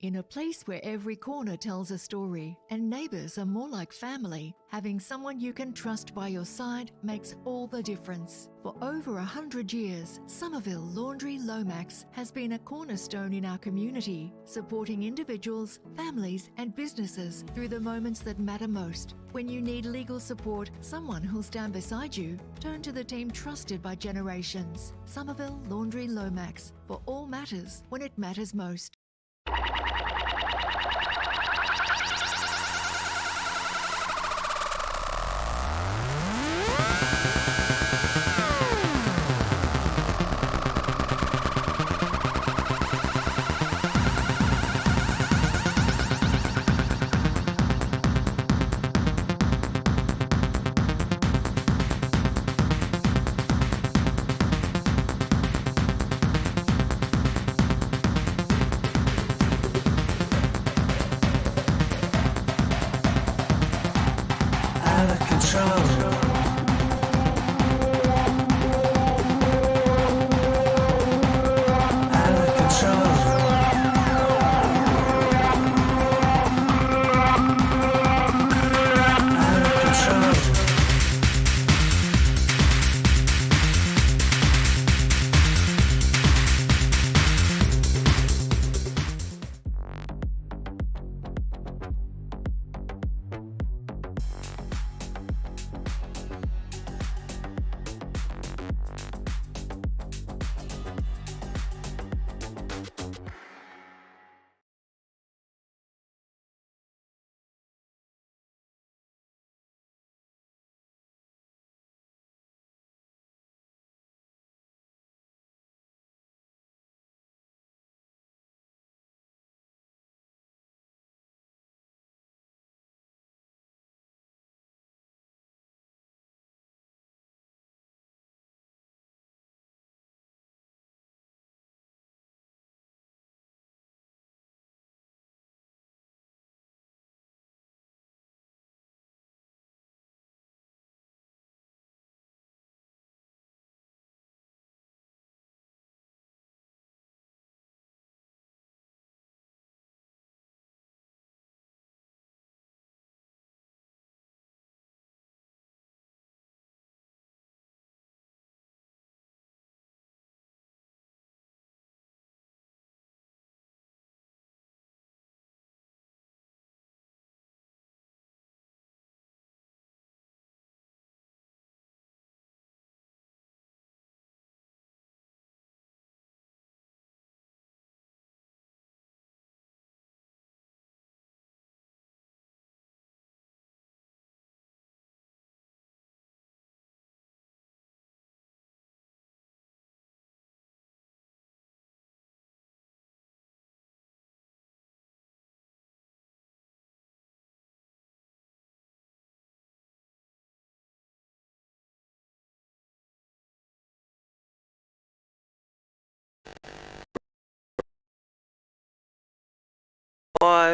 In a place where every corner tells a story and neighbours are more like family, having someone you can trust by your side makes all the difference. For over 100 years, Somerville Laundry Lomax has been a cornerstone in our community, supporting individuals, families and businesses through the moments that matter most. When you need legal support, someone who'll stand beside you, turn to the team trusted by generations. Somerville Laundry Lomax, for all matters when it matters most.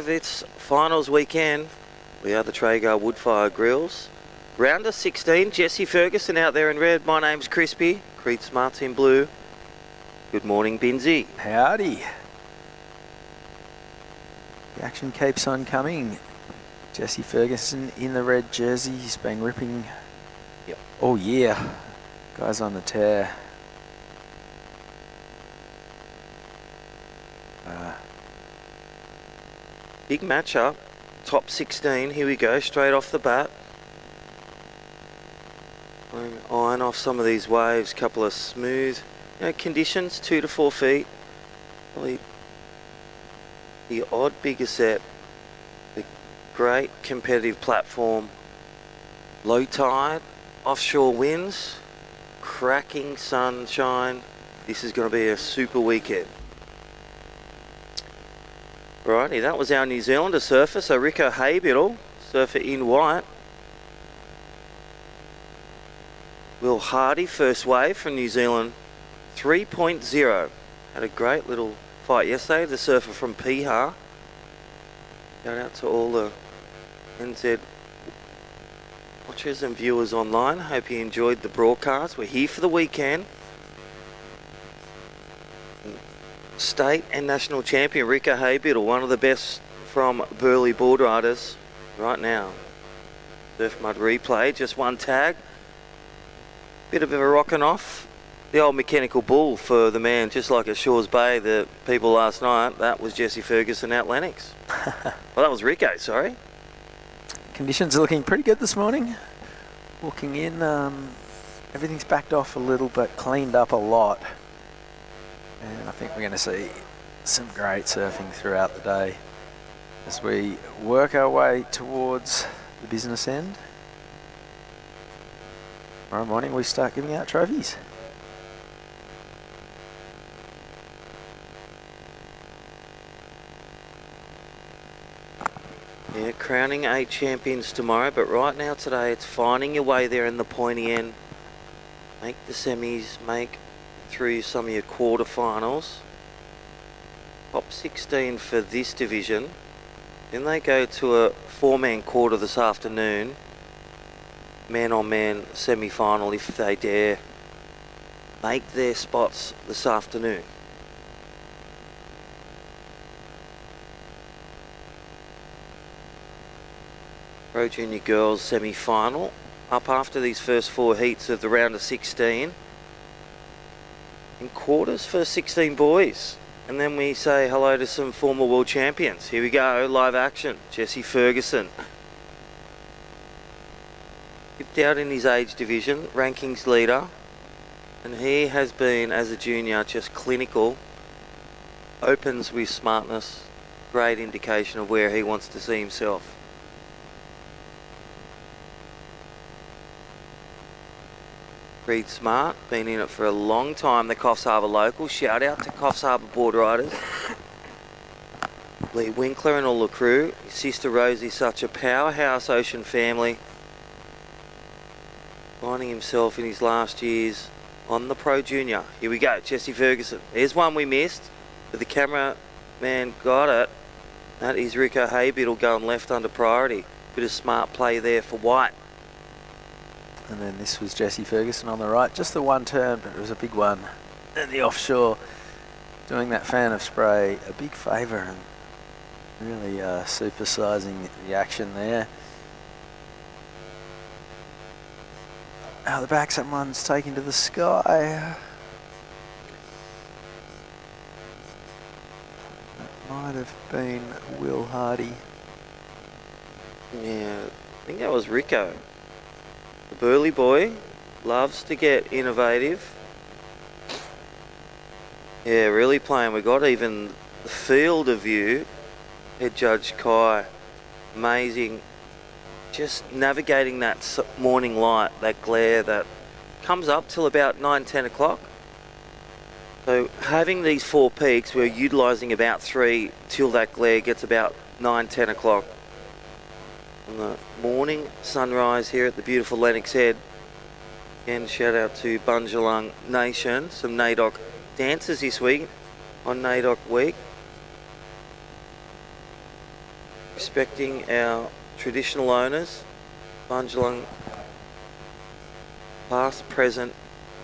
It's finals weekend. We are the Traeger Woodfire Grills. Rounder 16, Jesse Ferguson out there in red. My name's Crispy. Creed Smart's in blue. Good morning, Binzi. Howdy. The action keeps on coming. Jesse Ferguson in the red jersey. He's been ripping all year. Guys on the tear. Big matchup. Top 16. Here we go. Straight off the bat. Iron off some of these waves. Couple of smooth conditions. 2 to 4 feet. Probably the odd bigger set. The great competitive platform. Low tide. Offshore winds. Cracking sunshine. This is going to be a super weekend. Righty, that was our New Zealander surfer, so Rico Haybiddle, surfer in white. Will Hardy, first wave from New Zealand, 3.0. Had a great little fight yesterday, the surfer from Piha. Shout out to all the NZ watchers and viewers online. Hope you enjoyed the broadcast. We're here for the weekend. state and national champion Rico Haybiddle, one of the best from Burleigh board riders right now. Surf Mud replay, just one tag. Bit of a rocking off. The old mechanical bull for the man, just like at Shores Bay, the people last night. That was Jesse Ferguson out Lennox. Well, that was Rico, sorry. Conditions are looking pretty good this morning. Walking in, everything's backed off a little but cleaned up a lot. And I think we're going to see some great surfing throughout the day as we work our way towards the business end. Tomorrow morning we start giving out trophies. Yeah, crowning 8 champions tomorrow, but right now today it's finding your way there in the pointy end. Make the semis, make through some of your quarterfinals. Top 16 for this division. Then they go to a 4-man quarter this afternoon. Man-on-man semi-final if they dare make their spots this afternoon. Pro Junior Girls semi-final, up after these first 4 heats of the round of 16. In quarters for 16 boys. And then we say hello to some former world champions. Here we go, live action. Jesse Ferguson. Dipped out in his age division, rankings leader. And he has been, as a junior, just clinical. Opens with smartness. Great indication of where he wants to see himself. Reed Smart, been in it for a long time, the Coffs Harbour local. Shout out to Coffs Harbour board riders. Lee Winkler and all the crew. His sister Rosie, such a powerhouse ocean family. Finding himself in his last years on the Pro Junior. Here we go, Jesse Ferguson. There's one we missed, but the cameraman got it. That is Rico Haybiddle going left under priority. Bit of smart play there for White. And then this was Jesse Ferguson on the right. Just the one turn, but it was a big one. And the offshore, doing that fan of spray a big favour and really supersizing the action there. Out the back, someone's taken to the sky. That might have been Will Hardy. Yeah, I think that was Rico. The Burleigh boy loves to get innovative. Yeah, really playing. We got even the field of view. Head Judge Kai, amazing. Just navigating that morning light, that glare that comes up till about 9-10 o'clock. So having these 4 peaks, we're utilising about 3 till that glare gets about 9-10 o'clock. On the morning sunrise here at the beautiful Lennox Head. Again, shout out to Bundjalung Nation. Some NAIDOC dancers this week on NAIDOC week. Respecting our traditional owners, Bundjalung, past, present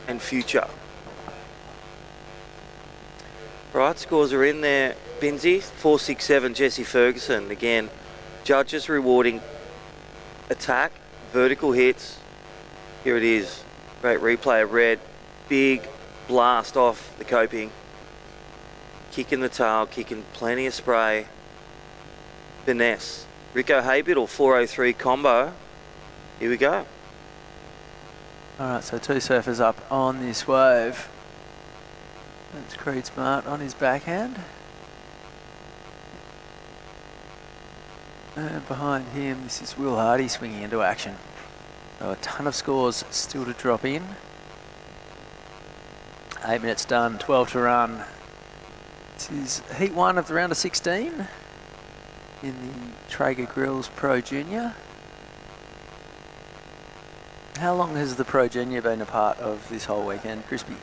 and future. Right, scores are in there. Binsey, 467, Jesse Ferguson. Again, judges rewarding attack, vertical hits. Here it is. Great replay of red. Big blast off the coping. Kicking the tail, kicking plenty of spray. Finesse. Rico Haybiddle, 403 combo. Here we go. Alright, so 2 surfers up on this wave. That's Creed Smart on his backhand. And behind him, this is Will Hardy swinging into action. So a ton of scores still to drop in. 8 minutes done, 12 to run. This is heat 1 of the round of 16 in the Traeger Grills Pro Junior. How long has the Pro Junior been a part of this whole weekend, Crispy?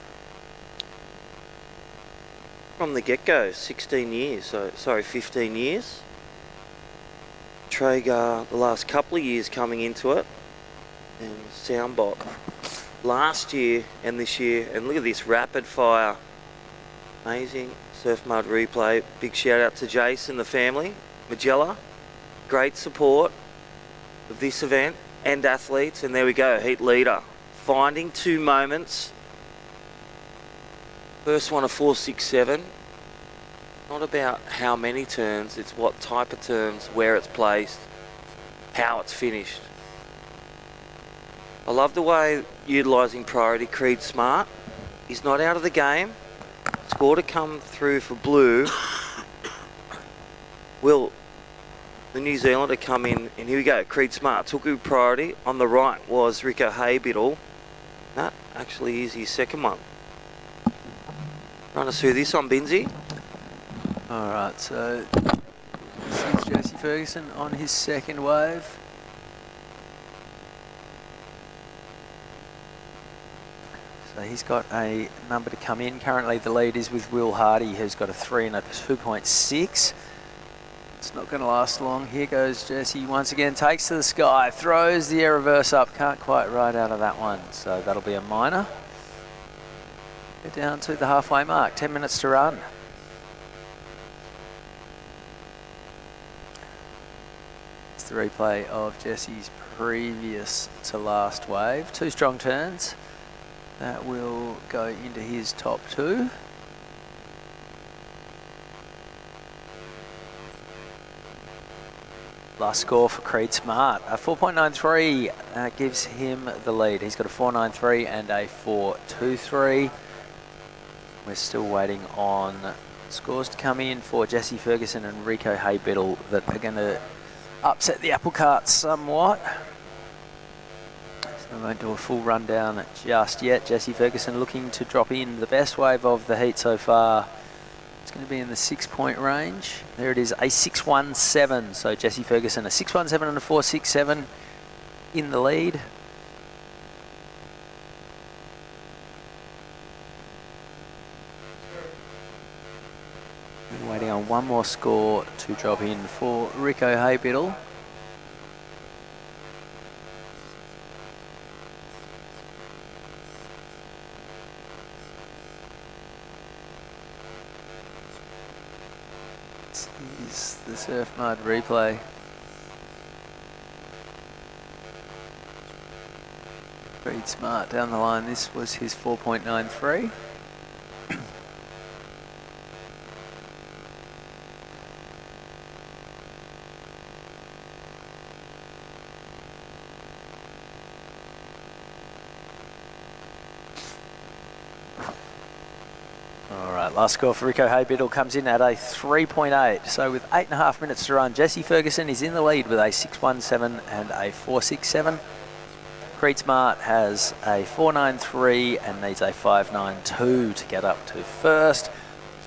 From the get-go, 16 years, 15 years. Traeger the last couple of years coming into it, and Soundbot last year and this year, and look at this rapid fire Amazing surf mud replay. Big shout out to Jace and the family. Magella, great support of this event and athletes. And there we go, heat leader. Finding 2 moments. First one, a 4.67. Not about how many turns, it's what type of turns, where it's placed, how it's finished. I love the way utilising priority. Creed Smart. He's not out of the game. Score to come through for Blue. Will the New Zealander come in? And here we go. Creed Smart took a priority. On the right was Rico Haybiddle. That actually is his second one. Run us through this on Binzi. Alright, so this is Jesse Ferguson on his second wave. So he's got a number to come in. Currently the lead is with Will Hardy, who's got a 3 and a 2.6. It's not going to last long. Here goes Jesse once again, takes to the sky, throws the air reverse up, can't quite ride out of that one, so that'll be a minor. Get down to the halfway mark, 10 minutes to run. It's the replay of Jesse's previous to last wave. 2 strong turns. That will go into his top 2. Last score for Creed Smart, a 4.93 gives him the lead. He's got a 4.93 and a 4.23. We're still waiting on scores to come in for Jesse Ferguson and Rico Haybiddle that are going to upset the apple cart somewhat. So I won't do a full rundown just yet. Jesse Ferguson looking to drop in the best wave of the heat so far. It's going to be in the 6-point range. There it is, a 6.17. So Jesse Ferguson, a 6.17 and a 4.67 in the lead. We're waiting on one more score to drop in for Rico Haybiddle. This is the surf mud replay. Creed Smart down the line. This was his 4.93. Last score for Rico Haybiddle comes in at a 3.8. So with 8.5 minutes to run, Jesse Ferguson is in the lead with a 6.17 and a 4.67. Creed Smart has a 4.93 and needs a 5.92 to get up to first.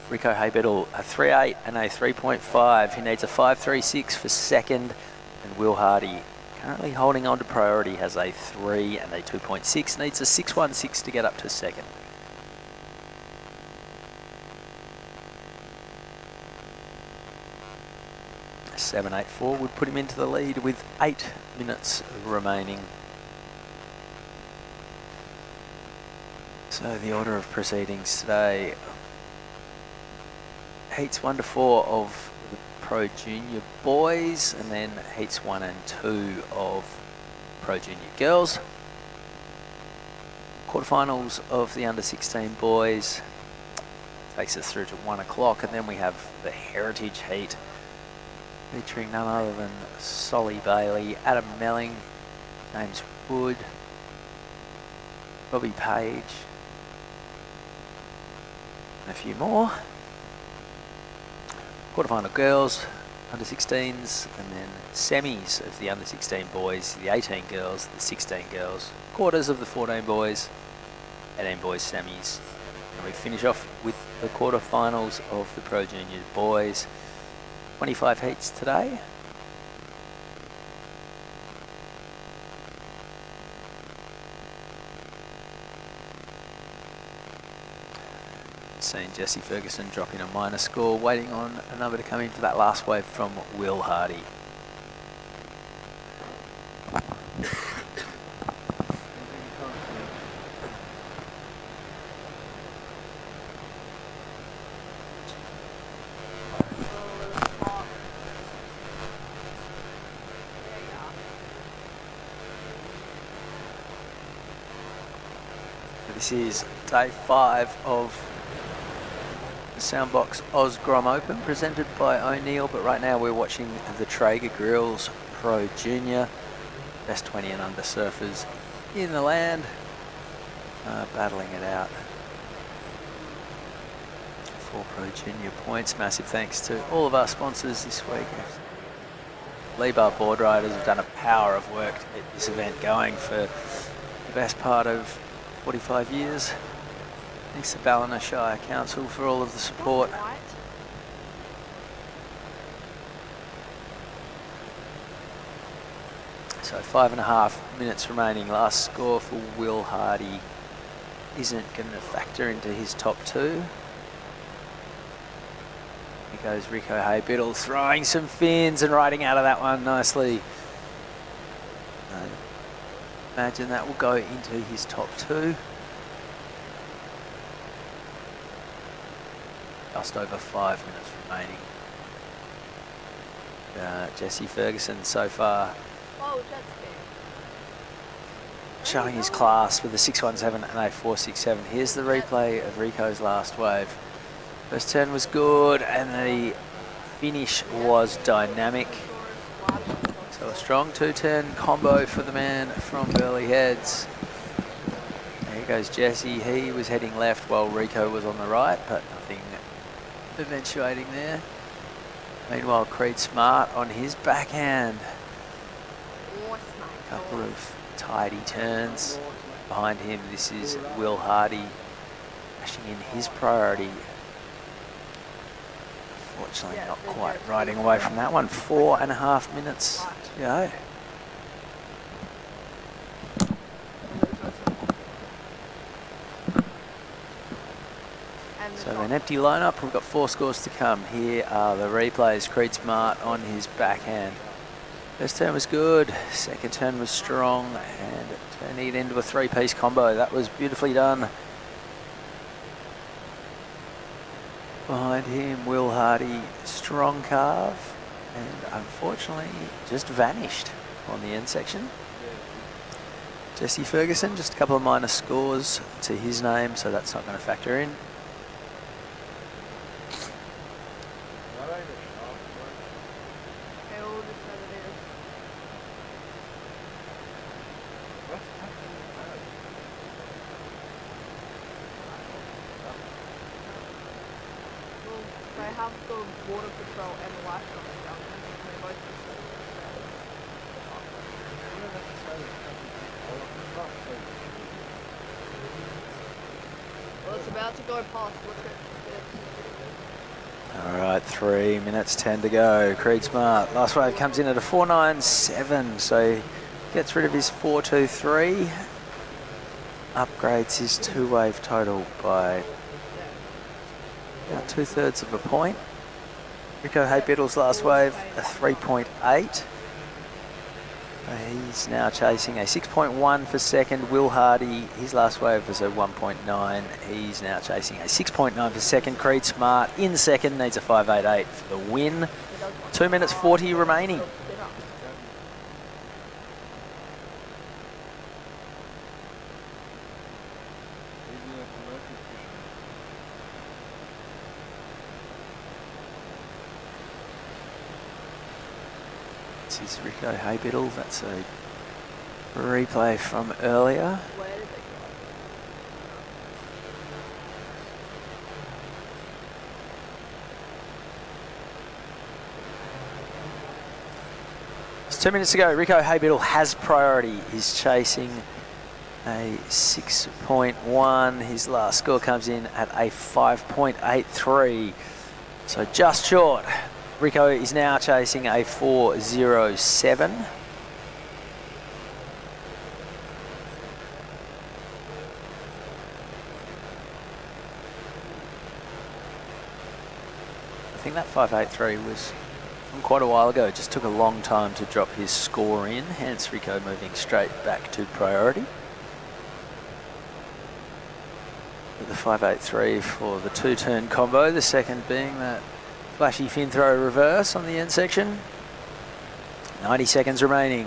Rico Haybiddle a 3.8 and a 3.5. He needs a 5.36 for second. And Will Hardy, currently holding on to priority, has a 3 and a 2.6. Needs a 6.16 to get up to second. 7.84 would put him into the lead with 8 minutes remaining. So the order of proceedings today. Heats 1 to 4 of the Pro Junior boys, and then heats 1 and 2 of Pro Junior girls. Quarterfinals of the under 16 boys takes us through to 1 o'clock, and then we have the Heritage Heat featuring none other than Solly Bailey, Adam Melling, James Wood, Robbie Page, and a few more. Quarterfinal girls, under 16s, and then semis of the under 16 boys, the 18 girls, the 16 girls, quarters of the 14 boys, 18 boys semis. And we finish off with the quarterfinals of the Pro Junior boys. 25 heats today. Seeing Jesse Ferguson dropping a minor score, waiting on a number to come into that last wave from Will Hardy. This is day 5 of the Soundbox Osgrom Open, presented by O'Neill, but right now we're watching the Traeger Grills Pro Junior, best 20 and under surfers in the land, battling it out for Pro Junior points. Massive thanks to all of our sponsors this week. Lee-Bar board riders have done a power of work to get this event going for the best part of 45 years. Thanks to Ballina Shire Council for all of the support. So 5.5 minutes remaining. Last score for Will Hardy isn't going to factor into his top 2. Here goes Rico Haybiddle throwing some fins and riding out of that one nicely. Imagine that will go into his top 2. Just over 5 minutes remaining. Jesse Ferguson so far showing his class with a 617 and a 467. Here's the replay of Rico's last wave. First turn was good and the finish was dynamic. So a strong 2-turn combo for the man from Burleigh Heads. There goes Jesse. He was heading left while Rico was on the right, but nothing eventuating there. Meanwhile, Creed Smart on his backhand. A couple of tidy turns behind him. This is Will Hardy crashing in his priority. Fortunately, not quite riding away from that one. 4.5 minutes to go. So an empty lineup. We've got 4 scores to come. Here are the replays. Creed Smart on his backhand. First turn was good. Second turn was strong, and turning it into a 3-piece combo. That was beautifully done. Behind him, Will Hardy, strong carve, and unfortunately just vanished on the end section. Jesse Ferguson, just a couple of minor scores to his name, so that's not going to factor in. Alright, 3 minutes 10 to go. Creed Smart, last wave comes in at a 4.97, so he gets rid of his 4.23, upgrades his 2-wave total by about 2/3 of a point. Rico Haybiddle's last wave, a 3.8. He's now chasing a 6.1 for second. Will Hardy, his last wave was a 1.9. He's now chasing a 6.9 for second. Creed Smart in second, needs a 5.88 for the win. 2 minutes 40 remaining. This is Rico Haybiddle. That's a replay from earlier. It's 2 minutes to go. Rico Haybiddle has priority. He's chasing a 6.1. His last score comes in at a 5.83. So just short. Rico is now chasing a 4.07. I think that 5.83 was from quite a while ago. It just took a long time to drop his score in, hence Rico moving straight back to priority. With the 5.83 for the 2-turn combo, the second being that flashy fin throw reverse on the end section. 90 seconds remaining.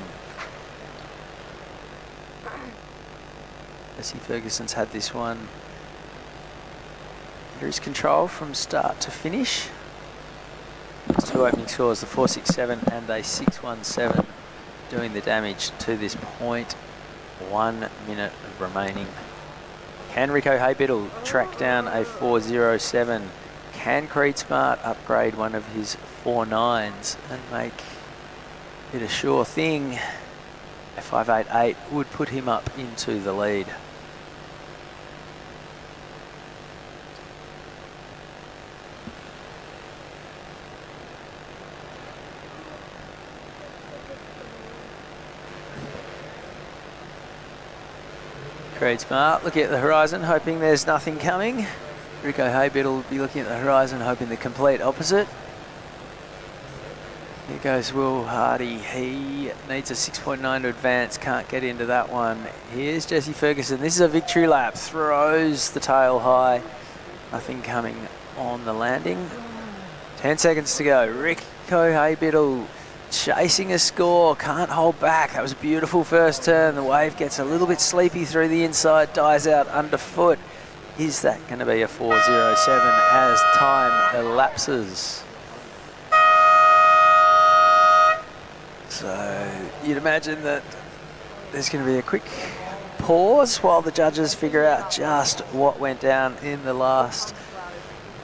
Jesse Ferguson's had this one under his control from start to finish. His two opening scores, the 4.67 and a 6.17, doing the damage to this point. 1 minute remaining. Can Rico Haybiddle track down a 4.07? Can Creed Smart upgrade one of his 4.9s and make it a sure thing? A 5.88 would put him up into the lead. Creed Smart looking at the horizon, hoping there's nothing coming. Rico Haybiddle will be looking at the horizon, hoping the complete opposite. Here goes Will Hardy. He needs a 6.9 to advance, can't get into that one. Here's Jesse Ferguson. This is a victory lap. Throws the tail high. Nothing coming on the landing. 10 seconds to go. Rico Haybiddle chasing a score. Can't hold back. That was a beautiful first turn. The wave gets a little bit sleepy through the inside, dies out underfoot. Is that going to be a 4.07 as time elapses? So you'd imagine that there's going to be a quick pause while the judges figure out just what went down in the last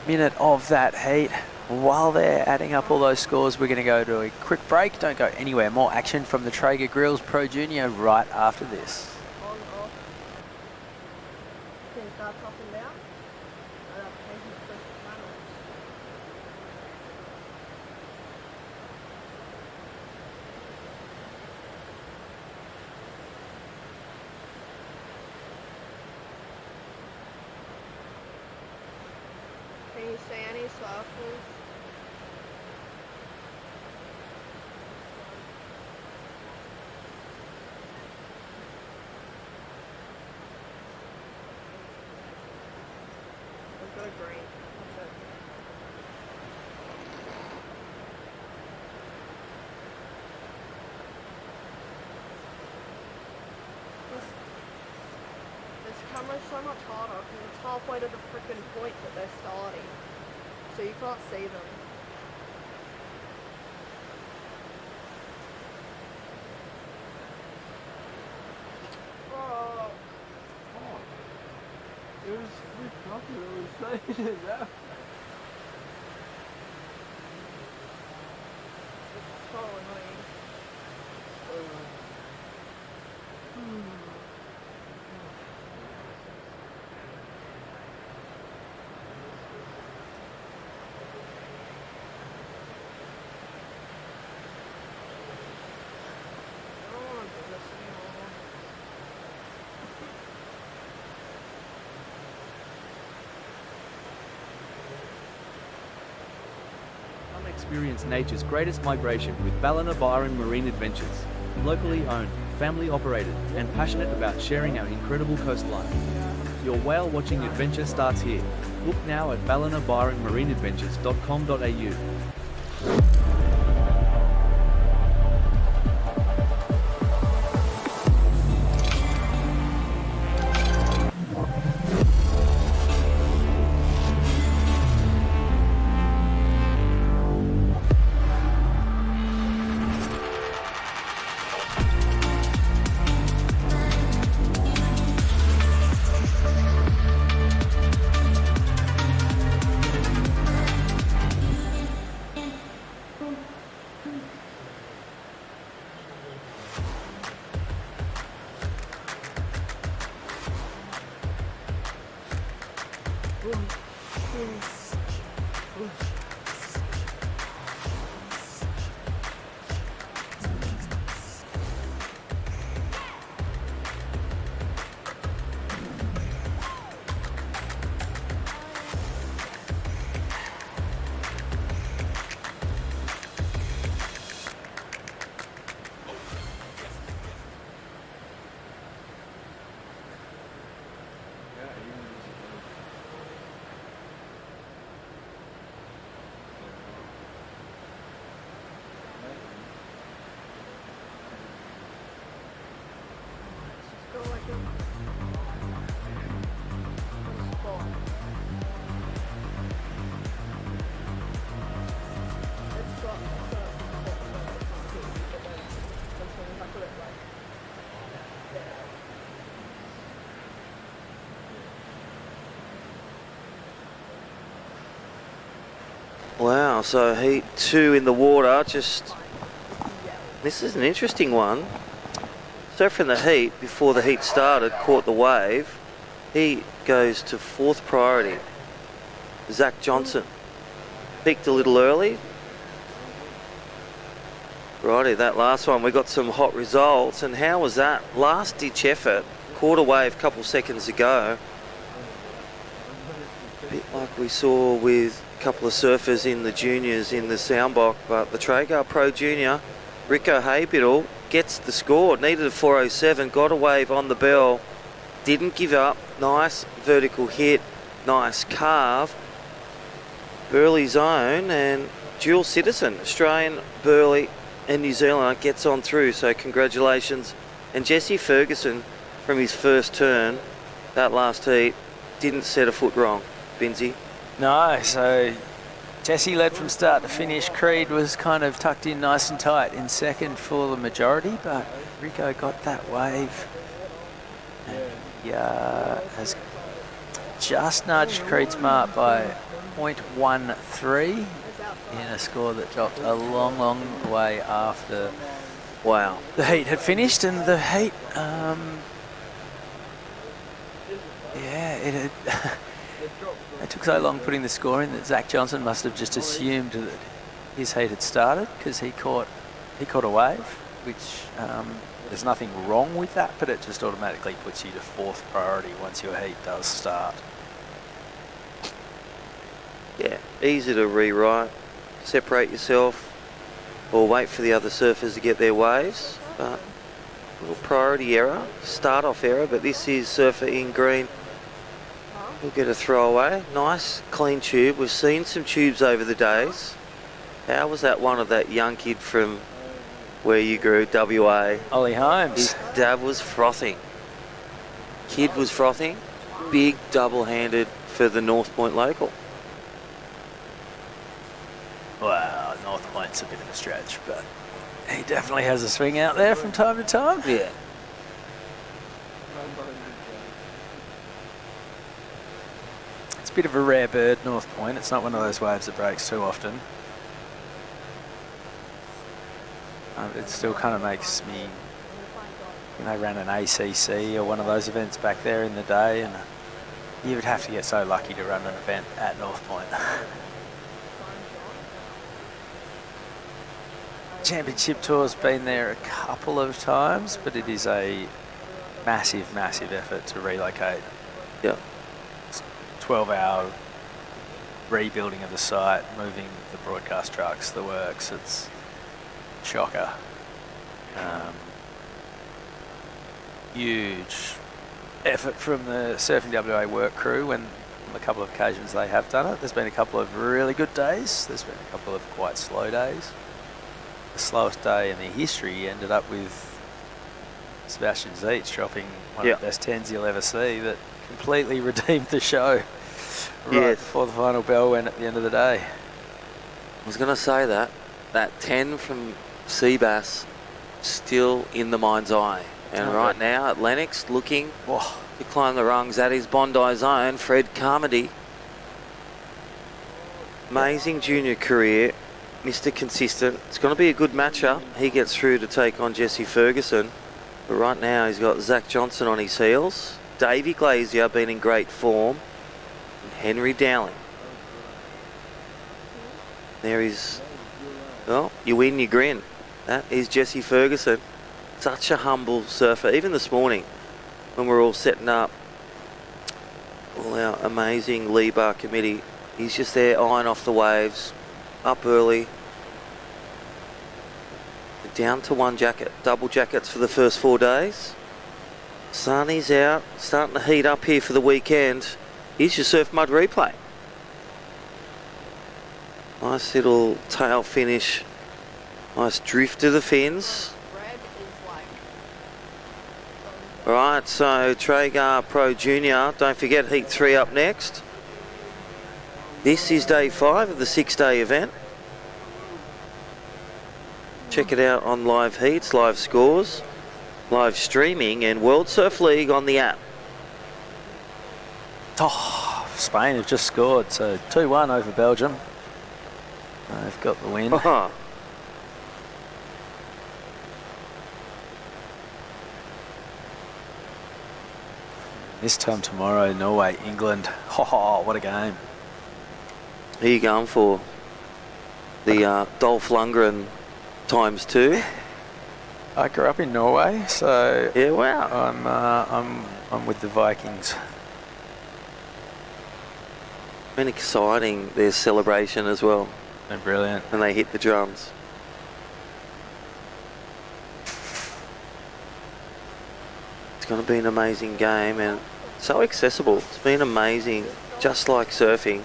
minute of that heat. While they're adding up all those scores, we're going to go to a quick break. Don't go anywhere. More action from the Traeger Grills Pro Junior right after this. Can you say any softly? Go to green. This camera's so much harder because it's halfway to the freaking point that they're starting. So you can't see them. Oh. It was flipped up and it was saying that. It's so annoying. I don't want to do this anymore. Come experience nature's greatest migration with Ballina Byron Marine Adventures. Locally owned, family operated, and passionate about sharing our incredible coastline. Your whale watching adventure starts here. Book now at ballinabyronmarineadventures.com.au. Wow, so heat 2 in the water. This is an interesting one. So from the heat, before the heat started, caught the wave. He goes to 4th priority. Zach Johnson peaked a little early. Righty, that last one, we got some hot results. And how was that? Last ditch effort, caught a wave a couple seconds ago. A bit like we saw with a couple of surfers in the juniors in the Soundbox, but the Traeger Pro Junior, Rico Haybiddle, gets the score. Needed a 407, got a wave on the bell, didn't give up. Nice vertical hit, nice carve. Burley's own and dual citizen, Australian, Burley and New Zealand, gets on through, so congratulations. And Jesse Ferguson, from his first turn, that last heat, didn't set a foot wrong. Binzi. No, so Jesse led from start to finish. Creed was kind of tucked in nice and tight in second for the majority, but Rico got that wave. And he has just nudged Creed's mark by 0.13 in a score that dropped a long, long way after Wow. the heat had finished. And the heat, it took so long putting the score in that Zach Johnson must have just assumed that his heat had started, because he caught a wave, which there's nothing wrong with that, but it just automatically puts you to 4th priority once your heat does start. Yeah, easy to rewrite. Separate yourself or wait for the other surfers to get their waves. But a little priority error, start off error, but this is surfer in green. We'll get a throwaway. Nice clean tube. We've seen some tubes over the days. How was that one of that young kid from where you grew, WA? Ollie Holmes. His dad was frothing. Kid was frothing. Big double-handed for the North Point local. Wow, North Point's a bit of a stretch, but he definitely has a swing out there from time to time. Yeah. It's a bit of a rare bird, North Point. It's not one of those waves that breaks too often. It still kind of makes me, I ran an ACC or one of those events back there in the day, and you would have to get so lucky to run an event at North Point. Championship Tour's been there a couple of times, but it is a massive, massive effort to relocate. Yeah. 12-hour rebuilding of the site, moving the broadcast trucks, the works. It's shocker. Huge effort from the Surfing WA work crew, and on a couple of occasions they have done it. There's been a couple of really good days. There's been a couple of quite slow days. The slowest day in the history ended up with Sebastian Zeitz dropping one of the best 10s you'll ever see, that completely redeemed the show right before the final bell went at the end of the day. I was going to say that 10 from Seabass still in the mind's eye. And right now at Lennox, looking to climb the rungs at his Bondi zone, Fred Carmody. Amazing junior career. Mr. Consistent. It's going to be a good matchup. He gets through to take on Jesse Ferguson. But right now he's got Zach Johnson on his heels. Davey Glazier been in great form. And Henry Dowling. There is, well, you win, you grin. That is Jesse Ferguson. Such a humble surfer. Even this morning when we're all setting up all our amazing Lee Bar committee, he's just there eyeing off the waves. Up early, down to one jacket, double jackets for the first 4 days. Sunny's out, starting to heat up here for the weekend. Here's your Surf Mud replay. Nice little tail finish, nice drift to the fins. Alright, so Traeger Pro Junior, don't forget Heat 3 up next. This is day 5 of the 6-day event. Check it out on live heats, live scores, live streaming, and World Surf League on the app. Spain have just scored, so 2-1 over Belgium. They've got the win. Oh, This time tomorrow, Norway, England. Oh, what a game. who are you going for? The Dolph Lundgren ×2? I grew up in Norway, so Yeah, wow. I'm with the Vikings. Been exciting, their celebration as well, They're brilliant. when they hit the drums. It's going to be an amazing game and so accessible. It's been amazing, just like surfing.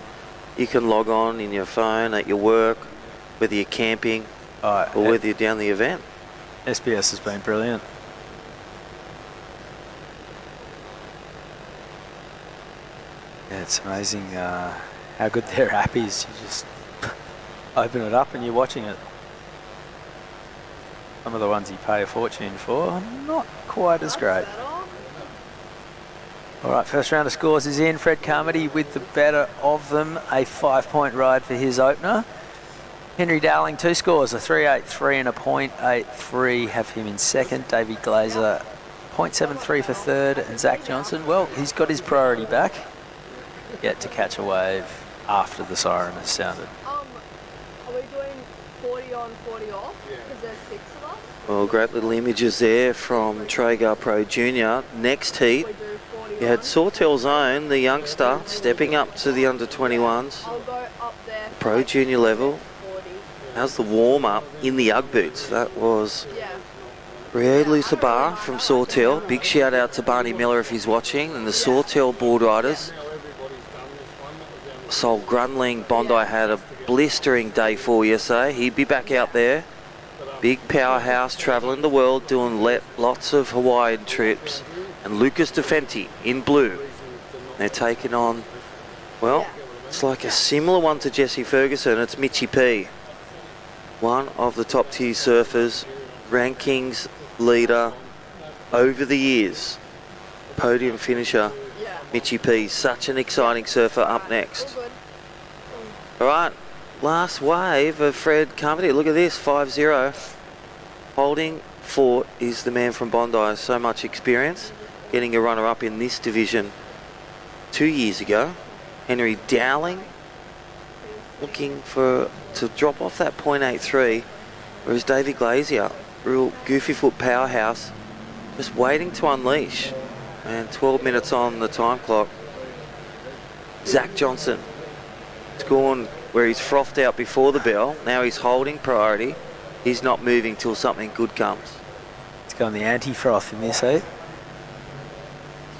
You can log on in your phone at your work, whether you're camping or whether you're down the event. SBS has been brilliant. Yeah, it's amazing how good their app is. You just open it up and you're watching it. Some of the ones you pay a fortune for are not quite as great. All right, first round of scores is in. Fred Carmody with the better of them. A 5-point ride for his opener. Henry Dowling, 2 scores, a 3.83 and a 0.83, have him in second. Davey Glazer, 0.73 for third. And Zach Johnson, well, he's got his priority back. Yet to catch a wave after the siren has sounded. Are we doing 40 on, 40 off? Because there's 6 of us. Well, great little images there from Traeger Pro Junior. Next heat, We do 40 you had on. Sawtell's own, the youngster, stepping up to the under-21s. I'll go up there. Pro Junior level. 40. How's the warm-up in the Ugg boots? That was Yeah. Rio Lusabar from Sawtell. Big shout out to Barney Miller if he's watching. And the Sawtell board riders. Sol Grunling Bondi had a blistering day 4 yesterday. He'd be back out there. Big powerhouse travelling the world, doing lots of Hawaiian trips. And Lucas DeFenti in blue. They're taking on, well, it's like a similar one to Jesse Ferguson. It's Mitchie P. One of the top tier surfers, rankings leader over the years. Podium finisher, Yeah. Mitchie P. Such an exciting surfer up next. All good. All right, last wave of Fred Carmody. Look at this, 5-0. Holding fort is the man from Bondi. So much experience. Getting a runner-up in this division 2 years ago. Henry Dowling looking to drop off that 0.83. Whereas Davey Glazier, real goofy foot powerhouse, just waiting to unleash. And 12 minutes on the time clock. Zach Johnson. It's gone where he's frothed out before the bell. Now he's holding priority. He's not moving till something good comes. It's gone the anti-froth in this heat.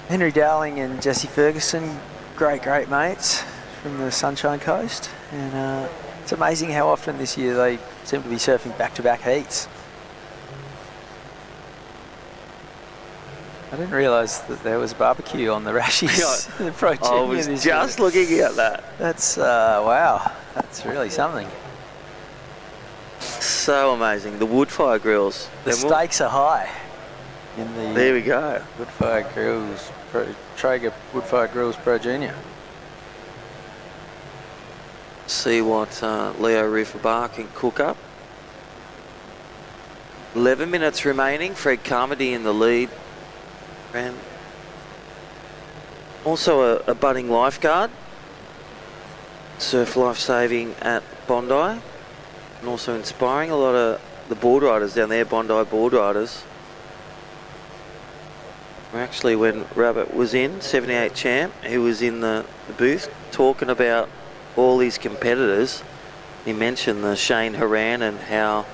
Henry Dowling and Jesse Ferguson, great mates from the Sunshine Coast. And it's amazing how often this year they seem to be surfing back-to-back heats. I didn't realise that there was a barbecue on the Rashies. The Pro Junior I was this just year. looking at that. That's, wow, that's really something. So amazing. The Woodfire Grills. The Then we'll- stakes are high in the There we go. Woodfire Grills, Traeger Woodfire Grills Pro Junior. See what Leo Ruffabar can cook up. 11 minutes remaining. Fred Carmody in the lead. And also a budding lifeguard. Surf life saving at Bondi. And also inspiring a lot of the board riders down there, Bondi board riders. Actually, when Rabbit was in, 78 champ, he was in the booth talking about all his competitors. He mentioned the Shane Horan and how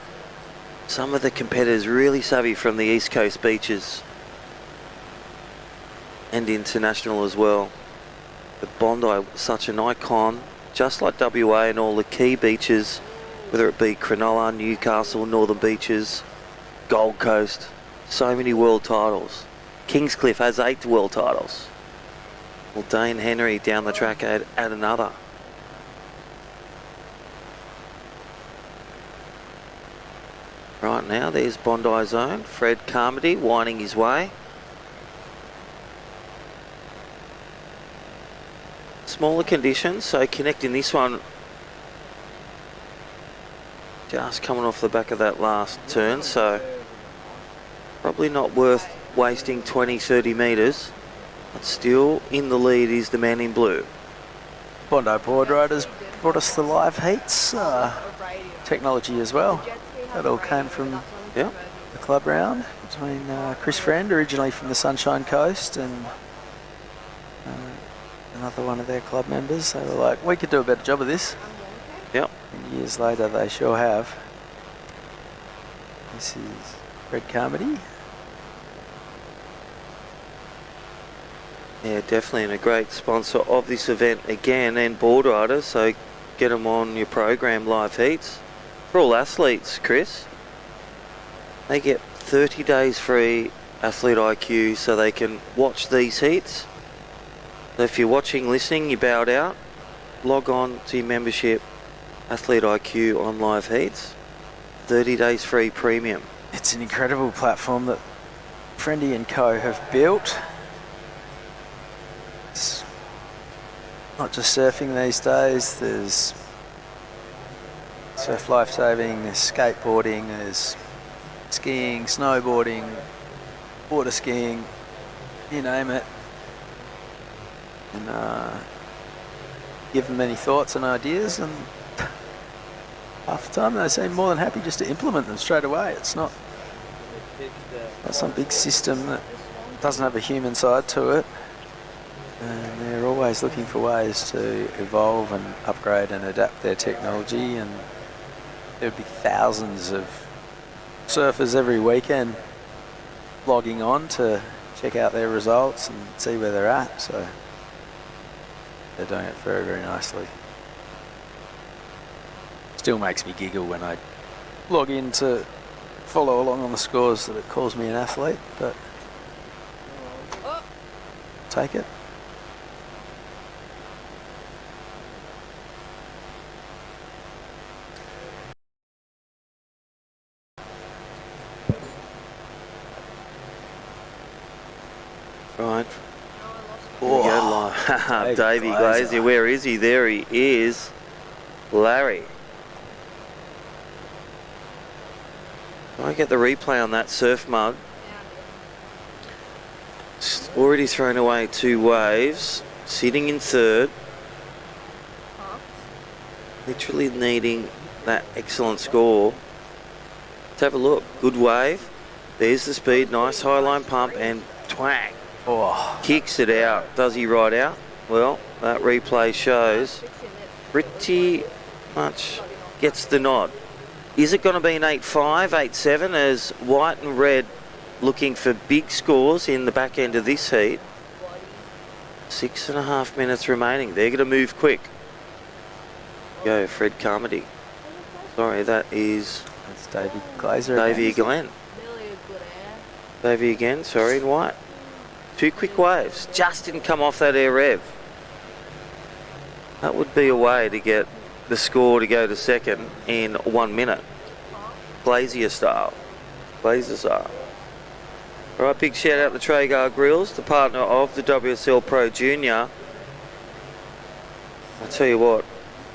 some of the competitors really savvy from the East Coast beaches and international as well. But Bondi, such an icon, just like WA and all the key beaches, whether it be Cronulla, Newcastle, Northern Beaches, Gold Coast, so many world titles. Kingscliff has 8 world titles. Well, Dane Henry down the track add another. Right now, there's Bondi Zone. Fred Carmody winding his way. Smaller conditions, so connecting this one just coming off the back of that last turn, so probably not worth wasting 20-30 metres, but still in the lead is the man in blue. Bondi board riders brought us the live heats, technology as well. That all came from Yeah. the club round between Chris Friend, originally from the Sunshine Coast, and another one of their club members. They were like, we could do a better job of this. Yep. And years later, they sure have. This is Fred Carmody. Yeah, definitely, and a great sponsor of this event again, and board riders, so get them on your program, live heats. For all athletes, Chris, they get 30 days free Athlete IQ so they can watch these heats. So if you're watching, listening, you bowed out, log on to your membership, Athlete IQ on live heats, 30 days free premium. It's an incredible platform that Friendy and Co have built. It's not just surfing these days, there's surf lifesaving, there's skateboarding, there's skiing, snowboarding, water skiing, you name it. And give them any thoughts and ideas, and half the time they seem more than happy just to implement them straight away. It's not some big system that doesn't have a human side to it, and they're always looking for ways to evolve and upgrade and adapt their technology. And there'd be thousands of surfers every weekend logging on to check out their results and see where they're at, so they're doing it very, very nicely. Still makes me giggle when I log in to follow along on the scores that it calls me an athlete, but take it. Right. Here we go, live. Davey Glazier, where is he? There he is. Larry. I get the replay on that surf mug. Already thrown away 2 waves. Sitting in third. Literally needing that excellent score. Let's have a look. Good wave. There's the speed. Nice high line pump and twang. Oh. Kicks it out. Does he ride out? Well, that replay shows pretty much gets the nod. Is it going to be an 8.5, 8.7 as white and red looking for big scores in the back end of this heat? 6.5 minutes remaining. They're going to move quick. Go, Fred Carmody. Sorry, that is... That's Davey Glazier. Davey again. Davey again, sorry, in white. 2 quick waves. Just didn't come off that air rev. That would be a way to get the score to go to second in 1 minute. Glazier style. Glazier style. All right, big shout out to Traeger Grills, the partner of the WSL Pro Junior. I tell you what,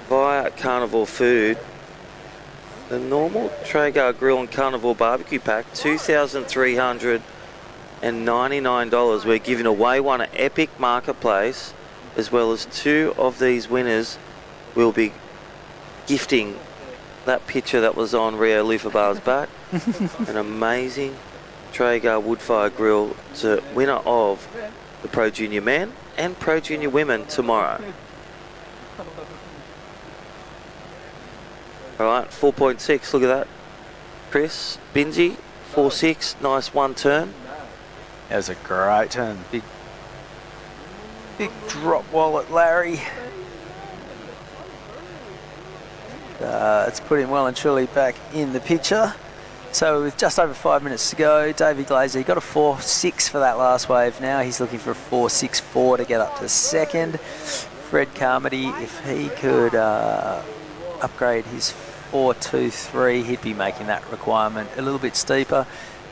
via Carnival Food, the normal Traeger Grill and Carnival Barbecue Pack, $2,399. We're giving away one at Epic Marketplace, as well as 2 of these winners will be gifting that picture that was on Rio Lufabar's back. An amazing Traeger Woodfire Grill to winner of the Pro Junior Men and Pro Junior Women tomorrow. Alright, 4.6, look at that. Chris, Binsey, 4.6, nice one turn. That was a great turn. Big drop wallet, Larry. It's put him well and truly back in the picture. So with just over 5 minutes to go, Davey Glazier got a 4.6 for that last wave. Now he's looking for a 4.64 to get up to second. Fred Carmody, if he could upgrade his 4.23, he'd be making that requirement a little bit steeper.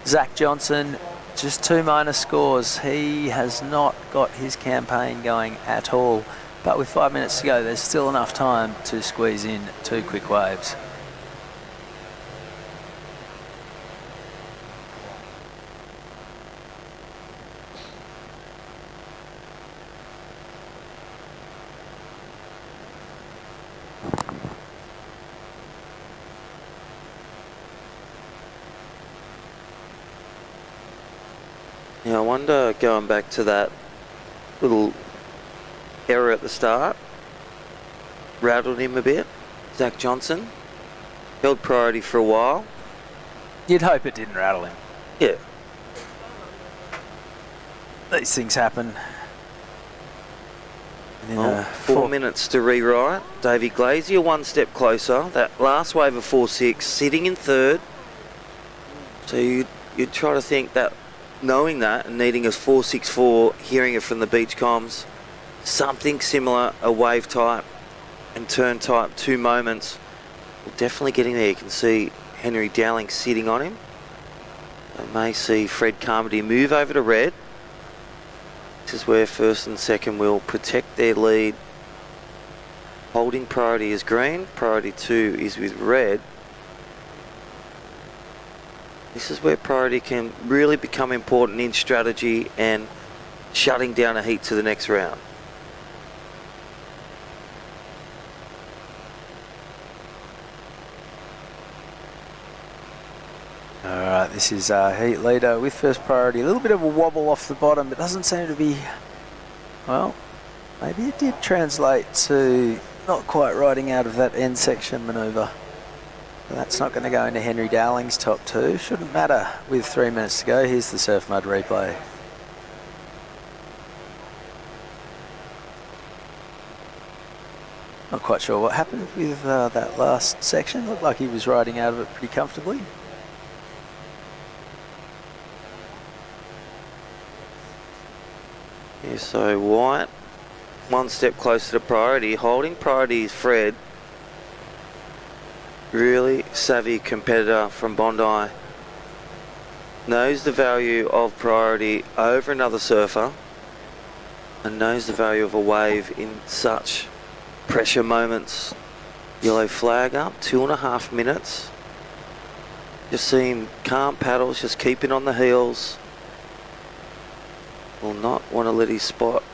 Zach Johnson, just 2 minor scores. He has not got his campaign going at all. But with 5 minutes to go, there's still enough time to squeeze in 2 quick waves. Now I wonder, going back to that little error at the start, rattled him a bit. Zach Johnson held priority for a while. You'd hope it didn't rattle him. Yeah. These things happen. And in 4 minutes to rewrite. Davey Glazier one step closer. That last wave of 4.6, sitting in third. So you'd try to think that, knowing that and needing a 4.64, hearing it from the beach comms, something similar, a wave type and turn type, 2 moments, will definitely get him there. You can see Henry Dowling sitting on him. I may see Fred Carmody move over to red. This is where first and second will protect their lead. Holding priority is green, priority 2 is with red. This is where priority can really become important in strategy and shutting down a heat to the next round. Alright, this is heat leader with first priority. A little bit of a wobble off the bottom, but doesn't seem to be, well, maybe it did translate to not quite riding out of that end section manoeuvre. But that's not going to go into Henry Dowling's top 2. Shouldn't matter with 3 minutes to go. Here's the surf mud replay. Not quite sure what happened with that last section. Looked like he was riding out of it pretty comfortably. Yeah, so White, 1 step closer to priority. Holding priority is Fred. Really savvy competitor from Bondi. Knows the value of priority over another surfer and knows the value of a wave in such pressure moments. Yellow flag up, 2.5 minutes. Just see him calm paddles, just keeping on the heels. Will not want to let his spot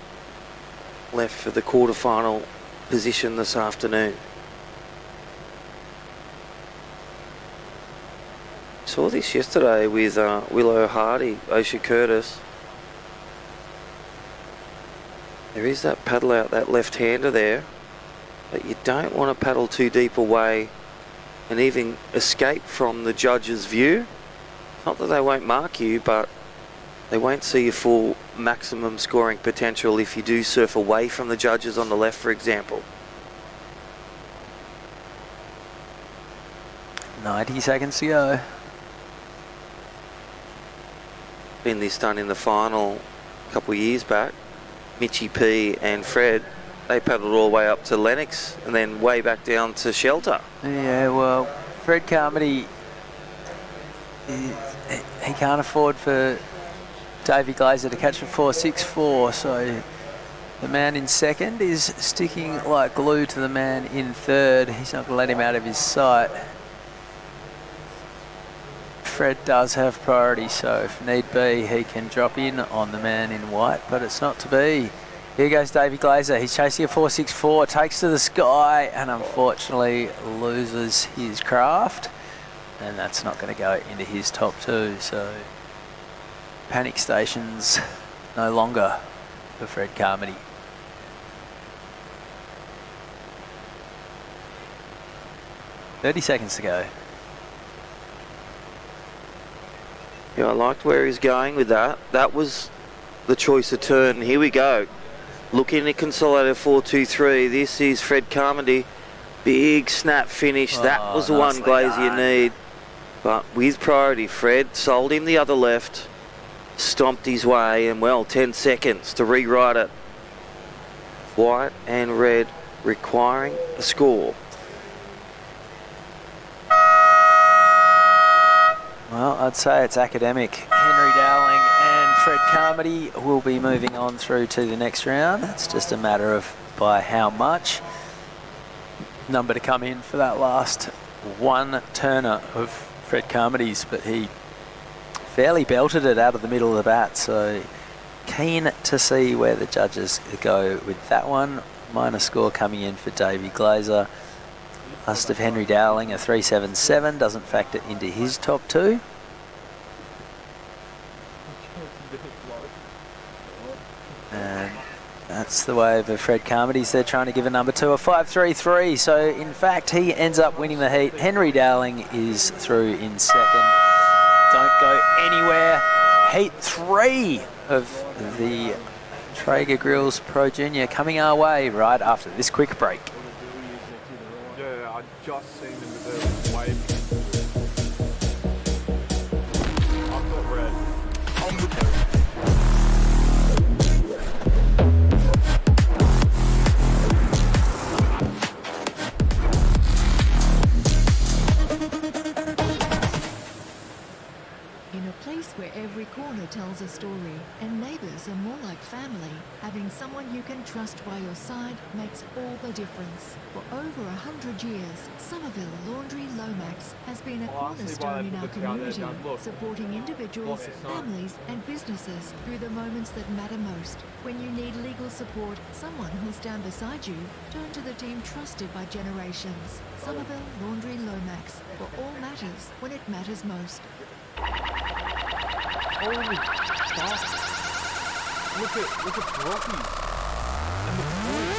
left for the quarterfinal position this afternoon. Saw this yesterday with Willow Hardy, Osha Curtis. There is that paddle out, that left-hander there, but you don't want to paddle too deep away and even escape from the judge's view. Not that they won't mark you, but they won't see your full maximum scoring potential if you do surf away from the judges on the left, for example. 90 seconds to go. Been this done in the final a couple of years back. Mitchie P and Fred, they paddled all the way up to Lennox and then way back down to shelter. Yeah, well, Fred Carmody, he can't afford for Davey Glazier to catch a 4.64, so the man in second is sticking like glue to the man in third. He's not going to let him out of his sight. Fred does have priority, so if need be, he can drop in on the man in white, but it's not to be. Here goes Davey Glazier. He's chasing a 4.64, takes to the sky, and unfortunately loses his craft. And that's not going to go into his top 2, so panic stations no longer for Fred Carmody. "30 seconds to go." Yeah, I liked where he's going with that. That was the choice of turn. Here we go. Looking at consolidated 4.23. This is Fred Carmody. Big snap finish. That was the one Glazier need. But with priority, Fred sold him the other left. Stomped his way, and well, 10 seconds to rewrite it. White and red requiring a score. Well, I'd say it's academic. Henry Dowling and Fred Carmody will be moving on through to the next round. It's just a matter of by how much. Number to come in for that last one turner of Fred Carmody's, but he fairly belted it out of the middle of the bat, so keen to see where the judges go with that one. Minor score coming in for Davey Glazier. Last of Henry Dowling, a 3.77, doesn't factor into his top 2. That's the wave of Fred Carmody's. They're trying to give a number 2 a 5.33. So, in fact, he ends up winning the heat. Henry Dowling is through in second. Don't go anywhere. Heat 3 of the Traeger Grills Pro Junior coming our way right after this quick break. Yeah, I just seen him with the wave. I've got red. In a place where every corner tells a story and neighbours are more like family, having someone you can trust by your side makes all the difference. For over 100 years, Somerville Laundry Lomax has been a cornerstone in our community, supporting individuals, families and businesses through the moments that matter most. When you need legal support, someone who'll stand beside you, turn to the team trusted by generations. Somerville Laundry Lomax, for all matters when it matters most. Holy fuck. Look at Rocky. And the points.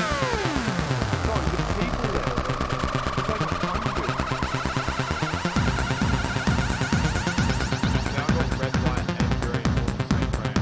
Oh my god. God, the people there. It's like 100. Now I've got red, white, and green all the same brand.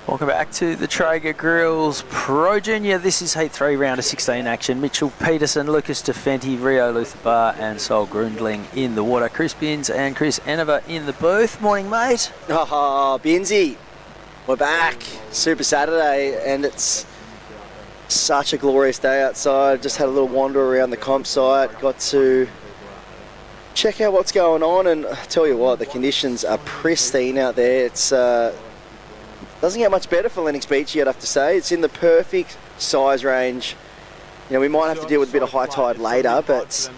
Welcome back to the Traeger Grills Pro Junior. This is Heat 3, round of 16 action. Mitchell Peterson, Lucas DeFenti, Rio Lutherbar and Sol Grundling in the water. Chris Binns and Chris Enever in the booth. Morning, mate. Oh, Binsy, we're back. Super Saturday, and it's such a glorious day outside. Just had a little wander around the comp site. Got to check out what's going on, and I tell you what, the conditions are pristine out there. It's doesn't get much better for Lennox Beach, you'd have to say. It's in the perfect size range. You know, we might have to deal with a bit of high tide later, but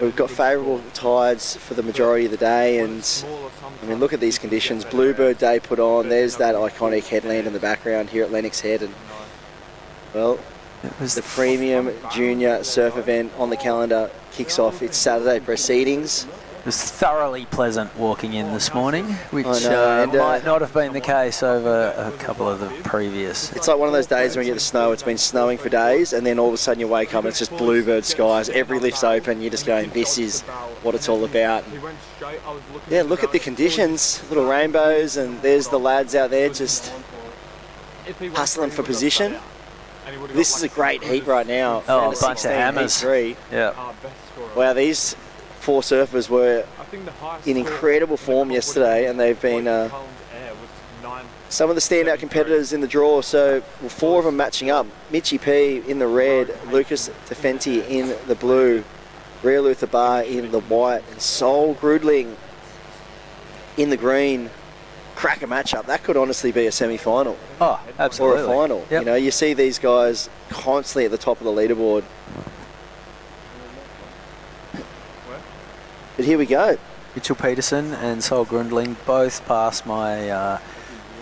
we've got favourable tides for the majority of the day. And I mean, look at these conditions. Bluebird Day put on. There's that iconic headland in the background here at Lennox Head. And well, the premium junior surf event on the calendar kicks off its Saturday proceedings. It was thoroughly pleasant walking in this morning, which might not have been the case over a couple of the previous. It's like one of those days when you get the snow. It's been snowing for days, and then all of a sudden you wake up and it's just bluebird skies. Every lift's open. You're just going, this is what it's all about. Yeah, look at the conditions. Little rainbows, and there's the lads out there just hustling for position. This is a great heat right now. Oh, a bunch of hammers. Yeah. Wow, these 4 surfers were in incredible form yesterday, and they've been some of the standout competitors in the draw. So 4 of them matching up. Mitchie P in the red, Lucas DeFenti in the blue, Rio Lutherbar in the white, and Sol Grundling in the green. Cracker matchup. That could honestly be a semi-final. Oh, absolutely. Or a final. Yep. You know, you see these guys constantly at the top of the leaderboard. But here we go. Mitchell Peterson and Sol Grundling both passed my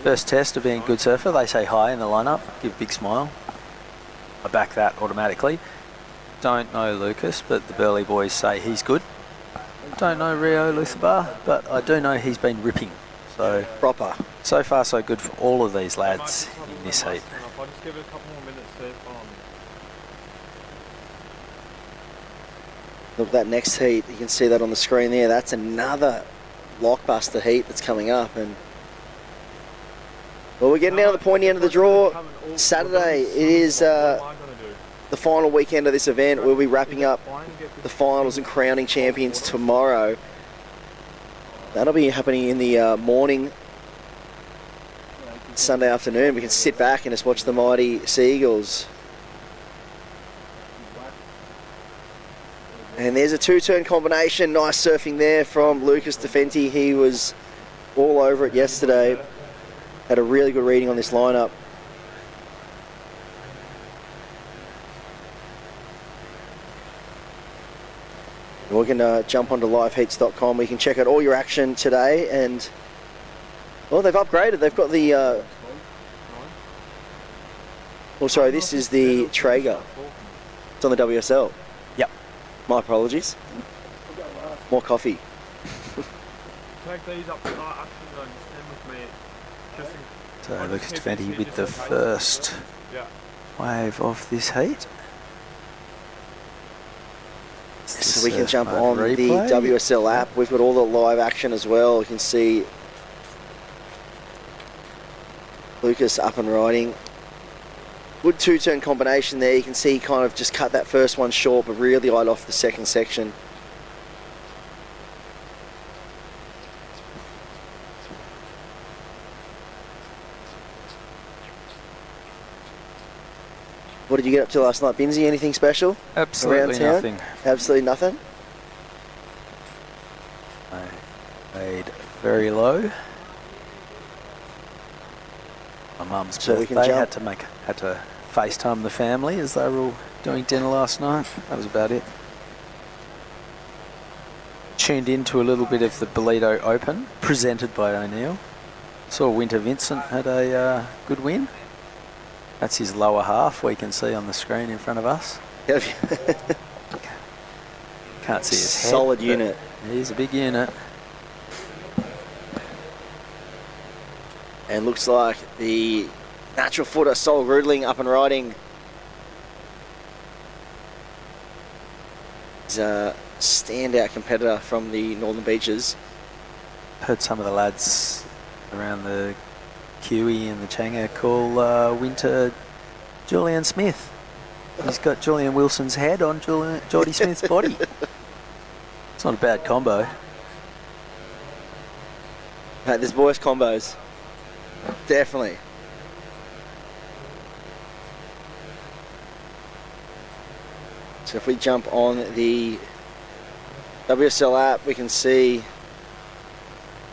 first test of being a good surfer. They say hi in the lineup, give a big smile. I back that automatically. Don't know Lucas, but the Burley boys say he's good. Don't know Rio Lutherbar, but I do know he's been ripping. So proper. So far so good for all of these lads in this heat. I'll just give it a couple more minutes to Look at that next heat. You can see that on the screen there. That's another blockbuster heat that's coming up. And well, we're getting down to the pointy end of the draw. Saturday, it is the the final weekend of this event. We'll be wrapping up the finals and crowning champions tomorrow. That'll be happening in the morning, Sunday afternoon. We can sit back and just watch the mighty Seagulls. And there's a two-turn combination. Nice surfing there from Lucas DeFenti. He was all over it yesterday. Had a really good reading on this lineup. We can jump onto liveheats.com. We can check out all your action today. And, well, they've upgraded. They've got the... oh, sorry, this is the Traeger. It's on the WSL. Yep. My apologies. More coffee. Take these up to our action zone. Stand with me. Just in, So Lucas DeFenti with the first yeah. wave of this heat. So we can jump Surf on mode the replay. WSL app. We've got all the live action as well. You can see Lucas up and riding. Good two-turn combination there. You can see he kind of just cut that first one short, but really eyed off the second section. What did you get up to last night, Binsey? Anything special? Absolutely around town? nothing. Absolutely nothing? I made very low. My mum's So we can birthday jump. had to FaceTime the family as they were all doing dinner last night. That was about it. Tuned into a little bit of the Bolito Open, presented by O'Neill. Saw Winter Vincent had a good win. That's his lower half, we can see on the screen in front of us. Can't see his head. Solid but unit. He's a big unit. And looks like the natural footer, Sol Rudling, up and riding. He's a standout competitor from the Northern Beaches. Heard some of the lads around the Kiwi and the Changa call Winter Julian Smith. He's got Julian Wilson's head on Geordie Smith's body. It's not a bad combo. Mate, there's voice combos. Definitely. So if we jump on the WSL app, we can see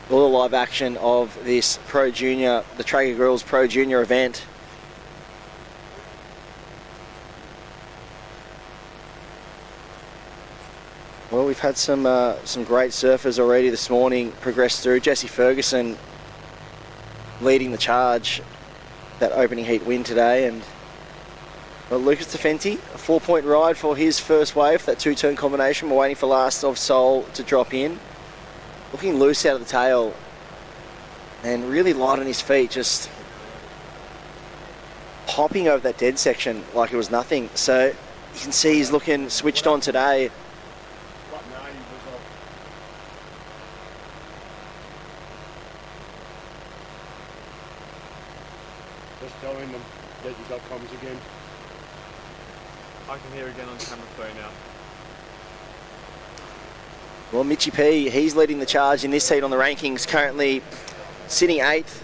all the live action of this Pro Junior, the Traeger Grills Pro Junior event. Well, we've had some great surfers already this morning progress through. Jesse Ferguson leading the charge, that opening heat win today, and well, Lucas DeFenti, a 4-point ride for his first wave, that two-turn combination. We're waiting for last of Sol to drop in. Looking loose out of the tail and really light on his feet, just hopping over that dead section like it was nothing. So you can see he's looking switched on today. Just telling them that you got comms again. I can hear again on camera 3 now. Well, Mitchie P, he's leading the charge in this heat on the rankings, currently sitting 8th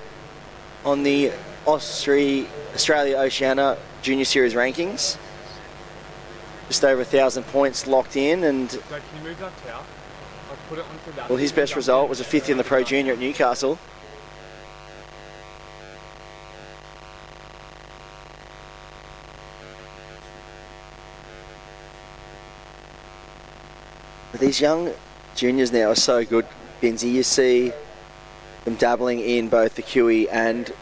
on the Australia Oceania Junior Series rankings. Just over 1,000 points locked in, and So can you move that towel? I'll put it onto that. well, his best result was a 5th in the Pro Junior at Newcastle. But these young juniors now are so good, Binsey. You see them dabbling in both the QE and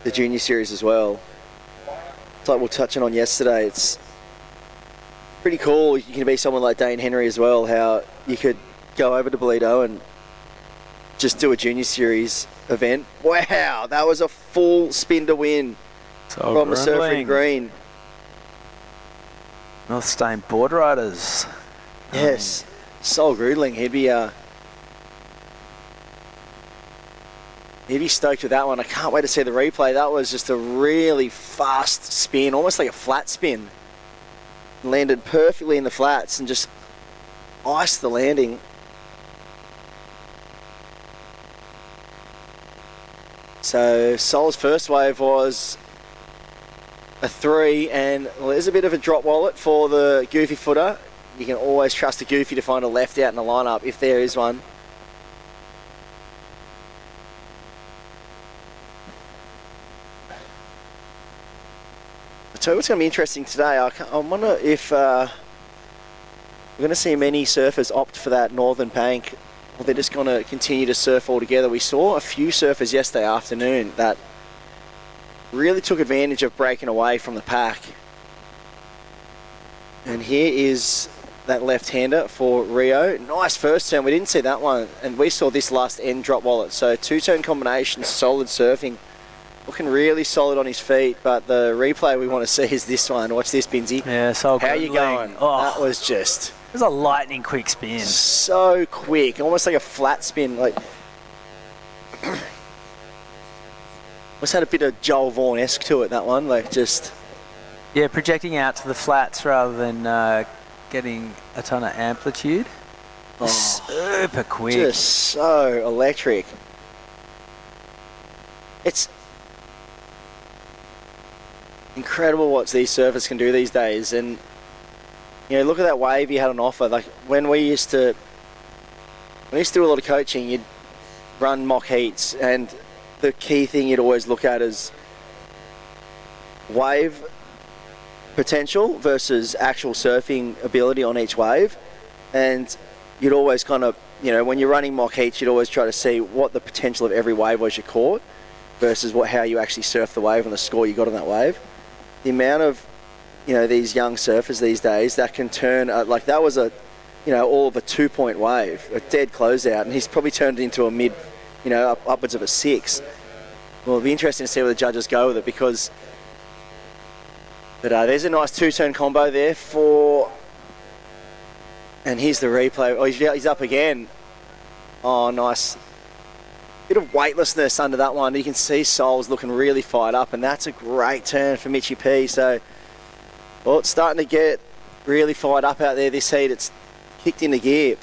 the Junior Series as well. It's like we were touching on yesterday. It's pretty cool. You can be someone like Dane Henry as well, how you could go over to Bolito and just do a Junior Series event. Wow, that was a full spin to win from the surfing green. North Stain Board Riders. Yes, Sol Grudling, he'd be stoked with that one. I can't wait to see the replay. That was just a really fast spin, almost like a flat spin. landed perfectly in the flats and just iced the landing. So Sol's first wave was a 3, and well, there's a bit of a drop wallet for the goofy footer. You can always trust a goofy to find a left out in the lineup if there is one. I'll tell you what's going to be interesting today. I wonder if we're going to see many surfers opt for that northern bank, or they're just going to continue to surf altogether. We saw a few surfers yesterday afternoon that really took advantage of breaking away from the pack. And here is that left-hander for Rio. Nice first turn. We didn't see that one, and we saw this last end drop wallet. So two-turn combination, solid surfing. Looking really solid on his feet, but the replay we want to see is this one. Watch this, Binsey. Yeah, so how you going? Oh, that was just... it was a lightning quick spin. So quick, almost like a flat spin. Like, almost had a bit of Joel Vaughan-esque to it, that one. Like, just... yeah, projecting out to the flats rather than getting a ton of amplitude. Oh, super quick. Just so electric. It's incredible what these surfers can do these days. And, you know, look at that wave he had on offer. Like, when we used to do a lot of coaching, you'd run mock heats, and the key thing you'd always look at is wave potential versus actual surfing ability on each wave. And you'd always kind of, you know, when you're running mock heats, you'd always try to see what the potential of every wave was you caught versus how you actually surf the wave and the score you got on that wave. The amount of, you know, these young surfers these days that can turn, like that was a, you know, all of a 2-point wave, a dead closeout, and he's probably turned it into a mid, you know, upwards of a 6. Well, it'll be interesting to see where the judges go with it, because, but there's a nice two-turn combo there for, and here's the replay. Oh, he's up again. Oh, nice. Bit of weightlessness under that one. You can see Sol's looking really fired up, and that's a great turn for Mitchy P. So, well, it's starting to get really fired up out there this heat. It's kicked into gear.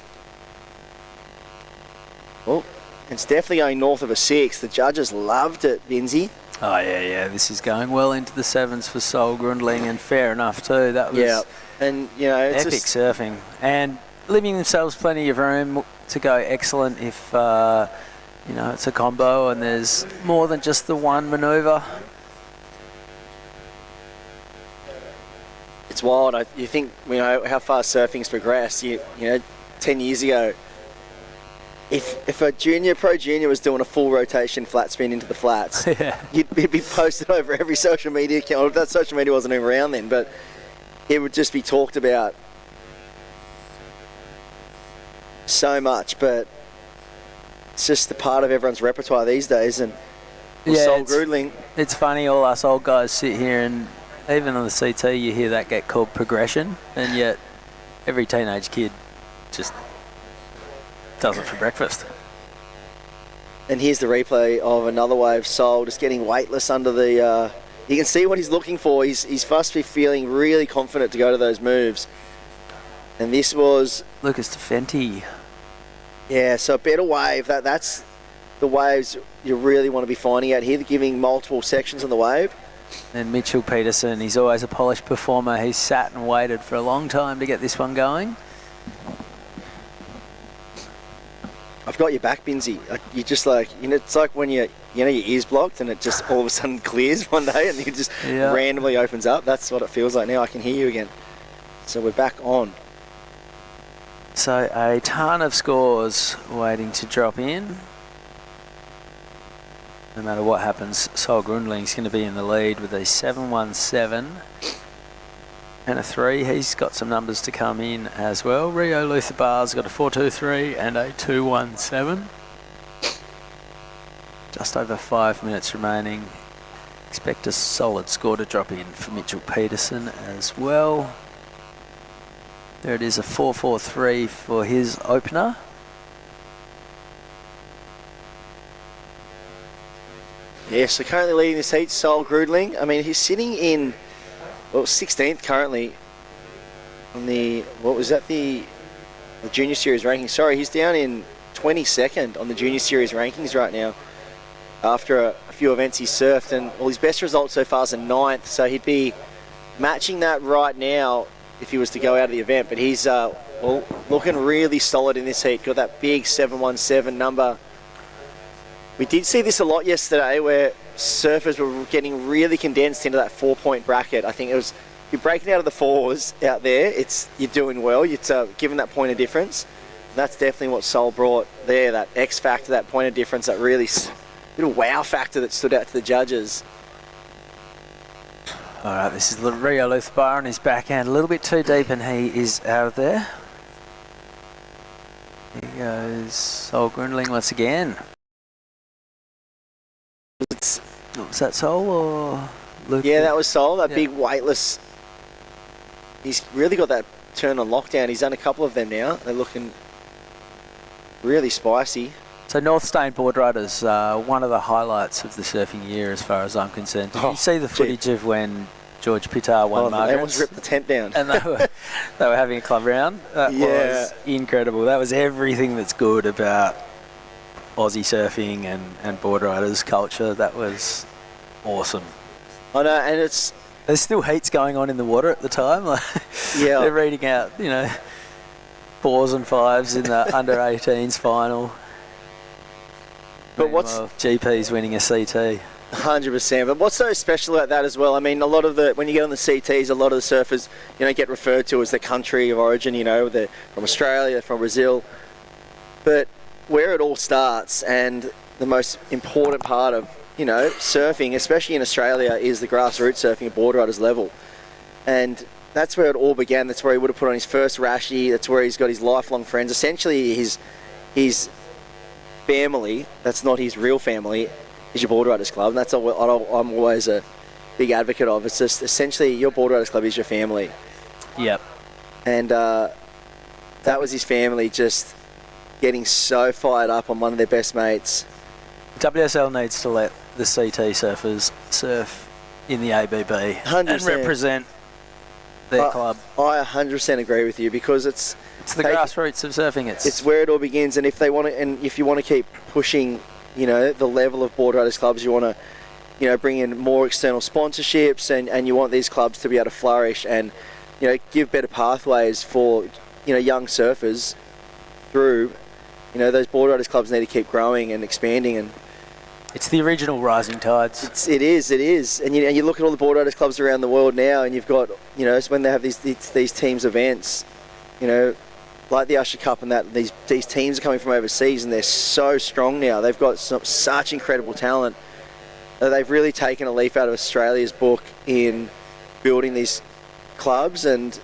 Well, it's definitely going north of a 6. The judges loved it, Binsey. Oh, yeah. This is going well into the 7s for Sol Grundling, and fair enough too. That was and you know, it's epic surfing, and leaving themselves plenty of room to go excellent if you know, it's a combo and there's more than just the one manoeuvre. It's wild. You think, you know, how far surfing's progressed. You know, 10 years ago, if a pro junior was doing a full rotation flat spin into the flats, it'd be posted over every social media account. That social media wasn't even around then, but it would just be talked about so much. But it's just a part of everyone's repertoire these days. And Sol Grundling, it's funny, all us old guys sit here, and even on the CT you hear that get called progression, and yet every teenage kid just does it for breakfast. And here's the replay of another wave. Sol just getting weightless under the... you can see what he's looking for. He's must be feeling really confident to go to those moves. And this was... Lucas DeFenti. Yeah, so a better wave. That's the waves you really want to be finding out here. They're giving multiple sections on the wave. And Mitchell Peterson, he's always a polished performer. He's sat and waited for a long time to get this one going. I've got your back, Binsey. You just like, you know, it's like when your ears blocked and it just all of a sudden clears one day and it just randomly opens up. That's what it feels like now. I can hear you again. So we're back on. So a ton of scores waiting to drop in. No matter what happens, Sol Grundling's going to be in the lead with a 717 and a 3. He's got some numbers to come in as well. Rio Luther Barr's got a 423 and a 217. Just over 5 minutes remaining. Expect a solid score to drop in for Mitchell Peterson as well. There it is, a 443 for his opener. Yeah, so currently leading this heat, Sol Grundling. I mean, he's sitting in, well, 16th currently. on the, what was that, the Junior Series rankings. Sorry, he's down in 22nd on the Junior Series rankings right now after a few events he's surfed, and his best result so far is a 9th, so he'd be matching that right now if he was to go out of the event. But he's looking really solid in this heat. Got that big 717 number. We did see this a lot yesterday where surfers were getting really condensed into that 4-point bracket. I think it was, you're breaking out of the 4s out there, you're doing well, it's given that point of difference. That's definitely what Sol brought there, that X factor, that point of difference, that really little wow factor that stood out to the judges. All right, this is Rio Luthbar on his backhand, a little bit too deep, and he is out of there. Here goes Sol Grundling once again. Was that Sol or Luke? Yeah, that was Sol, that big weightless. He's really got that turn on lockdown. He's done a couple of them now. They're looking really spicy. So North Stain board riders, one of the highlights of the surfing year as far as I'm concerned. Did you see the footage of when George Pittar won Margaret's? Everyone's ripped the tent down. And they were having a club round. That was incredible. That was everything that's good about Aussie surfing and board riders culture. That was awesome. I know, and there's still heats going on in the water at the time. They're reading out, 4s and 5s in the under 18s final. But what's GP's winning a CT? 100%. But what's so special about that as well? I mean, a lot of when you get on the CTs, a lot of the surfers, get referred to as their country of origin. They're from Australia, they're from Brazil. But where it all starts, and the most important part of surfing, especially in Australia, is the grassroots surfing at board riders level, and that's where it all began. That's where he would have put on his first rashie. That's where he's got his lifelong friends. Essentially, his family, that's not his real family, is your board riders club, and that's all I'm always a big advocate of. It's just essentially your board riders club is your family. Yep. And that was his family just getting so fired up on one of their best mates. WSL needs to let the CT surfers surf in the ABB 100%. and represent their club. I 100% agree with you, because it's the grassroots of surfing. It's where it all begins, and if they want to, and if you want to keep pushing, the level of board riders clubs, you want to, bring in more external sponsorships, and you want these clubs to be able to flourish and, give better pathways for, young surfers through. Those board riders clubs need to keep growing and expanding, and it's the original rising tides. It is, and you look at all the board riders clubs around the world now, and you've got, it's when they have these teams events, like the Usher Cup and that. These teams are coming from overseas, and they're so strong now. They've got such incredible talent. They've really taken a leaf out of Australia's book in building these clubs and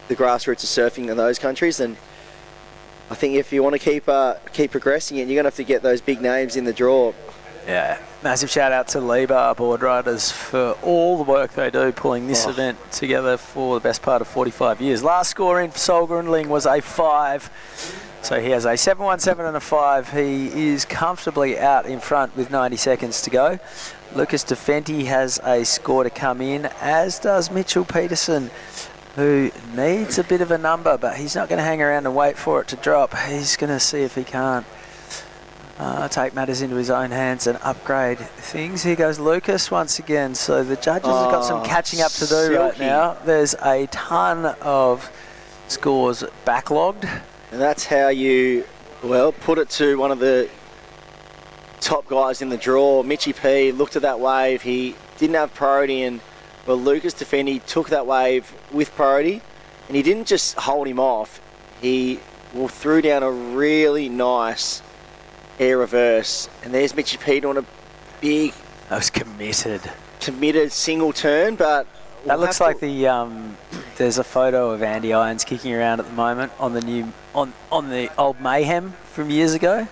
the grassroots of surfing in those countries, and I think if you want to keep progressing it, you're going to have to get those big names in the draw. Yeah, massive shout out to Libar board riders for all the work they do pulling this event together for the best part of 45 years. Last score in for Sol Grundling was a 5. So he has a 717 and a 5. He is comfortably out in front with 90 seconds to go. Lucas DeFenti has a score to come in, as does Mitchell Peterson, who needs a bit of a number, but he's not going to hang around and wait for it to drop. He's going to see if he can't take matters into his own hands and upgrade things. Here goes Lucas once again. So the judges have got some catching up to do right now. There's a ton of scores backlogged. And that's how you, put it to one of the top guys in the draw. Mitchy P looked at that wave. He didn't have priority, and Lucas DeFendi took that wave with priority, and he didn't just hold him off. He threw down a really nice air reverse, and there's Mitchy P doing a big... That was committed single turn, but... That looks like there's a photo of Andy Irons kicking around at the moment on the old Mayhem from years ago.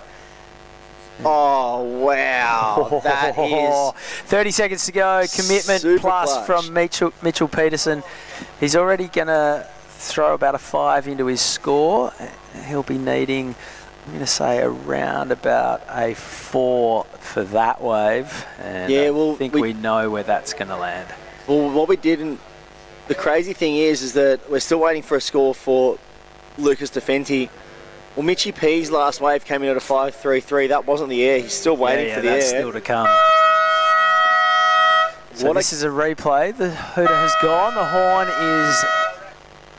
Oh, wow. That is... 30 seconds to go. Commitment plus clutch from Mitchell Peterson. He's already going to throw about a 5 into his score. He'll be needing, I'm going to say, around about a 4 for that wave. And I think we know where that's going to land. Well, what we didn't the crazy thing is that we're still waiting for a score for Lucas Defenti. Well, Mitchy P's last wave came in at a 5.33. That wasn't the air. He's still waiting for the that's air. still to come. So this is a replay. The hooter has gone. The horn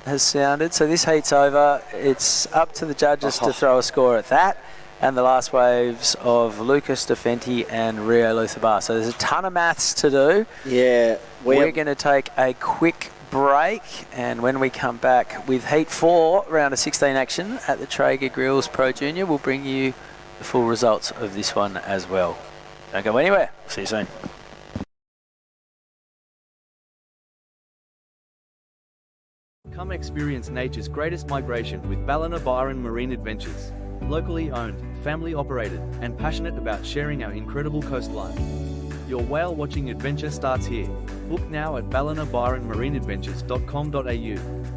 has sounded. So this heat's over. It's up to the judges to throw a score at that. And the last waves of Lucas Defenti and Rio Luthabar. So there's a ton of maths to do. Yeah. We're going to take a quick break, and when we come back with Heat 4, round of 16 action at the Traeger Grills Pro Junior, we'll bring you the full results of this one as well. Don't go anywhere. See you soon. Come experience nature's greatest migration with Ballina Byron Marine Adventures. Locally owned, family operated, and passionate about sharing our incredible coastline. Your whale watching adventure starts here. Book now at ballinabyronmarineadventures.com.au.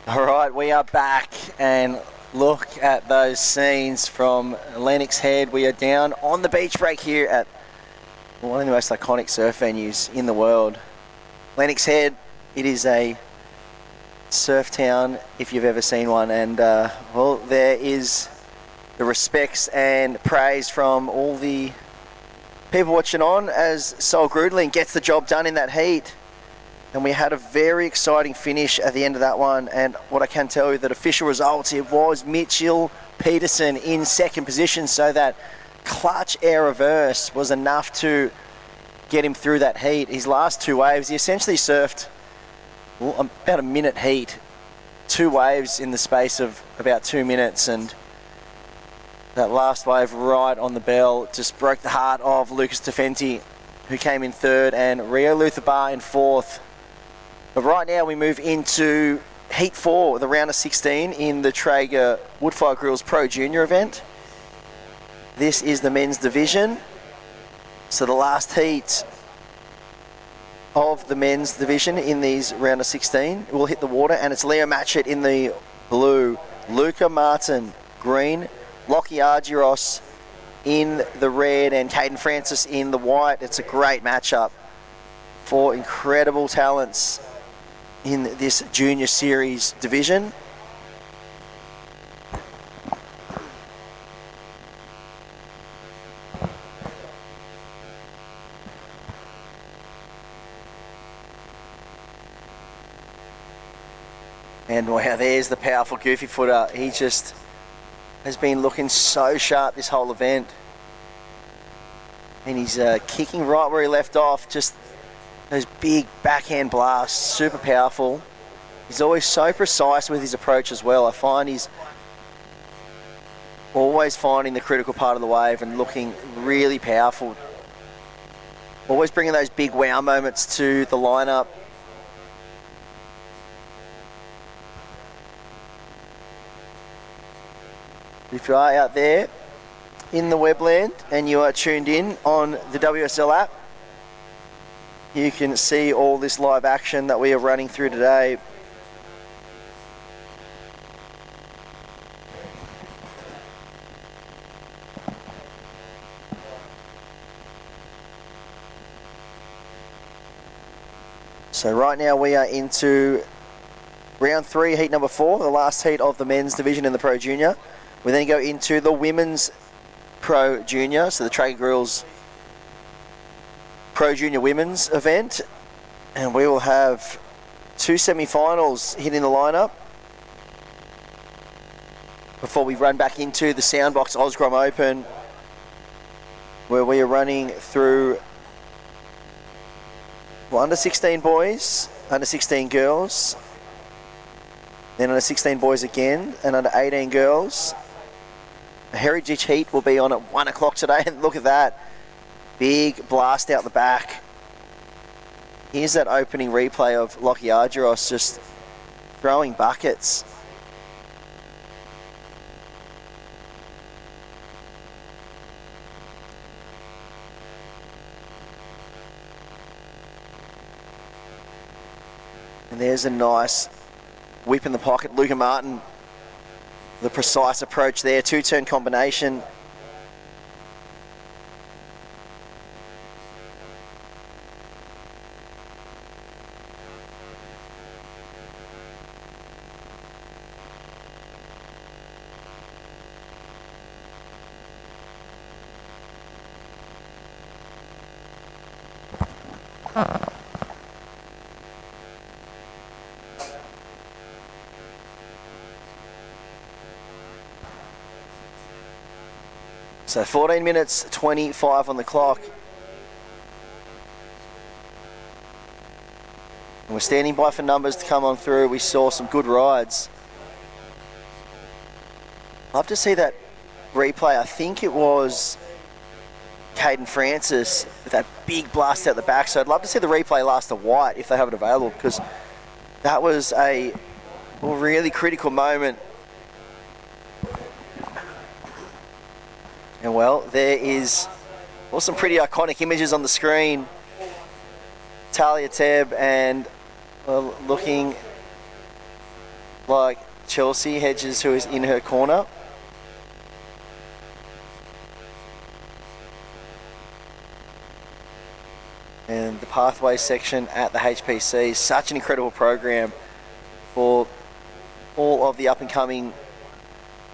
All right, we are back, and look at those scenes from Lennox Head. We are down on the beach break here at one of the most iconic surf venues in the world. Lennox Head, it is a surf town if you've ever seen one, and well, there is the respects and praise from all the people watching on as Sol Grudling gets the job done in that heat. And we had a very exciting finish at the end of that one. And what I can tell you, that official results, it was Mitchell Peterson in second position. So that clutch air reverse was enough to get him through that heat. His last two waves, he essentially surfed about a minute heat. Two waves in the space of about 2 minutes. And that last wave right on the bell just broke the heart of Lucas Defenti, who came in third, and Rio Luthabar in fourth. But right now we move into Heat 4, the round of 16 in the Traeger Woodfire Grills Pro Junior event. This is the men's division. So the last heat of the men's division in these round of 16 will hit the water, and it's Leo Matchett in the blue, Luca Martin green, Lockie Argyros in the red, and Caden Francis in the white. It's a great matchup for incredible talents in this junior series division. And wow, there's the powerful goofy footer. He just has been looking so sharp this whole event. And he's kicking right where he left off. Just those big backhand blasts, super powerful. He's always so precise with his approach as well. I find he's always finding the critical part of the wave and looking really powerful. Always bringing those big wow moments to the lineup. If you are out there in the webland and you are tuned in on the WSL app, you can see all this live action that we are running through today. So right now we are into round 3, heat number 4, the last heat of the men's division in the Pro Junior. We then go into the women's Pro Junior, so the Traeger Grills Pro Junior women's event. And we will have 2 semi-finals hitting the lineup before we run back into the Soundbox Osgrom Open, where we are running through under 16 boys, under 16 girls, then under 16 boys again, and under 18 girls. The Heritage Heat will be on at 1 o'clock today, and look at that. Big blast out the back. Here's that opening replay of Lockie Argyros just throwing buckets. And there's a nice whip in the pocket. Luca Martin, the precise approach there. 2-turn combination. So 14 minutes 25 on the clock. And we're standing by for numbers to come on through. We saw some good rides. Love to see that replay. I think it was Caden Francis with that big blast out the back. So I'd love to see the replay last to white if they have it available, because that was a really critical moment. And well, there is some pretty iconic images on the screen. Talia Tebb and looking like Chelsea Hedges, who is in her corner. And the pathway section at the HPC is such an incredible program for all of the up and coming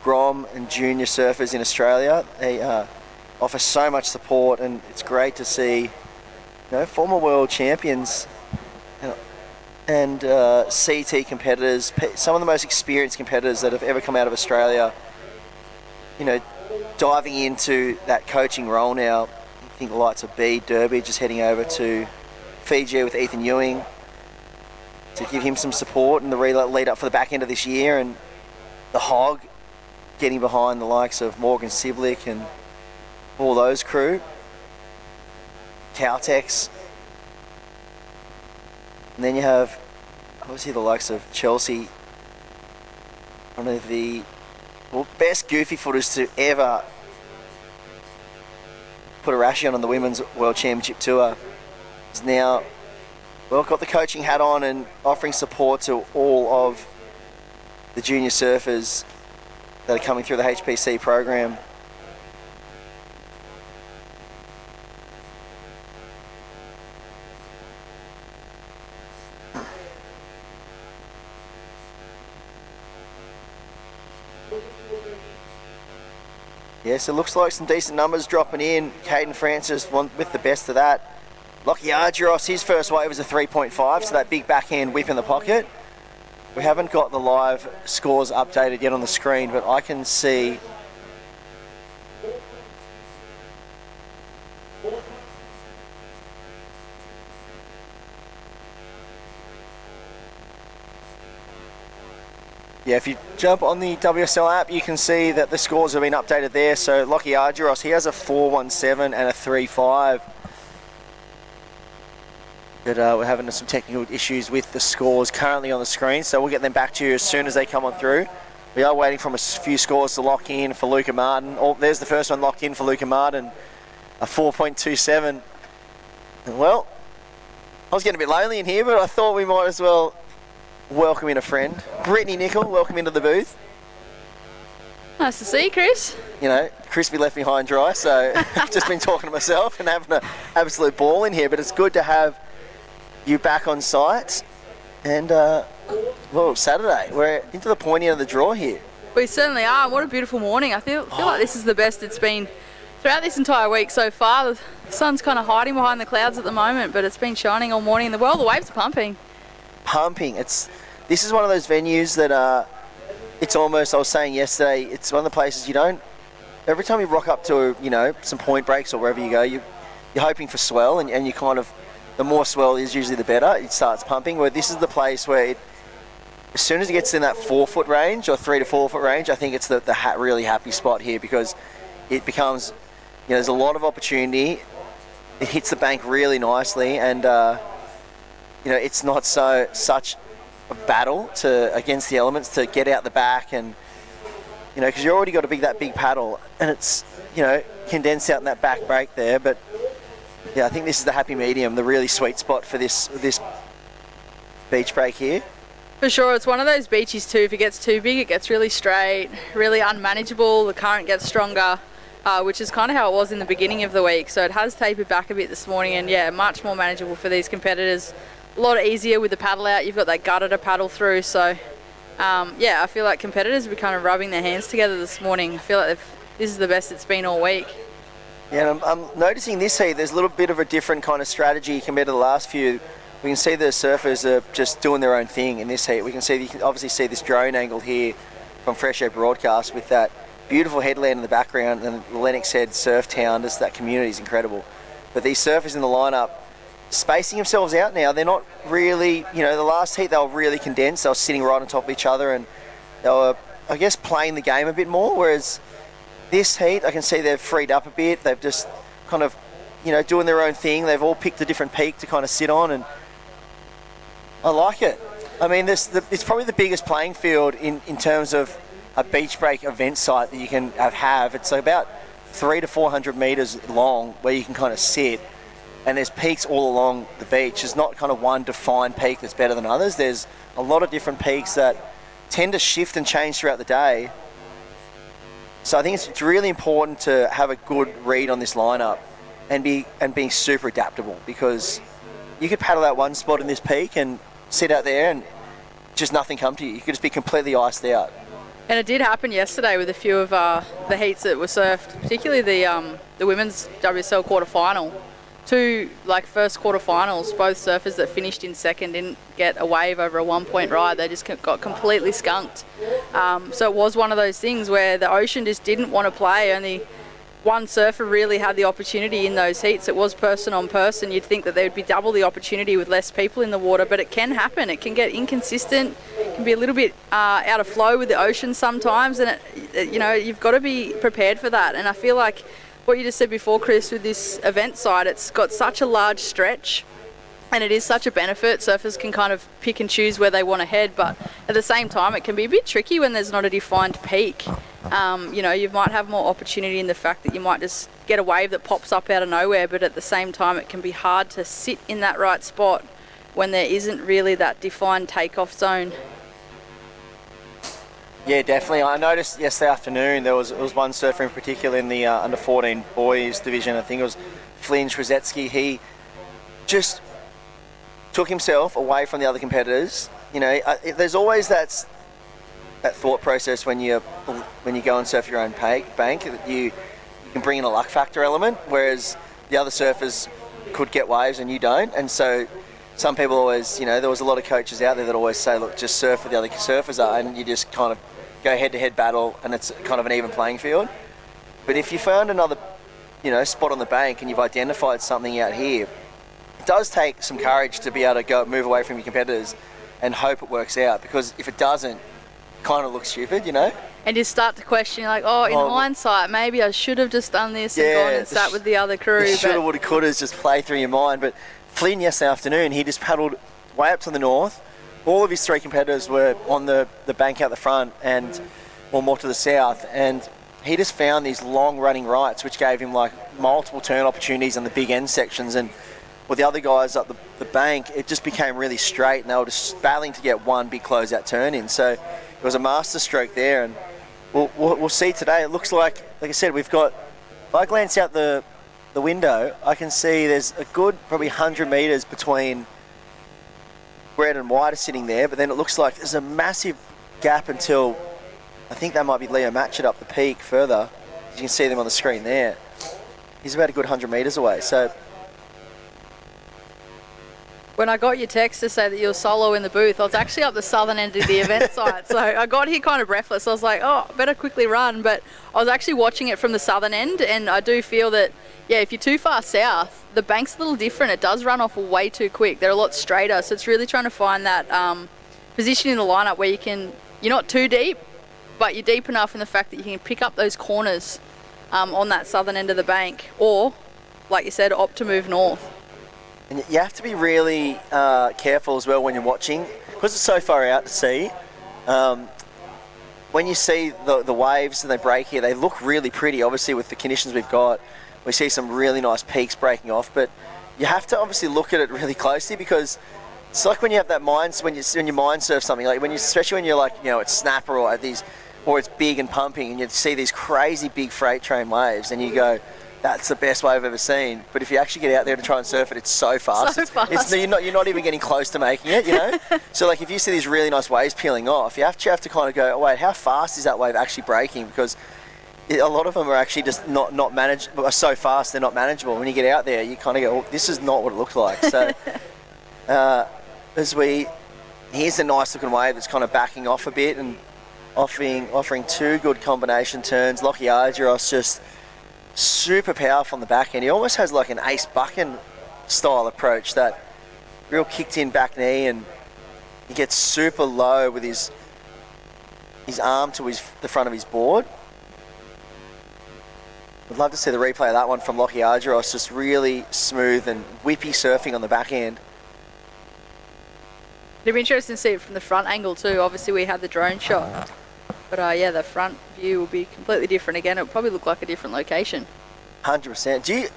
Grom and junior surfers in Australia. They offer so much support, and it's great to see former world champions and CT competitors, some of the most experienced competitors that have ever come out of Australia, diving into that coaching role now. I think the likes of B, Derby just heading over to Fiji with Ethan Ewing to give him some support in the lead up for the back end of this year, and the Hog getting behind the likes of Morgan Siblick and all those crew. Caltex. And then you have obviously the likes of Chelsea, one of the best goofy footers to ever put a rashi on the Women's World Championship Tour. Is now got the coaching hat on and offering support to all of the junior surfers that are coming through the HPC program. Yes, it looks like some decent numbers dropping in. Caden Francis with the best of that. Lockie Argyros, his first wave was a 3.5, so that big backhand whip in the pocket. We haven't got the live scores updated yet on the screen, but I can see if you jump on the WSL app, you can see that the scores have been updated there. So Lockie Argyros, he has a 4.17 and a 3.5. But we're having some technical issues with the scores currently on the screen, so we'll get them back to you as soon as they come on through. We are waiting for a few scores to lock in for Luca Martin. Oh, there's the first one locked in for Luca Martin, a 4.27. Well, I was getting a bit lonely in here, but I thought we might as well welcome in a friend. Brittany Nicol, welcome into the booth. Nice to see you, Chris. You know, Crispy left me high and dry, so I've just been talking to myself and having an absolute ball in here, but it's good to have you back on site. And, well, Saturday, we're into the pointy end of the draw here. We certainly are. What a beautiful morning. I feel like this is the best it's been throughout this entire week so far. The sun's kind of hiding behind the clouds at the moment, but it's been shining all morning. The waves are pumping. This is one of those venues that it's almost, I was saying yesterday, it's one of the places every time you rock up to, some point breaks or wherever you go, you're hoping for swell, and you kind of, the more swell is usually the better. It starts pumping, where this is the place where as soon as it gets in that 4 foot range or 3 to 4 foot range, I think it's the really happy spot here, because it becomes, there's a lot of opportunity. It hits the bank really nicely, and it's not such a battle against the elements to get out the back, and because you already got that big paddle, and it's condensed out in that back break there. But yeah, I think this is the happy medium, the really sweet spot for this beach break here. For sure, it's one of those beaches too. If it gets too big, it gets really straight, really unmanageable. The current gets stronger, which is kind of how it was in the beginning of the week. So it has tapered back a bit this morning, and yeah, much more manageable for these competitors. A lot easier with the paddle out. You've got that gutter to paddle through. So I feel like competitors will be kind of rubbing their hands together this morning. I feel like this is the best it's been all week. Yeah, and I'm noticing this heat, there's a little bit of a different kind of strategy compared to the last few. We can see the surfers are just doing their own thing in this heat. You can obviously see this drone angle here from Fresh Air Broadcast with that beautiful headland in the background, and the Lennox Head surf town. Just that community is incredible. But these surfers in the lineup, spacing themselves out now. They're not really, the last heat they were really condensed. They were sitting right on top of each other, and they were, I guess, playing the game a bit more. Whereas this heat, I can see they've freed up a bit. They've just kind of, doing their own thing. They've all picked a different peak to kind of sit on, and I like it. I mean, it's probably the biggest playing field in terms of a beach break event site that you can have. It's about 300 to 400 metres long, where you can kind of sit, and there's peaks all along the beach. There's not kind of one defined peak that's better than others. There's a lot of different peaks that tend to shift and change throughout the day. So I think it's really important to have a good read on this lineup and be super adaptable, because you could paddle out one spot in this peak and sit out there and just nothing come to you. You could just be completely iced out. And it did happen yesterday with a few of the heats that were surfed, particularly the women's WSL quarterfinal. Two first quarterfinals, both surfers that finished in second didn't get a wave over a 1 point ride. They just got completely skunked. So it was one of those things where the ocean just didn't want to play. Only one surfer really had the opportunity in those heats. It was person on person. You'd think that there would be double the opportunity with less people in the water, but it can happen. It can get inconsistent. It can be a little bit out of flow with the ocean sometimes, and you've got to be prepared for that. And I feel like what you just said before, Chris, with this event site, it's got such a large stretch, and it is such a benefit. Surfers can kind of pick and choose where they want to head, but at the same time, it can be a bit tricky when there's not a defined peak. You might have more opportunity in the fact that you might just get a wave that pops up out of nowhere, but at the same time, it can be hard to sit in that right spot when there isn't really that defined takeoff zone. Yeah, definitely. I noticed yesterday afternoon there was one surfer in particular in the under 14 boys division. I think it was Flynn Trzecki. He just took himself away from the other competitors. There's always that thought process when you go and surf your own bank, that you can bring in a luck factor element, whereas the other surfers could get waves and you don't. And so some people always, there was a lot of coaches out there that always say, look, just surf where the other surfers are, and you just kind of go head-to-head battle, and it's kind of an even playing field. But if you found another, spot on the bank and you've identified something out here, it does take some courage to be able to move away from your competitors and hope it works out, because if it doesn't, it kind of looks stupid, And you start to question, in hindsight, maybe I should have just done this and gone and sat with the other crew. Shoulda, woulda, coulda just play through your mind. But Flynn yesterday afternoon, he just paddled way up to the north. All of his three competitors were on the bank out the front, and or more to the south, and he just found these long running rights which gave him like multiple turn opportunities on the big end sections, and with the other guys up the bank, it just became really straight and they were just battling to get one big closeout turn in. So it was a master stroke there, and we'll see today. It looks like I said, we've got, if I glance out the window, I can see there's a good probably 100 metres between red and white are sitting there, but then it looks like there's a massive gap until, I think that might be Leo Matchett up the peak further. You can see them on the screen there. He's about a good 100 metres away. So when I got your text to say that you were solo in the booth, I was actually up the southern end of the event site. So I got here kind of breathless. I was like, oh, better quickly run. But I was actually watching it from the southern end, and I do feel that, yeah, if you're too far south, the bank's a little different. It does run off way too quick. They're a lot straighter. So it's really trying to find that position in the lineup where you're not too deep, but you're deep enough in the fact that you can pick up those corners on that southern end of the bank, or, like you said, opt to move north. And you have to be really careful as well when you're watching, because it's so far out to sea. When you see the waves and they break here, they look really pretty. Obviously, with the conditions we've got, we see some really nice peaks breaking off. But you have to obviously look at it really closely, because it's like when you have that mind, when you mind surf something, like especially when you're like, it's snapper or it's big and pumping, and you see these crazy big freight train waves, and you go, that's the best wave I've ever seen. But if you actually get out there to try and surf it, it's so fast. You're not even getting close to making it, So like if you see these really nice waves peeling off, you have to kind of go, oh, wait, how fast is that wave actually breaking? Because a lot of them are actually just not managed, are so fast they're not manageable. When you get out there, you kind of go, oh, this is not what it looks like. So here's a nice looking wave that's kind of backing off a bit and offering two good combination turns. Lockie Argyros just super powerful on the back end. He almost has like an Ace Buchan style approach, that real kicked in back knee, and he gets super low with his arm to the front of his board. I'd love to see the replay of that one from Lockie Argyros, just really smooth and whippy surfing on the back end. It'd be interesting to see it from the front angle too. Obviously we had the drone shot, but yeah, the front view will be completely different again. It'll probably look like a different location. 100%.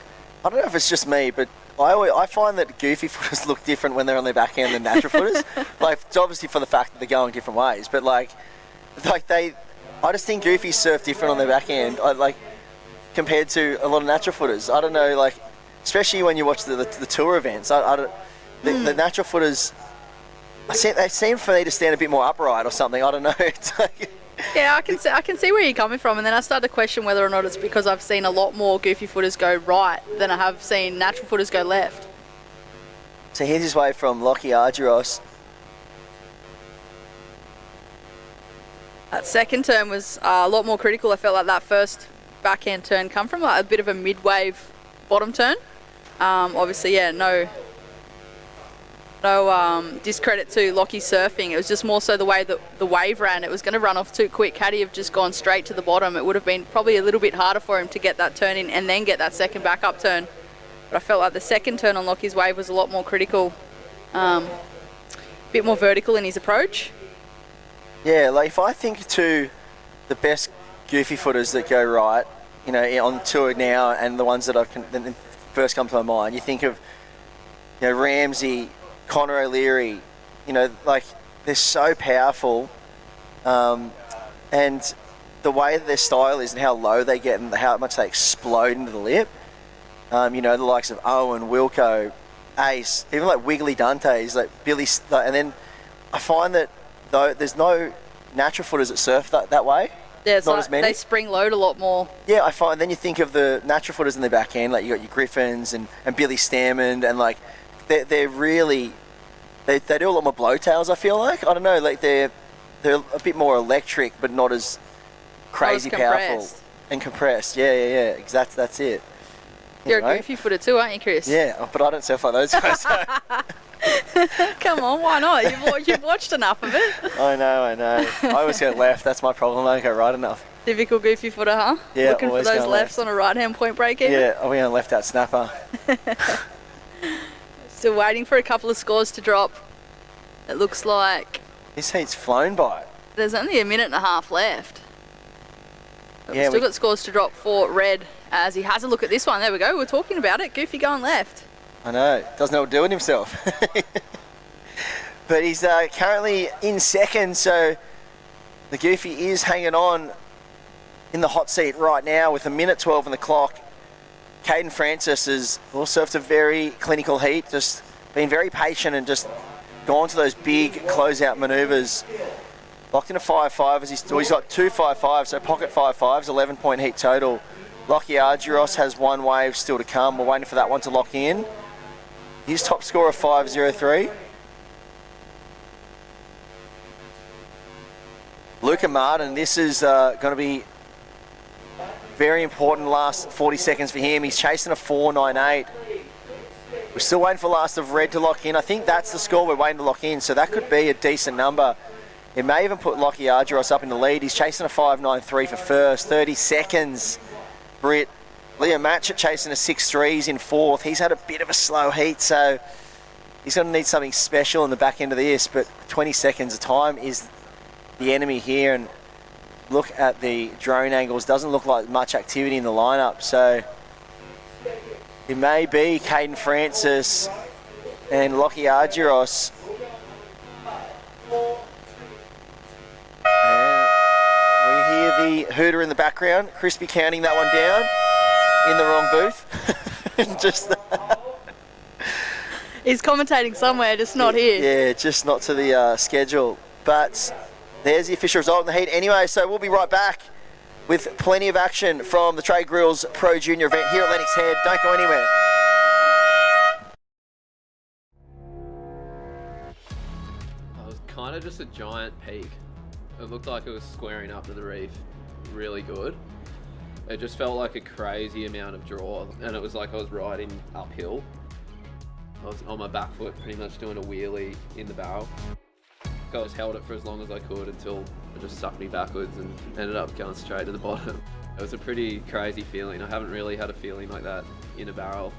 I don't know if it's just me, but I find that goofy footers look different when they're on their back end than natural footers. Like, it's obviously for the fact that they're going different ways, but I just think goofies surf different on their back end, compared to a lot of natural footers. I don't know, especially when you watch the tour events. The natural footers, they seem for me to stand a bit more upright or something. I don't know. It's like, yeah, I can see where you're coming from, and then I started to question whether or not it's because I've seen a lot more goofy footers go right than I have seen natural footers go left. So here's his wave from Lockie Argyros. That second turn was a lot more critical. I felt like that first backhand turn come from a bit of a mid-wave bottom turn. Obviously, yeah, no discredit to Lockie's surfing. It was just more so the way that the wave ran. It was going to run off too quick. Had he have just gone straight to the bottom, it would have been probably a little bit harder for him to get that turn in and then get that second backup turn. But I felt like the second turn on Lockie's wave was a lot more critical, a bit more vertical in his approach. Yeah, if I think to the best goofy footers that go right, on tour now, and the ones that that first come to my mind, you think of, Ramsey, Connor O'Leary, they're so powerful, and the way that their style is and how low they get and how much they explode into the lip. The likes of Owen, Wilco, Ace, even like Wiggly Dante's, like Billy, and then I find that though there's no natural footers that surf that way. Yeah, it's not as many. They spring load a lot more. Yeah, I find. Then you think of the natural footers in the back end, like you got your Griffins and Billy Stammond, and they're really they do a lot more blowtails. I feel like, I don't know, they're a bit more electric, but not as crazy powerful and compressed. Yeah. Exactly, that's it. You're a goofy footer too, aren't you, Chris? Yeah, but I don't surf like those guys. So. Come on, why not? You've watched enough of it. I know. I always go left. That's my problem. I don't go right enough. Typical goofy footer, huh? Yeah, looking for those lefts on a right-hand point break even. Yeah, I'll be on a left-out snapper. Still waiting for a couple of scores to drop. It looks like this heat's flown by. There's only a minute and a half left. But Yeah, we've still we- got scores to drop for Red as he has a look at this one. There we go. We're talking about it. Goofy going left. I know, doesn't know what to do with himself. But he's currently in second, so the Goofy is hanging on in the hot seat right now with 1:12 on the clock. Caden Francis has also surfed a very clinical heat, just been very patient and just gone to those big closeout manoeuvres. Locked in a 5.5 as he's got two 5.5s, so pocket 5.5s, 11-point heat total. Lockie Argyros has one wave still to come. We're waiting for that one to lock in. His top score of 5.03. Luca Martin, this is going to be very important last 40 seconds for him. He's chasing a 4.98. We're still waiting for last of Red to lock in. I think that's the score we're waiting to lock in, so that could be a decent number. It may even put Lockie Argyros up in the lead. He's chasing a 5.93 for first. 30 seconds. Britt. Liam Matchett chasing a 6.3s in fourth. He's had a bit of a slow heat, so he's going to need something special in the back end of this, but 20 seconds of time is the enemy here, and look at the drone angles. Doesn't look like much activity in the lineup, so it may be Caden Francis and Lockie Argyros. And we hear the hooter in the background. Crispy counting that one down in the wrong booth. Just He's commentating somewhere, just not here. yeah, just not to the schedule. But there's the official result in the heat anyway, so we'll be right back with plenty of action from the Traeger Grills Pro Junior event here at Lennox Head. Don't go anywhere. It was kind of just a giant peak. It looked like it was squaring up to the reef really good. It just felt like a crazy amount of draw, and it was like I was riding uphill. I was on my back foot pretty much doing a wheelie in the barrel. I just held it for as long as I could until it just sucked me backwards and ended up going straight to the bottom. It was a pretty crazy feeling. I haven't really had a feeling like that in a barrel.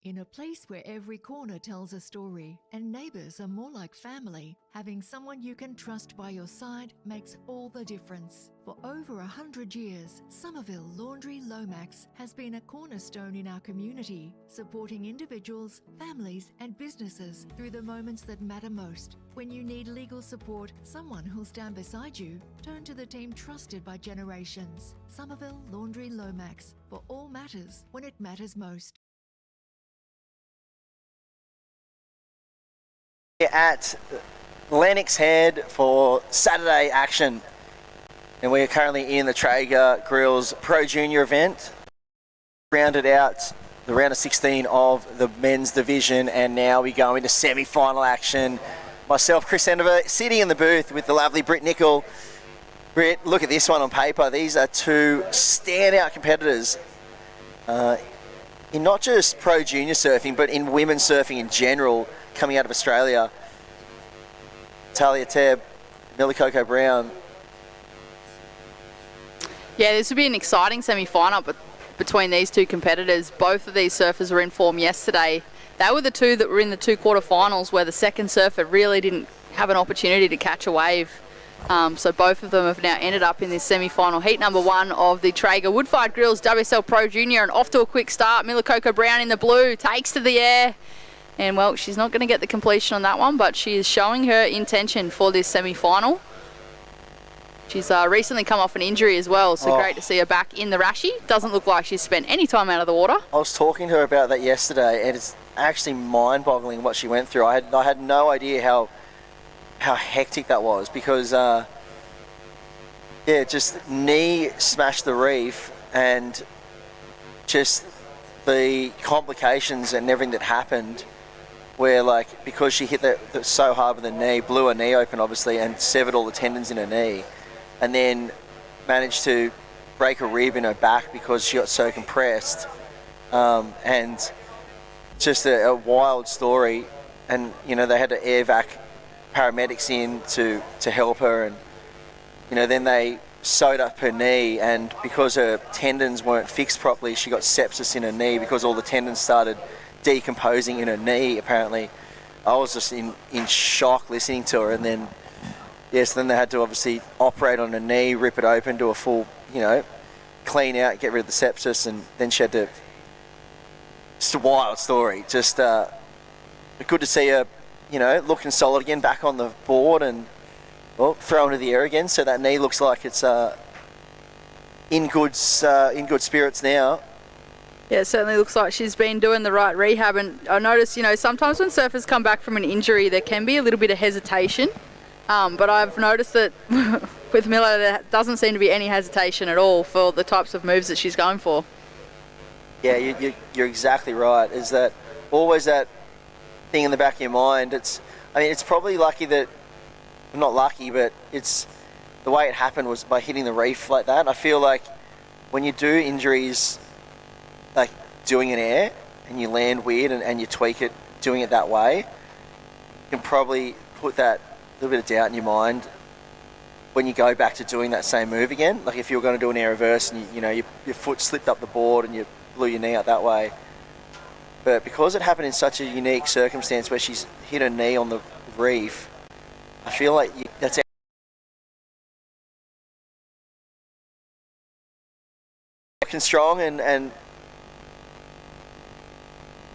In a place where every corner tells a story and neighbours are more like family, having someone you can trust by your side makes all the difference. For over 100 years, Somerville Laundry Lomax has been a cornerstone in our community, supporting individuals, families and businesses through the moments that matter most. When you need legal support, someone who'll stand beside you, turn to the team trusted by generations. Somerville Laundry Lomax, for all matters when it matters most. At Lennox Head for Saturday action, and we are currently in the Traeger Grills Pro Junior event. Rounded out the round of 16 of the men's division, and now we go into semi-final action. Myself, Chris Endever, sitting in the booth with the lovely Britt Nicol. Britt, look at this one on paper. These are two standout competitors in not just pro junior surfing, but in women's surfing in general, coming out of Australia. Talia Tebb, Millie Coco Brown. Yeah, this would be an exciting semi-final between these two competitors. Both of these surfers were in form yesterday. They were the two that were in the two quarterfinals where the second surfer really didn't have an opportunity to catch a wave. So both of them have now ended up in this semi-final heat number one of the Traeger Wood-Fired Grills WSL Pro Junior, and off to a quick start. Millie Coco Brown in the blue takes to the air. And, well, she's not going to get the completion on that one, but she is showing her intention for this semi-final. She's recently come off an injury as well, so great to see her back in the Rashi. Doesn't look like she's spent any time out of the water. I was talking to her about that yesterday, and it's actually mind-boggling what she went through. I had no idea how hectic that was, because, just knee smashed the reef, and just the complications and everything that happened, where, like, because she hit that so hard with the knee, blew her knee open obviously and severed all the tendons in her knee, and then managed to break a rib in her back because she got so compressed, and just a wild story. And you know, they had to air vac paramedics in to help her, and you know, then they sewed up her knee, and because her tendons weren't fixed properly, she got sepsis in her knee because all the tendons started decomposing in her knee, apparently. I was just in shock listening to her, and then, yes, then they had to obviously operate on her knee, rip it open, do a full, clean out, get rid of the sepsis, and then she had to... Just a wild story. Just good to see her, looking solid again, back on the board, and thrown into the air again. So that knee looks like it's in good spirits now. Yeah, it certainly looks like she's been doing the right rehab. And I noticed, sometimes when surfers come back from an injury, there can be a little bit of hesitation. But I've noticed that with Miller, there doesn't seem to be any hesitation at all for the types of moves that she's going for. Yeah, you're exactly right. Is that always that thing in the back of your mind? It's probably lucky that, not lucky, but it's the way it happened was by hitting the reef like that. I feel like when you do injuries, like doing an air and you land weird and you tweak it, doing it that way, you can probably put that little bit of doubt in your mind when you go back to doing that same move again. Like if you were going to do an air reverse and your foot slipped up the board and you blew your knee out that way. But because it happened in such a unique circumstance where she's hit her knee on the reef, I feel like that's strong,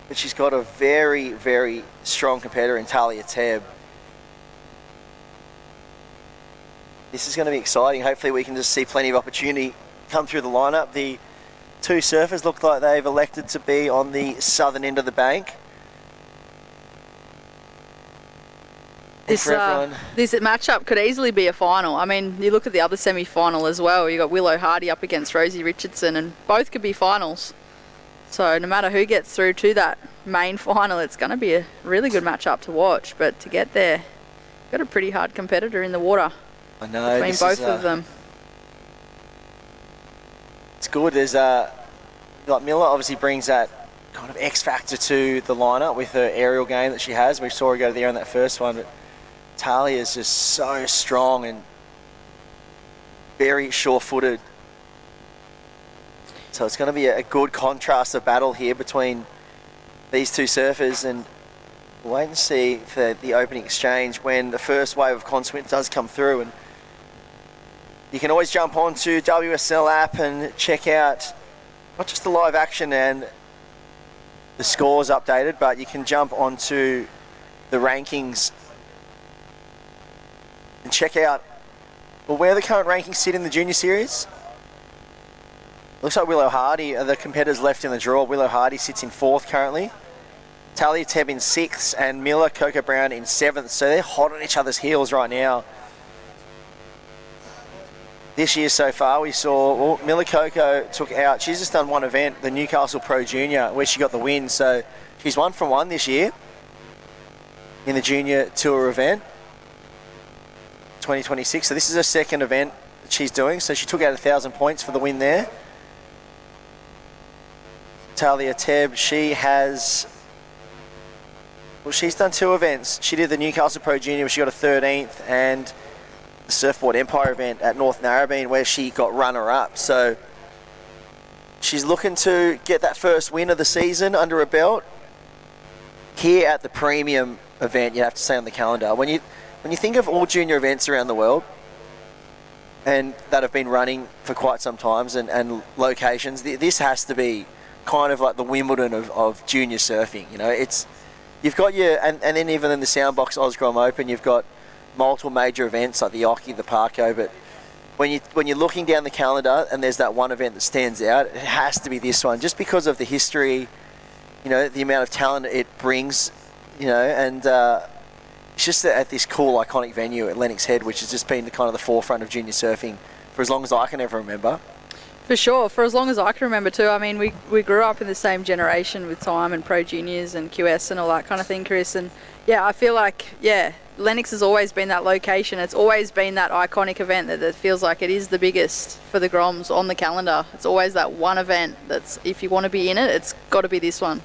but she's got a very, very strong competitor in Talia Tebb. This is going to be exciting. Hopefully we can just see plenty of opportunity come through the lineup. The two surfers look like they've elected to be on the southern end of the bank. This matchup could easily be a final. I mean, you look at the other semi-final as well. You got Willow Hardy up against Rosie Richardson, and both could be finals. So no matter who gets through to that main final, it's going to be a really good matchup to watch. But to get there, you've got a pretty hard competitor in the water. I know. Between both of them. It's good. There's like Miller obviously brings that kind of X factor to the lineup with her aerial game that she has. We saw her go to the air on that first one, but Talia is just so strong and very sure-footed. So it's going to be a good contrast of battle here between these two surfers, and we'll wait and see for the opening exchange when the first wave of consummate does come through. And you can always jump onto WSL app and check out not just the live action and the scores updated, but you can jump onto the rankings and check out where the current rankings sit in the junior series. Looks like Willow Hardy are the competitors left in the draw. Willow Hardy sits in 4th currently. Talia Tebb in 6th and Miller Coco Brown in 7th. So they're hot on each other's heels right now. This year so far we saw Miller Coco took out, she's just done one event, the Newcastle Pro Junior, where she got the win. So she's 1 from 1 this year in the junior tour event 2026. So this is her second event that she's doing. So she took out 1,000 points for the win there. Talia Tebb, she's done 2 events. She did the Newcastle Pro Junior where she got a 13th, and the Surfboard Empire event at North Narrabeen where she got runner-up. So she's looking to get that first win of the season under her belt. Here at the premium event, you have to say on the calendar, when you think of all junior events around the world and that have been running for quite some times and locations, this has to be kind of like the Wimbledon of junior surfing. You've got and then even in the Soundbox Osgrom Open, you've got multiple major events like the Oki, the Parko, but when you're looking down the calendar and there's that one event that stands out, it has to be this one, just because of the history, the amount of talent it brings, and it's just at this cool iconic venue at Lennox Head, which has just been the kind of the forefront of junior surfing for as long as I can ever remember. For sure, for as long as I can remember too. I mean, we grew up in the same generation with time and Pro Juniors and QS and all that kind of thing, Chris. And yeah, I feel like, Lennox has always been that location. It's always been that iconic event that feels like it is the biggest for the Groms on the calendar. It's always that one event that's, if you want to be in it, it's got to be this one.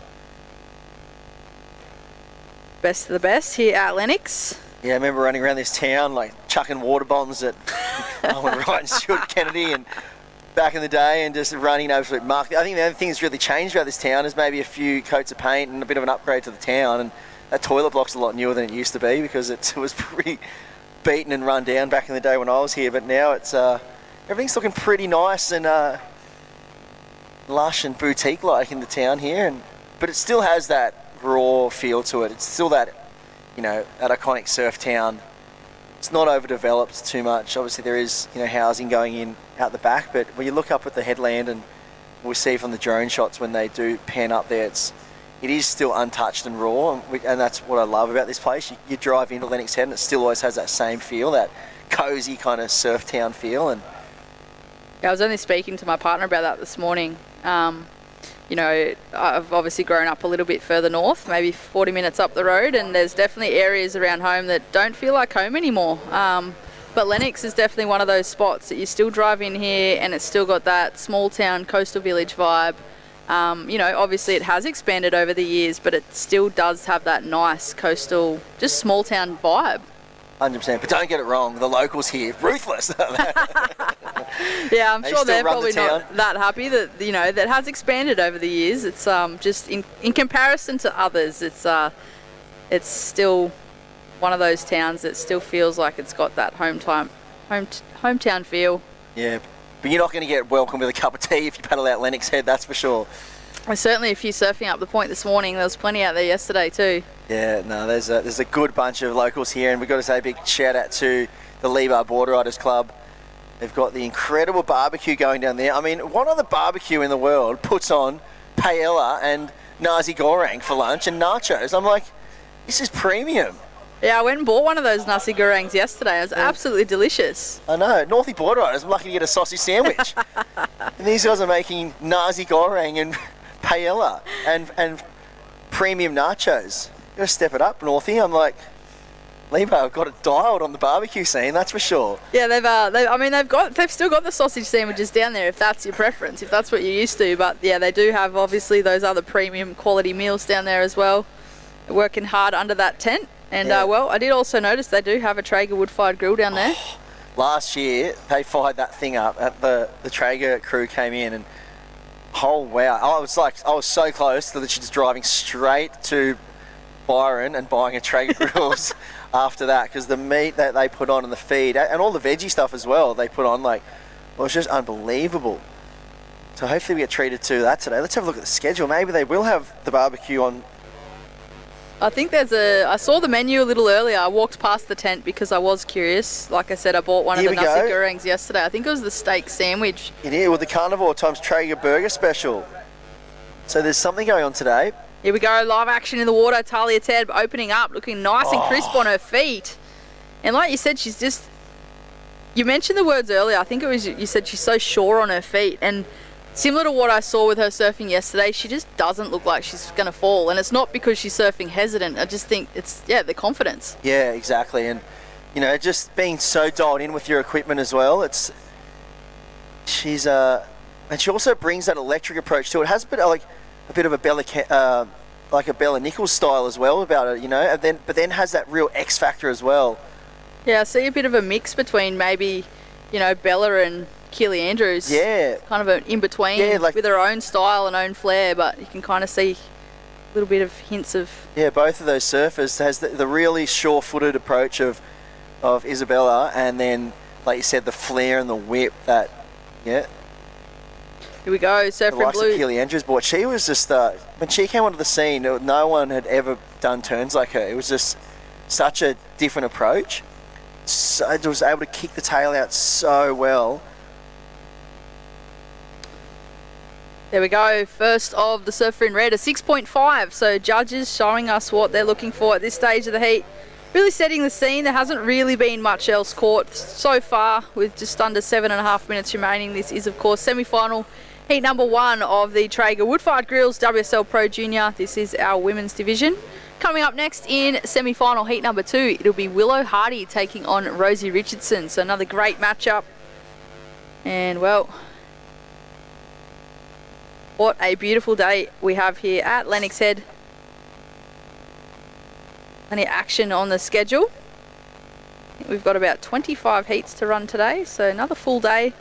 Best of the best here at Lennox. Yeah, I remember running around this town, like chucking water bombs at Owen Wright and Stuart Kennedy, and back in the day, and just running absolute muck. I think the only thing that's really changed about this town is maybe a few coats of paint and a bit of an upgrade to the town. And that toilet block's a lot newer than it used to be, because it was pretty beaten and run down back in the day when I was here. But now it's everything's looking pretty nice and lush and boutique-like in the town here. But it still has that raw feel to it. It's still that, that iconic surf town. It's not overdeveloped too much. Obviously there is, housing going in out the back, but when you look up at the headland, and we see from the drone shots when they do pan up there, it is still untouched and raw, and that's what I love about this place. You drive into Lennox Head and it still always has that same feel, that cozy kind of surf town feel. And yeah, I was only speaking to my partner about that this morning. I've obviously grown up a little bit further north, maybe 40 minutes up the road, and there's definitely areas around home that don't feel like home anymore. But Lennox is definitely one of those spots that you still drive in here and it's still got that small town coastal village vibe. Obviously it has expanded over the years, but it still does have that nice coastal, just small town vibe. 100%, but don't get it wrong, the locals here, ruthless. Yeah, I'm sure they're probably the not that happy that, that has expanded over the years. It's just in comparison to others, it's still one of those towns that still feels like it's got that hometown feel. Yeah, but you're not going to get welcome with a cup of tea if you paddle out Lennox Head, that's for sure. There's certainly a few surfing up the point this morning. There was plenty out there yesterday too. Yeah, no, there's a good bunch of locals here, and we've got to say a big shout out to the Lebar Border Riders Club. They've got the incredible barbecue going down there. I mean, what other barbecue in the world puts on paella and nasi goreng for lunch and nachos? I'm like, this is premium. Yeah, I went and bought one of those nasi gorengs yesterday. It was absolutely delicious. I know, Northie Border Riders, I'm lucky to get a sausage sandwich. And these guys are making nasi goreng and paella and premium nachos. You gotta step it up, Northie. I'm like, Lebo, I've got it dialed on the barbecue scene, that's for sure. Yeah, they've still got the sausage sandwiches down there if that's your preference, if that's what you're used to. But yeah, they do have obviously those other premium quality meals down there as well. They're working hard under that tent. And yeah. I did also notice they do have a Traeger wood-fired grill down there. Last year, they fired that thing up. The Traeger crew came in, and oh wow! I was so close that just driving straight to Byron and buying a Traeger Grills after that, because the meat that they put on and the feed and all the veggie stuff as well they put on, it was just unbelievable. So hopefully we get treated to that today. Let's have a look at the schedule. Maybe they will have the barbecue on. I think I saw the menu a little earlier. I walked past the tent because I was curious. Like I said, I bought one of the nasi gorengs yesterday. I think it was the steak sandwich. It is, with the carnivore times Traeger burger special. So there's something going on today. Here we go, live action in the water. Talia Ted opening up, looking nice and crisp on her feet. And like you said, you mentioned the words earlier. I think it was, you said she's so sure on her feet. And similar to what I saw with her surfing yesterday, she just doesn't look like she's going to fall. And it's not because she's surfing hesitant. I just think it's, the confidence. Yeah, exactly. And, just being so dialed in with your equipment as well. And she also brings that electric approach to it. It has a bit of a Bella Nichols style as well about it, but then has that real X factor as well. Yeah, I see a bit of a mix between maybe, Bella and Keely Andrews. Yeah. Kind of an in-between with her own style and own flair, but you can kind of see a little bit of hints of... Yeah, both of those surfers has the really sure-footed approach of Isabella, and then, like you said, the flair and the whip that, Here we go, Surfer in Blue. That Keely Andrews bought. She was just, when she came onto the scene, no one had ever done turns like her. It was just such a different approach. So it was able to kick the tail out so well. There we go, first of the Surfer in Red, a 6.5. So judges showing us what they're looking for at this stage of the heat. Really setting the scene. There hasn't really been much else caught so far, with just under 7.5 minutes remaining. This is, of course, semi-final heat number 1 of the Traeger Wood-Fired Grills WSL Pro Junior. This is our women's division. Coming up next in semi-final heat number 2, it'll be Willow Hardy taking on Rosie Richardson. So another great matchup. And, well, what a beautiful day we have here at Lennox Head. Plenty of action on the schedule. We've got about 25 heats to run today, so another full day.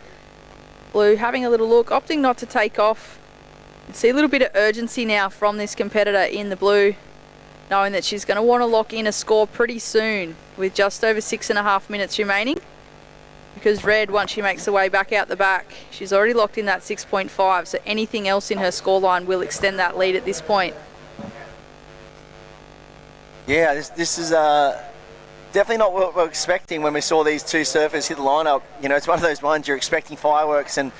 Blue having a little look, opting not to take off. You can see a little bit of urgency now from this competitor in the blue, knowing that she's going to want to lock in a score pretty soon with just over 6.5 minutes remaining. Because red, once she makes her way back out the back, she's already locked in that 6.5, so anything else in her scoreline will extend that lead at this point. Yeah, this is definitely not what we're expecting when we saw these two surfers hit the lineup. You know, it's one of those ones you're expecting fireworks, and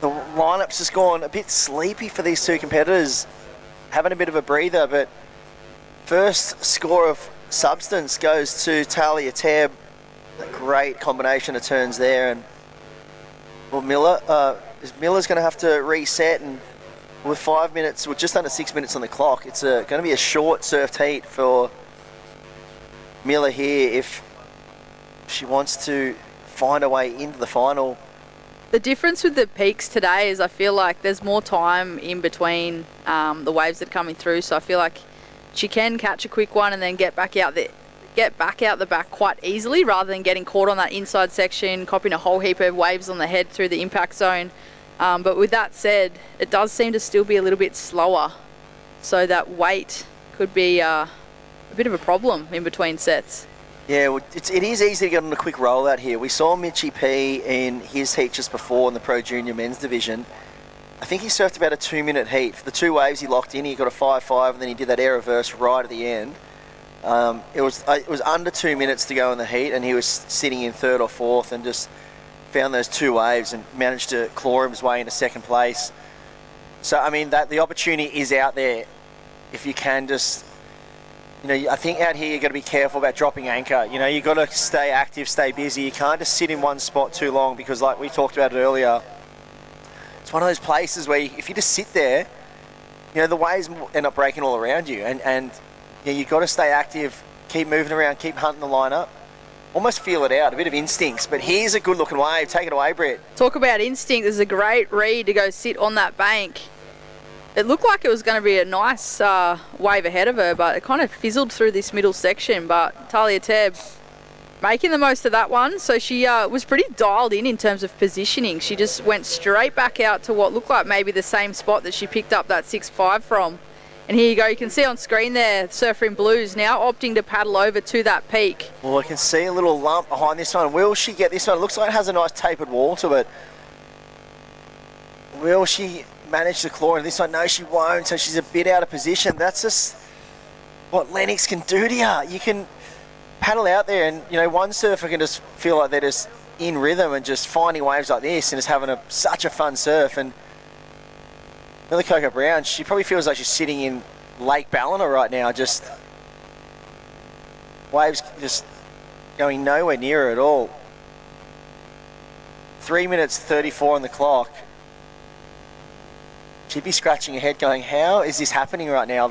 the lineup's just gone a bit sleepy for these two competitors, having a bit of a breather. But first score of substance goes to Talia Tebb. A great combination of turns there, and well, Miller's going to have to reset, and with 5 minutes, well, just under 6 minutes on the clock, it's going to be a short surfed heat for Miller here if she wants to find a way into the final. The difference with the peaks today is I feel like there's more time in between the waves that are coming through, so I feel like she can catch a quick one and then get back out the back quite easily, rather than getting caught on that inside section, copping a whole heap of waves on the head through the impact zone. But with that said, it does seem to still be a little bit slower, so that weight could be a bit of a problem in between sets. Yeah, well, it is easy to get on a quick rollout here. We saw Mitchie P in his heat just before in the Pro Junior men's division. I think he surfed about a 2-minute heat. For the two waves he locked in, he got a 5.5, and then he did that air reverse right at the end. It was under 2 minutes to go in the heat, and he was sitting in third or fourth and just found those two waves and managed to claw his way into second place. So, I mean, the opportunity is out there if you can just... You know, I think out here you've got to be careful about dropping anchor. You know, you've got to stay active, stay busy. You can't just sit in one spot too long, because like we talked about it earlier, it's one of those places where if you just sit there, you know, the waves end up breaking all around you. And you know, you've got to stay active, keep moving around, keep hunting the lineup. Almost feel it out, a bit of instincts. But here's a good looking wave. Take it away, Britt. Talk about instinct. There's a great read to go sit on that bank. It looked like it was going to be a nice wave ahead of her, but it kind of fizzled through this middle section. But Talia Tebb making the most of that one. So she was pretty dialed in terms of positioning. She just went straight back out to what looked like maybe the same spot that she picked up that 6.5 from. And here you go, you can see on screen there, surfer in blues now opting to paddle over to that peak. Well, I can see a little lump behind this one. Will she get this one? It looks like it has a nice tapered wall to it. Will she manage to claw into this one? No, she won't, so she's a bit out of position. That's just what Lennox can do to you. You can paddle out there, and you know, one surfer can just feel like they're just in rhythm and just finding waves like this and just having such a fun surf. And Millie Coco Brown, she probably feels like she's sitting in Lake Ballina right now, just waves just going nowhere near her at all. 3 minutes 34 on the clock. She'd be scratching her head going, how is this happening right now?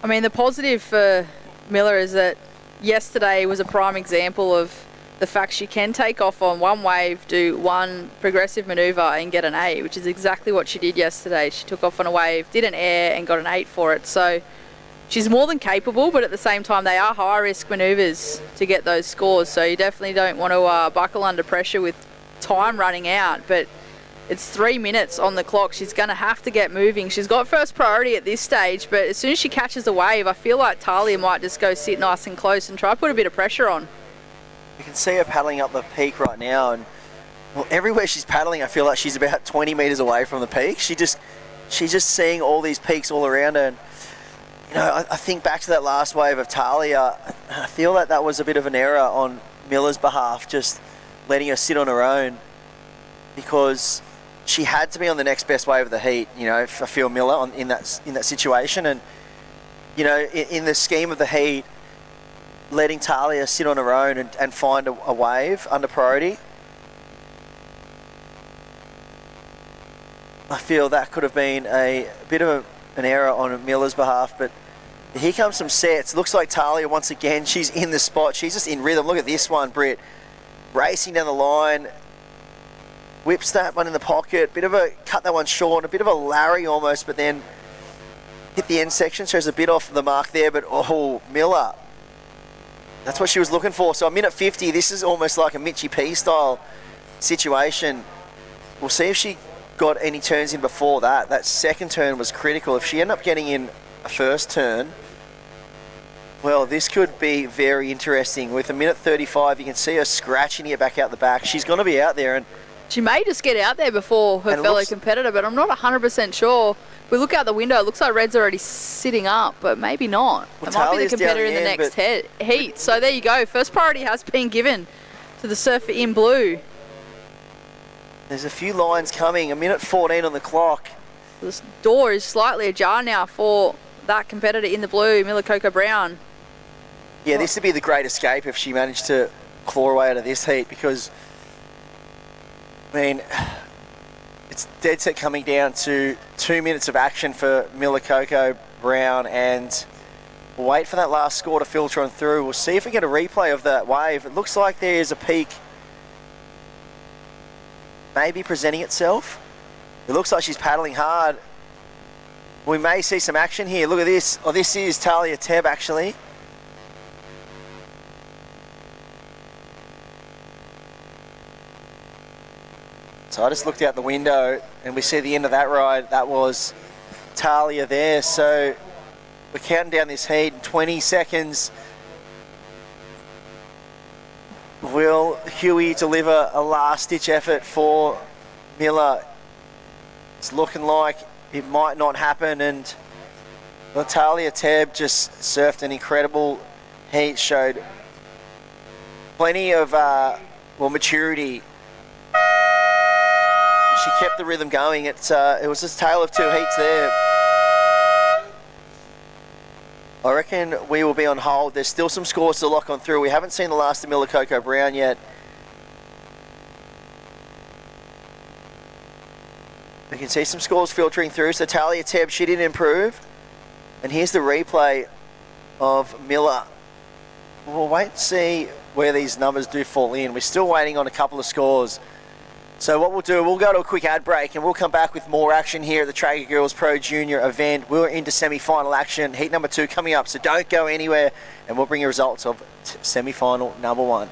I mean, the positive for Miller is that yesterday was a prime example of the fact she can take off on one wave, do one progressive manoeuvre and get an 8, which is exactly what she did yesterday. She took off on a wave, did an air and got an 8 for it. So she's more than capable, but at the same time they are high risk manoeuvres to get those scores. So you definitely don't want to buckle under pressure with time running out. But it's 3 minutes on the clock. She's going to have to get moving. She's got first priority at this stage, but as soon as she catches a wave, I feel like Talia might just go sit nice and close and try to put a bit of pressure on. You can see her paddling up the peak right now, and well, everywhere she's paddling I feel like she's about 20 metres away from the peak. She's just seeing all these peaks all around her. And you know, I think back to that last wave of Talia, I feel like that was a bit of an error on Miller's behalf, just letting her sit on her own, because she had to be on the next best wave of the heat. You know, I feel Miller in that situation, and you know, in the scheme of the heat, letting Talia sit on her own and find a wave under priority, I feel that could have been a bit of an error on Miller's behalf. But here comes some sets. Looks like Talia once again, she's in the spot. She's just in rhythm. Look at this one, Britt. Racing down the line. Whips that one in the pocket. Cut that one short. A bit of a Larry almost, but then hit the end section, so it's a bit off the mark there, but oh, Miller. That's what she was looking for. So a minute 50, this is almost like a Mitchie P style situation. We'll see if she got any turns in before that. That second turn was critical. If she ended up getting in a first turn, well, this could be very interesting. With a minute 35, you can see her scratching it back out the back. She's going to be out there, and she may just get out there before her fellow competitor, but I'm not 100% sure. If we look out the window, it looks like Red's already sitting up, but maybe not. Well, it might be Talia's the competitor down in the the next heat. So there you go. First priority has been given to the surfer in blue. There's a few lines coming. A minute 14 on the clock. This door is slightly ajar now for that competitor in the blue, Miller Coco Brown. Yeah, this would be the great escape if she managed to claw away out of this heat, because, I mean, it's dead set coming down to 2 minutes of action for Miller Coco Brown, and we'll wait for that last score to filter on through. We'll see if we get a replay of that wave. It looks like there's a peak maybe presenting itself. It looks like she's paddling hard. We may see some action here. Look at this. Oh, this is Talia Tebb, actually. So I just looked out the window and we see the end of that ride. That was Talia there. So we're counting down this heat in 20 seconds. Will Huey deliver a last-ditch effort for Miller? It's looking like it might not happen, and Talia Tebb just surfed an incredible heat, showed plenty of maturity. She kept the rhythm going. It was just a tale of two heats there. I reckon we will be on hold. There's still some scores to lock on through. We haven't seen the last of Miller Coco Brown yet. We can see some scores filtering through. So Talia Tebb, she didn't improve. And here's the replay of Miller. We'll wait and see where these numbers do fall in. We're still waiting on a couple of scores. So what we'll do, we'll go to a quick ad break and we'll come back with more action here at the Traeger Grills Pro Junior event. We're into semi-final action, heat number 2 coming up, so don't go anywhere, and we'll bring you results of semi-final number 1.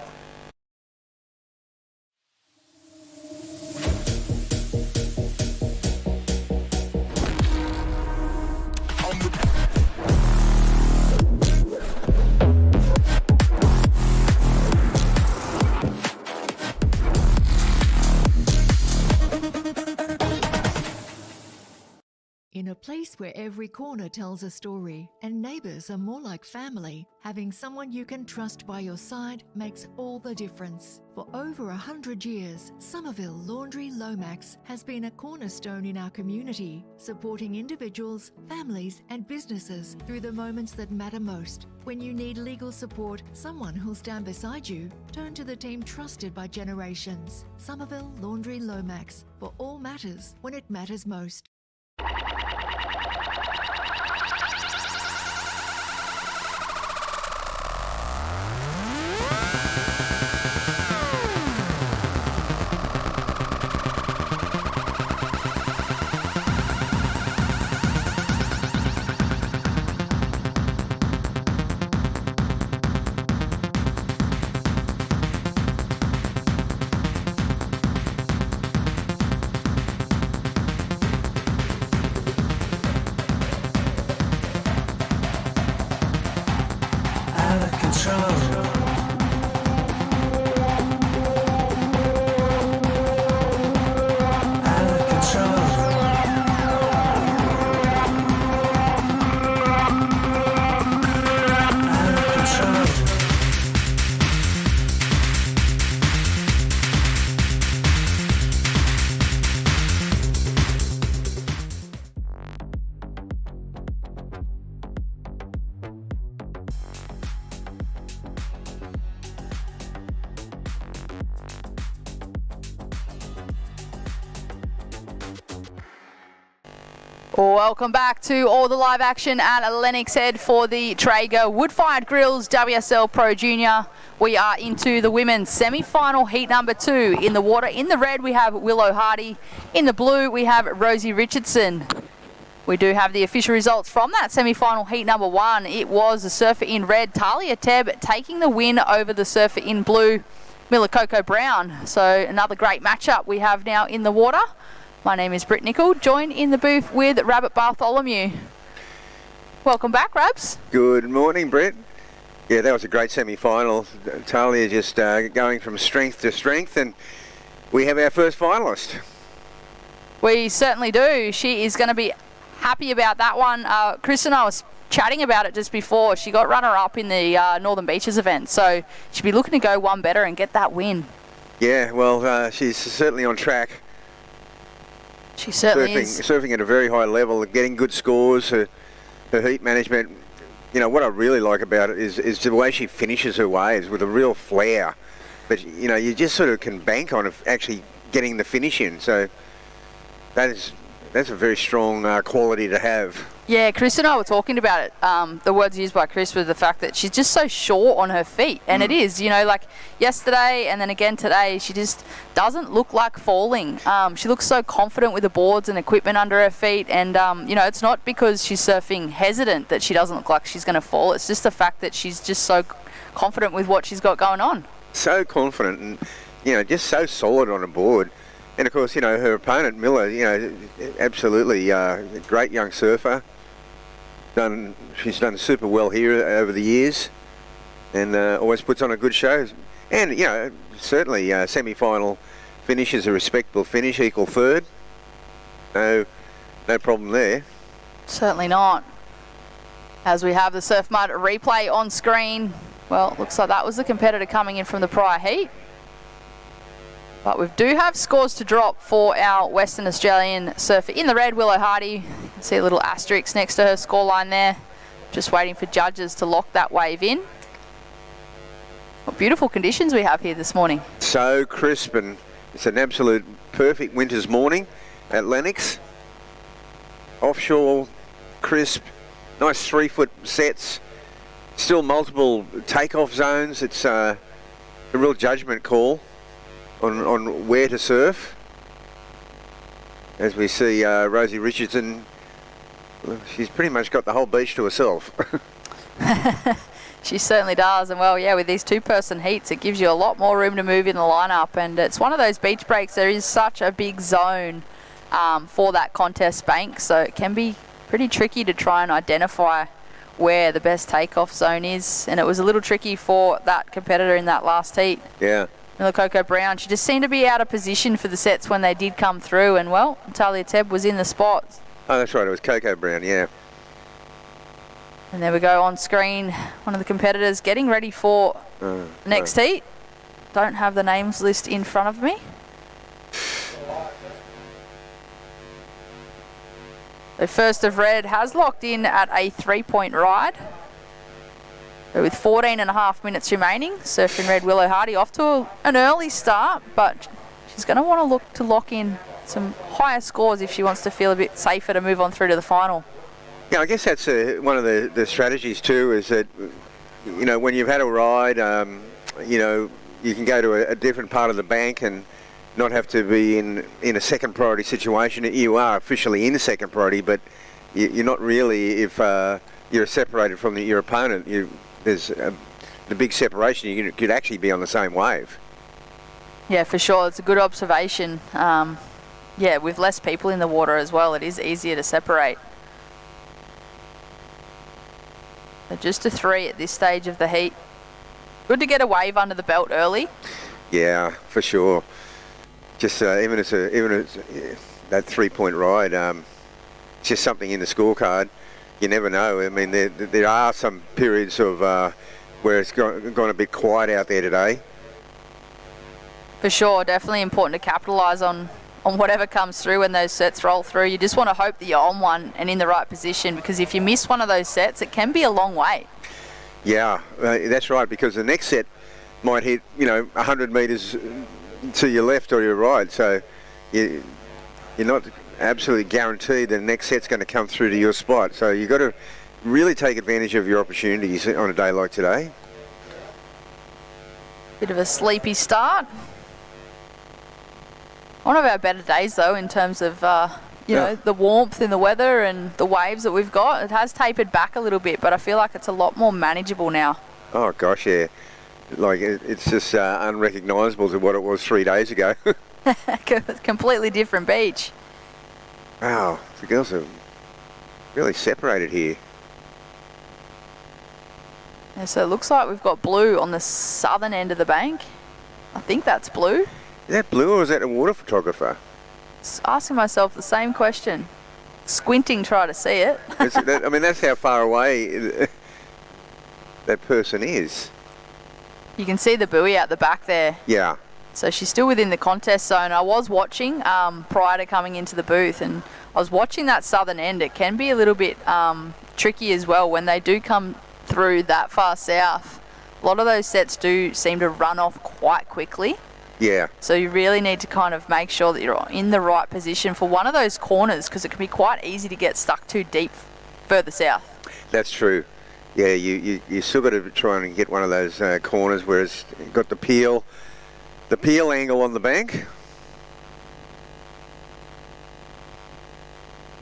In a place where every corner tells a story and neighbours are more like family, having someone you can trust by your side makes all the difference. For over 100 years, Somerville Laundry Lomax has been a cornerstone in our community, supporting individuals, families and businesses through the moments that matter most. When you need legal support, someone who'll stand beside you, turn to the team trusted by generations. Somerville Laundry Lomax, for all matters when it matters most. Welcome back to all the live action at Lennox Head for the Traeger Wood-Fired Grills WSL Pro Junior. We are into the women's semi-final heat number 2. In the water, in the red, we have Willow Hardy. In the blue, we have Rosie Richardson. We do have the official results from that semi-final heat number 1. It was the surfer in red, Talia Tebb, taking the win over the surfer in blue, Miller Coco Brown. So another great matchup we have now in the water. My name is Britt Nicol, joined in the booth with Rabbit Bartholomew. Welcome back, Rabs. Good morning, Brett. Yeah, that was a great semi-final. Talia just going from strength to strength, and we have our first finalist. We certainly do. She is going to be happy about that one. Chris and I was chatting about it just before. She got runner-up in the Northern Beaches event, so she'll be looking to go one better and get that win. Yeah, well, she's certainly on track. She certainly is. Surfing at a very high level, getting good scores, her heat management. You know, what I really like about it is the way she finishes her waves with a real flair. But, you know, you just sort of can bank on actually getting the finish in. So that's a very strong quality to have. Yeah, Chris and I were talking about it. The words used by Chris were the fact that she's just so sure on her feet. And it is, you know, like yesterday and then again today, she just doesn't look like falling. She looks so confident with the boards and equipment under her feet. And, you know, it's not because she's surfing hesitant that she doesn't look like she's going to fall. It's just the fact that she's just so confident with what she's got going on. So confident and, you know, just so solid on a board. And of course, you know, her opponent, Miller, you know, absolutely a great young surfer. She's done super well here over the years, and always puts on a good show. And, you know, certainly semi-final finish is a respectable finish, equal third. No problem there. Certainly not. As we have the Surf Mud replay on screen, well, it looks like that was the competitor coming in from the prior heat. But we do have scores to drop for our Western Australian surfer in the red, Willow Hardy. You can see a little asterisk next to her scoreline there. Just waiting for judges to lock that wave in. What beautiful conditions we have here this morning. So crisp, and it's an absolute perfect winter's morning at Lennox. Offshore, crisp, nice 3-foot sets. Still multiple takeoff zones. It's a real judgment call on where to surf. As we see Rosie Richardson, she's pretty much got the whole beach to herself. She certainly does, and well, yeah, with these 2-person heats, it gives you a lot more room to move in the lineup, and it's one of those beach breaks. There is such a big zone for that contest bank, so it can be pretty tricky to try and identify where the best takeoff zone is, and it was a little tricky for that competitor in that last heat. Yeah. Miller Coco Brown, she just seemed to be out of position for the sets when they did come through, and well, Talia Tebb was in the spot. Oh, that's right, it was Coco Brown, yeah. And there we go on screen, one of the competitors getting ready for next heat. Don't have the names list in front of me. The first of red has locked in at a 3-point ride. So with 14.5 minutes remaining, surfing red Willow Hardy off to an early start, but she's going to want to lock in some higher scores if she wants to feel a bit safer to move on through to the final. Yeah, I guess that's one of the strategies too, is that, you know, when you've had a ride, you know, you can go to a different part of the bank and not have to be in a second priority situation. You are officially in second priority, but you're not really if you're separated from your opponent. There's the big separation. You could actually be on the same wave. Yeah, for sure. It's a good observation. Yeah, with less people in the water as well, it is easier to separate. So just a 3 at this stage of the heat. Good to get a wave under the belt early. Yeah, for sure. Just even as that 3-point ride, it's just something in the scorecard. You never know. I mean, there are some periods of where it's gone a bit quiet out there today. For sure, definitely important to capitalise on whatever comes through when those sets roll through. You just want to hope that you're on one and in the right position, because if you miss one of those sets, it can be a long way. Yeah, that's right, because the next set might hit, you know, 100 metres to your left or your right, so you're not absolutely guaranteed that the next set's going to come through to your spot. So you've got to really take advantage of your opportunities on a day like today. Bit of a sleepy start. One of our better days though, in terms of you know, the warmth in the weather and the waves that we've got. It has tapered back a little bit, but I feel like it's a lot more manageable now. Oh gosh, yeah. Like it's just unrecognisable to what it was 3 days ago. Completely different beach. Wow, the girls are really separated here. Yeah, so it looks like we've got blue on the southern end of the bank. I think that's blue. Is that blue or is that a water photographer? Asking myself the same question. Squinting, try to see it. I mean, that's how far away that person is. You can see the buoy out the back there. Yeah. So she's still within the contest zone. I was watching prior to coming into the booth, and I was watching that southern end. It can be a little bit tricky as well when they do come through that far south. A lot of those sets do seem to run off quite quickly. Yeah. So you really need to kind of make sure that you're in the right position for one of those corners, because it can be quite easy to get stuck too deep further south. That's true. Yeah, you still got to try and get one of those corners where it's got the peel angle on the bank.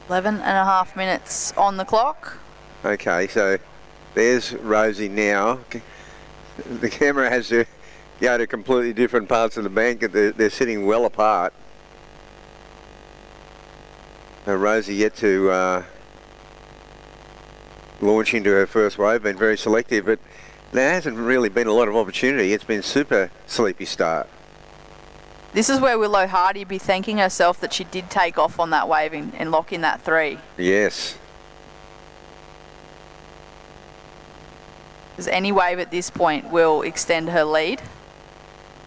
11.5 minutes on the clock. Okay, so there's Rosie now. The camera has to go to completely different parts of the bank. They're sitting well apart. So Rosie yet to launch into her first wave, been very selective, but there hasn't really been a lot of opportunity. It's been super sleepy start. This is where Willow Hardy be thanking herself that she did take off on that wave and lock in that 3. Yes. Because any wave at this point will extend her lead.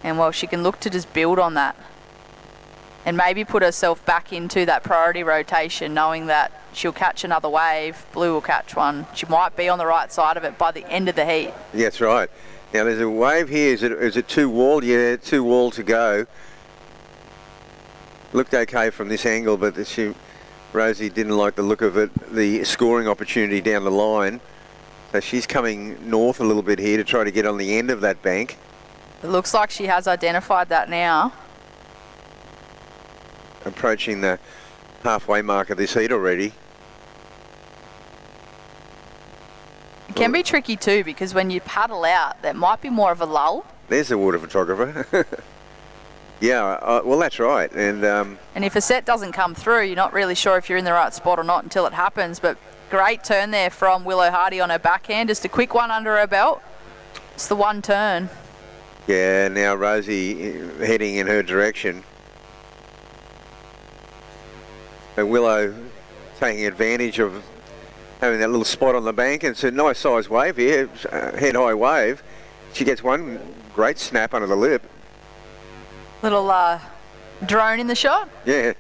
And well, she can look to just build on that. And maybe put herself back into that priority rotation, knowing that she'll catch another wave, Blue will catch one. She might be on the right side of it by the end of the heat. Yeah, that's right. Now there's a wave here. Is it 2 wall? Yeah, 2 wall to go. Looked okay from this angle, but Rosie didn't like the look of it, the scoring opportunity down the line. So she's coming north a little bit here to try to get on the end of that bank. It looks like she has identified that now. Approaching the halfway mark of this heat already. It can be tricky too, because when you paddle out, there might be more of a lull. There's the water photographer. Yeah, well that's right. And if a set doesn't come through, you're not really sure if you're in the right spot or not until it happens. But great turn there from Willow Hardy on her backhand. Just a quick one under her belt. It's the one turn. Yeah, now Rosie heading in her direction. And Willow taking advantage of having that little spot on the bank. And it's a nice size wave here, head high wave. She gets one great snap under the lip. Little drone in the shot. Yeah.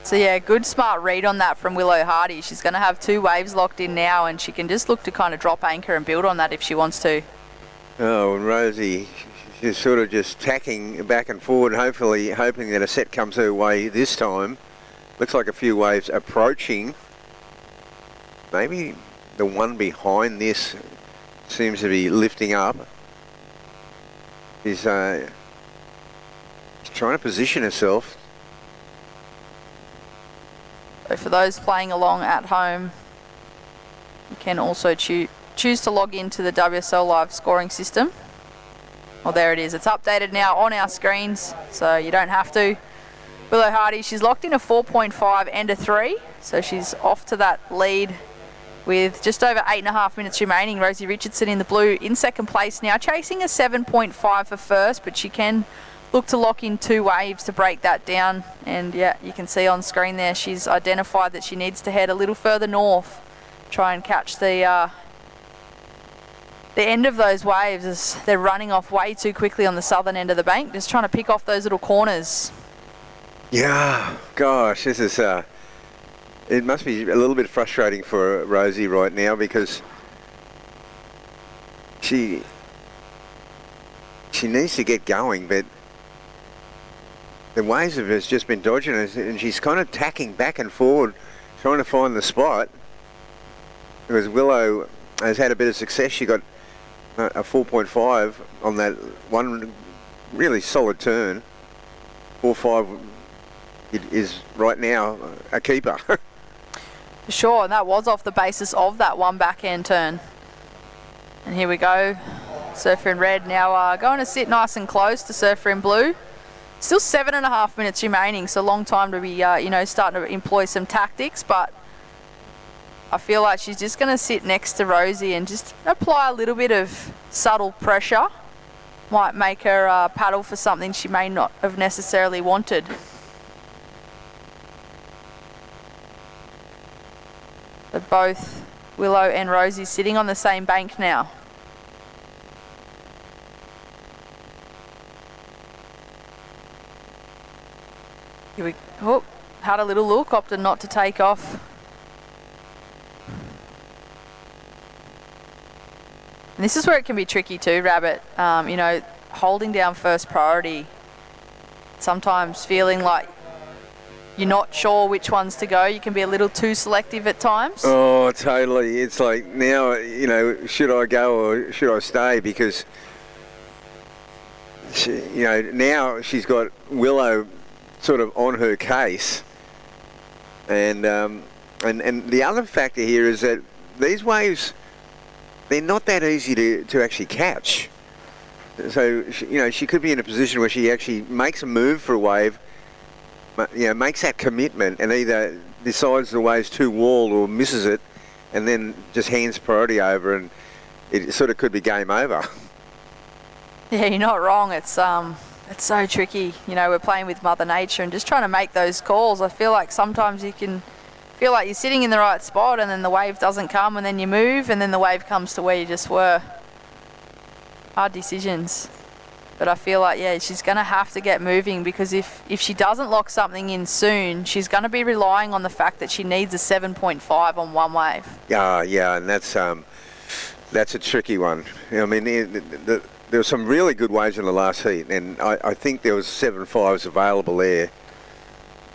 So yeah, good smart read on that from Willow Hardy. She's going to have 2 waves locked in now, and she can just look to kind of drop anchor and build on that if she wants to. Oh, and Rosie, she's sort of just tacking back and forward, hopefully hoping that a set comes her way this time. Looks like a few waves approaching. Maybe the one behind this seems to be lifting up. She's trying to position herself. So for those playing along at home, you can also choose to log into the WSL Live scoring system. Well, there it is. It's updated now on our screens, so you don't have to. Willow Hardy, she's locked in a 4.5 and a 3, so she's off to that lead with just over 8.5 minutes remaining. Rosie Richardson in the blue in second place now, chasing a 7.5 for first, but she can look to lock in 2 waves to break that down. And yeah, you can see on screen there, she's identified that she needs to head a little further north, try and catch the end of those waves as they're running off way too quickly on the southern end of the bank, just trying to pick off those little corners. Yeah, gosh, this is it must be a little bit frustrating for Rosie right now, because she needs to get going, but the waves have just been dodging her, and she's kind of tacking back and forward, trying to find the spot. Because Willow has had a bit of success. She got a 4.5 on that one really solid turn. 4-5 is right now a keeper. For sure, and that was off the basis of that one backhand turn. And here we go. Surfer in red now going to sit nice and close to surfer in blue. Still 7.5 minutes remaining, so long time to be, starting to employ some tactics, but I feel like she's just going to sit next to Rosie and just apply a little bit of subtle pressure. Might make her paddle for something she may not have necessarily wanted. But both Willow and Rosie sitting on the same bank now. Here we go. Had a little look, opted not to take off. And this is where it can be tricky too, Rabbit. Holding down first priority, sometimes feeling like you're not sure which ones to go. You can be a little too selective at times. Oh, totally. It's like now, should I go or should I stay? Because, now she's got Willow sort of on her case. And the other factor here is that these waves, they're not that easy to actually catch. So, she could be in a position where she actually makes a move for a wave, makes that commitment and either decides the wave's too walled or misses it and then just hands priority over, and it sort of could be game over. Yeah, you're not wrong. It's so tricky. We're playing with Mother Nature and just trying to make those calls. I feel like sometimes you can feel like you're sitting in the right spot and then the wave doesn't come and then you move and then the wave comes to where you just were. Hard decisions. But I feel like, she's going to have to get moving, because if she doesn't lock something in soon, she's going to be relying on the fact that she needs a 7.5 on one wave. Yeah, and that's a tricky one. I mean, there were some really good waves in the last heat, and I think there was 7.5s available there.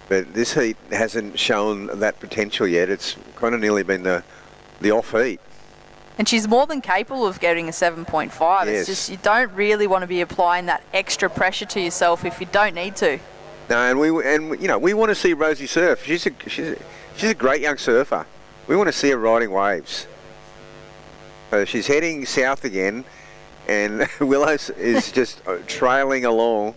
But this heat hasn't shown that potential yet. It's kind of nearly been the off heat. And she's more than capable of getting a 7.5. Yes. It's just you don't really want to be applying that extra pressure to yourself if you don't need to. No, and we want to see Rosie surf. She's a great young surfer. We want to see her riding waves. So she's heading south again, and Willow is just trailing along.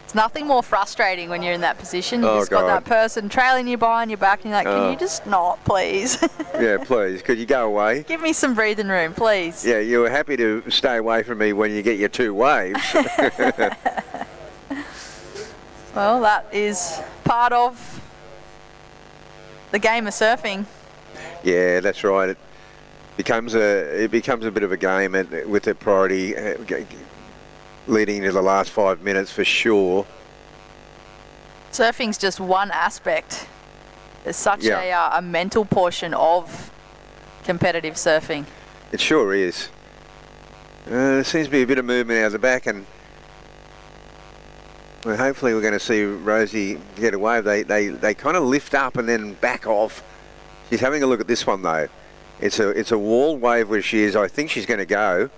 It's nothing more frustrating when you're in that position. You Oh, just got God. that person trailing you behind your back, and you're like, can you just not, please? Yeah, please, could you go away? Give me some breathing room, please. Yeah, you were happy to stay away from me when you get your two waves. Well, that is part of the game of surfing. Yeah, that's right. It becomes a bit of a game with the priority leading into the last 5 minutes for sure. Surfing's just one aspect. There's such a mental portion of competitive surfing. It sure is. There seems to be a bit of movement out of the back, and well, hopefully we're going to see Rosie get a wave. They kind of lift up and then back off. She's having a look at this one though. It's a wall wave where she is. I think she's going to go.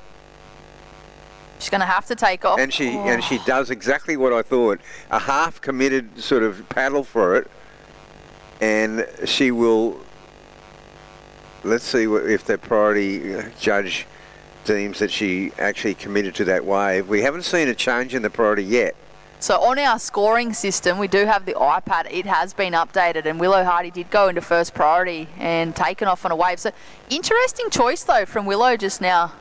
She's going to have to take off. And she does exactly what I thought. A half committed sort of paddle for it. And she will, let's see if the priority judge deems that she actually committed to that wave. We haven't seen a change in the priority yet. So on our scoring system, we do have the iPad. It has been updated, and Willow Hardy did go into first priority and taken off on a wave. So interesting choice though from Willow just now.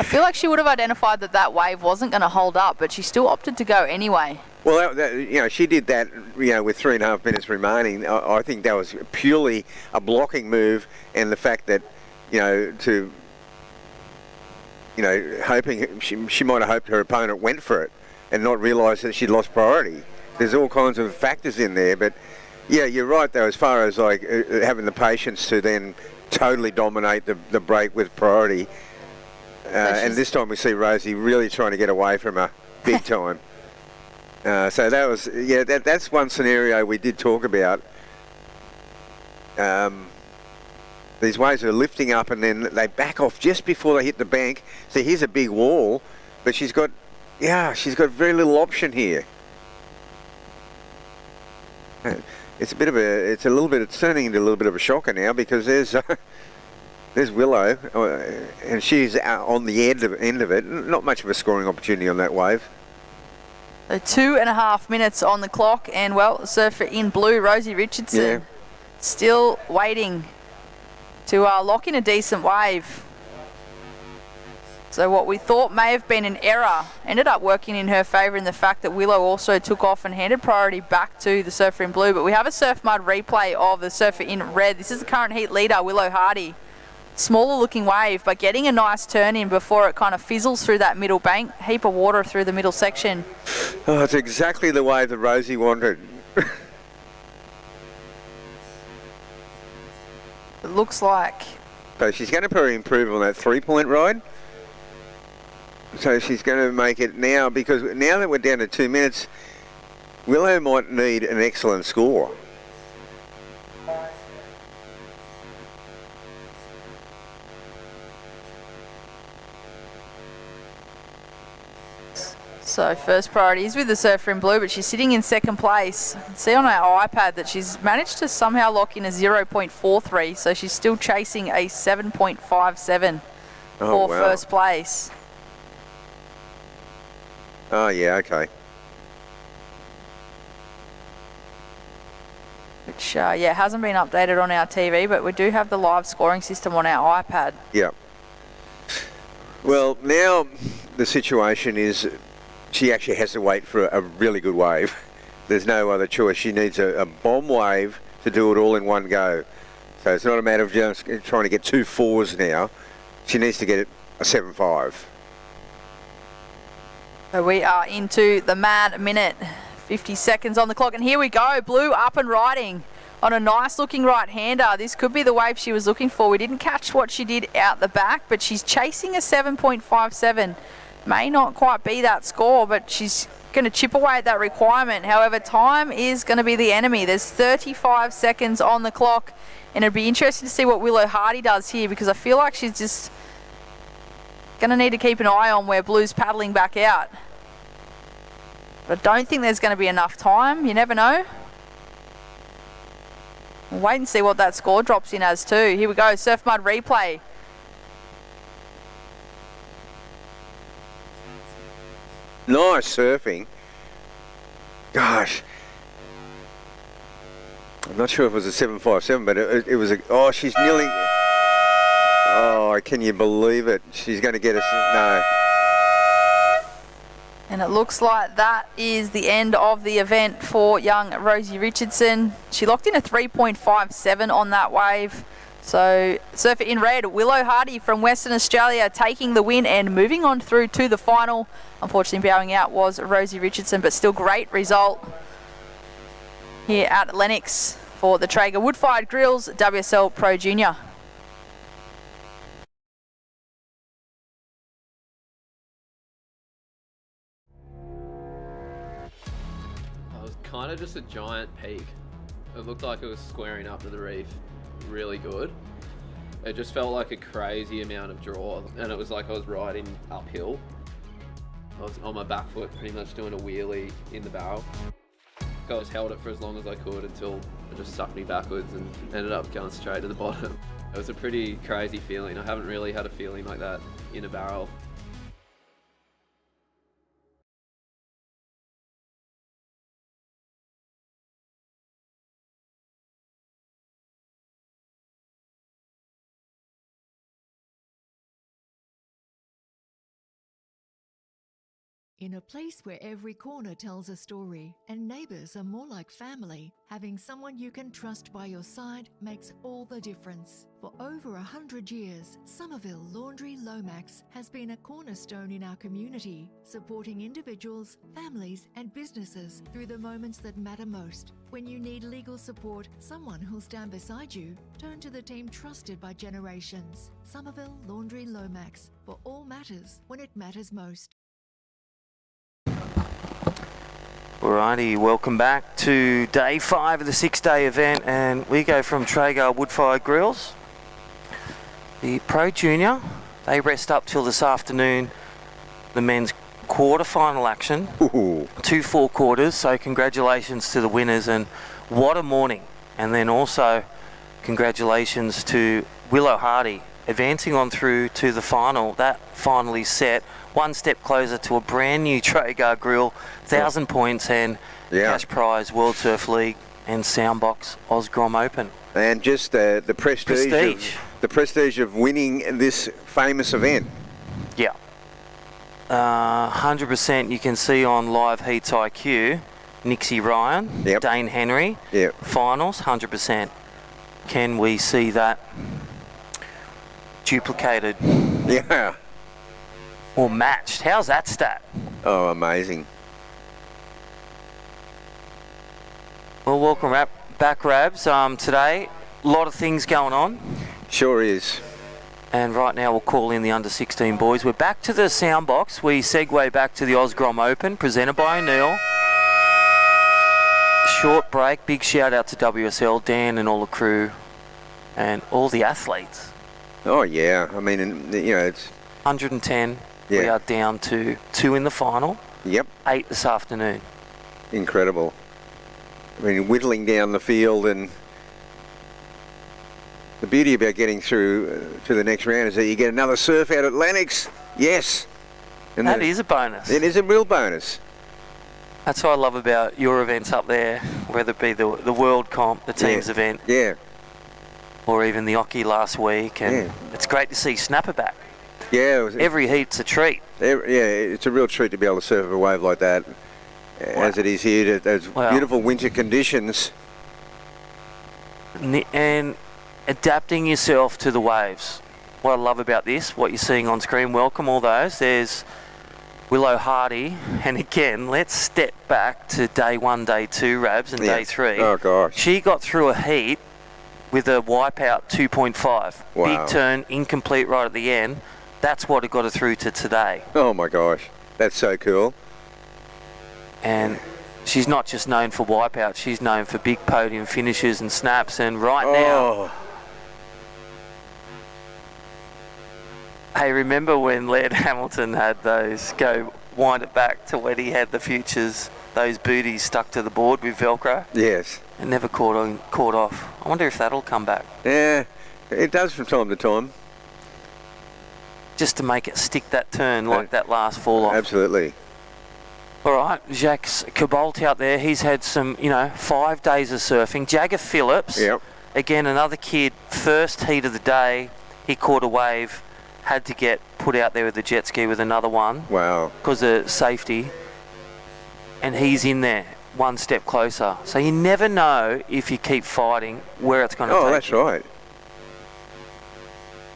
I feel like she would have identified that wave wasn't going to hold up, but she still opted to go anyway. Well, she did that, with 3.5 minutes remaining. I think that was purely a blocking move, and the fact that, hoping she might have hoped her opponent went for it and not realised that she'd lost priority. There's all kinds of factors in there, but yeah, you're right though, as far as having the patience to then totally dominate the break with priority. And this time we see Rosie really trying to get away from her big time. So that was, that's one scenario we did talk about. These waves are lifting up and then they back off just before they hit the bank. So here's a big wall, but she's got very little option here. it's a little bit, it's turning into a little bit of a shocker now, because there's Willow, and she's out on the end of it. Not much of a scoring opportunity on that wave. So 2.5 minutes on the clock, and well, the surfer in blue, Rosie Richardson, still waiting to lock in a decent wave. So what we thought may have been an error ended up working in her favour, in the fact that Willow also took off and handed priority back to the surfer in blue. But we have a surf mud replay of the surfer in red. This is the current heat leader, Willow Hardy. Smaller looking wave, but getting a nice turn in before it kind of fizzles through that middle bank. Heap of water through the middle section. Oh, it's exactly the wave that Rosie wanted. It looks like. So she's going to probably improve on that 3-point ride. So she's going to make it now, because now that we're down to 2 minutes, Willow might need an excellent score. So first priority is with the surfer in blue, but she's sitting in second place. See on our iPad that she's managed to somehow lock in a 0.43, so she's still chasing a 7.57 for first place. Oh yeah, okay. Which hasn't been updated on our TV, but we do have the live scoring system on our iPad. Yeah. Well, now the situation is she actually has to wait for a really good wave. There's no other choice. She needs a bomb wave to do it all in one go. So it's not a matter of just trying to get 2 4s now. She needs to get a 7.5. So we are into the mad minute. 50 seconds on the clock, and here we go. Blue up and riding on a nice looking right-hander. This could be the wave she was looking for. We didn't catch what she did out the back, but she's chasing a 7.57. May not quite be that score, but she's going to chip away at that requirement. However, time is going to be the enemy. There's 35 seconds on the clock, and it'd be interesting to see what Willow Hardy does here, because I feel like she's just going to need to keep an eye on where Blue's paddling back out. But I don't think there's going to be enough time. You never know. We'll wait and see what that score drops in as too. Here we go, surf mud replay. Nice surfing. Gosh. I'm not sure if it was a 7.57, but it was a... Oh, she's nearly... Oh, can you believe it? She's going to get us... No. And it looks like that is the end of the event for young Rosie Richardson. She locked in a 3.57 on that wave. So surfer in red, Willow Hardy from Western Australia, taking the win and moving on through to the final. Unfortunately, bowing out was Rosie Richardson, but still great result here at Lennox for the Traeger Wood-Fired Grills WSL Pro Junior. Kind of just a giant peak. It looked like it was squaring up to the reef really good. It just felt like a crazy amount of draw, and it was like I was riding uphill. I was on my back foot pretty much doing a wheelie in the barrel. I just held it for as long as I could until it just sucked me backwards and ended up going straight to the bottom. It was a pretty crazy feeling. I haven't really had a feeling like that in a barrel. In a place where every corner tells a story and neighbours are more like family, having someone you can trust by your side makes all the difference. For over 100 years, Somerville Laundry Lomax has been a cornerstone in our community, supporting individuals, families and businesses through the moments that matter most. When you need legal support, someone who'll stand beside you, turn to the team trusted by generations. Somerville Laundry Lomax, for all matters when it matters most. Alrighty, welcome back to day 5 of the 6-day event, and we go from Traeger Wood-Fired Grills. The Pro Junior, they rest up till this afternoon, the men's quarter-final action. 2 4 quarters, so congratulations to the winners, and What a morning. And then also congratulations to Willow Hardy advancing on through to the final. That finally set, one step closer to a brand new Traeger grill, 1,000 points and cash prize World Surf League and Soundbox Osgrom Open. And just the prestige of winning this famous event. Yeah. 100% you can see on Live Heats IQ, Nixie Ryan, Dane Henry, finals, 100%. Can we see that duplicated? Yeah. Or matched? How's that stat? Oh, amazing. Well, welcome back, Rabs. Today, a lot of things going on. Sure is. And right now we'll call in the under-16 boys. We're back to the Soundbox. We segue back to the Osgrom Open, presented by O'Neill. Short break. Big shout out to WSL, Dan and all the crew and all the athletes. Oh, yeah. I mean, it's 110. Yeah. We are down to 2 in the final. Yep. 8 this afternoon. Incredible. I mean, whittling down the field, and the beauty about getting through to the next round is that you get another surf out at Lennox. Yes. And that is a bonus. It is a real bonus. That's what I love about your events up there, whether it be the World Comp, the teams event. Yeah. Or even the Oki last week. And it's great to see Snapper back. Yeah. Every heat's a treat. It's a real treat to be able to surf a wave like that. As it is here, those beautiful winter conditions. And adapting yourself to the waves. What I love about this, what you're seeing on screen, welcome all those. There's Willow Hardy, and again, let's step back to day 1, day 2, Rabs, and day 3. Oh, gosh. She got through a heat with a wipeout 2.5. Wow. Big turn, incomplete right at the end. That's what it got her through to today. Oh, my gosh. That's so cool. And she's not just known for wipeouts, she's known for big podium finishes and snaps. And now, hey, remember when Laird Hamilton had those go wind it back to when he had the futures, those booties stuck to the board with Velcro? Yes. It never caught off. I wonder if that'll come back. Yeah, it does from time to time. Just to make it stick that turn like that last fall off. Absolutely. All right, Jacques Cabalt out there, he's had some, 5 days of surfing. Jagger Phillips, again, another kid, first heat of the day, he caught a wave, had to get put out there with the jet ski with another one. Wow. Because of safety. And he's in there, one step closer. So you never know if you keep fighting where it's going to take you. Oh, that's right.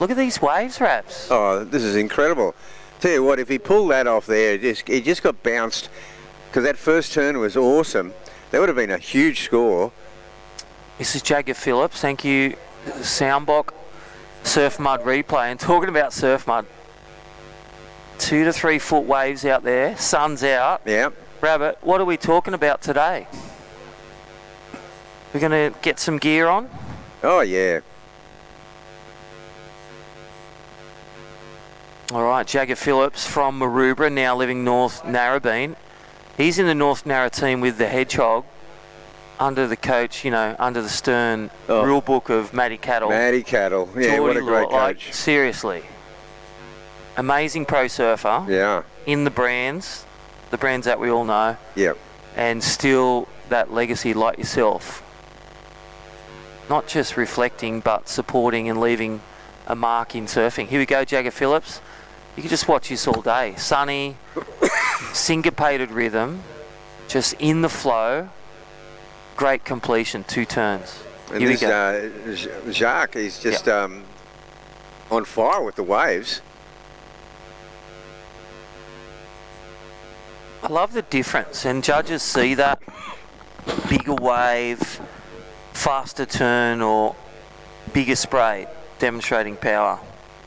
Look at these waves, Raps. Oh, this is incredible. Tell you what, if he pulled that off there, he just got bounced, because that first turn was awesome. That would have been a huge score. This is Jagger Phillips. Thank you, Soundbox Surf Mud Replay. And talking about surf mud, 2 to 3 foot waves out there, sun's out. Yeah. Rabbit, what are we talking about today? We're going to get some gear on? Oh, yeah. All right, Jagger Phillips from Maroubra, now living North Narrabeen. He's in the North Narra team with the Hedgehog, under the coach, under the stern rule book of Matty Cattle. Matty Cattle, yeah, what a great coach. Seriously. Amazing pro surfer. Yeah. In the brands that we all know. Yep. And still that legacy like yourself. Not just reflecting, but supporting and leaving a mark in surfing. Here we go, Jagger Phillips. You can just watch this all day. Sunny, syncopated rhythm, just in the flow. Great completion, 2 turns. And Here we go. Jacques, he's just on fire with the waves. I love the difference, and judges see that. Bigger wave, faster turn, or bigger spray, demonstrating power.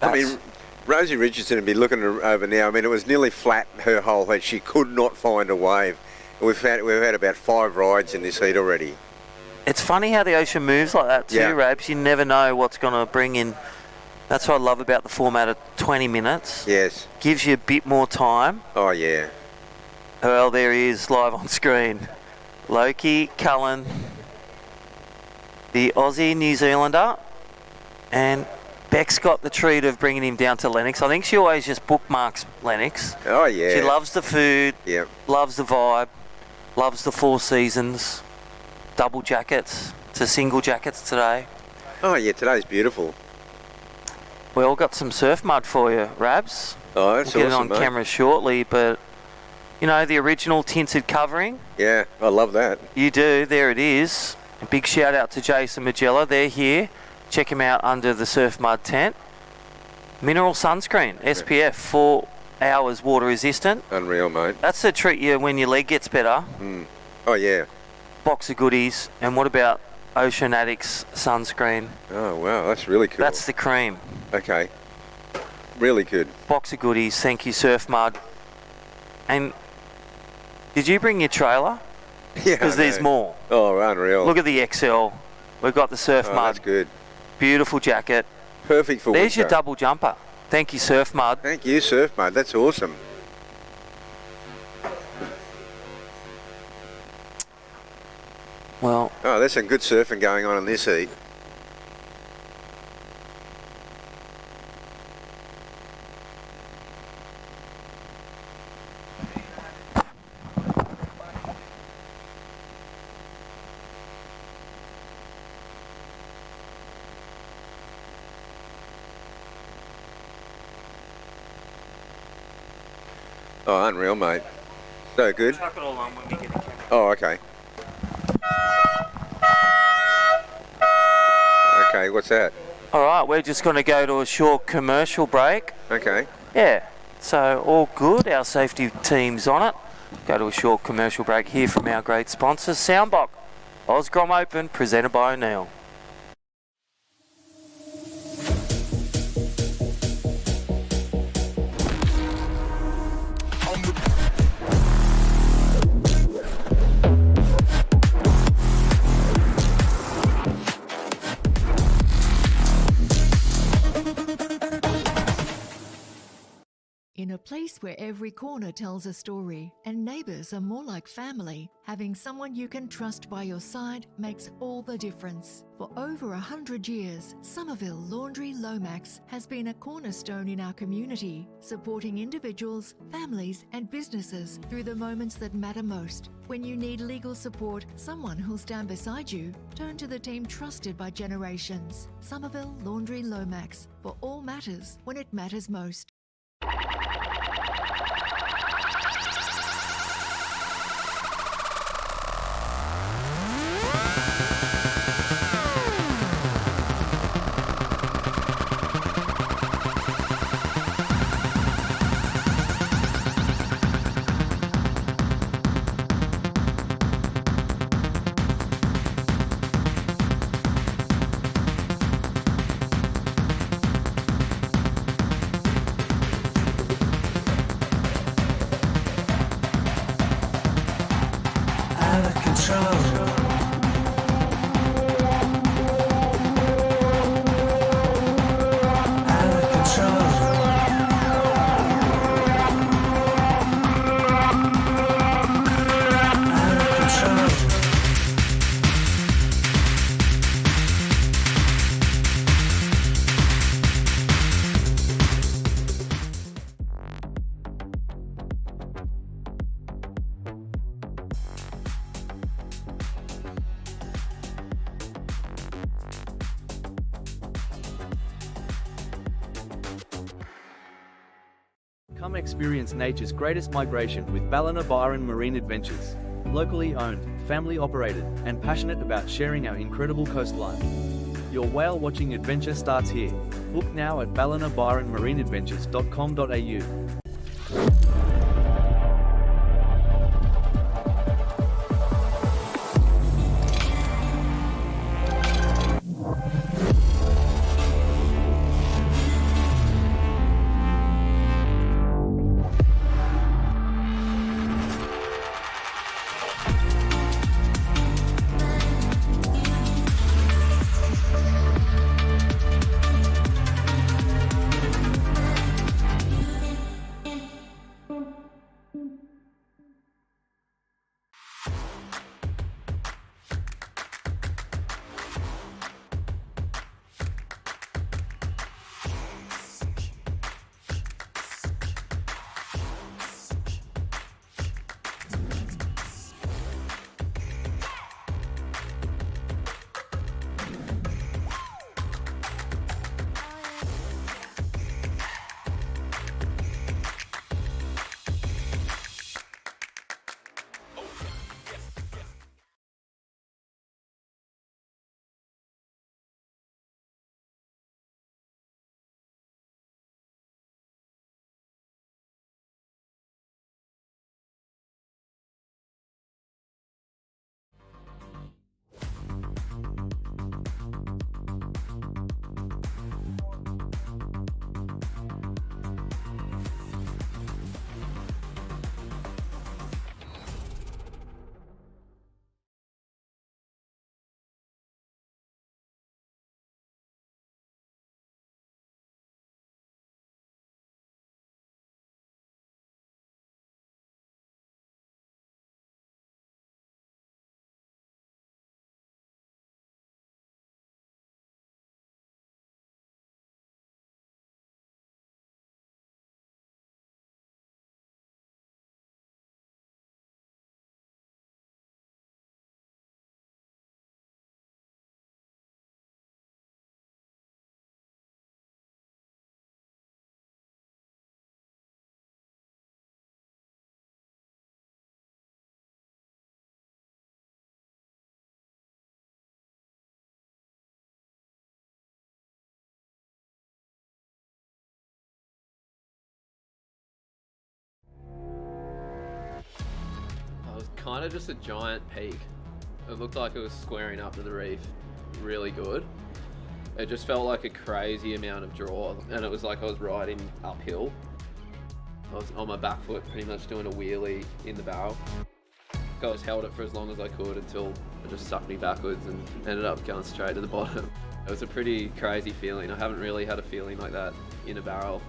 I mean, Rosie Richardson would be looking over now. I mean, it was nearly flat, her whole head. She could not find a wave. We've had about 5 rides in this heat already. It's funny how the ocean moves like that too, Rabs. You never know what's going to bring in. That's what I love about the format of 20 minutes. Yes. Gives you a bit more time. Oh, yeah. Well, there he is, live on screen. Loki Cullen the Aussie New Zealander, and Beck's got the treat of bringing him down to Lennox. I think she always just bookmarks Lennox. Oh, yeah. She loves the food, Yep. loves the vibe, loves the Four Seasons, double jackets to single jackets today. Oh, yeah, today's beautiful. We all got some surf mud for you, Rabs. Oh, that's We'll get awesome, it on mate. camera shortly, but you know, the original tinted covering, Yeah, I love that. you do, there it is. A big shout out to Jason Magella, they're here. Check him out under the Surf Mud tent. Mineral sunscreen, SPF, 4 hours water resistant. Unreal, mate. That's a treat you when your leg gets better. Oh, yeah. Box of goodies. And what about Ocean Addicts sunscreen? Oh, wow, that's really cool. That's the cream. Okay. Really good. Box of goodies, thank you Surf Mud. And did you bring your trailer? Yeah, Because I there's know. more. Oh, unreal. Look at the XL. We've got the Surf Oh, Mud. that's good. Beautiful jacket. Perfect for There's your winter. double jumper. Thank you, Surf Mud. Thank you, Surf Mud. That's awesome. Well, Oh, there's some good surfing going on in this heat. Oh, unreal, mate. So good. chuck it all on when we get a camera. Oh, okay. Okay, what's that? All right, we're just going to go to a short commercial break. Okay. Yeah, so all good. Our safety team's on it. Go to a short commercial break here from our great sponsors, Soundbox, Osgrom Open, presented by O'Neill. In a place where every corner tells a story and neighbours are more like family, having someone you can trust by your side makes all the difference. For over 100 years, Somerville Laundry Lomax has been a cornerstone in our community, supporting individuals, families and businesses through the moments that matter most. When you need legal support, someone who'll stand beside you, turn to the team trusted by generations. Somerville Laundry Lomax, for all matters when it matters most. Come experience nature's greatest migration with Ballina Byron Marine Adventures. Locally owned, family operated, and passionate about sharing our incredible coastline. Your whale watching adventure starts here. Book now at ballinabyronmarineadventures.com.au. kind of just a giant peak. It looked like it was squaring up to the reef really good. It just felt like a crazy amount of draw, and it was like I was riding uphill. I was on my back foot pretty much doing a wheelie in the barrel. I just held it for as long as I could until it just sucked me backwards and ended up going straight to the bottom. It was a pretty crazy feeling. I haven't really had a feeling like that in a barrel.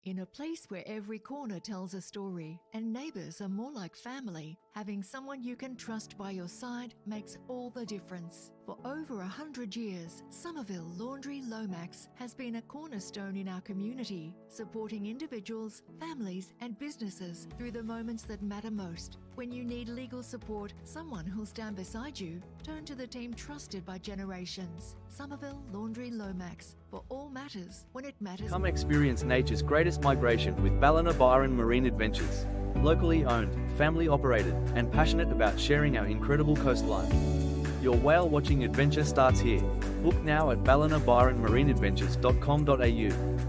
In a place where every corner tells a story and neighbours are more like family, having someone you can trust by your side makes all the difference. For over 100 years, Somerville Laundry Lomax has been a cornerstone in our community, supporting individuals, families and businesses through the moments that matter most. When you need legal support, someone who'll stand beside you, turn to the team trusted by generations. Somerville Laundry Lomax, for all matters when it matters. Come experience nature's greatest migration with Ballina Byron Marine Adventures. Locally owned, family operated, and passionate about sharing our incredible coastline. Your whale watching adventure starts here. Book now at ballinabyronmarineadventures.com.au.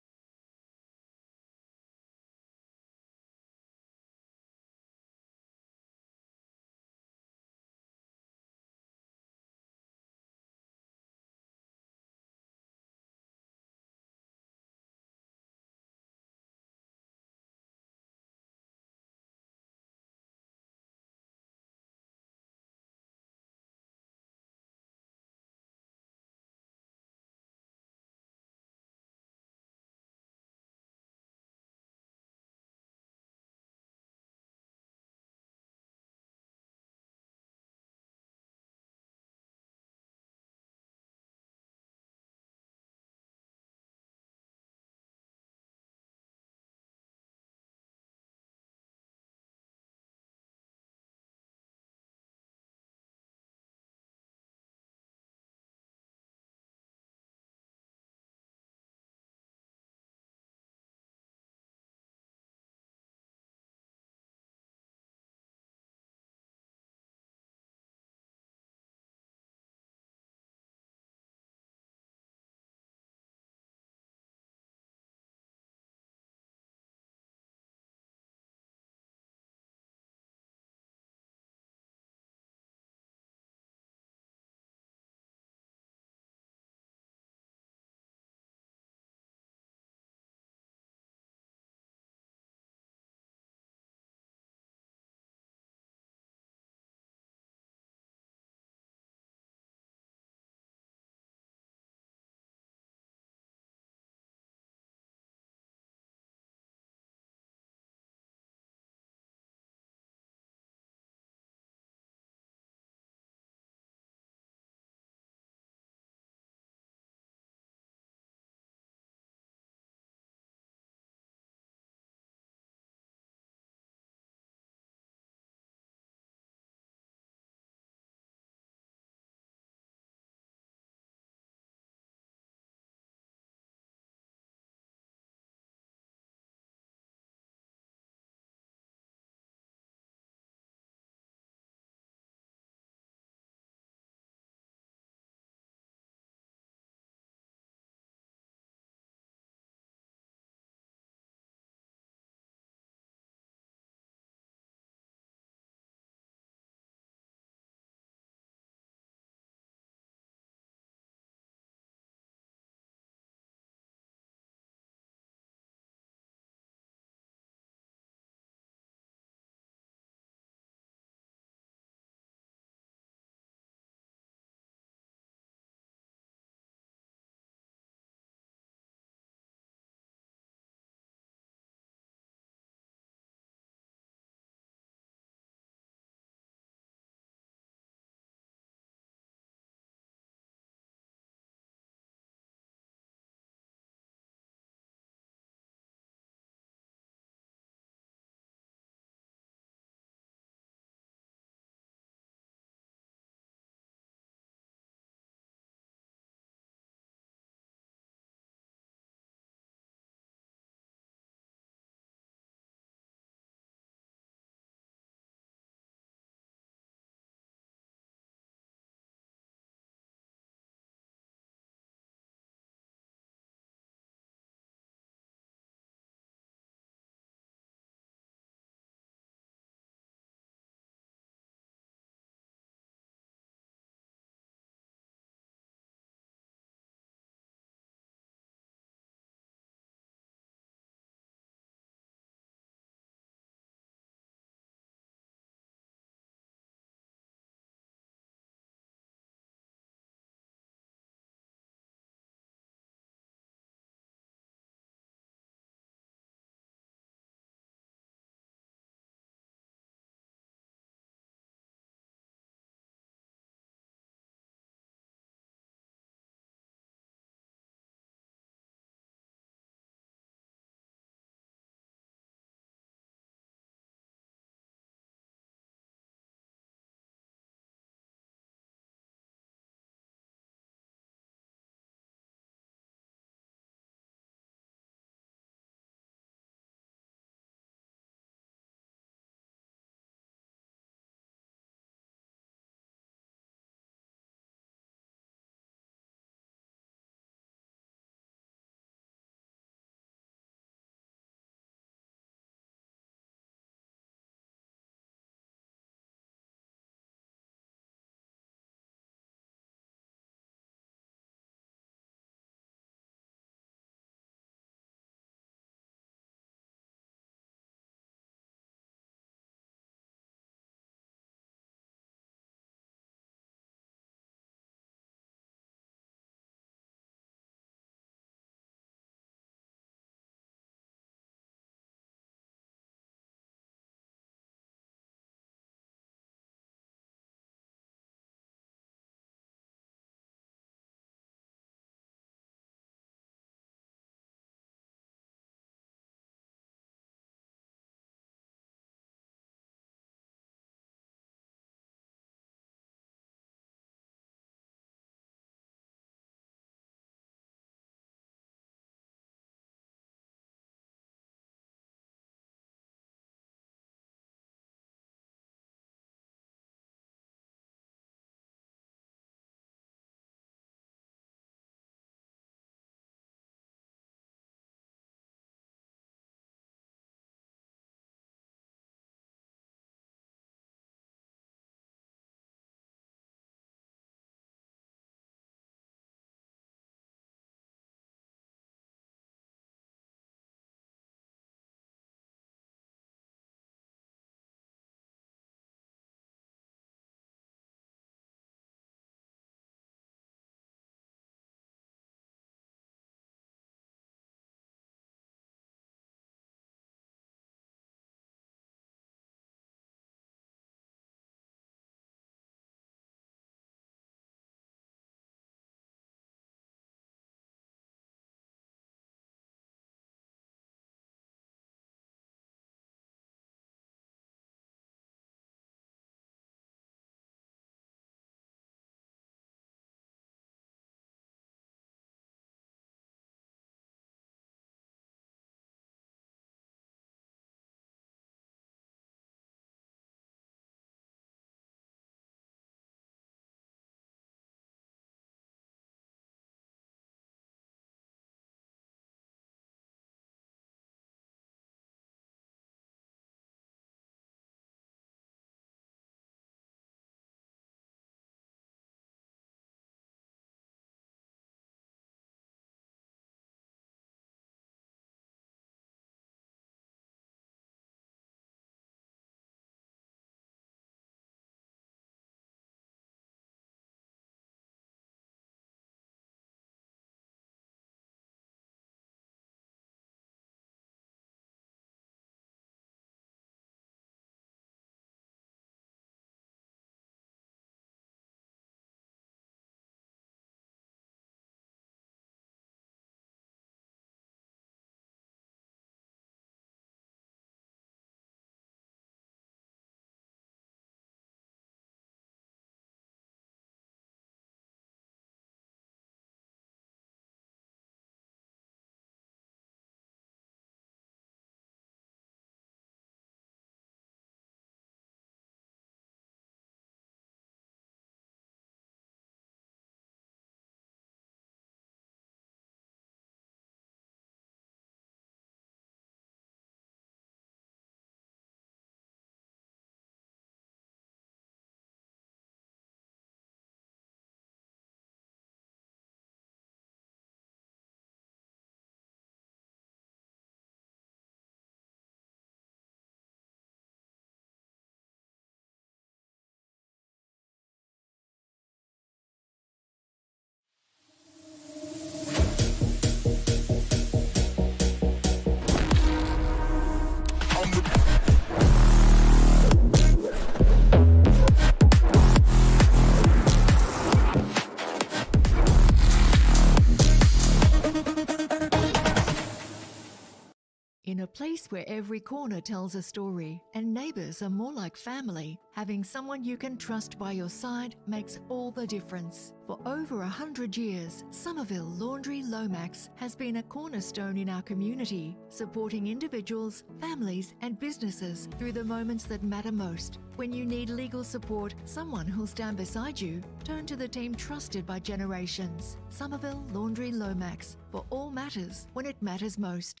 In a place where every corner tells a story and neighbours are more like family, having someone you can trust by your side makes all the difference. For over 100 years, Somerville Laundry Lomax has been a cornerstone in our community, supporting individuals, families and businesses through the moments that matter most. When you need legal support, someone who'll stand beside you, turn to the team trusted by generations. Somerville Laundry Lomax, for all matters when it matters most.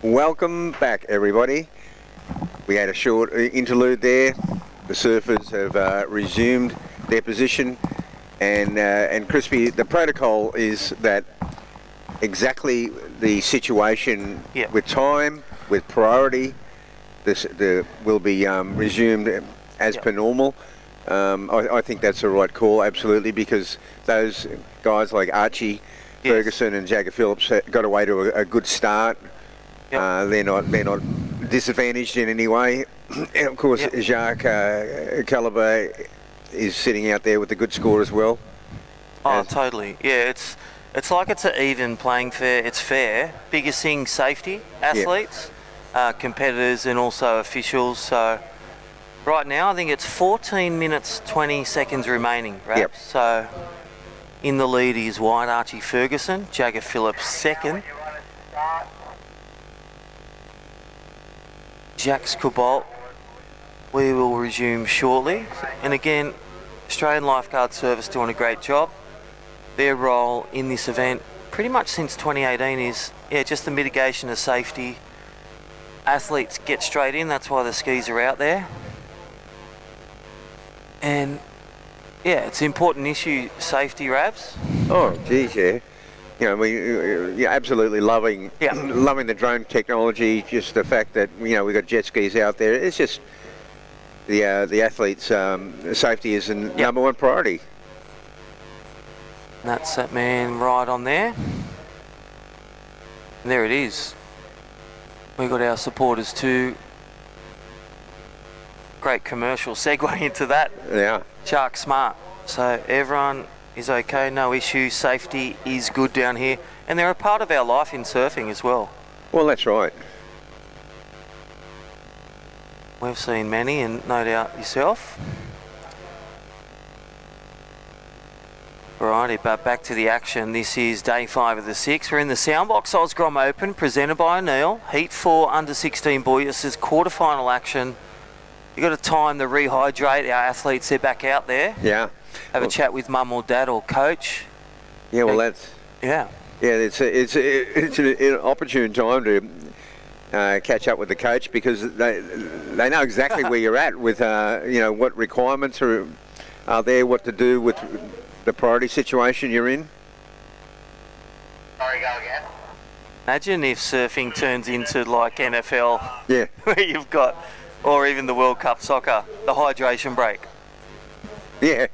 Welcome back, everybody. We had a short interlude there. The surfers have resumed their position, and Crispy, the protocol is that exactly the situation with time, with priority, this will be resumed as per normal. I think that's the right call, absolutely, because those guys like Archie Ferguson and Jagger Phillips got away to a good start. They're not disadvantaged in any way. And of course, Jacques Calibre is sitting out there with a good score as well. Oh, totally. Yeah, it's like it's an even playing fair. It's fair. Biggest thing, safety, athletes, competitors, and also officials. So right now, I think it's 14 minutes 20 seconds remaining. Right. Yep. So in the lead is White Archie Ferguson, Jagger Phillips second. Jacques Cobalt, we will resume shortly. And again, Australian Lifeguard Service doing a great job. Their role in this event, pretty much since 2018, is just the mitigation of safety. Athletes get straight in, that's why the skis are out there. And it's an important issue, safety, Rabs. Oh, geez, yeah. You know, we're absolutely loving the drone technology. Just the fact that we got jet skis out there. It's just the athletes' safety is the number one priority. And that's that man right on there. And there it is. We got our supporters too. Great commercial segue into that. Yeah. Shark Smart. So everyone is okay, no issue, safety is good down here, and they're a part of our life in surfing as well. Well, that's right. We've seen many, and no doubt yourself. Alrighty, but back to the action. This is day 5 of the 6. We're in the Soundbox Osgrom Open, presented by O'Neill. Heat 4 under 16 boys. This is quarterfinal action. You've got to time to rehydrate. Our athletes, they're back out there. Yeah. Have a chat with mum or dad or coach. Yeah, well, that's... Yeah. Yeah, it's an opportune time to catch up with the coach, because they know exactly where you're at with, what requirements are there, what to do with the priority situation you're in. Sorry, go again. Imagine if surfing turns into like NFL. Yeah. Where you've got, or even the World Cup soccer, the hydration break. Yeah.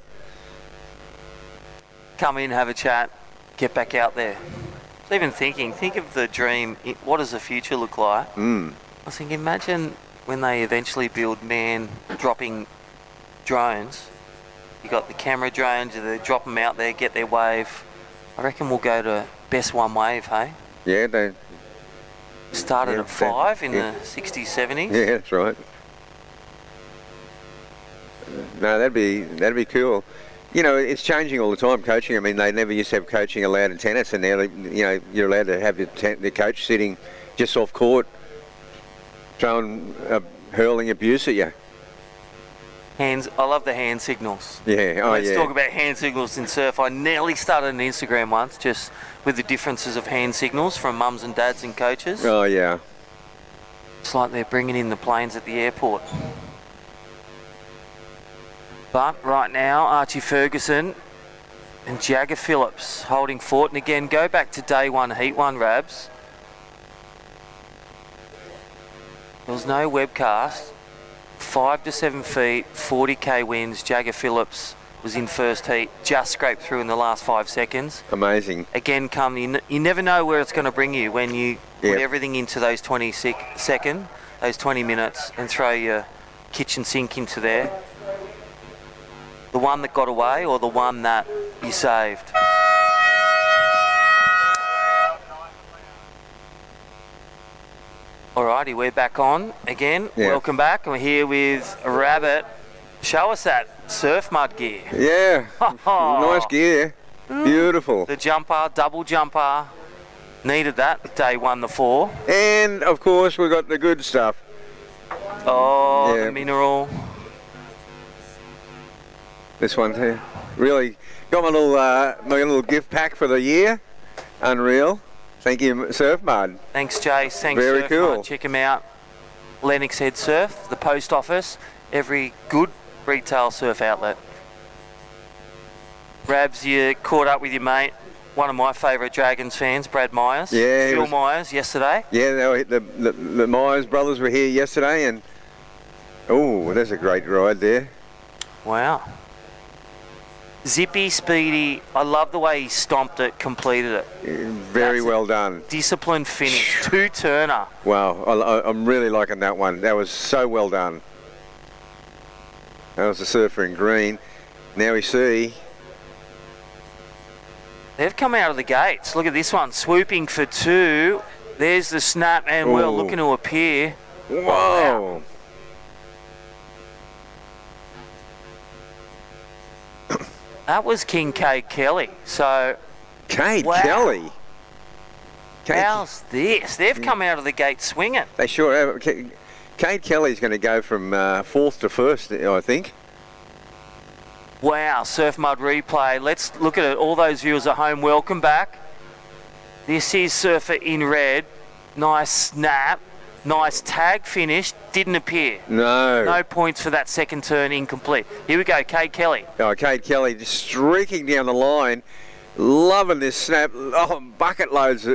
Come in, have a chat, get back out there. Even think of the dream, what does the future look like? I was thinking, imagine when they eventually build man-dropping drones. You got the camera drones, they drop them out there, get their wave. I reckon we'll go to best one wave, hey? Yeah, Started Yeah, at 5 in yeah. the 60s, 70s. Yeah, that's right. No, that'd be cool. You know, it's changing all the time, coaching. I mean, they never used to have coaching allowed in tennis, and now, you're allowed to have the coach sitting just off court, throwing, hurling abuse at you. I love the hand signals. Yeah, Let's talk about hand signals in surf. I nearly started an Instagram once just with the differences of hand signals from mums and dads and coaches. Oh, yeah. It's like they're bringing in the planes at the airport. But right now, Archie Ferguson and Jagger Phillips holding fort. And again, go back to day 1, heat 1, Rabs. There was no webcast. 5 to 7 feet, 40k winds. Jagger Phillips was in first heat, just scraped through in the last 5 seconds. Amazing. Again, you never know where it's going to bring you when you put everything into those 20 minutes and throw your kitchen sink into there. The one that got away or the one that you saved? Alrighty, we're back on again. Yeah. Welcome back. We're here with Rabbit. Show us that surf mud gear. Yeah. Nice gear. Beautiful. The jumper, double jumper. Needed that day 1 to 4. And, of course, we've got the good stuff. Oh, Yeah. the mineral. This one here. Really got my little gift pack for the year. Unreal. Thank you, Surf Mud. Thanks, Jace. Thanks, Very Surf cool. Mud. Check them out. Lennox Head Surf, the post office, every good retail surf outlet. Rabs, you caught up with your mate, one of my favourite Dragons fans, Brad Myers. Yeah, Phil Myers yesterday. Yeah, the Myers brothers were here yesterday, and oh, that's a great ride there. Wow. Zippy, speedy. I love the way he stomped it, completed it. Very well done. Disciplined finish. 2-turner. Wow, I'm really liking that one. That was so well done. That was the surfer in green. Now we see. They've come out of the gates. Look at this one. Swooping for 2. There's the snap and well Ooh. looking to appear. Whoa. Wow. That was King Cade Kelly. So, Cade wow. Kelly. How's this? They've come out of the gate swinging. They sure have. Cade Kelly's going to go from 4th to 1st, I think. Wow, Surf Mud replay. Let's look at it. All those viewers at home, welcome back. This is Surfer in red. Nice snap. Nice tag finish. Didn't appear. No. No points for that second turn, incomplete. Here we go, Cade Kelly. Oh, Cade Kelly just streaking down the line. Loving this snap. Oh, bucket loads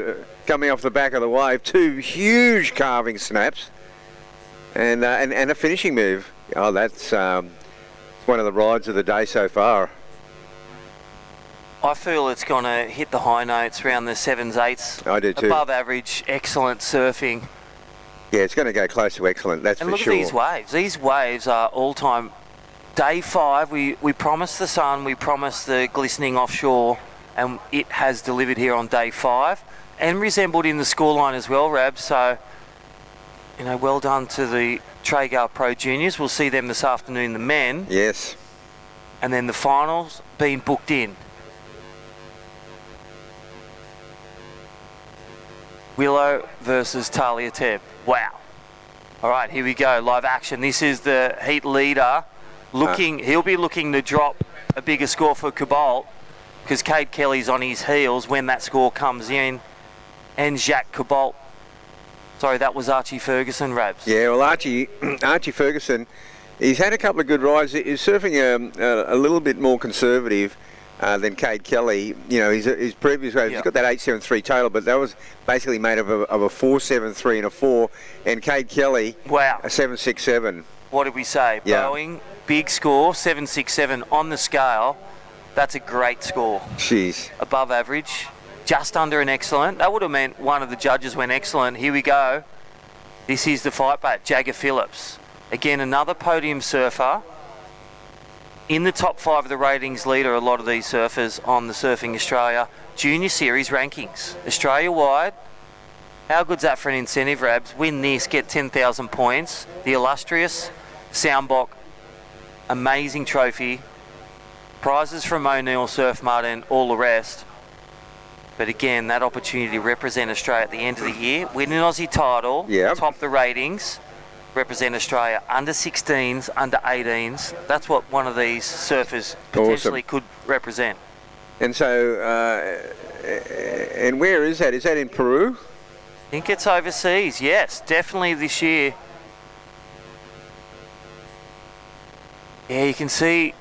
coming off the back of the wave. 2 huge carving snaps. And a finishing move. Oh, that's one of the rides of the day so far. I feel it's going to hit the high notes around the 7s, 8s. I do too. Above average, excellent surfing. Yeah, it's going to go close to excellent, that's And for look sure. at these waves. These waves are all-time. Day 5, we promised the sun, we promised the glistening offshore, and it has delivered here on day 5, and resembled in the scoreline as well, Rab. So, well done to the Traeger Pro Juniors. We'll see them this afternoon, the men. Yes. And then the finals being booked in. Willow versus Talia Tebb. Wow. All right, here we go. Live action. This is the heat leader. He'll be looking to drop a bigger score for Cobalt because Cade Kelly's on his heels when that score comes in. And Jacques Cobalt. Sorry, that was Archie Ferguson, Rabs. Yeah, well, Archie Ferguson, he's had a couple of good rides. He's surfing a little bit more conservative than Cade Kelly. His previous waves, he's got that 873 total, but that was basically made of a 473 and a 4. And Cade Kelly, wow, a 767. What did we say? Yeah. Boeing, big score, 767 on the scale. That's a great score. Jeez. Above average. Just under an excellent. That would have meant one of the judges went excellent. Here we go. This is the fight back, Jagger Phillips. Again, another podium surfer. In the top 5 of the ratings leader, a lot of these surfers on the Surfing Australia Junior Series rankings. Australia-wide, How good's that for an incentive, Rabs? Win this, get 10,000 points. The illustrious Soundbox, amazing trophy, prizes from O'Neill, Surf Mart and all the rest. But again, that opportunity to represent Australia at the end of the year, win an Aussie title, top the ratings, represent Australia under 16s, under 18s. That's what one of these surfers potentially could represent. And so, and where is that? Is that in Peru? I think it's overseas, yes, definitely this year. Yeah, you can see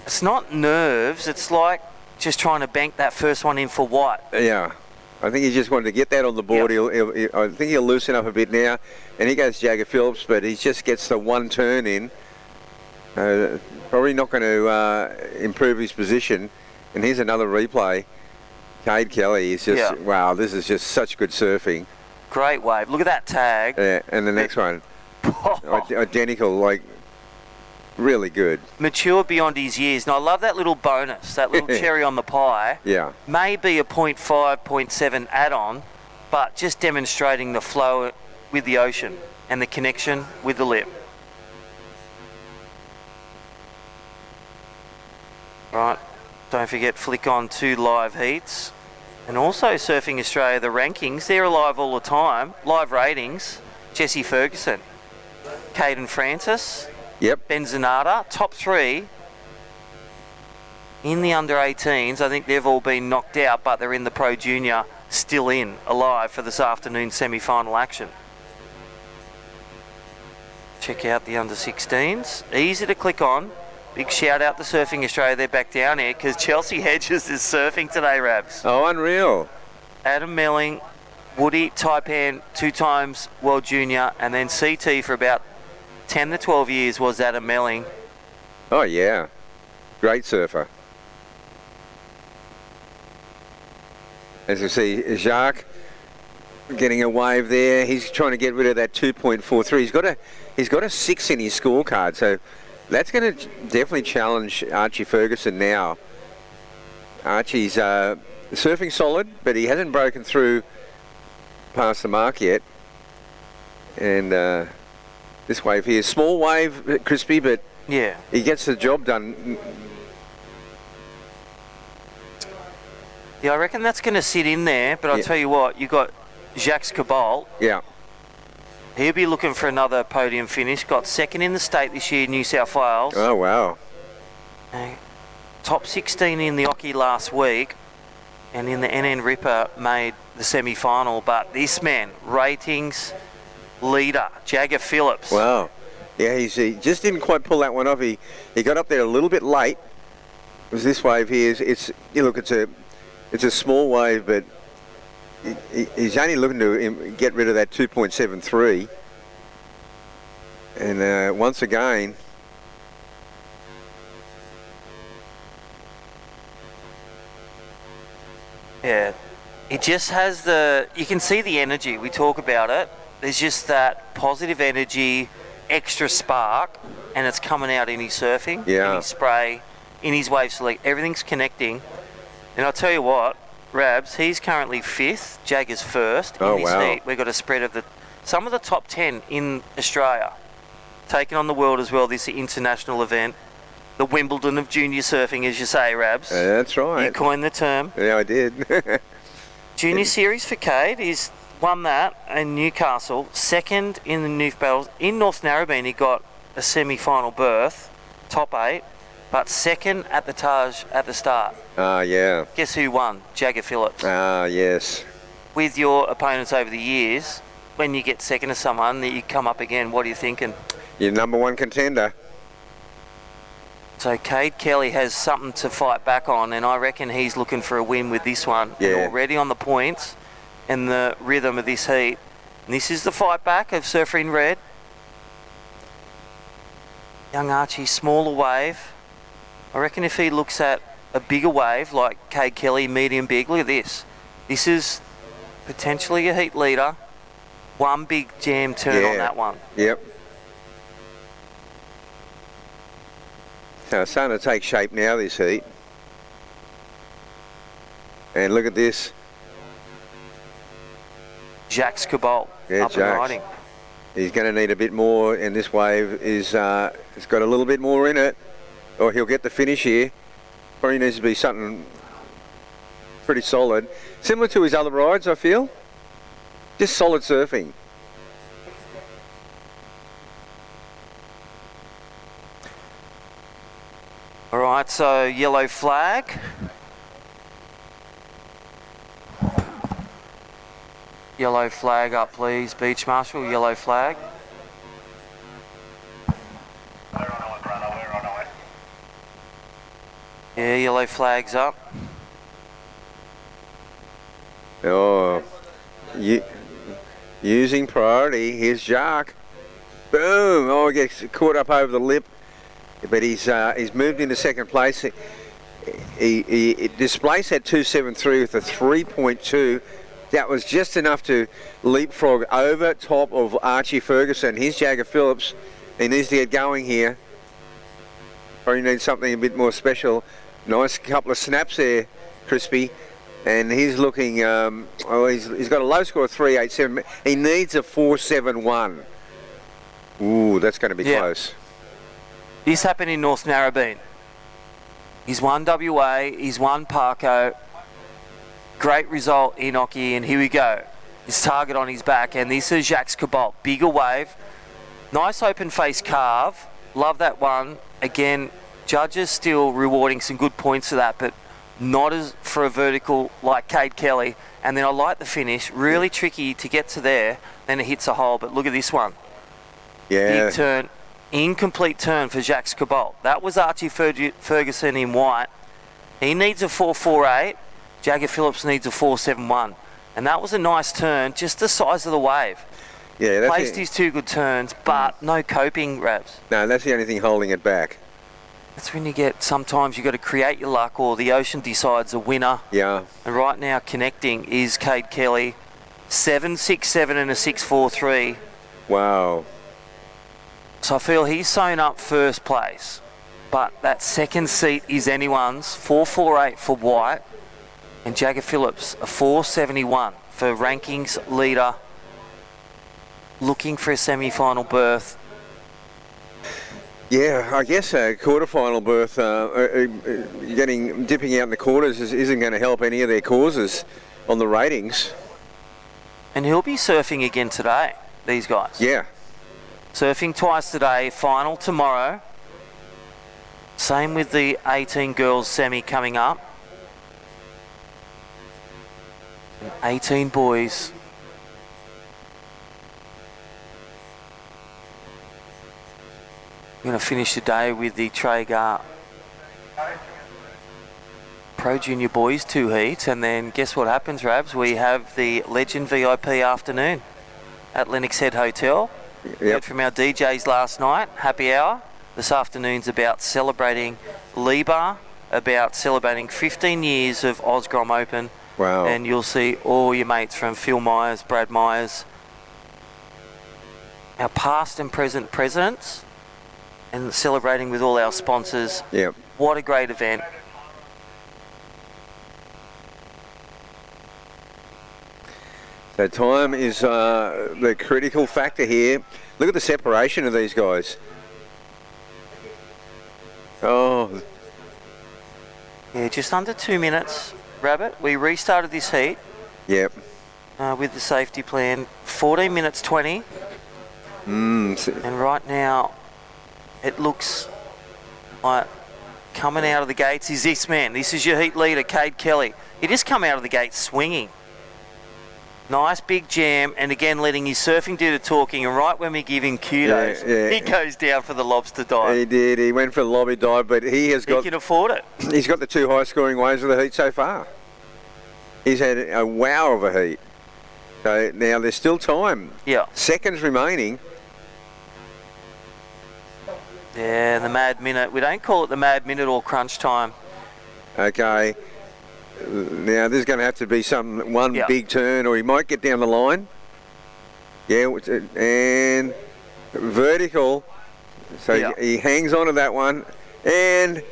it's not nerves, it's like just trying to bank that first one in for White. Yeah, I think he just wanted to get that on the board. Yep. I think he'll loosen up a bit now, and he goes Jagger Phillips, but he just gets the one turn in. Probably not going to improve his position. And here's another replay. Cade Kelly is just, wow, this is just such good surfing. Great wave. Look at that tag. Yeah, and the next one, identical, like, really good. Mature beyond his years. And I love that little bonus, that little cherry on the pie. Yeah. Maybe a 0.5, 0.7 add-on, but just demonstrating the flow with the ocean and the connection with the lip. Right. Don't forget, flick on 2 live heats. And also Surfing Australia, the rankings, they're alive all the time. Live ratings, Jesse Ferguson, Caden Francis, Ben Zanata, top 3 in the under 18s. I think they've all been knocked out, but they're in the Pro Junior, still in, alive for this afternoon semi-final action. Check out the under 16s. Easy to click on. Big shout out to Surfing Australia, they're back down here because Chelsea Hedges is surfing today, Rabs. Oh, unreal. Adam Melling, Woody, Taipan, 2 times World Junior, and then CT for about 10 to 12 years was Adam Melling. Oh, yeah. Great surfer. As you see, Jacques getting a wave there. He's trying to get rid of that 2.43. He's got a 6 in his scorecard, so that's going to definitely challenge Archie Ferguson now. Archie's surfing solid, but he hasn't broken through past the mark yet. And this wave here, small wave, crispy, but yeah, he gets the job done. Yeah, I reckon that's going to sit in there, but I'll tell you what, you got Jacques Cabal. Yeah. He'll be looking for another podium finish. Got 2nd in the state this year, New South Wales. Oh, wow. Top 16 in the Oki last week. And in the NN Ripper made the semi-final. But this man, ratings leader, Jagger Phillips. Wow. Yeah, he just didn't quite pull that one off. He got up there a little bit late. It was this wave here. It's a small wave, but he's only looking to get rid of that 2.73. And once again, yeah, it just has you can see the energy. We talk about it. There's just that positive energy, extra spark, and it's coming out in his surfing, in his spray, in his wave select. Everything's connecting. And I'll tell you what, Rabs, he's currently 5th, Jagger's 1st in this heat. We've got a spread of some of the top 10 in Australia. Taking on the world as well, this international event. The Wimbledon of junior surfing, as you say, Rabs. That's right. You coined the term. Yeah, I did. Junior series for Cade, he's won that in Newcastle. 2nd in the New Battles. In North Narrabeen, he got a semi-final berth, top 8. But 2nd at the Taj at the start. Yeah. Guess who won? Jagger Phillips. Yes. With your opponents over the years, when you get 2nd to someone, that you come up again, what are you thinking? Your number 1 contender. So Cade Kelly has something to fight back on, and I reckon he's looking for a win with this one. Yeah. And already on the points and the rhythm of this heat. And this is the fight back of Surfer in Red. Young Archie, smaller wave. I reckon if he looks at a bigger wave like Cade Kelly, medium big, look at this. This is potentially a heat leader. One big jam turn on that one. Yep. So it's starting to take shape now, this heat. And look at this. Jacques Cabot Yeah, up and Jacques. riding. He's going to need a bit more, and this wave is it's got a little bit more in it, or he'll get the finish here. Probably needs to be something pretty solid, similar to his other rides, I feel. Just solid surfing. All right, so yellow flag. Yellow flag up, please, Beach Marshal. Yellow flag. Yeah, yellow flag's up. Oh, using priority. Here's Jacques. Boom! Oh, he gets caught up over the lip, but he's moved into second place. He displaced at 273 with a 3.2. That was just enough to leapfrog over top of Archie Ferguson. Here's Jagger Phillips. He needs to get going here. Probably needs something a bit more special. Nice couple of snaps there, Crispy. And he's looking, he's got a low score of 387. He needs a 471. Ooh, that's going to be close. This happened in North Narrabeen. He's won WA, he's won Parko. Great result, Enoki, and here we go. His target on his back, and this is Jacques Cabot. Bigger wave. Nice open face carve. Love that one. Again, judges still rewarding some good points for that, but not as for a vertical like Cade Kelly. And then I like the finish. Really tricky to get to there. Then it hits a hole, but look at this one. Yeah. Big turn. Incomplete turn for Jacques Cabot. That was Archie Ferguson in white. He needs a 448. Jagger Phillips needs a 471. And that was a nice turn, just the size of the wave. Yeah, that's Placed his two good turns, but no coping, Rabs. No, that's the only thing holding it back. That's when you get, sometimes you got to create your luck, or the ocean decides a winner. Yeah. And right now connecting is Cade Kelly. 767 and a 643. Wow. So I feel he's sewn up first place, but that second seat is anyone's. 448 for White, and Jagger Phillips a 471 for rankings leader, looking for a semi-final berth. Yeah, I guess a quarterfinal berth, dipping out in the quarters isn't going to help any of their causes on the ratings. And he'll be surfing again today, these guys. Yeah. Surfing twice today, final tomorrow. Same with the 18 girls semi coming up. And 18 boys. We're going to finish the day with the Traeger Pro Junior boys 2 heats, and then guess what happens, Rabs? We have the Legend VIP afternoon at Lennox Head Hotel. Yep. Heard from our DJs last night, happy hour. This afternoon's about celebrating Libar, about celebrating 15 years of Osgrom Open. Wow. And you'll see all your mates from Phil Myers, Brad Myers, our past and present presidents, and celebrating with all our sponsors. Yep. What a great event. So time is the critical factor here. Look at the separation of these guys. Oh. Yeah, just under 2 minutes, Rabbit. We restarted this heat. Yep. With the safety plan. 14 minutes 20. And right now, it looks like coming out of the gates is this man. This is your heat leader, Cade Kelly. He just come out of the gate swinging. Nice big jam, and again letting his surfing do the talking, and right when we give him kudos, he goes down for the lobster dive. He did. He went for the lobby dive, but he can afford it. He's got the 2 high scoring waves of the heat so far. He's had a wow of a heat. So now there's still time. Yeah. Seconds remaining. Yeah, the mad minute. We don't call it the mad minute or crunch time. Okay. Now there's going to have to be one big turn, or he might get down the line. Yeah, and vertical. So he hangs on to that one, and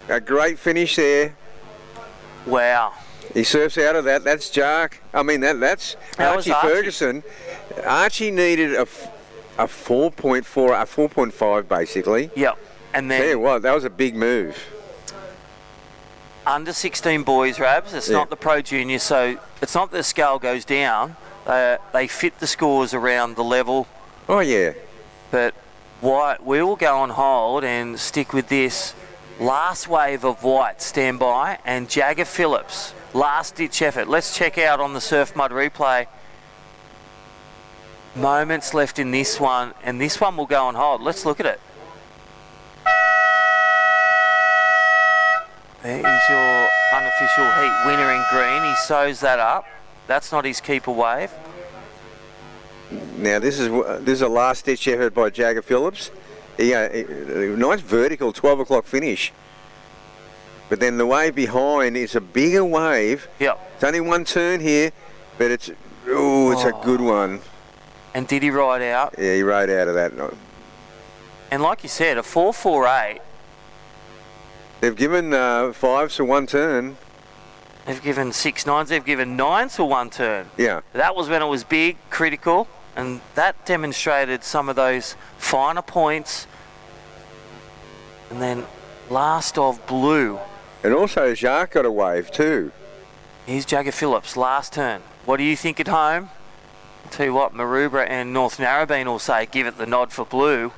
a great finish there. Wow. He surfs out of that. That's Jark. I mean, that's That was Archie Archie. Ferguson. Archie needed a 4.4, a 4.5 basically. Yep. And Tell you then what, that was a big move. under 16 boys, Rabs. It's Yeah. not the Pro Junior, so it's not that the scale goes down. They fit the scores around the level. Oh yeah. But White, we will go on hold and stick with this. Last wave of White, stand by, and Jagger Phillips, last ditch effort. Let's check out on the Surf Mud replay. Moments left in this one, and this one will go on hold. Let's look at it. There is your unofficial heat winner in green. He sews that up. That's not his keeper wave. Now this is a last ditch effort by Jagger Phillips. Nice vertical 12 o'clock finish. But then the wave behind is a bigger wave. Yep. It's only one turn here, but it's a good one. And did he ride out? Yeah, he rode out of that. And like you said, a 4.48. They've given 5s for one turn. They've given 6 9s. They've given 9s for one turn. Yeah. That was when it was big, critical, and that demonstrated some of those finer points. And then last of blue. And also Jacques got a wave too. Here's Jagger Phillips, last turn. What do you think at home? I'll tell you what, Maroubra and North Narrabeen will say, give it the nod for blue.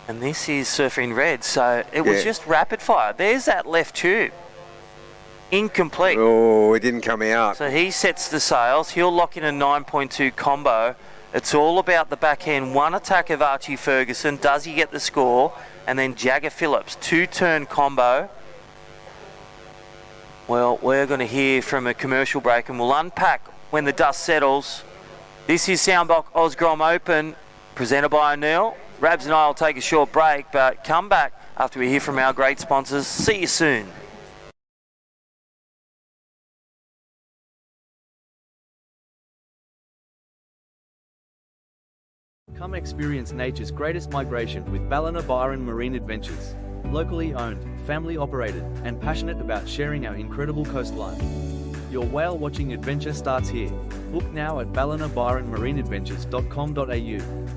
And this is surfing red, so it was just rapid fire. There's that left tube. Incomplete. Oh, it didn't come out. So he sets the sails. He'll lock in a 9.2 combo. It's all about the backhand one attack of Archie Ferguson. Does he get the score? And then Jagger Phillips, 2-turn combo. Well, we're going to hear from a commercial break and we'll unpack when the dust settles. This is Soundbox Osgrom Open, presented by O'Neill. Rabs and I will take a short break, but come back after we hear from our great sponsors. See you soon. Come experience nature's greatest migration with Ballina Byron Marine Adventures. Locally owned, family operated, and passionate about sharing our incredible coastline. Your whale watching adventure starts here. Book now at ballinabyronmarineadventures.com.au.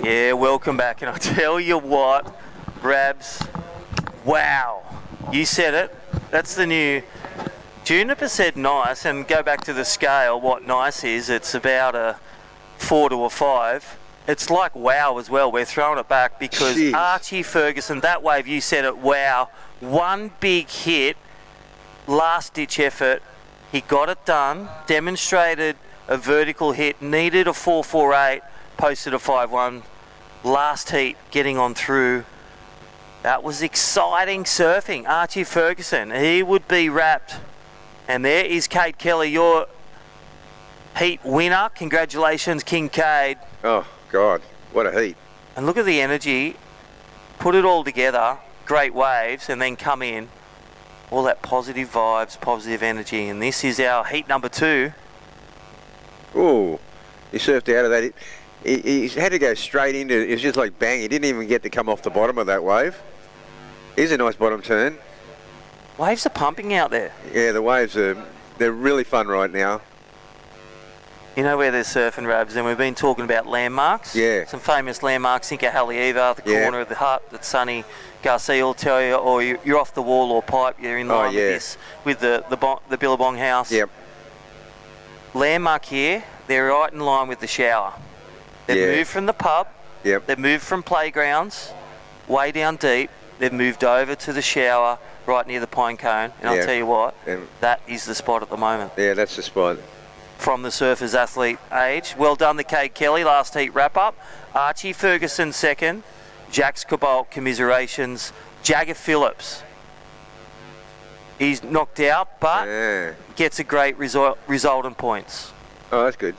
Yeah, welcome back. And I tell you what, Rabs, wow. You said it. That's the new... Juniper said nice, and go back to the scale, what nice is, it's about a 4 to a 5. It's like wow as well. We're throwing it back because Jeez. Archie Ferguson, that wave, you said it, wow. One big hit, last ditch effort. He got it done, demonstrated a vertical hit, needed a 4.48, posted a 5.1. Last heat, getting on through. That was exciting surfing. Archie Ferguson, he would be wrapped. And there is Kate Kelly, your heat winner. Congratulations, Kincaid. Oh, God, what a heat. And look at the energy. put it all together, great waves, and then come in, all that positive vibes, positive energy. And this is our heat number 2. Oh, he surfed out of that. He had to go straight into it. It was just like bang. He didn't even get to come off the bottom of that wave. Here's a nice bottom turn. Waves are pumping out there. Yeah, the waves they're really fun right now. You know where they're surfing, Rabs, and we've been talking about landmarks. Yeah. Some famous landmarks, Inca Haleiwa, the Yeah. corner of the hut that Sonny Garcia will tell you, or you're off the wall or pipe, you're in line with the Billabong house. Yep. Landmark here, they're right in line with the shower. They've moved from the pub. Yep. They've moved from playgrounds, way down deep. They've moved over to the shower right near the pine cone. And I'll tell you what, that is the spot at the moment. Yeah, that's the spot. From the surfers athlete age. Well done to Cade Kelly, last heat wrap up. Archie Ferguson second. Jax Cobalt, commiserations. Jagger Phillips. He's knocked out, but gets a great result in points. Oh, that's good.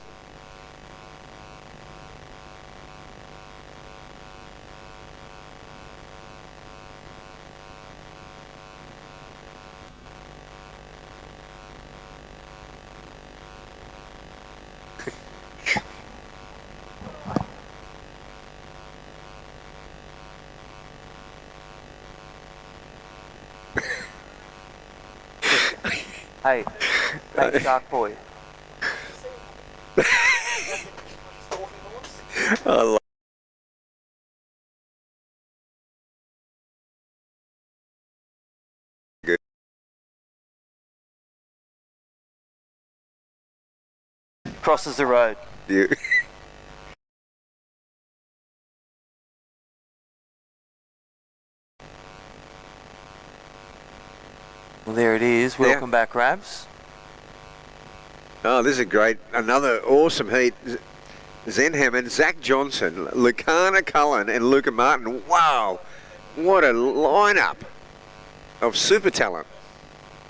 Hey, Shark Boy. I love good. Crosses the road. Yeah. Well, there it is. Welcome back, Rabs. Oh, this is great. Another awesome heat. Zen Hammond, Zach Johnson, Lucana Cullen and Luca Martin. Wow, what a lineup of super talent.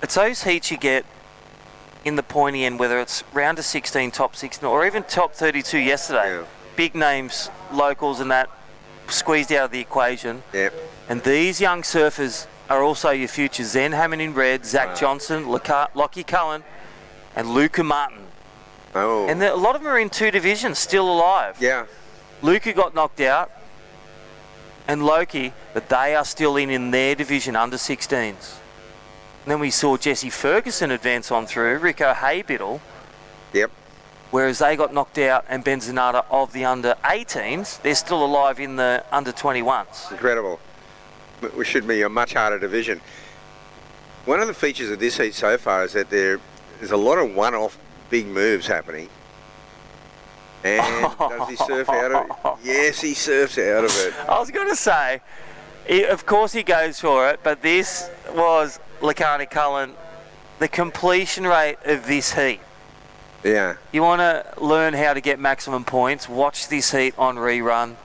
It's those heats you get in the pointy end, whether it's round of 16, top 16, or even top 32 yesterday. Yeah. Big names, locals and that, squeezed out of the equation. Yep. And these young surfers are also your future. Zen Hammond in red, Zach Johnson, Lockie Cullen, and Luca Martin. Oh. And a lot of them are in 2 divisions, still alive. Yeah. Luca got knocked out, and Loki, but they are still in their division, under 16s. And then we saw Jesse Ferguson advance on through, Rico Haybiddle. Yep. Whereas they got knocked out, and Ben Zanata of the under 18s, they're still alive in the under 21s. Incredible. We should be a much harder division. One of the features of this heat so far is that there's a lot of one-off big moves happening. And does he surf out of it? Yes, he surfs out of it. I was going to say, of course he goes for it, but this was Lucani Cullen, the completion rate of this heat. Yeah. You want to learn how to get maximum points, watch this heat on rerun.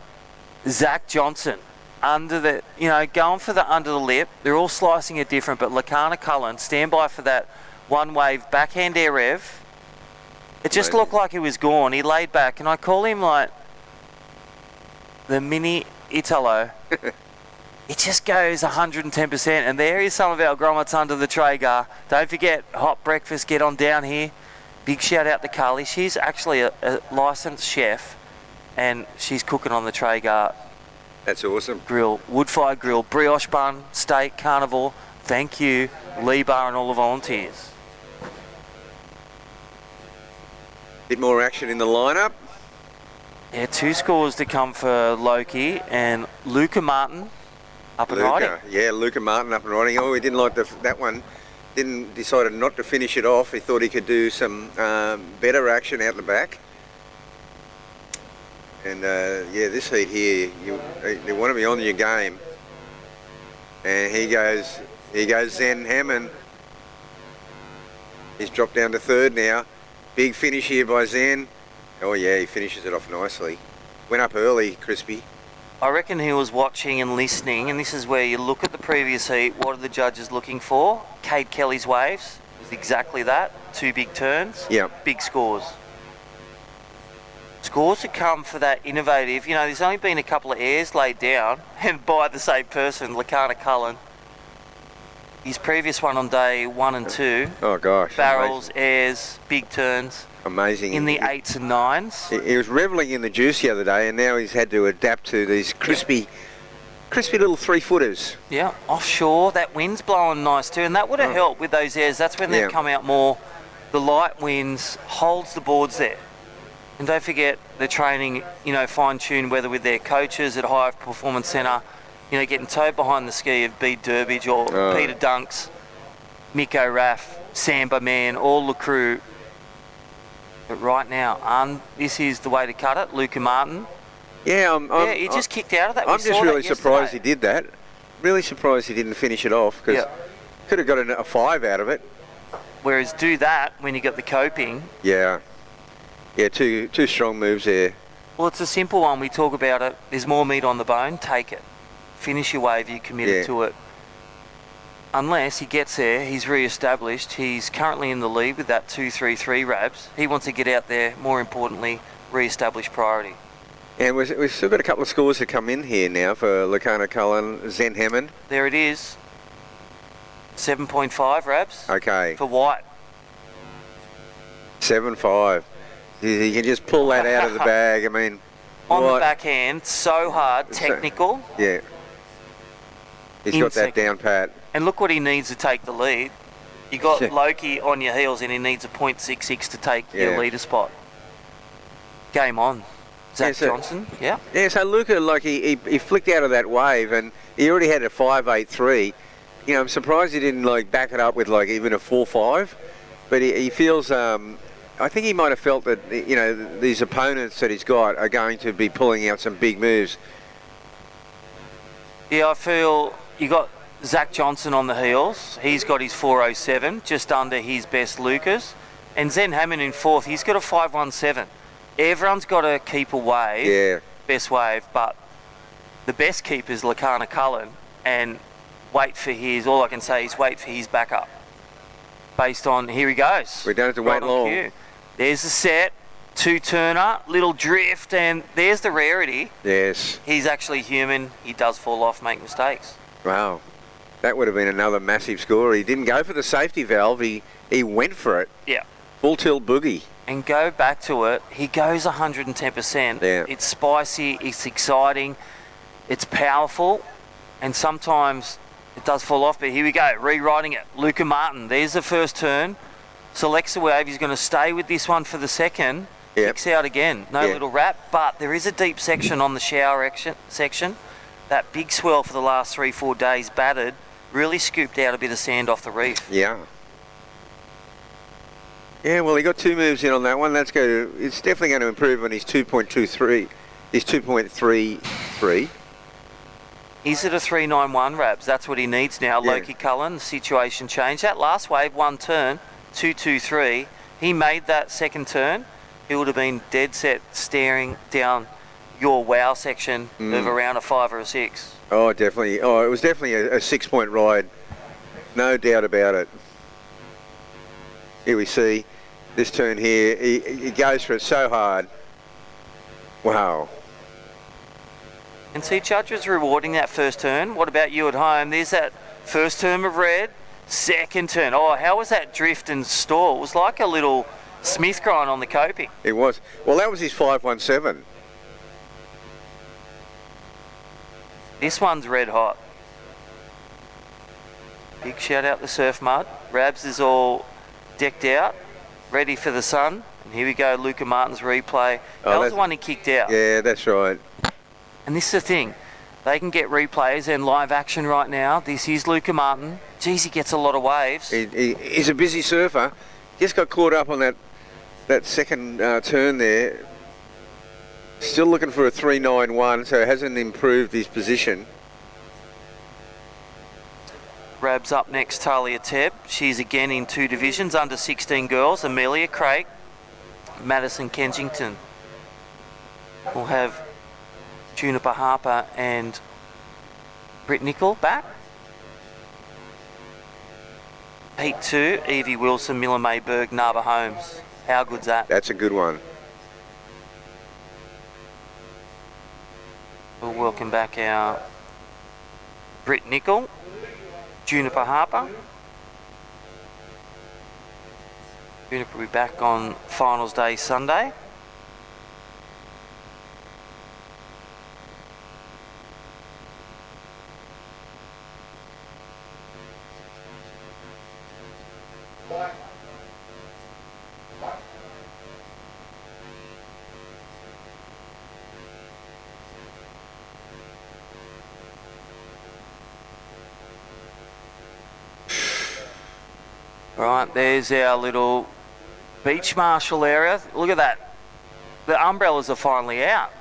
Zach Johnson, under the, going for the under the lip. They're all slicing it different, but Lucana Cullen, stand by for that one wave backhand air rev. It just looked like he was gone. He laid back, and I call him like the mini Italo. It just goes 110%, and there is some of our grommets under the Traeger. Don't forget, hot breakfast, get on down here. Big shout out to Carly. She's actually a licensed chef, and she's cooking on the Traeger. That's awesome. Grill, wood-fired grill, brioche bun, steak, carnivore. Thank you, Lee Bar and all the volunteers. Bit more action in the lineup. Yeah, 2 scores to come for Loki and Luca Martin up and riding. Yeah, Luca Martin up and riding. Oh, he didn't like that one. Decided not to finish it off. He thought he could do some better action out the back. And yeah, this heat here, you want to be on your game. And he goes Zen Hammond. He's dropped down to 3rd now. Big finish here by Zen. Oh yeah, he finishes it off nicely. Went up early, Crispy. I reckon he was watching and listening, and this is where you look at the previous heat. What are the judges looking for? Cade Kelly's waves was exactly that. 2 big turns. Yep. Big scores. scores to come for that innovative. You know, there's only been a couple of airs laid down, and by the same person, Lakana Cullen. His previous one on day 1 and 2. Oh gosh. Barrels, airs, big turns. Amazing. In the 8s and 9s. He was revelling in the juice the other day, and now he's had to adapt to these crispy little 3-footers. Yeah, offshore, that wind's blowing nice too, and that would have helped with those airs. That's when they've come out more. The light winds holds the boards there. And don't forget the training, you know, fine-tuned, whether with their coaches at High Performance Centre, you know, getting towed behind the ski of Bede Durbidge or Peter Dunks, Mick O'Raff, Samba Man, all the crew. But right now, this is the way to cut it. Luca Martin. Yeah, he just kicked out of that. I'm just really surprised he did that. Really surprised he didn't finish it off, because could have got a 5 out of it. Whereas do that when you got the coping. Yeah, two strong moves there. Well, it's a simple one. We talk about it. There's more meat on the bone. Take it. Finish your wave. You committed to it. Unless he gets there, he's re-established. He's currently in the lead with that 2-3-3 Rabs. He wants to get out there. More importantly, re-establish priority. And we've still got a couple of scores to come in here now for Lakana Cullen, Zen Hammond. There it is. 7.5 Rabs. Okay. For White. 7.5. You can just pull that out of the bag. I mean, on the backhand, so hard, technical. Yeah. He's got that down pat. And look what he needs to take the lead. You got Loki on your heels, and he needs a .66 to take your leader spot. Game on. Zach Johnson, Yeah, so Luca, like, he flicked out of that wave, and he already had a 5.83. You know, I'm surprised he didn't, like, back it up with, like, even a 4.5. But he feels, I think he might have felt that, you know, these opponents that he's got are going to be pulling out some big moves. Yeah, I feel you got Zach Johnson on the heels. He's got his 4.07, just under his best Lucas. And Zen Hammond in 4th, he's got a 5.17. Everyone's got to keep a wave, best wave, but the best keeper is Lakana Cullen, and all I can say is wait for his backup. Based on, here he goes. We don't have to wait long. Cue. There's the set, 2-turner, little drift, and there's the rarity. Yes. He's actually human. He does fall off, make mistakes. Wow. That would have been another massive score. He didn't go for the safety valve. He went for it. Yeah. Full tilt boogie. And go back to it, he goes 110%. Yeah. It's spicy, it's exciting, it's powerful, and sometimes it does fall off, but here we go, rewriting it. Luca Martin, there's the first turn, selects the wave, he's going to stay with this one for the second, kicks out again, no little wrap, but there is a deep section on the shower section. That big swell for the last 3-4 days battered, really scooped out a bit of sand off the reef. Yeah. Yeah, well, he got 2 moves in on that one. It's definitely going to improve on his 2.23, his 2.33. Is it a 391 Rabs? That's what he needs now. Yeah. Loki Cullen, situation change. That last wave, 1 turn, 2-2-3. He made that second turn. He would have been dead set staring down your wow section of around a 5 or a 6. Oh, definitely. Oh, it was definitely a 6-point ride. No doubt about it. Here we see this turn here. He goes for it so hard. Wow. And see, judges rewarding that first turn. What about you at home? There's that first turn of red, second turn. Oh, how was that drift and stall? It was like a little Smith grind on the coping. It was. Well, that was his 5.17. This one's red hot. Big shout out to Surf Mud. Rabs is all decked out, ready for the sun. And here we go, Luca Martin's replay. That was the one he kicked out. Yeah, that's right. And this is the thing. They can get replays and live action right now. This is Luca Martin. Geez, he gets a lot of waves. He's a busy surfer. Just got caught up on that second turn there. Still looking for a 391, so hasn't improved his position. Rabs up next, Talia Tebb. She's again in 2 divisions, under 16 girls. Amelia Craig, Madison Kensington. We'll have Juniper Harper and Britt Nicol back. Heat 2, Evie Wilson, Miller Mayberg, Narva Holmes. How good's that? That's a good one. We'll welcome back our Britt Nicol, Juniper Harper. Juniper will be back on finals day Sunday. Right, there's our little beach marshal area. Look at that. The umbrellas are finally out.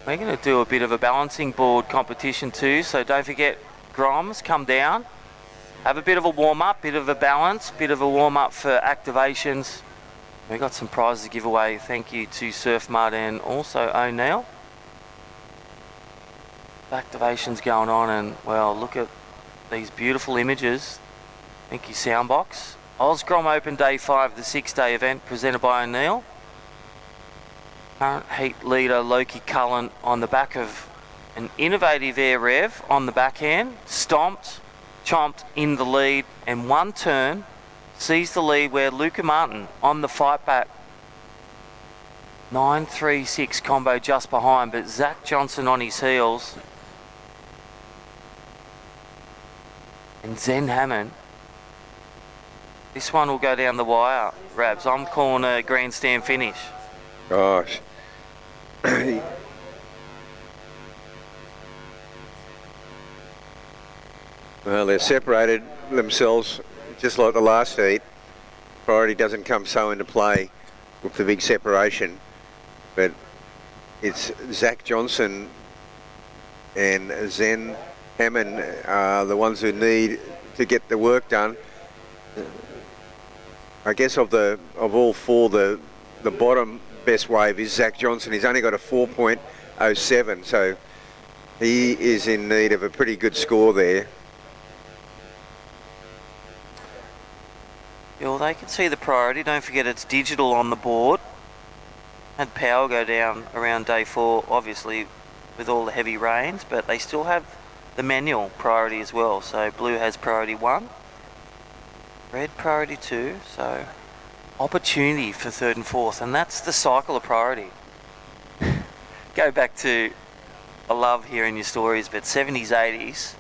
We're going to do a bit of a balancing board competition too, so don't forget, Groms, come down. Have a bit of a warm-up, bit of a balance, bit of a warm-up for activations. We've got some prizes to give away. Thank you to Surf Mud and also O'Neill. Activations going on, and well, look at these beautiful images. Thank you, Soundbox. Osgrom Open Day 5, the 6-day event presented by O'Neill. Current heat leader Loki Cullen on the back of an innovative air rev on the backhand, stomped, chomped in the lead, and one turn sees the lead where Luca Martin on the fight back. 9-3-6 combo just behind, but Zach Johnson on his heels. And Zen Hammond. This one will go down the wire, Rabs. I'm calling a grandstand finish. Gosh. Well, they've separated themselves just like the last heat. Priority doesn't come so into play with the big separation, but it's Zach Johnson and Zen Hammond are the ones who need to get the work done. I guess of all four, the bottom best wave is Zach Johnson. He's only got a 4.07, so he is in need of a pretty good score there. Yeah, well, they can see the priority. Don't forget it's digital on the board. Had power go down around day 4, obviously, with all the heavy rains, but they still have the manual priority as well. So blue has priority 1. Red priority 2, so opportunity for 3rd and 4th, and that's the cycle of priority. Go back to, I love hearing your stories, but 70s, 80s,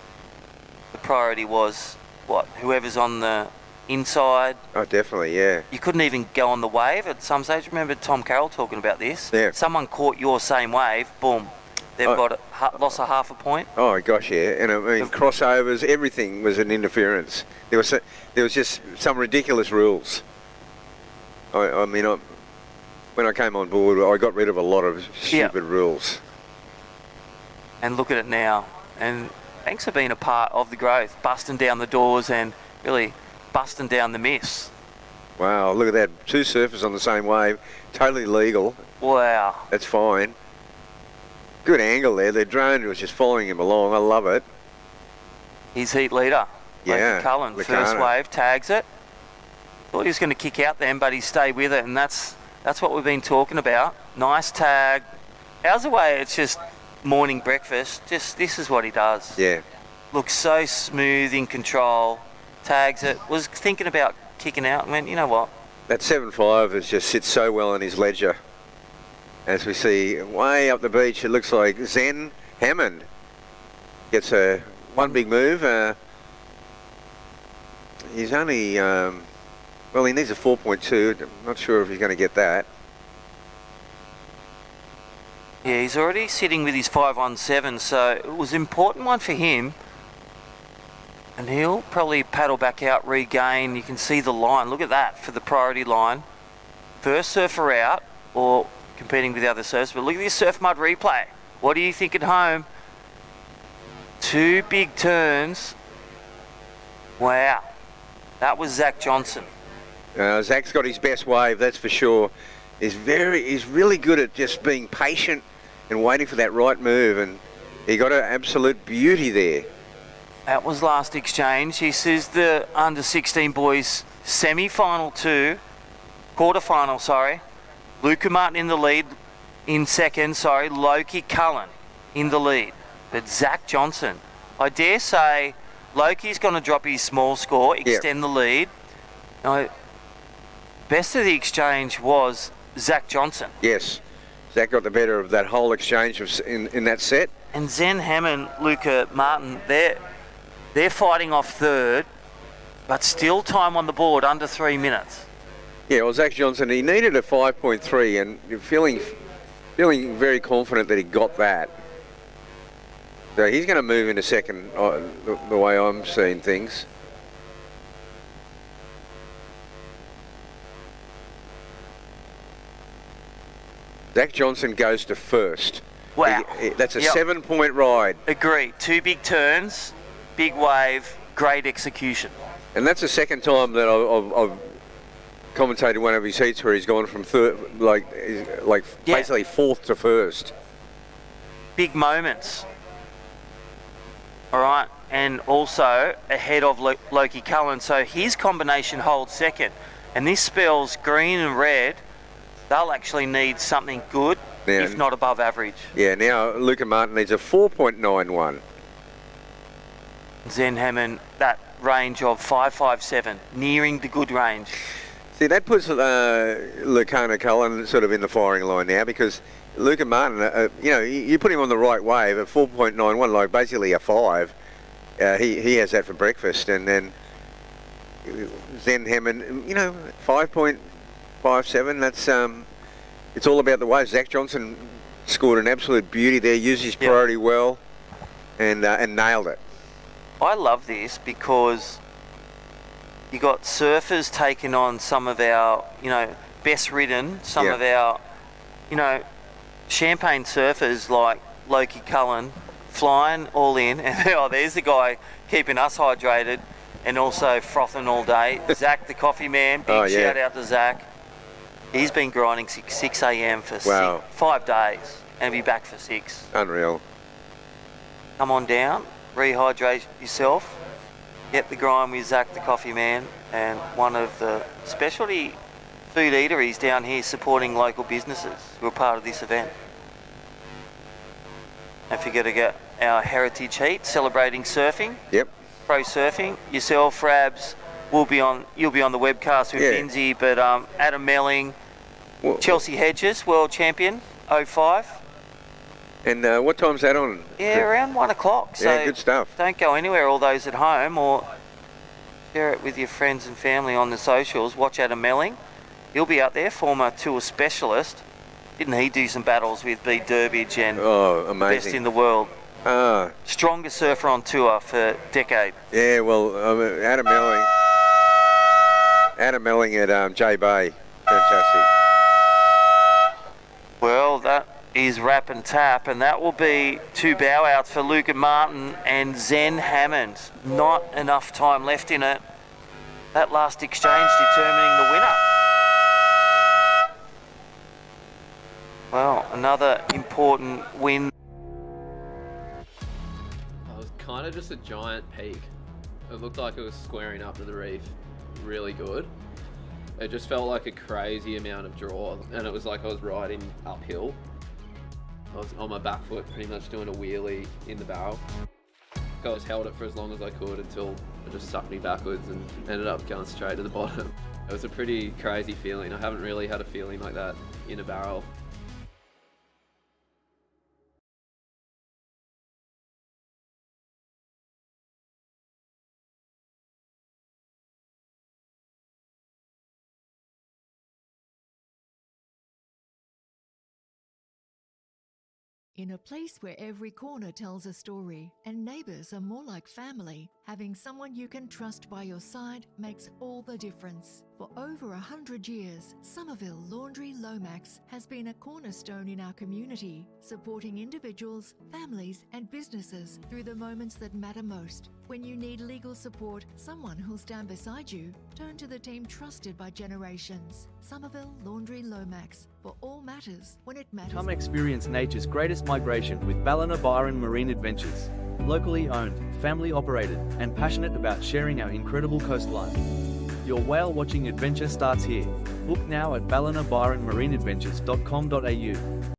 the priority was what? Whoever's on the inside. Oh, definitely, yeah. You couldn't even go on the wave at some stage. Remember Tom Carroll talking about this? Yeah. Someone caught your same wave, boom, they've lost a half a point. Oh gosh, yeah. And I mean, crossovers, everything was an interference. There was just some ridiculous rules. I mean, when I came on board, I got rid of a lot of stupid rules. And look at it now. And thanks for being a part of the growth, busting down the doors and really busting down the myths. Wow, look at that. 2 surfers on the same wave, totally legal. Wow. That's fine. Good angle there. The drone was just following him along. I love it. He's heat leader. Yeah. Loki Cullen, first wave, tags it. Thought he was going to kick out then, but he stayed with it, and that's what we've been talking about. Nice tag. How's the way? It's just morning breakfast. Just this is what he does. Yeah. Looks so smooth, in control. Tags it. Was thinking about kicking out and went, you know what? That 7.5 has just sits so well in his ledger. As we see way up the beach, it looks like Zen Hammond gets one big move. He's only, well, he needs a 4.2. I'm not sure if he's going to get that. Yeah, he's already sitting with his 5-on-7, so it was an important one for him. And he'll probably paddle back out, regain. You can see the line. Look at that for the priority line. First surfer out, or competing with the other surfers. But look at this Surf Mud replay. What do you think at home? 2 big turns. Wow. That was Zach Johnson. Zach's got his best wave, that's for sure. He's really good at just being patient and waiting for that right move, and he got an absolute beauty there. That was last exchange. This is the under-16 boys quarter-final, sorry. Luca Martin in the lead. in second, Loki Cullen in the lead. But Zach Johnson, I dare say Loki's going to drop his small score, extend the lead. Now, best of the exchange was Zach Johnson. Yes, Zach got the better of that whole exchange in that set. And Zen Hammond, Luca Martin, they're fighting off third, but still time on the board, under 3 minutes. Yeah, well, Zach Johnson, he needed a 5.3, and you're feeling very confident that he got that. So he's going to move into second, the way I'm seeing things. Zach Johnson goes to first. Wow. That's a 7-point ride. Agreed. 2 big turns, big wave, great execution. And that's the second time that I've commentated one of his heats where he's gone from third, basically fourth to first. Big moments. All right, and also ahead of Loki Cullen, so his combination holds second. And this spells green and red, they'll actually need something good, if not above average. Yeah, now Luca Martin needs a 4.91. Zen Hammond, that range of 5.57, nearing the good range. See, that puts Lucana Cullen sort of in the firing line now, because Luca Martin, you put him on the right wave at 4.91, like basically a 5. He has that for breakfast, and then Zen Hammond, 5.57. That's it's all about the wave. Zach Johnson scored an absolute beauty there, used his priority well, and nailed it. I love this because you got surfers taking on some of our, best ridden, some of our, champagne surfers like Loki Cullen flying all in, and there's the guy keeping us hydrated and also frothing all day. Zach the coffee man, big shout out to Zach. He's been grinding 6 a.m. for 5 days and be back for 6. Unreal. Come on down, rehydrate yourself, get the grind with Zach the coffee man, and one of the specialty food eateries down here supporting local businesses who are part of this event. Don't forget to get our heritage heat celebrating surfing. Yep. Pro surfing. Yourself, Rabs, you'll be on the webcast with Lindsay, but Adam Melling, Chelsea Hedges, world champion, 05. And what time's that on? Yeah, around 1 o'clock. So good stuff. Don't go anywhere, all those at home, or share it with your friends and family on the socials. Watch Adam Melling. He'll be out there, former tour specialist. Didn't he do some battles with B. Durbidge and amazing. best in the world? Strongest surfer on tour for a decade. Yeah, well, Adam Melling at J Bay. Fantastic. Well, that is wrap and tap, and that will be 2 bow outs for Luca Martin and Zen Hammond. Not enough time left in it. That last exchange determining the winner. Well, another important win. It was kind of just a giant peak. It looked like it was squaring up to the reef really good. It just felt like a crazy amount of draw, and it was like I was riding uphill. I was on my back foot pretty much doing a wheelie in the barrel. I was held it for as long as I could until it just sucked me backwards and ended up going straight to the bottom. It was a pretty crazy feeling. I haven't really had a feeling like that in a barrel. In a place where every corner tells a story and neighbours are more like family, having someone you can trust by your side makes all the difference. For over 100 years, Somerville Laundry Lomax has been a cornerstone in our community, supporting individuals, families and businesses through the moments that matter most. When you need legal support, someone who'll stand beside you, turn to the team trusted by generations. Somerville Laundry Lomax, for all matters when it matters. Come experience nature's greatest migration with Ballina Byron Marine Adventures. Locally owned, family operated, and passionate about sharing our incredible coastline. Your whale watching adventure starts here. Book now at ballinabyronmarineadventures.com.au.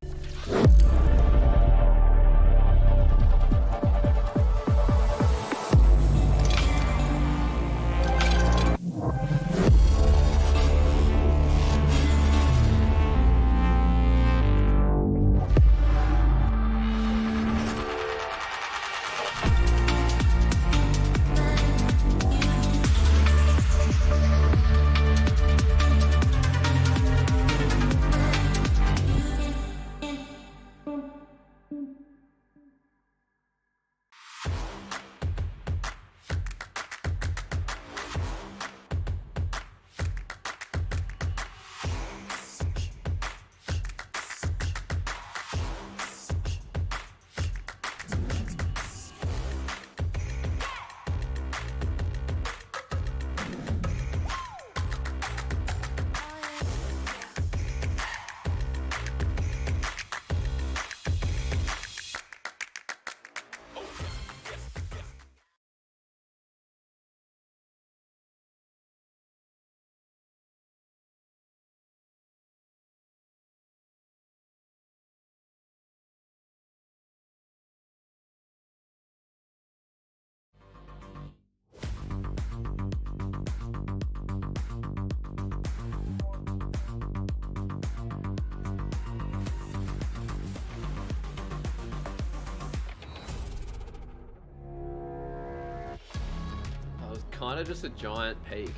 kind of just a giant peak.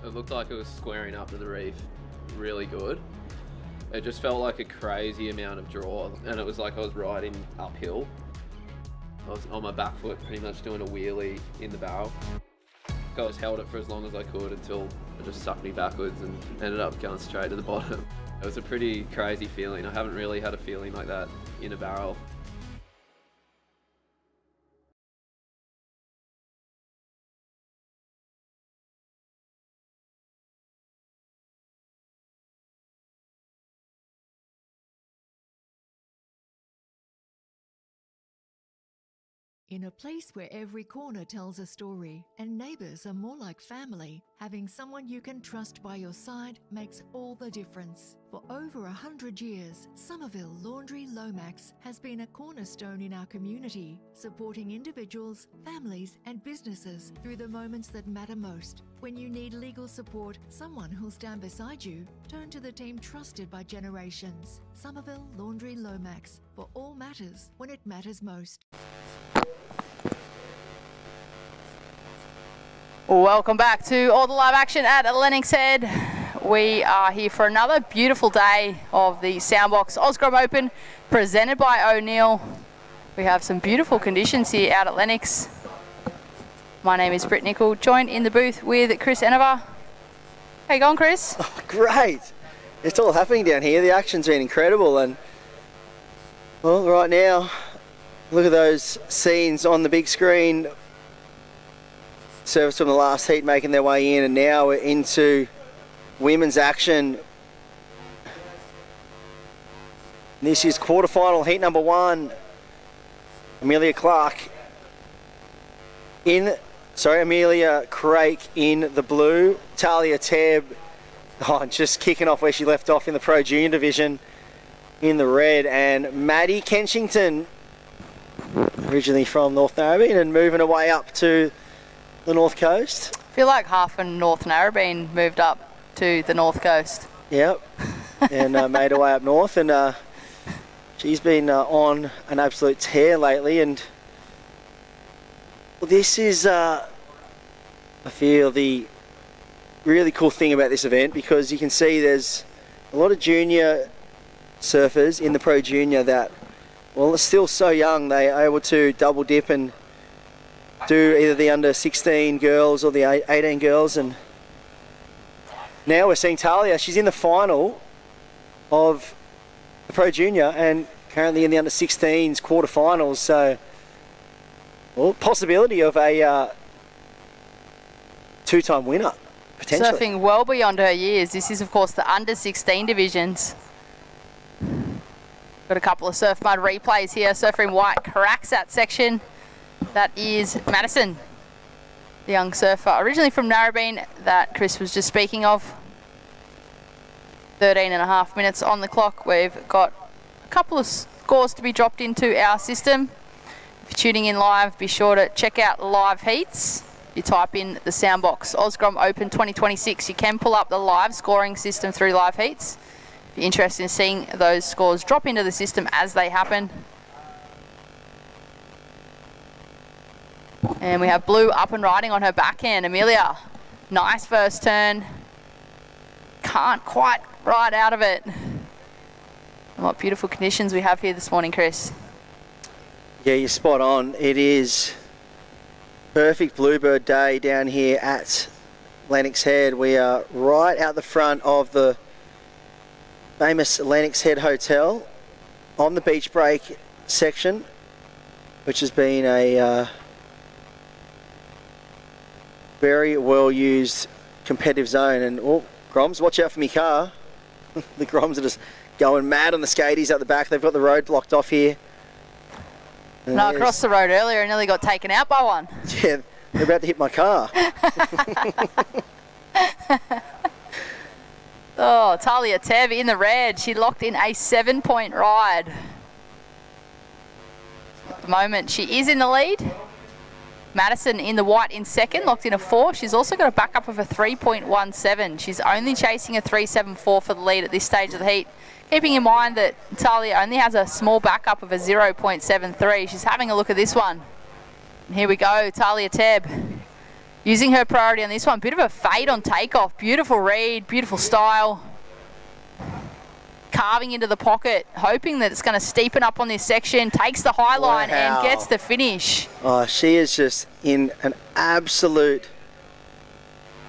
It looked like it was squaring up to the reef really good. It just felt like a crazy amount of draw, and it was like I was riding uphill. I was on my back foot pretty much doing a wheelie in the barrel. I was held it for as long as I could until it just sucked me backwards and ended up going straight to the bottom. It was a pretty crazy feeling. I haven't really had a feeling like that in a barrel. In a place where every corner tells a story and neighbours are more like family, having someone you can trust by your side makes all the difference. For over 100 years, Somerville Laundry Lomax has been a cornerstone in our community, supporting individuals, families and businesses through the moments that matter most. When you need legal support, someone who'll stand beside you, turn to the team trusted by generations. Somerville Laundry Lomax, for all matters when it matters most. Welcome back to all the live action at Lennox Head. We are here for another beautiful day of the Soundbox Osgrom Open presented by O'Neill. We have some beautiful conditions here out at Lennox. My name is Britt Nicol, joined in the booth with Chris Enever. How you going, Chris? Oh, great. It's all happening down here. The action's been incredible, and well, right now, look at those scenes on the big screen. Service from the last heat making their way in, and now we're into women's action. This is quarterfinal heat number 1. Amelia Craik in the blue. Talia Tebb, just kicking off where she left off in the Pro Junior division in the red. And Maddie Kenchington, originally from North Narrabeen and moving her way up to the North Coast. I feel like half of North Narrabeen moved up to the North Coast. Yep, and made her way up north, and she's been on an absolute tear lately. And well, this is, I feel, the really cool thing about this event, because you can see there's a lot of junior surfers in the Pro Junior that, well, are still so young. They are able to double dip and do either the under 16 girls or the 18 girls. And now we're seeing Talia. She's in the final of the Pro Junior and currently in the under 16s quarterfinals. So, well, possibility of a two-time winner potentially. Surfing well beyond her years. This is, of course, the under 16 divisions. Got a couple of surf mud replays here. Surfer in white cracks that section. That is Madison, the young surfer, originally from Narrabeen that Chris was just speaking of. 13.5 minutes on the clock. We've got a couple of scores to be dropped into our system. If you're tuning in live, be sure to check out live heats. You type in the Soundbox Osgrom Open 2026. You can pull up the live scoring system through live heats. If you're interested in seeing those scores drop into the system as they happen. And we have Blue up and riding on her backhand. Amelia, nice first turn. Can't quite ride out of it. And what beautiful conditions we have here this morning, Chris. Yeah, you're spot on. It is perfect bluebird day down here at Lennox Head. We are right out the front of the famous Lennox Head Hotel on the beach break section, which has been a very well used competitive zone. And oh, Groms, watch out for me car. The Groms are just going mad on the skaties at the back. They've got the road blocked off here. And no, I crossed the road earlier and nearly got taken out by one. Yeah, they're about to hit my car. Oh, Talia Tebb in the red. She locked in a 7-point ride. At the moment, she is in the lead. Madison in the white in second, locked in a 4. She's also got a backup of a 3.17. She's only chasing a 3.74 for the lead at this stage of the heat. Keeping in mind that Talia only has a small backup of a 0.73. She's having a look at this one. And here we go, Talia Tebb using her priority on this one. Bit of a fade on takeoff. Beautiful read, beautiful style. Carving into the pocket, hoping that it's going to steepen up on this section. Takes the high line and gets the finish. Oh, she is just in an absolute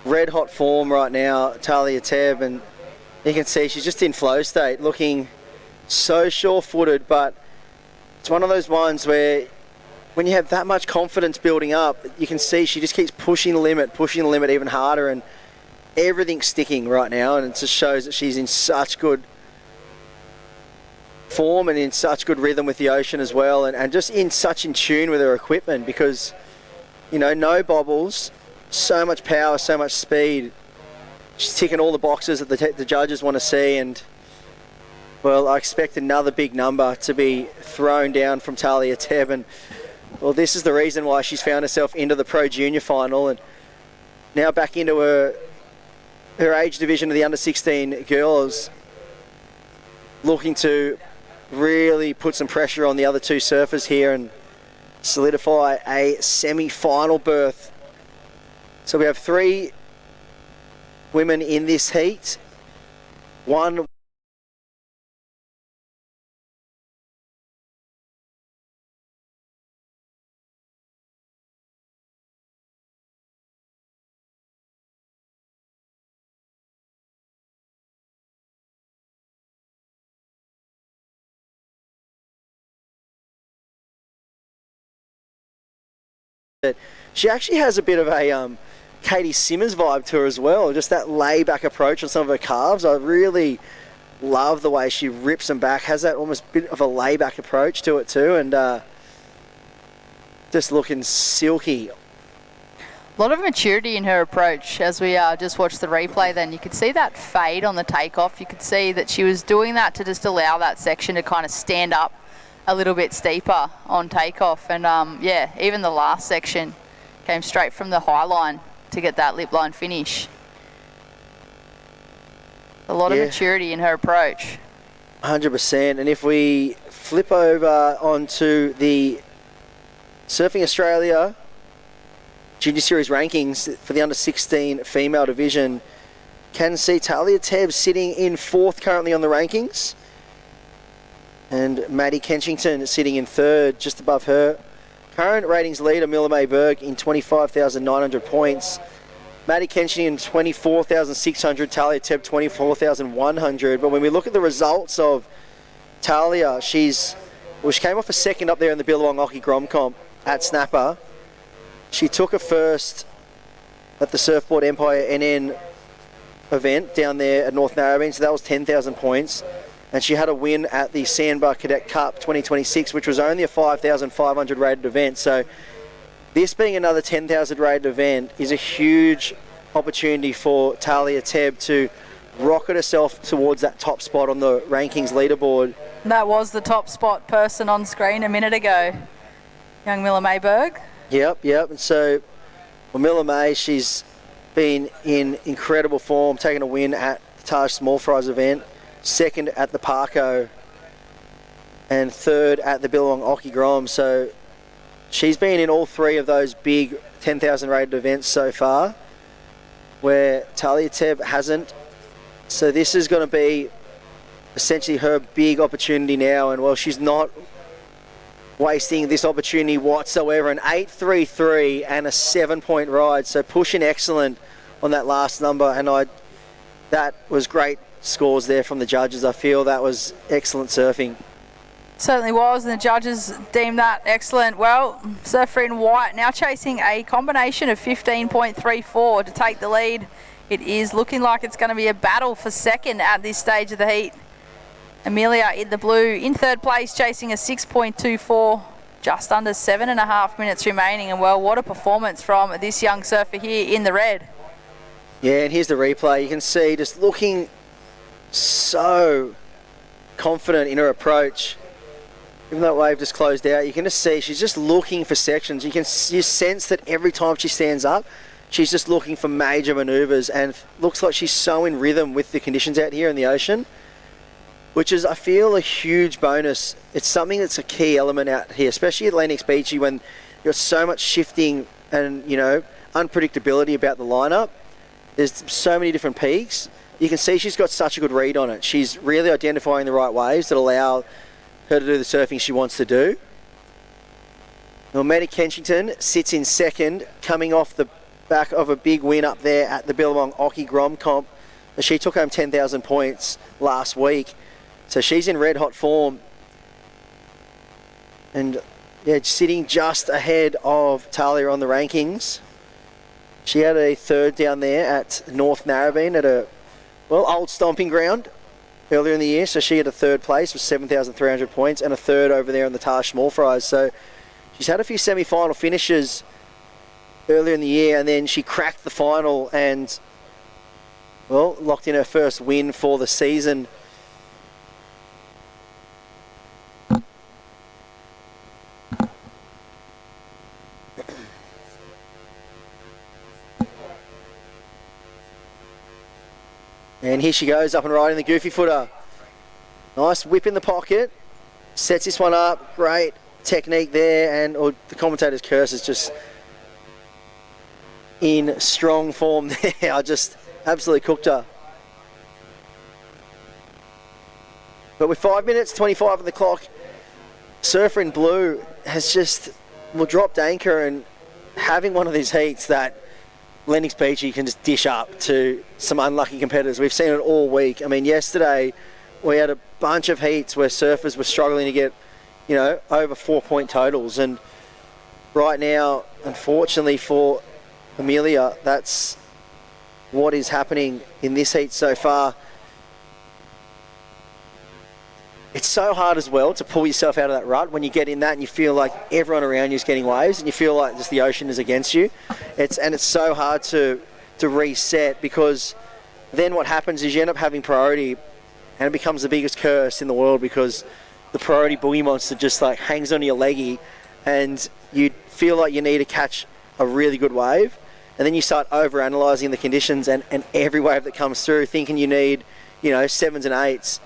red hot form right now, Talia Tebb, and you can see she's just in flow state, looking so sure-footed, but it's one of those ones where when you have that much confidence building up, you can see she just keeps pushing the limit even harder, and everything's sticking right now, and it just shows that she's in such good form and in such good rhythm with the ocean as well, and just in tune with her equipment, because, you know, no bobbles, so much power, so much speed. She's ticking all the boxes that the judges want to see, and well, I expect another big number to be thrown down from Talia Tebb, and well, this is the reason why she's found herself into the Pro Junior final, and now back into her age division of the under 16 girls, looking to really put some pressure on the other two surfers here and solidify a semi-final berth. So we have 3 women in this heat. One she actually has a bit of a Katie Simmons vibe to her as well, just that lay-back approach on some of her calves. I really love the way she rips them back, has that almost bit of a lay-back approach to it too, and just looking silky. A lot of maturity in her approach as we just watched the replay then. You could see that fade on the takeoff. You could see that she was doing that to just allow that section to kind of stand up a little bit steeper on takeoff, and yeah, even the last section came straight from the high line to get that lip line finish. A lot of maturity in her approach. 100%. And if we flip over onto the Surfing Australia Junior Series rankings for the under 16 female division, can see Talia Tebb sitting in 4th currently on the rankings, and Maddie Kenchington sitting in 3rd, just above her. Current ratings leader, Mila May Berg, in 25,900 points. Maddie Kenchington, 24,600. Talia Tebb, 24,100. But when we look at the results of Talia, she came off a 2nd up there in the Billabong Hockey Grom Comp at Snapper. She took a 1st at the Surfboard Empire NN event down there at North Narrabeen, so that was 10,000 points. And she had a win at the Sandbar Cadet Cup 2026, which was only a 5,500 rated event. So this being another 10,000 rated event is a huge opportunity for Talia Tebb to rocket herself towards that top spot on the rankings leaderboard. That was the top spot person on screen a minute ago, young Mila Mayberg. Yep. And so, well, Mila May, she's been in incredible form, taking a win at the Taj Small Fries event, 2nd at the Parco, and 3rd at the Billabong Hockey Grom. So she's been in all 3 of those big 10,000 rated events so far, where Talia Tebb hasn't. So this is going to be essentially her big opportunity now, and well, she's not wasting this opportunity whatsoever. An 8.33 and a 7-point ride, so pushing excellent on that last number, and that was great scores there from the judges. I feel that was excellent surfing. Certainly was, and the judges deemed that excellent. Well, surfer in white now chasing a combination of 15.34 to take the lead. It is looking like it's going to be a battle for 2nd at this stage of the heat. Amelia in the blue in 3rd place, chasing a 6.24, just under 7.5 minutes remaining. And well, what a performance from this young surfer here in the red. Yeah, and here's the replay. You can see just looking so confident in her approach. Even though wave just closed out, you can just see she's just looking for sections. You sense that every time she stands up, she's just looking for major maneuvers, and looks like she's so in rhythm with the conditions out here in the ocean, which is, I feel, a huge bonus. It's something that's a key element out here, especially at Lennox Beachy, when you've got so much shifting and, you know, unpredictability about the lineup. There's so many different peaks. You can see she's got such a good read on it. She's really identifying the right waves that allow her to do the surfing she wants to do. Now, Maddie Kensington sits in second, coming off the back of a big win up there at the Billabong Occy Grom Comp. She took home 10,000 points last week. So she's in red hot form. And yeah, sitting just ahead of Talia on the rankings. She had a third down there at North Narrabeen at a, well, old stomping ground earlier in the year. So she had a third place with 7,300 points and a third over there on the Tash Small Fries. So she's had a few semi-final finishes earlier in the year, and then she cracked the final and, well, locked in her first win for the season. And here she goes, up and riding the goofy footer. Nice whip in the pocket. Sets this one up. Great technique there. And the commentator's curse is just in strong form there. I just absolutely cooked her. But with 5 minutes 25 on the clock, Surfer in Blue has just, well, dropped anchor, and having one of these heats that Lennox Beachy can just dish up to some unlucky competitors. We've seen it all week. I mean, yesterday we had a bunch of heats where surfers were struggling to get, you know, over 4-point totals. And right now, unfortunately for Amelia, that's what is happening in this heat so far. It's so hard as well to pull yourself out of that rut when you get in that and you feel like everyone around you is getting waves and you feel like just the ocean is against you. It's so hard to reset, because then what happens is you end up having priority, and it becomes the biggest curse in the world, because the priority buoy monster just like hangs onto your leggy and you feel like you need to catch a really good wave, and then you start over-analysing the conditions and every wave that comes through, thinking you need, you know, 7s and 8s.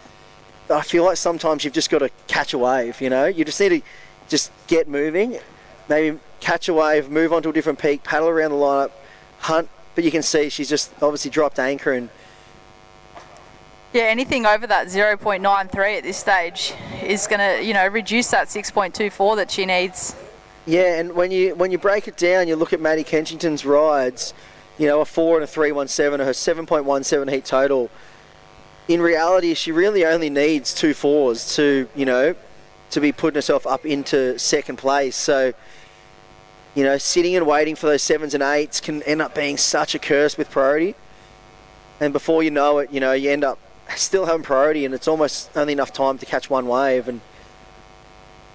I feel like sometimes you've just got to catch a wave, you know? You just need to just get moving, maybe catch a wave, move on to a different peak, paddle around the lineup, hunt. But you can see she's just obviously dropped anchor. And yeah, anything over that 0.93 at this stage is going to, you know, reduce that 6.24 that she needs. Yeah, and when you break it down, you look at Maddie Kensington's rides, you know, a 4 and a 3.17, her 7.17 heat total. In reality, she really only needs 2 4s to, you know, to be putting herself up into second place. So, you know, sitting and waiting for those 7s and 8s can end up being such a curse with priority. And before you know it, you know, you end up still having priority, and it's almost only enough time to catch one wave. And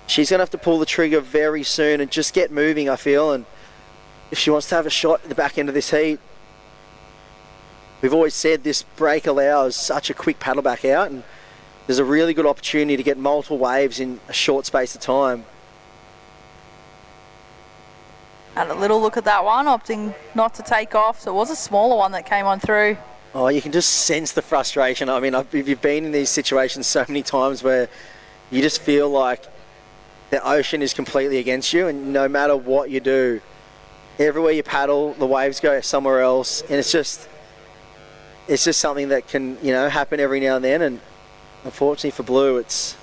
she's going to have to pull the trigger very soon and just get moving, I feel. And if she wants to have a shot at the back end of this heat, we've always said this break allows such a quick paddle back out, and there's a really good opportunity to get multiple waves in a short space of time. Had a little look at that one, opting not to take off. So it was a smaller one that came on through. Oh, you can just sense the frustration. I mean, you've been in these situations so many times where you just feel like the ocean is completely against you, and no matter what you do, everywhere you paddle, the waves go somewhere else, and it's just something that can, you know, happen every now and then. And unfortunately for Blue, it's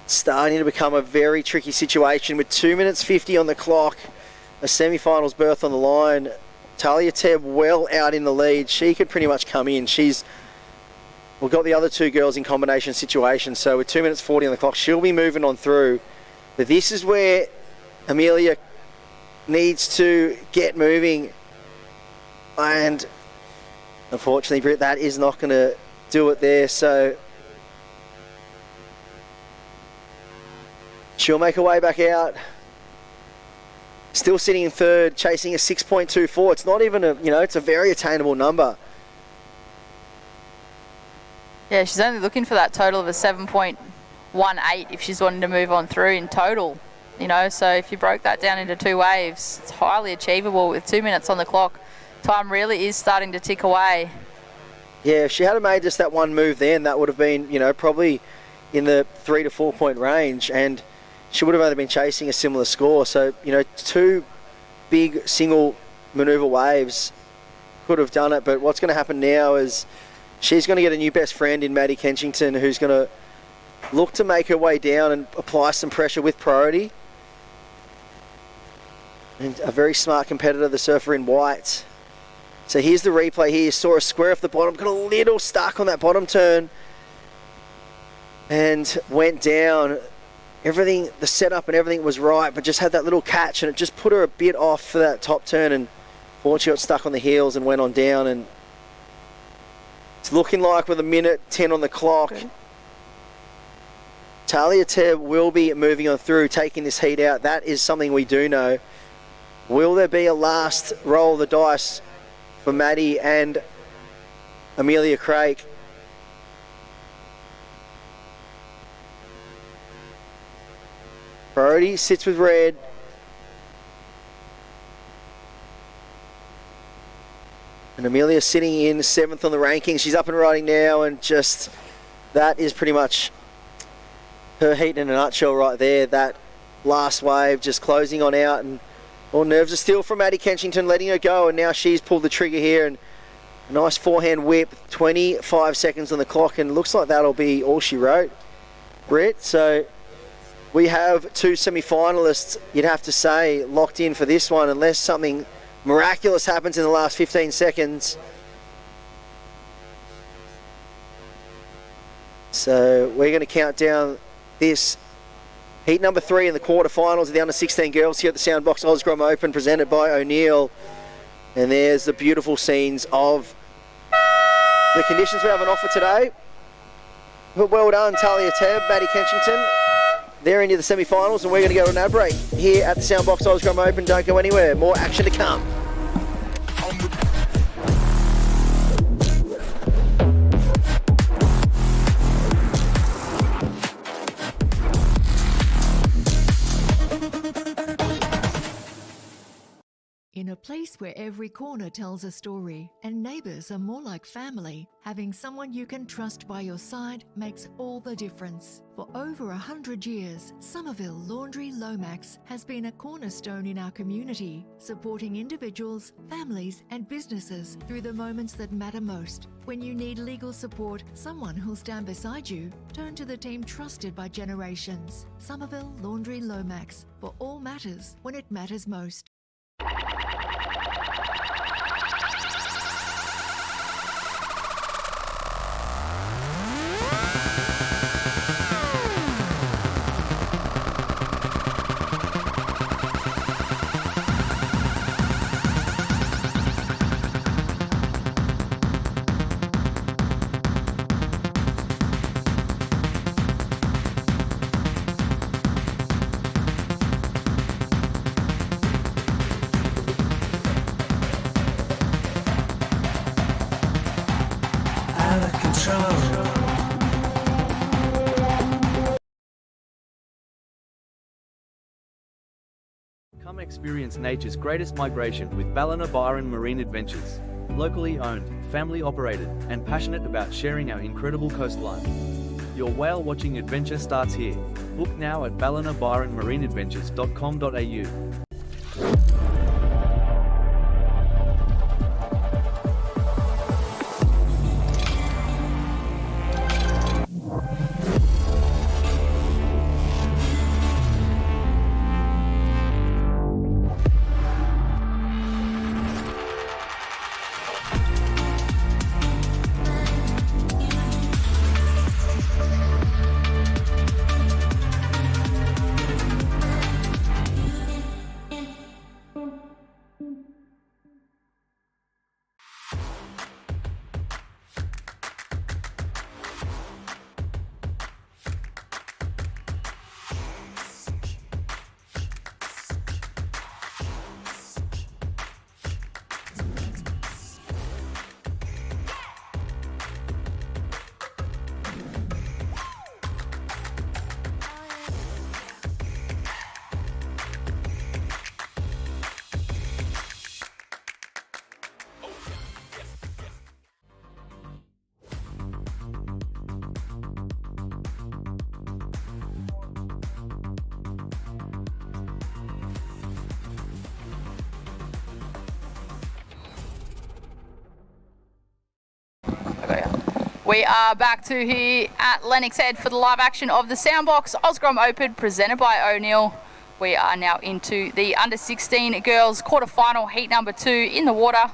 starting to become a very tricky situation with 2 minutes 50 on the clock, a semi-finals berth on the line. Talia Tebb well out in the lead. She could pretty much come in. We've got the other two girls in combination situations, so with 2 minutes 40 on the clock, she'll be moving on through. But this is where Amelia needs to get moving, and unfortunately, Britt, that is not going to do it there. So she'll make her way back out. Still sitting in third, chasing a 6.24. It's not even it's a very attainable number. Yeah, she's only looking for that total of a 7.18 if she's wanting to move on through in total. You know, so if you broke that down into 2 waves, it's highly achievable with 2 minutes on the clock. Time really is starting to tick away. Yeah, if she had made just that one move then, that would have been, you know, probably in the 3 to 4 point range, and she would have only been chasing a similar score. So, you know, two big single manoeuvre waves could have done it, but what's going to happen now is she's going to get a new best friend in Maddie Kensington, who's going to look to make her way down and apply some pressure with priority. And a very smart competitor, the surfer in white. So here's the replay here. You saw a square off the bottom, got a little stuck on that bottom turn and went down. Everything, the setup and everything was right, but just had that little catch and it just put her a bit off for that top turn, and fortunately got stuck on the heels and went on down. And it's looking like with a minute 10 on the clock, Talia Tebb will be moving on through, taking this heat out. That is something we do know. Will there be a last roll of the dice for Maddie and Amelia Craig? Priority sits with red. And Amelia sitting in 7th on the rankings. She's up and riding now, and just that is pretty much her heat in a nutshell right there. That last wave just closing on out, and all nerves are still from Maddie Kensington, letting her go, and now she's pulled the trigger here, and a nice forehand whip. 25 seconds on the clock, and looks like that'll be all she wrote, Britt. So we have 2 semi-finalists, you'd have to say, locked in for this one, unless something miraculous happens in the last 15 seconds. So we're going to count down this heat number 3 in the quarterfinals of the under-16 girls here at the Soundbox Osgrom Open, presented by O'Neill. And there's the beautiful scenes of the conditions we have on offer today. But well done, Talia Tebb, Maddie Kensington. They're into the semi-finals, and we're going to go to an ad break here at the Soundbox Osgrom Open. Don't go anywhere. More action to come. In a place where every corner tells a story and neighbours are more like family, having someone you can trust by your side makes all the difference. For over 100 years, Somerville Laundry Lomax has been a cornerstone in our community, supporting individuals, families and businesses through the moments that matter most. When you need legal support, someone who'll stand beside you, turn to the team trusted by generations. Somerville Laundry Lomax, for all matters when it matters most. Come experience nature's greatest migration with Ballina Byron Marine Adventures. Locally owned, family operated, and passionate about sharing our incredible coastline. Your whale watching adventure starts here. Book now at ballinabyronmarineadventures.com.au. We are back to here at Lennox Head for the live action of the Soundbox Osgrom Open presented by O'Neill. We are now into the under-16 girls quarter-final heat number 2 in the water.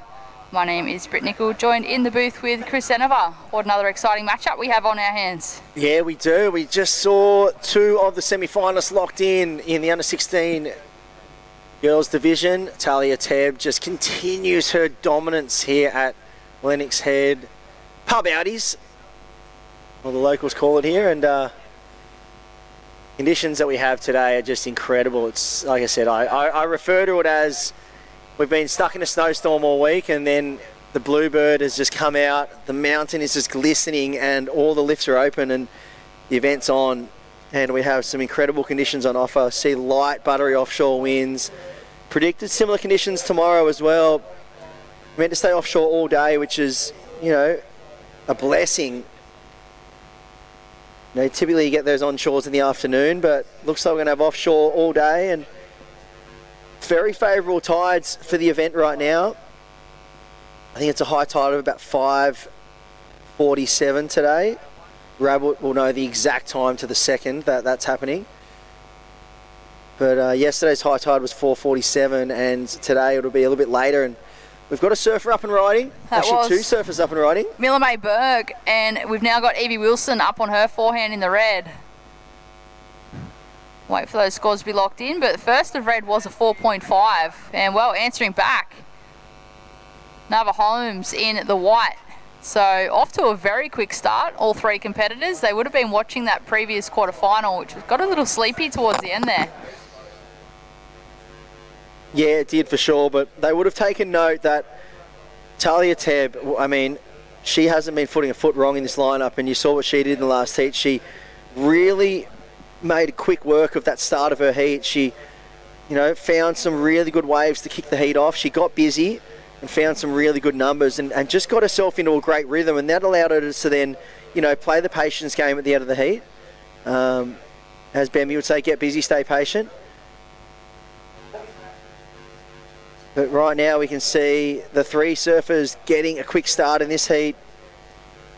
My name is Britt Nicol, joined in the booth with Chris Enover. What another exciting matchup we have on our hands. Yeah, we do. We just saw 2 of the semi-finalists locked in the under-16 girls division. Talia Tebb just continues her dominance here at Lennox Head pub outies, well, the locals call it here, and conditions that we have today are just incredible. It's like I said, I refer to it as we've been stuck in a snowstorm all week, and then the bluebird has just come out, the mountain is just glistening, and all the lifts are open and the event's on, and we have some incredible conditions on offer. See light buttery offshore winds, predicted similar conditions tomorrow as well. We're meant to stay offshore all day, which is, you know, a blessing. You know, typically you get those onshores in the afternoon, but looks like we're going to have offshore all day, and very favourable tides for the event right now. I think it's a high tide of about 5:47 today. Rabbit will know the exact time to the second that's happening. But yesterday's high tide was 4:47, and today it'll be a little bit later, and we've got a surfer up and riding. Actually, 2 surfers up and riding. Milla May Berg, and we've now got Evie Wilson up on her forehand in the red. Wait for those scores to be locked in, but the first of red was a 4.5, and well, answering back, Nava Holmes in the white. So off to a very quick start, all 3 competitors. They would have been watching that previous quarterfinal, which got a little sleepy towards the end there. Yeah, it did for sure, but they would have taken note that Talia Tebb, I mean, she hasn't been putting a foot wrong in this lineup, and you saw what she did in the last heat. She really made quick work of that start of her heat. She, you know, found some really good waves to kick the heat off. She got busy and found some really good numbers, and just got herself into a great rhythm, and that allowed her to then, you know, play the patience game at the end of the heat. As Bambi would say, get busy, stay patient. But right now we can see the 3 surfers getting a quick start in this heat.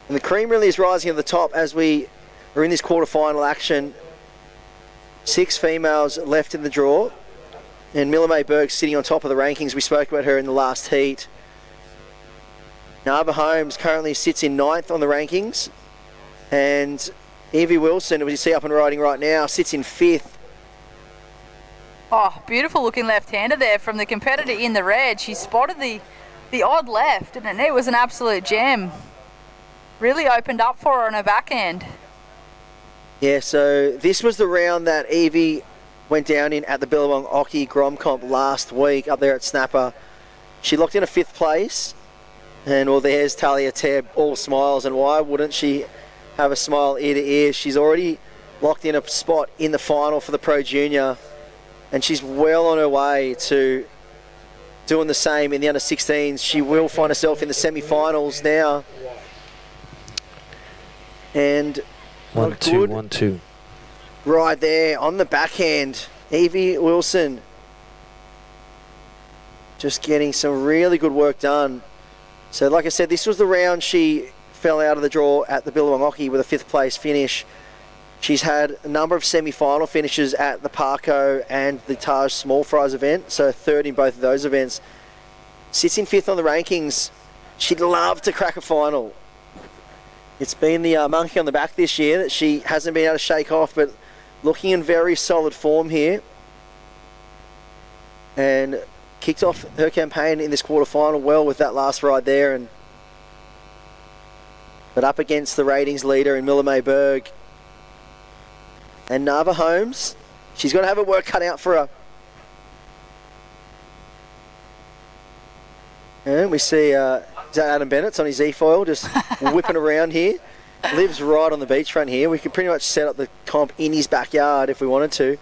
And the cream really is rising at the top as we are in this quarter-final action. 6 females left in the draw. And Milla May Berg sitting on top of the rankings. We spoke about her in the last heat. Nava Holmes currently sits in 9th on the rankings. And Evie Wilson, who you see up and riding right now, sits in 5th. Oh, beautiful looking left-hander there from the competitor in the red. She spotted the odd left, and it was an absolute gem. Really opened up for her on her backhand. Yeah, so this was the round that Evie went down in at the Billabong Oki Grom Comp last week up there at Snapper. She locked in a 5th place, and well, there's Talia Tebb, all smiles, and why wouldn't she have a smile ear to ear? She's already locked in a spot in the final for the Pro Junior, and she's well on her way to doing the same in the under-16s. She will find herself in the semi-finals now. And 1-2, 1-2. Right there on the backhand, Evie Wilson just getting some really good work done. So like I said, this was the round she fell out of the draw at the Billabong Oki with a 5th place finish. She's had a number of semi-final finishes at the Parco and the Taj Small Fries event, so 3rd in both of those events. Sits in 5th on the rankings. She'd love to crack a final. It's been the monkey on the back this year that she hasn't been able to shake off, but looking in very solid form here. And kicked off her campaign in this quarterfinal well with that last ride there. But up against the ratings leader in Milla May Berg. And Nava Holmes, she's going to have her work cut out for her. And we see Adam Bennett's on his E-foil just whipping around here. Lives right on the beachfront here. We could pretty much set up the comp in his backyard if we wanted to.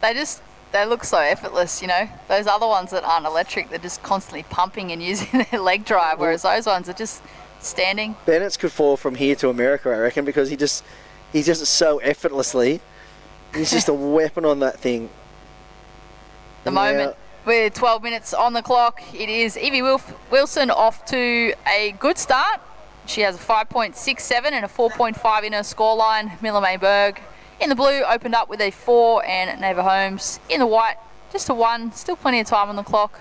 They look so effortless, you know. Those other ones that aren't electric, they're just constantly pumping and using their leg drive, whereas those ones are just standing. Bennett's could fall from here to America, I reckon, because he does it so effortlessly. He's just a weapon on that thing. The moment, with 12 minutes on the clock, it is Evie Wilson off to a good start. She has a 5.67 and a 4.5 in her scoreline. Miller Mayberg in the blue opened up with a 4, and Neva Holmes in the white just a 1. Still plenty of time on the clock.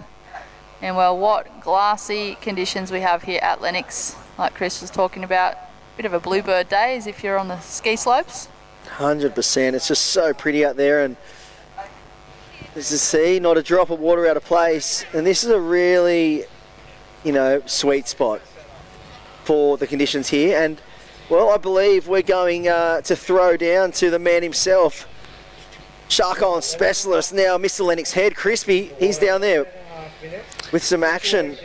And well, what glassy conditions we have here at Lennox, like Chris was talking about. Bit of a bluebird day as if you're on the ski slopes. 100%. It's just so pretty out there, and as you see, not a drop of water out of place. And this is a really, sweet spot for the conditions here. And well, I believe we're going to throw down to the man himself, shark on specialist now, Mr. Lennox Head, Crispy. He's down there with some action.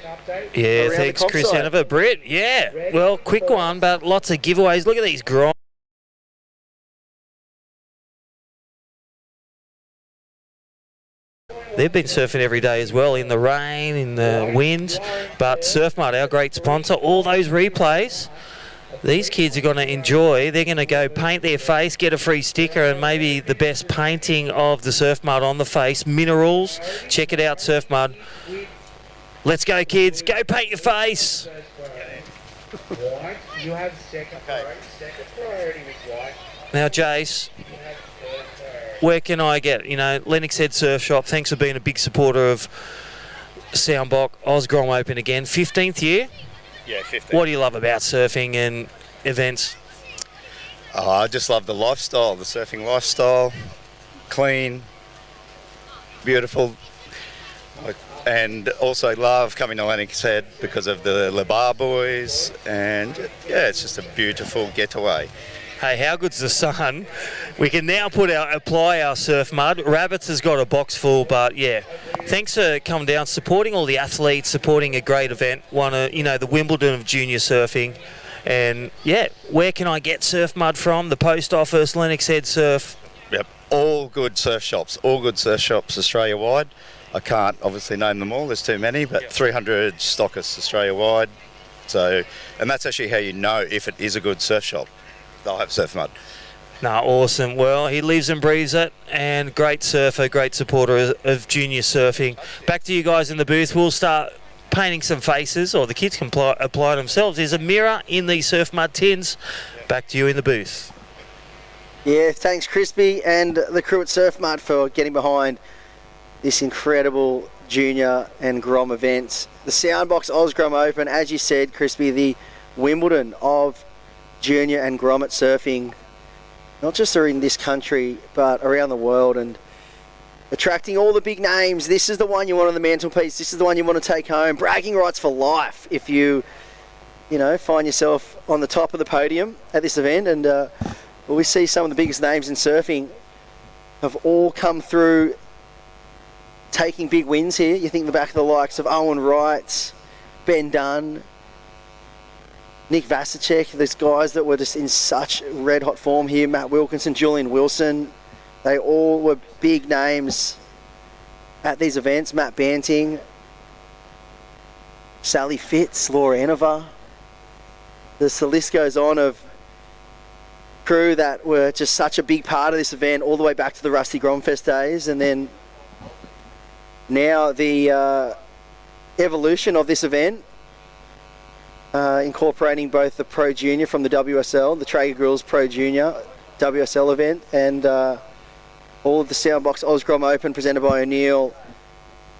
Yeah, thanks, Chris Hanover. Britt, yeah, well, quick one, but lots of giveaways. Look at these grinds. They've been surfing every day as well, in the rain, in the wind. But Surf Mud, our great sponsor, all those replays, these kids are going to enjoy. They're going to go paint their face, get a free sticker, and maybe the best painting of the Surf Mud on the face. Minerals, check it out, Surf Mud. Let's go, kids. Go paint your face. White, you have second priority with white. Now, Jace, where can I get, Lennox Head Surf Shop, thanks for being a big supporter of Soundbox Osgrom Open again. 15th year? Yeah, 15th. What do you love about surfing and events? Oh, I just love the lifestyle, the surfing lifestyle. Clean, beautiful. And also love coming to Lennox Head because of the Le Bar boys. And yeah, it's just a beautiful getaway. Hey, how good's the sun? We can now apply our Surf Mud. Rabbits has got a box full, but yeah. Thanks for coming down, supporting all the athletes, supporting a great event. The Wimbledon of junior surfing. And yeah, where can I get Surf Mud from? The post office, Lennox Head Surf. Yep, all good surf shops Australia-wide. I can't obviously name them all, there's too many, but 300 stockists Australia-wide. So, and that's actually how you know if it is a good surf shop. They'll have Surf Mud. Awesome. Well, he lives and breathes it, and great surfer, great supporter of junior surfing. Back to you guys in the booth. We'll start painting some faces, or the kids can apply themselves. There's a mirror in these Surf Mud tins. Back to you in the booth. Yeah, thanks, Crispy, and the crew at Surf Mud for getting behind this incredible junior and Grom events. The Soundbox Osgrom Open, as you said, Crispy, the Wimbledon of junior and grommet surfing, not just in this country but around the world, and attracting all the big names. This is the one you want on the mantelpiece. This is the one you want to take home. Bragging rights for life if you find yourself on the top of the podium at this event. And we see some of the biggest names in surfing have all come through taking big wins here. You think the back of the likes of Owen Wright, Ben Dunn, Nick Vasicek, these guys that were just in such red hot form here. Matt Wilkinson, Julian Wilson, they all were big names at these events. Matt Banting, Sally Fitz, Laura Enover. The list goes on of crew that were just such a big part of this event all the way back to the Rusty Gromfest days, and then now the evolution of this event, incorporating both the Pro Junior from the WSL, the Traeger Grills Pro Junior WSL event, and all of the Soundbox Osgrom Open presented by O'Neill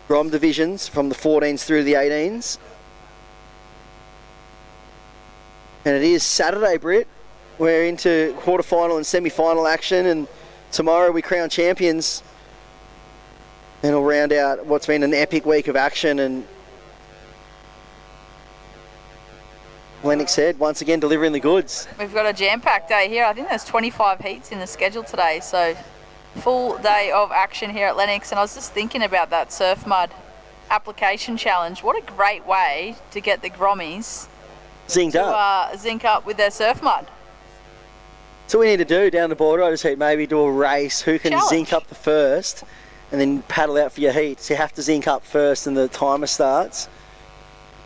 Grom divisions from the 14s through the 18s. And it is Saturday, Britt. We're into quarterfinal and semi-final action, and tomorrow we crown champions, and we'll round out what's been an epic week of action. And Lennox Head once again delivering the goods. We've got a jam-packed day here. I think there's 25 heats in the schedule today, so full day of action here at Lennox. And I was just thinking about that Surf Mud application challenge. What a great way to get the Grommies zinc up with their Surf Mud. So we need to do down the border, I just think maybe do a race who can zinc up the first and then paddle out for your heat. So you have to zinc up first and the timer starts.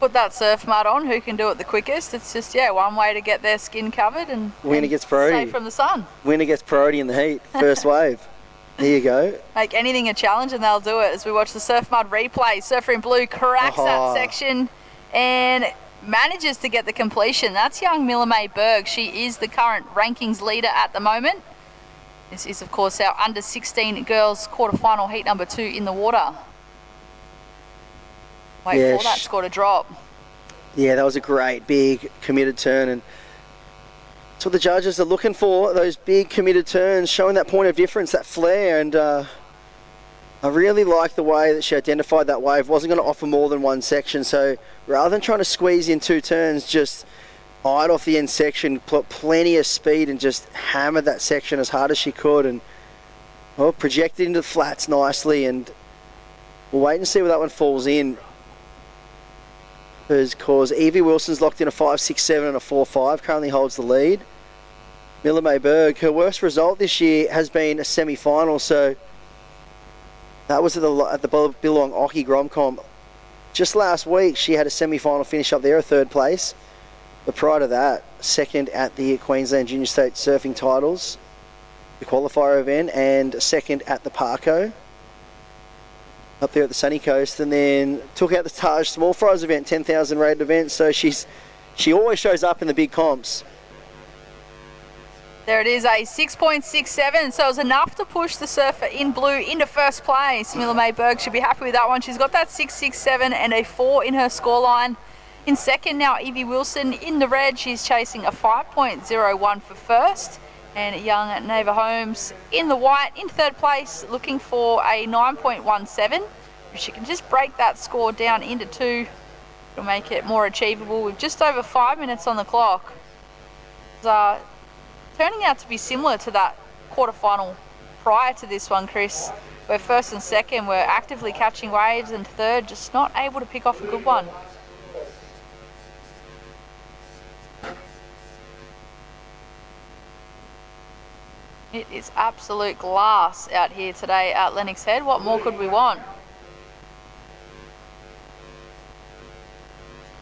Put that Surf Mud on, who can do it the quickest. It's just, one way to get their skin covered and winner gets priority. Safe from the sun. Winner gets priority in the heat, first wave. There you go. Make anything a challenge and they'll do it as we watch the Surf Mud replay. Surfer in blue cracks that section and manages to get the completion. That's young Miller May Berg. She is the current rankings leader at the moment. This is, of course, our under 16 girls quarterfinal heat number 2 in the water. Wait for that score to drop. Yeah, that was a great, big, committed turn. And that's what the judges are looking for, those big, committed turns, showing that point of difference, that flair. And I really like the way that she identified that wave. Wasn't going to offer more than one section. So rather than trying to squeeze in 2 turns, just eyed off the end section, put plenty of speed and just hammered that section as hard as she could, and projected into the flats nicely. And we'll wait and see where that one falls in, because Evie Wilson's locked in a 5.67 and a 4.5, currently holds the lead. Miller May Berg, her worst result this year has been a semi-final, so that was at the Billong Oki Gromcom. Just last week she had a semi-final finish up there, a 3rd place. But prior to that, 2nd at the Queensland Junior State Surfing Titles, the qualifier event, and 2nd at the Parco up there at the Sunny Coast, and then took out the Taj Small Fries event, 10,000 rated event. So she always shows up in the big comps. There it is, a 6.67, so it was enough to push the surfer in blue into first place. Miller May Berg should be happy with that one. She's got that 6.67 and a 4 in her scoreline. In second now, Evie Wilson in the red. She's chasing a 5.01 for first. And young Neva Holmes in the white in 3rd place, looking for a 9.17. If she can just break that score down into 2, it'll make it more achievable with just over 5 minutes on the clock. It's turning out to be similar to that quarterfinal prior to this one, Chris, where 1st and 2nd were actively catching waves, and 3rd just not able to pick off a good one. It is absolute glass out here today at Lennox Head. What more could we want?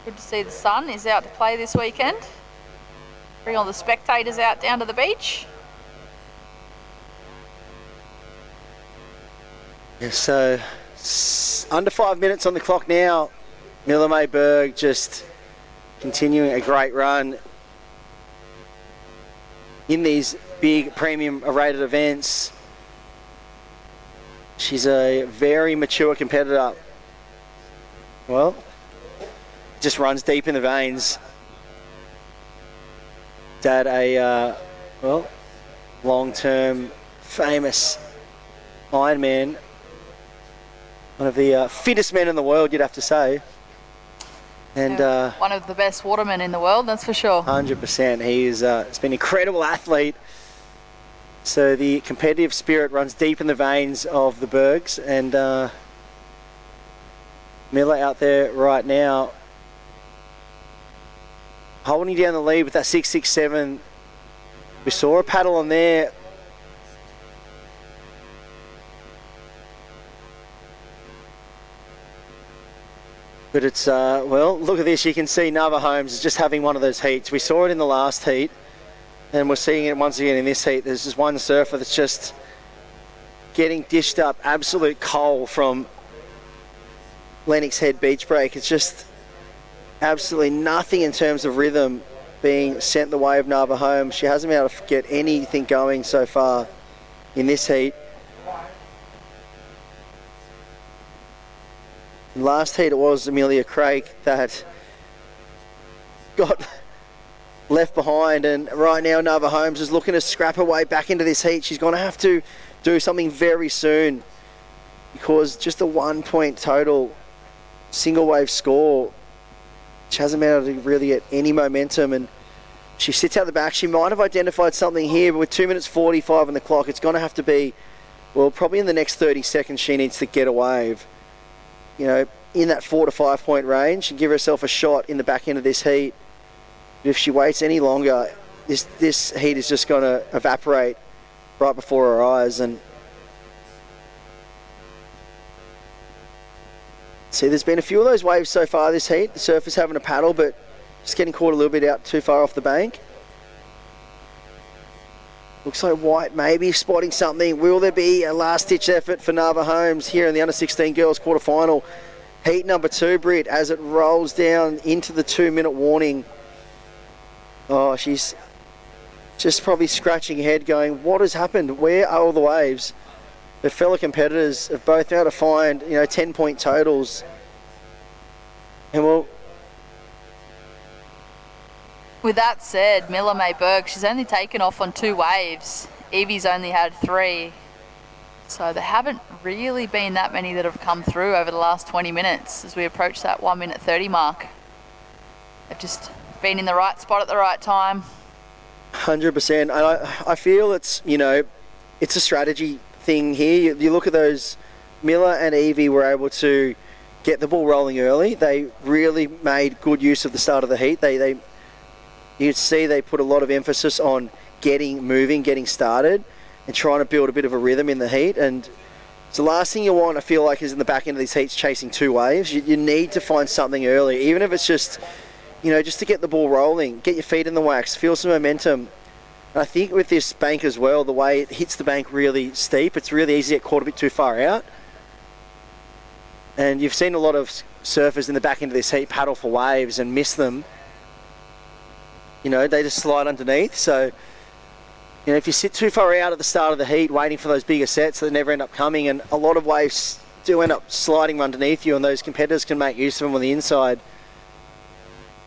Good to see the sun is out to play this weekend. Bring all the spectators out down to the beach. Yeah, so under 5 minutes on the clock now. Miller May Berg just continuing a great run in these big premium rated events. She's a very mature competitor. Well, just runs deep in the veins. Dad, a long-term famous Ironman, one of the fittest men in the world, you'd have to say. And one of the best watermen in the world, that's for sure. 100%. He's been an incredible athlete. So the competitive spirit runs deep in the veins of the Bergs, and Miller out there right now holding down the lead with that 6.67. We saw a paddle on there. But it's, well, look at this. You can see Nava Holmes is just having one of those heats. We saw it in the last heat, and we're seeing it once again in this heat. There's just one surfer that's just getting dished up absolute coal from Lennox Head beach break. It's just absolutely nothing in terms of rhythm being sent the way of Nava Holmes. She hasn't been able to get anything going so far in this heat. Last heat it was Amelia Craig that got left behind, and right now Nava Holmes is looking to scrap her way back into this heat. She's going to have to do something very soon, because just a 1 point total single wave score, she hasn't been able to really get any momentum, and she sits out the back. She might have identified something here, but with 2 minutes 45 on the clock, it's going to have to be, well, probably in the next 30 seconds she needs to get a wave, you know, in that 4 to 5 point range, and give herself a shot in the back end of this heat. But if she waits any longer, this heat is just going to evaporate right before her eyes. And see, there's been a few of those waves so far this heat. The surfer's having a paddle, but just getting caught a little bit out too far off the bank. Looks like White maybe spotting something. Will there be a last-ditch effort for Nava Holmes here in the under-16 girls quarterfinal? Heat number 2, Britt, as it rolls down into the 2-minute warning. Oh, she's just probably scratching her head going, what has happened? Where are all the waves? The fellow competitors have both now to find, 10-point totals. And well, With that said, Miller May Berg, she's only taken off on 2 waves. Evie's only had 3. So there haven't really been that many that have come through over the last 20 minutes as we approach that 1 minute 30 mark. They've just been in the right spot at the right time. 100%. And I feel it's a strategy thing here. You look at those, Miller and Evie were able to get the ball rolling early. They really made good use of the start of the heat. You'd see they put a lot of emphasis on getting moving, getting started, and trying to build a bit of a rhythm in the heat. And it's the last thing you want, I feel like, is in the back end of these heats chasing 2 waves. You need to find something early, even if it's just, just to get the ball rolling, get your feet in the wax, feel some momentum. And I think with this bank as well, the way it hits the bank really steep, it's really easy to get caught a bit too far out. And you've seen a lot of surfers in the back end of this heat paddle for waves and miss them. They just slide underneath. So, if you sit too far out at the start of the heat waiting for those bigger sets, they never end up coming, and a lot of waves do end up sliding underneath you, and those competitors can make use of them on the inside.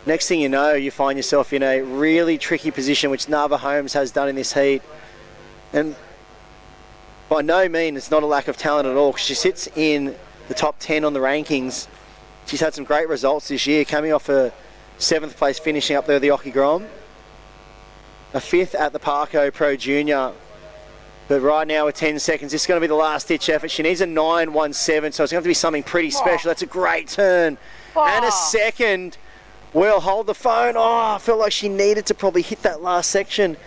Next thing you know, you find yourself in a really tricky position, which Nava Holmes has done in this heat. And by no means, it's not a lack of talent at all, because she sits in the top 10 on the rankings. She's had some great results this year, coming off a 7th place finishing up there at the Occy Grom. A 5th at the Parco Pro Junior. But right now with 10 seconds, this is going to be the last ditch effort. She needs a 9.17, so it's going to have to be something pretty special. That's a great turn. And a second. Will hold the phone. I felt like she needed to probably hit that last section.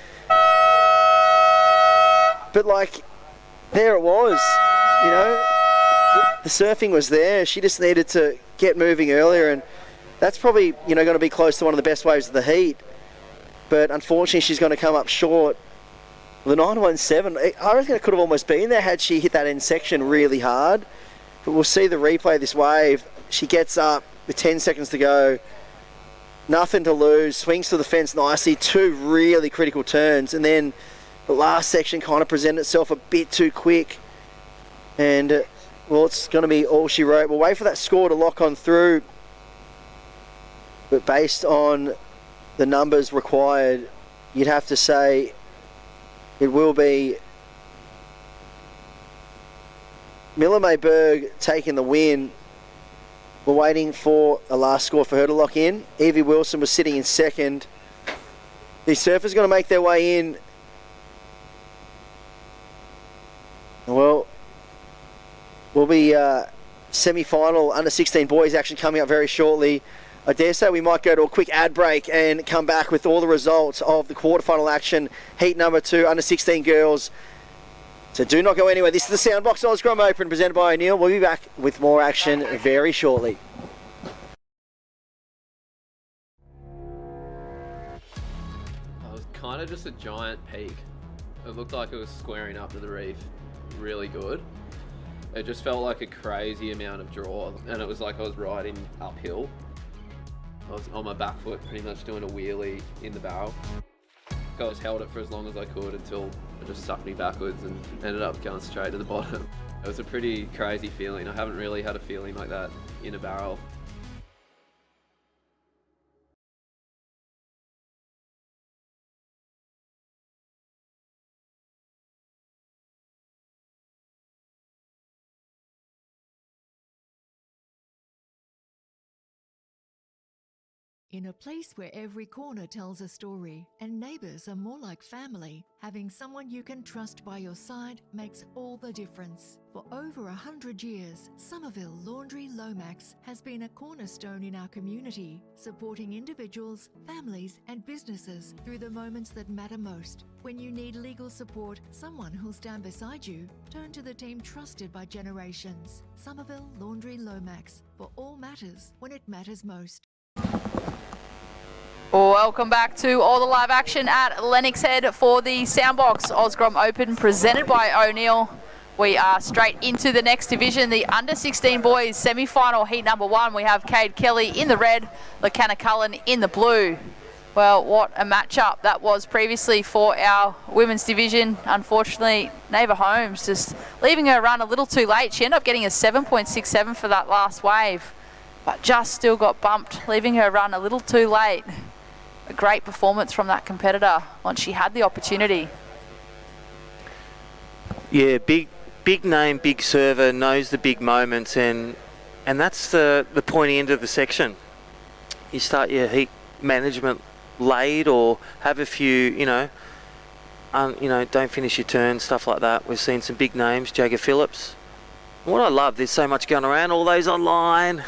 But there it was. The surfing was there. She just needed to get moving earlier, and that's probably, going to be close to one of the best waves of the heat. But unfortunately, she's going to come up short. The 9.17, I reckon it could have almost been there had she hit that end section really hard. But we'll see the replay of this wave. She gets up with 10 seconds to go. Nothing to lose. Swings to the fence nicely. 2 really critical turns. And then the last section kind of presented itself a bit too quick. And, it's going to be all she wrote. We'll wait for that score to lock on through. But based on the numbers required, you'd have to say it will be Miller May Berg taking the win. We're waiting for a last score for her to lock in. Evie Wilson was sitting in 2nd. These surfers are going to make their way in. Well, we'll be semi-final under 16 boys action coming up very shortly. I dare say we might go to a quick ad break and come back with all the results of the quarterfinal action, heat number 2, under 16 girls. So do not go anywhere. This is the Soundbox Oz Grom Open presented by O'Neill. We'll be back with more action very shortly. It was kind of just a giant peak. It looked like it was squaring up to the reef really good. It just felt like a crazy amount of draw, and it was like I was riding uphill. I was on my back foot pretty much doing a wheelie in the barrel. I was held it for as long as I could until it just sucked me backwards and ended up going straight to the bottom. It was a pretty crazy feeling. I haven't really had a feeling like that in a barrel. In a place where every corner tells a story and neighbours are more like family, having someone you can trust by your side makes all the difference. For over 100 years, Somerville Laundry Lomax has been a cornerstone in our community, supporting individuals, families and businesses through the moments that matter most. When you need legal support, someone who'll stand beside you, turn to the team trusted by generations. Somerville Laundry Lomax, for all matters when it matters most. Welcome back to all the live action at Lennox Head for the Soundbox Oz Grom Open presented by O'Neill. We are straight into the next division, the under-16 boys semi-final heat number 1. We have Cade Kelly in the red, LaCanna Cullen in the blue. Well, what a matchup that was previously for our women's division. Unfortunately, Neva Holmes just leaving her run a little too late. She ended up getting a 7.67 for that last wave, but just still got bumped, leaving her run a little too late. A great performance from that competitor once she had the opportunity. Yeah, big name, big server, knows the big moments, and that's the pointy end of the section. You start your heat management late, or have a few, don't finish your turn, stuff like that. We've seen some big names, Jagger Phillips. What I love, there's so much going around, all those online.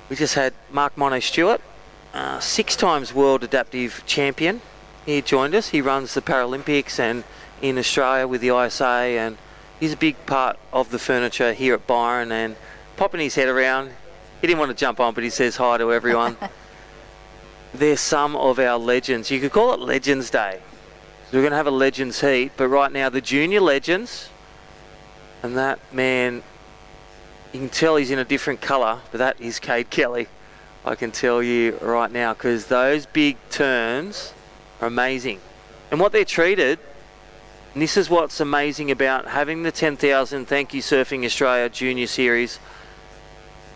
We just had Mark Mono Stewart, 6 times world adaptive champion. He joined us. He runs the Paralympics and in Australia with the ISA, and he's a big part of the furniture here at Byron, and popping his head around. He didn't want to jump on, but he says hi to everyone. They're some of our legends. You could call it Legends Day. So we're going to have a Legends heat, but right now the junior legends, and that man, you can tell he's in a different colour, but that is Cade Kelly. I can tell you right now, because those big turns are amazing. And what they're treated, and this is what's amazing about having the 10,000 Thank You Surfing Australia Junior Series,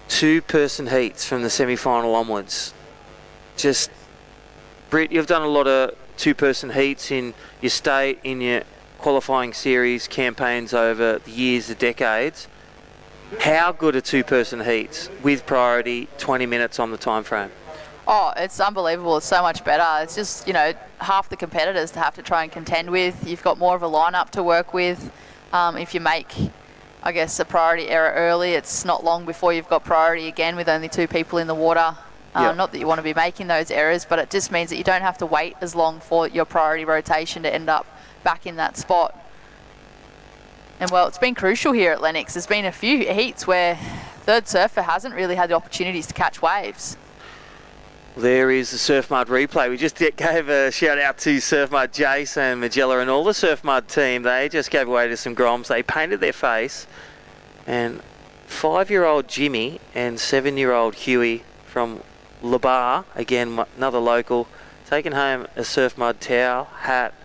2-person heats from the semi-final onwards. Just, Britt, you've done a lot of 2-person heats in your state, in your qualifying series campaigns over the years, the decades. How good are 2-person heats with priority, 20 minutes on the time frame? Oh, it's unbelievable. It's so much better. It's just, half the competitors to have to try and contend with. You've got more of a lineup to work with. If you make, I guess, a priority error early, it's not long before you've got priority again with only 2 people in the water. Not that you want to be making those errors, but it just means that you don't have to wait as long for your priority rotation to end up back in that spot. And well, it's been crucial here at Lennox. There's been a few heats where third surfer hasn't really had the opportunities to catch waves. There is the Surf Mud replay. We just gave a shout out to Surf Mud Jason, Magella, and all the Surf Mud team. They just gave away to some groms. They painted their face, and 5-year-old Jimmy and 7-year-old Huey from Labar, again another local, taking home a Surf Mud towel, hat,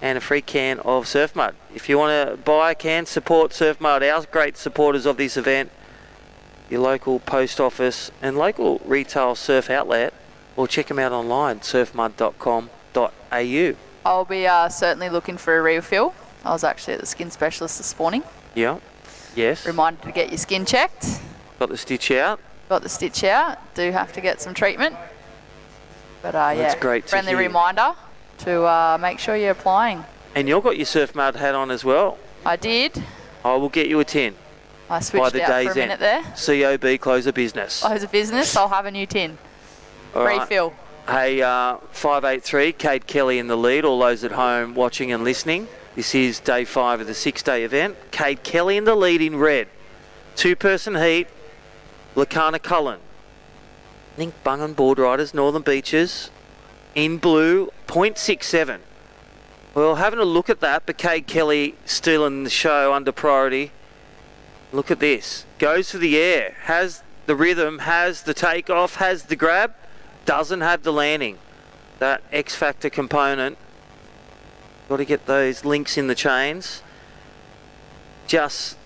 and a free can of Surf Mud. If you want to buy a can, support Surf Mud, our great supporters of this event, your local post office and local retail surf outlet, or check them out online, surfmud.com.au. I'll be certainly looking for a refill. I was actually at the skin specialist this morning. Yeah, yes. Reminded to get your skin checked. Got the stitch out. Got the stitch out. Do have to get some treatment. But That's great to friendly hear. reminder to make sure you're applying. And you've got your Surf Mud hat on as well. I did. I will get you a 10. I switched out for a minute there. COB, close of business. Close of business, I'll have a new tin. All right. Refill. Hey, 583, Cade Kelly in the lead. All those at home watching and listening. This is day 5 of the 6-day event. Cade Kelly in the lead in red. 2-person heat. LaCanna Cullen. Nink Bungan Board Riders, Northern Beaches. In blue, 0.67. Well, having a look at that, but Cade Kelly still in the show under priority. Look at this. Goes for the air. Has the rhythm, has the takeoff, has the grab. Doesn't have the landing. That X-factor component. Got to get those links in the chains. Just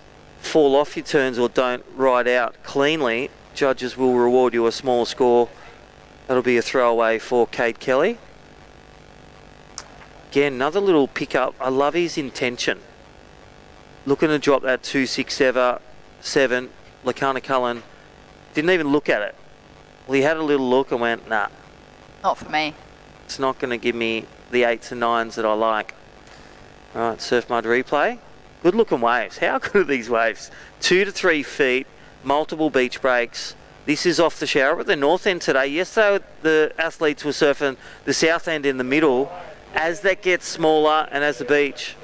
fall off your turns or don't ride out cleanly. Judges will reward you a small score. That'll be a throwaway for Cade Kelly. Again, another little pickup. I love his intention. Looking to drop that 2.67. LaCanna Cullen didn't even look at it. Well, he had a little look and went, nah. Not for me. It's not going to give me the 8s and 9s that I like. All right, Surf Mud replay. Good looking waves. How good are these waves? 2 to 3 feet, multiple beach breaks. This is off the shower at the north end today. Yesterday, the athletes were surfing the south end in the middle. As that gets smaller and as the beach.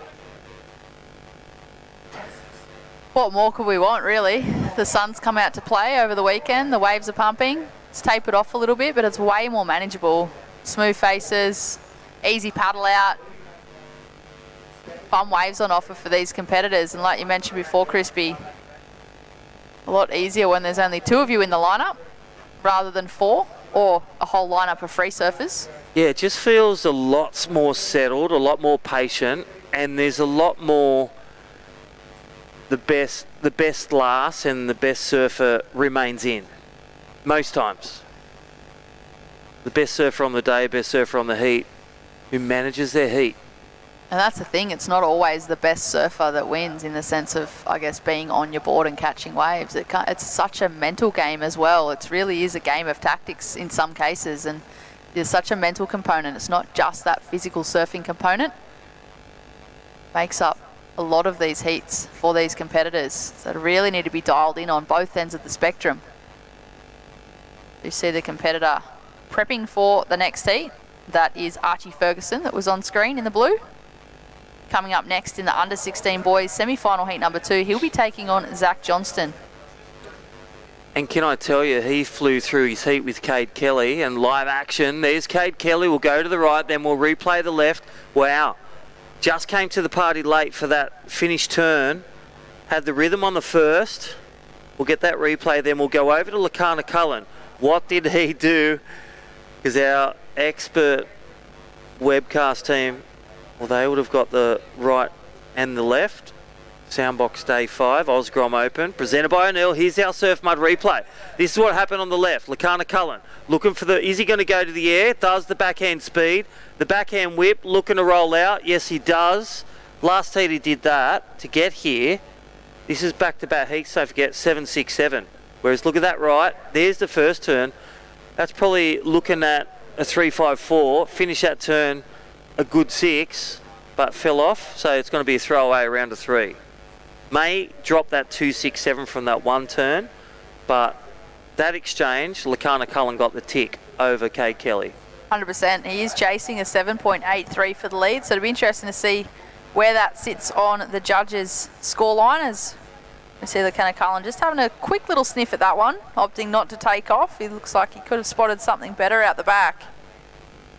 What more could we want, really? The sun's come out to play over the weekend. The waves are pumping. It's tapered off a little bit, but it's way more manageable. Smooth faces, easy paddle out. fun waves on offer for these competitors. And like you mentioned before, Crispy, a lot easier when there's only 2 of you in the lineup rather than 4, or a whole lineup of free surfers. Yeah, it just feels a lot more settled, a lot more patient, and there's a lot more the best last and the best surfer remains in most times. The best surfer on the day, best surfer on the heat, who manages their heat. And that's the thing, it's not always the best surfer that wins, in the sense of, I guess, being on your board and catching waves. It's such a mental game as well. It really is a game of tactics in some cases, and there's such a mental component. It's not just that physical surfing component. Makes up a lot of these heats for these competitors. So they really need to be dialed in on both ends of the spectrum. You see the competitor prepping for the next heat. That is Archie Ferguson that was on screen in the blue. Coming up next in the under 16 boys semi-final heat number 2, he'll be taking on Zach Johnston. And can I tell you, he flew through his heat with Cade Kelly, and live action. There's Cade Kelly. We'll go to the right, then we'll replay the left. Wow. Just came to the party late for that finish turn. Had the rhythm on the first. We'll get that replay, then we'll go over to Lakana Cullen. What did he do? Because our expert webcast team, well, they would have got the right and the left. Soundbox Day 5, Osgrom Open, presented by O'Neill. Here's our Surf Mud replay. This is what happened on the left. Lakana Cullen looking for is he going to go to the air? Does the backhand speed. The backhand whip, looking to roll out. Yes, he does. Last heat he did that to get here. This is back-to-back heats, so forget 7-6-7. Whereas look at that right. There's the first turn. That's probably looking at a 3-5-4. Finish that turn a good 6, but fell off. So it's going to be a throwaway around a 3. May drop that 2-6-7 from that one turn, but that exchange, Lakana Cullen got the tick over Cade Kelly. 100%. He is chasing a 7.83 for the lead, so it'll be interesting to see where that sits on the judges' scoreline. As we see Lakana Cullen just having a quick little sniff at that one, opting not to take off. He looks like he could have spotted something better out the back.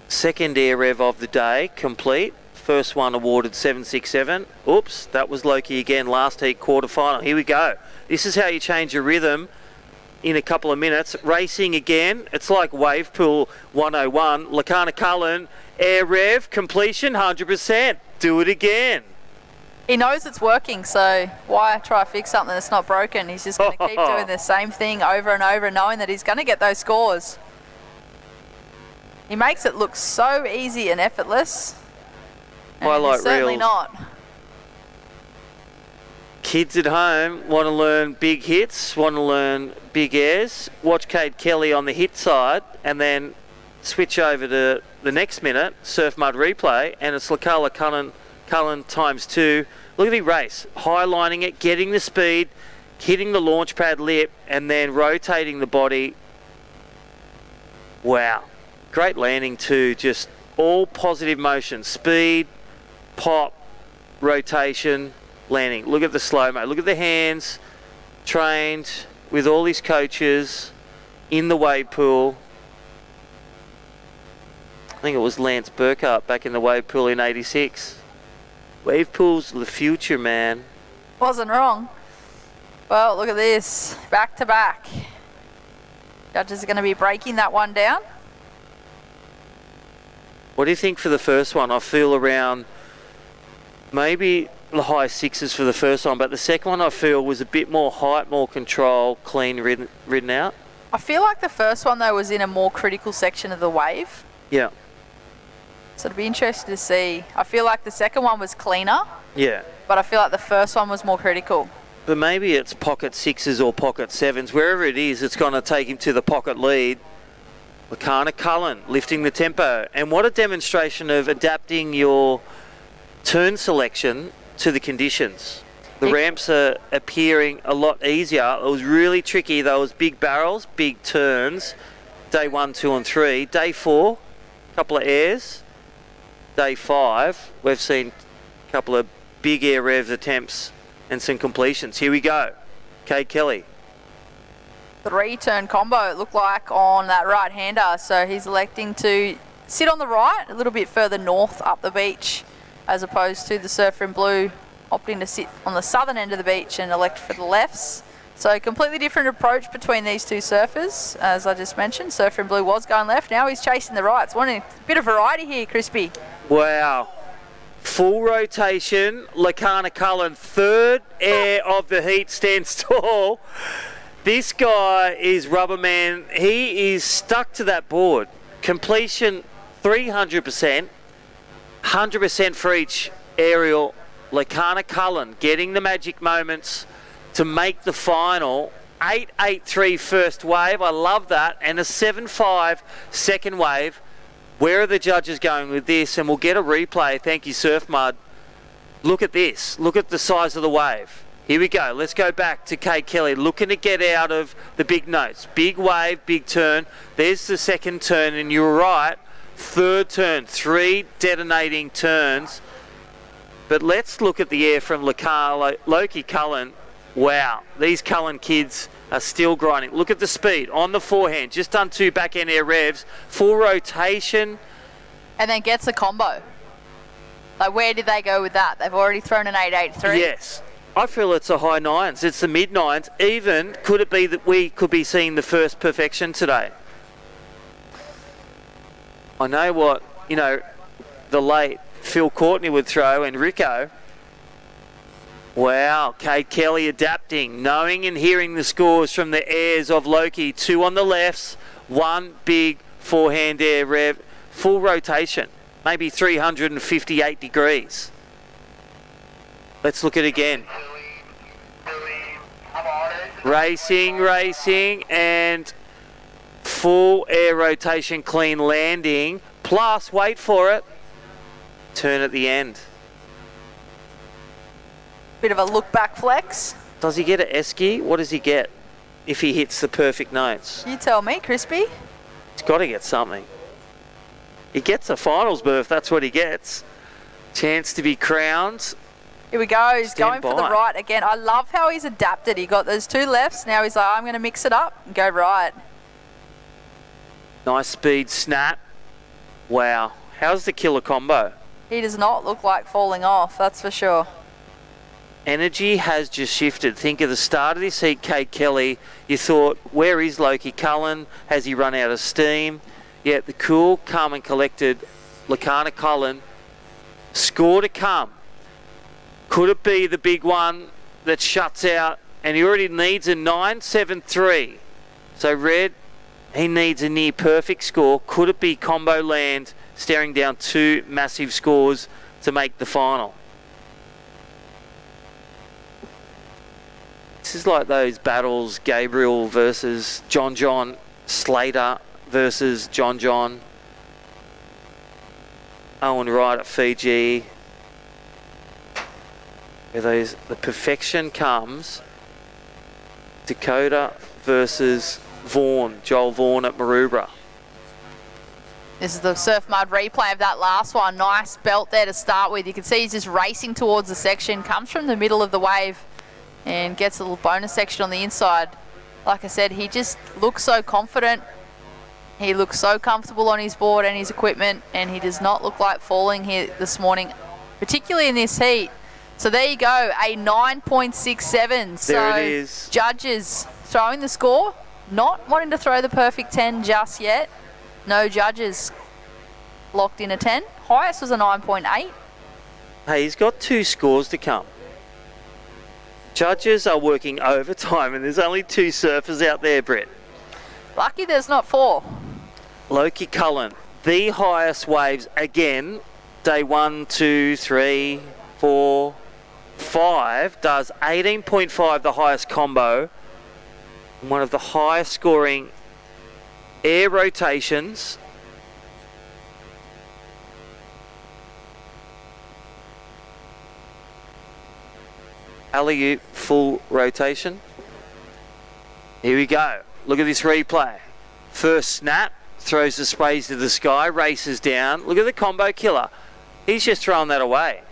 Second air rev of the day complete. First one awarded 7-6-7. Oops, that was Loki again, last heat quarterfinal. Here we go. This is how you change your rhythm in a couple of minutes. Racing again. It's like wave pool 101. Lakana Cullen, air rev, completion 100%. Do it again. He knows it's working, so why try to fix something that's not broken? He's just going to keep doing the same thing over and over, knowing that he's going to get those scores. He makes it look so easy and effortless. And Highlight certainly reels. not. Kids at home want to learn big hits, want to learn big airs. Watch Cade Kelly on the hit side and then switch over to the next minute, Surf Mud replay, and it's Lakana Cullen times 2. Look at the race, highlining it, getting the speed, hitting the launch pad lip, and then rotating the body. Wow. Great landing too, just all positive motion, speed, pop, rotation, landing. Look at the slow-mo, look at the hands, trained with all his coaches in the wave pool. I think it was Lance Burkhart back in the wave pool in 86. Wave pool's the future, man. Wasn't wrong. Well, look at this, back to back. Judges are going to be breaking that one down. What do you think for the first one? I feel around maybe the high 6s for the first one, but the second one I feel was a bit more height, more control, clean ridden out. I feel like the first one though was in a more critical section of the wave. Yeah. So it'd be interesting to see. I feel like the second one was cleaner. Yeah. But I feel like the first one was more critical. But maybe it's pocket 6s or pocket 7s. Wherever it is, it's going to take him to the pocket lead. Lakana Cullen lifting the tempo. And what a demonstration of adapting your turn selection to the conditions. The ramps are appearing a lot easier. It was really tricky. Those big barrels, big turns. Day 1, 2 and 3. Day 4, a couple of airs. Day 5, we've seen a couple of big air rev attempts and some completions. Here we go. Cade Kelly. 3-turn combo, it looked like, on that right-hander. So he's electing to sit on the right, a little bit further north up the beach. as opposed to the surfer in blue opting to sit on the southern end of the beach and elect for the lefts. So completely different approach between these two surfers. As I just mentioned, surfer in blue was going left. Now he's chasing the rights. Wanting a bit of variety here, Crispy. Wow. Full rotation. Lakana Cullen, third air of the heat, stands tall. This guy is rubber man. He is stuck to that board. Completion 300%. 100% for each aerial. Lakana Cullen getting the magic moments to make the final. 8.83 first wave, I love that, and a 7.5 second wave. Where are the judges going with this? And we'll get a replay. Thank you, Surf Mud. Look at this. Look at the size of the wave. Here we go. Let's go back to Kate Kelly, looking to get out of the big notes. Big wave, big turn. There's the second turn, and you were right. Third turn, 3 detonating turns. But let's look at the air from Loki Cullen. Wow, these Cullen kids are still grinding. Look at the speed on the forehand, just done 2 back-end air revs, full rotation. And then gets a combo. Like, where did they go with that? They've already thrown an 8.83. Yes, I feel it's a high 9s. It's the mid-9s. Even, could it be that we could be seeing the first perfection today? I know what, the late Phil Courtney would throw, and Rico. Wow, Kate Kelly adapting, knowing and hearing the scores from the airs of Loki. 2 on the lefts, 1 big forehand air rev, full rotation, maybe 358 degrees. Let's look at it again. Racing, and full air rotation, clean landing, plus, wait for it, turn at the end. Bit of a look back flex. Does he get an esky? What does he get if he hits the perfect notes? You tell me, Crispy. He's got to get something. He gets a finals berth, that's what he gets. Chance to be crowned. Here we go, he's Stand going for the by. right again. I love how he's adapted. He got those 2 lefts. Now he's like, I'm going to mix it up and go right. Nice speed snap. Wow. How's the killer combo? He does not look like falling off, that's for sure. Energy has just shifted. Think of the start of this heat, Kate Kelly. You thought, where is Loki Cullen? Has he run out of steam? Yet the cool, calm and collected Lakana Cullen. Score to come. Could it be the big one that shuts out? And he already needs a 9.73. So Red, he needs a near perfect score. Could it be combo land, staring down 2 massive scores to make the final? This is like those battles, Gabriel versus John, Slater versus John, Owen Wright at Fiji. Where the perfection comes. Dakota versus Vaughan, Joel Vaughan at Maroubra. This is the Surf Mud replay of that last one. Nice belt there to start with. You can see he's just racing towards the section, comes from the middle of the wave and gets a little bonus section on the inside. Like I said, he just looks so confident. He looks so comfortable on his board and his equipment, and he does not look like falling here this morning, particularly in this heat. So there you go, a 9.67. There it is. Judges throwing the score, not wanting to throw the perfect 10 just yet. No judges locked in a 10. Highest was a 9.8. Hey, he's got 2 scores to come. Judges are working overtime, and there's only 2 surfers out there, Brett. Lucky there's not 4. Loki Cullen, the highest waves again. Day 1, 2, 3, 4, 5. Does 18.5, the highest combo. And one of the highest scoring air rotations. Alley-oop, full rotation. Here we go. Look at this replay. First snap, throws the sprays to the sky, races down. Look at the combo killer. He's just thrown that away.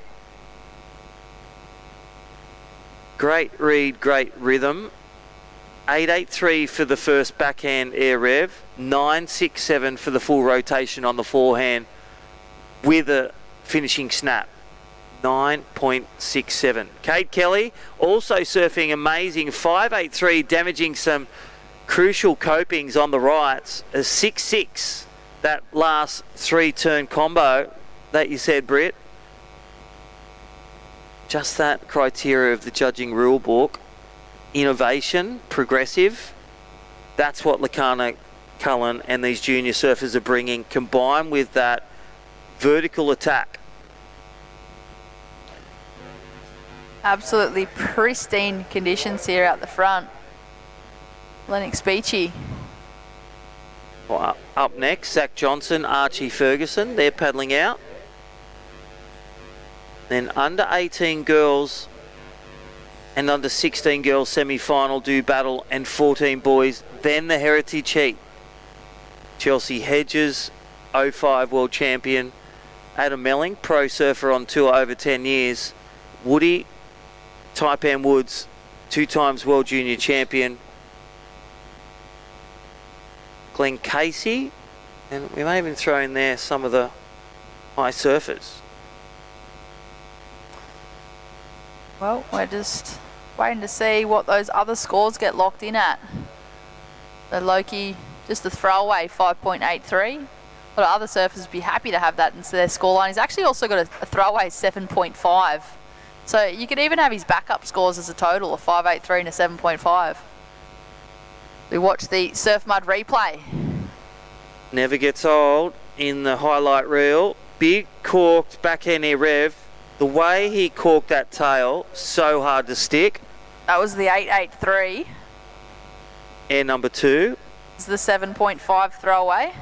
Great read, great rhythm. 8.83 for the first backhand air rev. 9.67 for the full rotation on the forehand with a finishing snap. 9.67. Kate Kelly also surfing amazing 5.83, damaging some crucial copings on the rights. A 6.6, that last 3-turn combo that you said, Britt. Just that criteria of the judging rule book. Innovation, progressive. That's what Lakana Cullen and these junior surfers are bringing, combined with that vertical attack. Absolutely pristine conditions here out the front. Lennox Beachy. Well, up next, Zach Johnson, Archie Ferguson, they're paddling out. Then under 18 girls and under 16 girls semi-final do battle, and 14 boys, then the Heritage Heat. Chelsea Hedges, 05 world champion. Adam Melling, pro surfer on tour over 10 years. Woody Taipan Woods, 2 times world junior champion. Glenn Casey, and we may even throw in there some of the high surfers. Well, we're just waiting to see what those other scores get locked in at. So Loki, just a throwaway 5.83. A lot of other surfers would be happy to have that into their scoreline. He's actually also got a throwaway 7.5. So you could even have his backup scores as a total of 5.83 and a 7.5. We watch the Surf Mud replay. Never gets old in the highlight reel. Big corked backhand air rev. The way he corked that tail, so hard to stick. That was the 8.83. Air number 2. It's the 7.5 throwaway.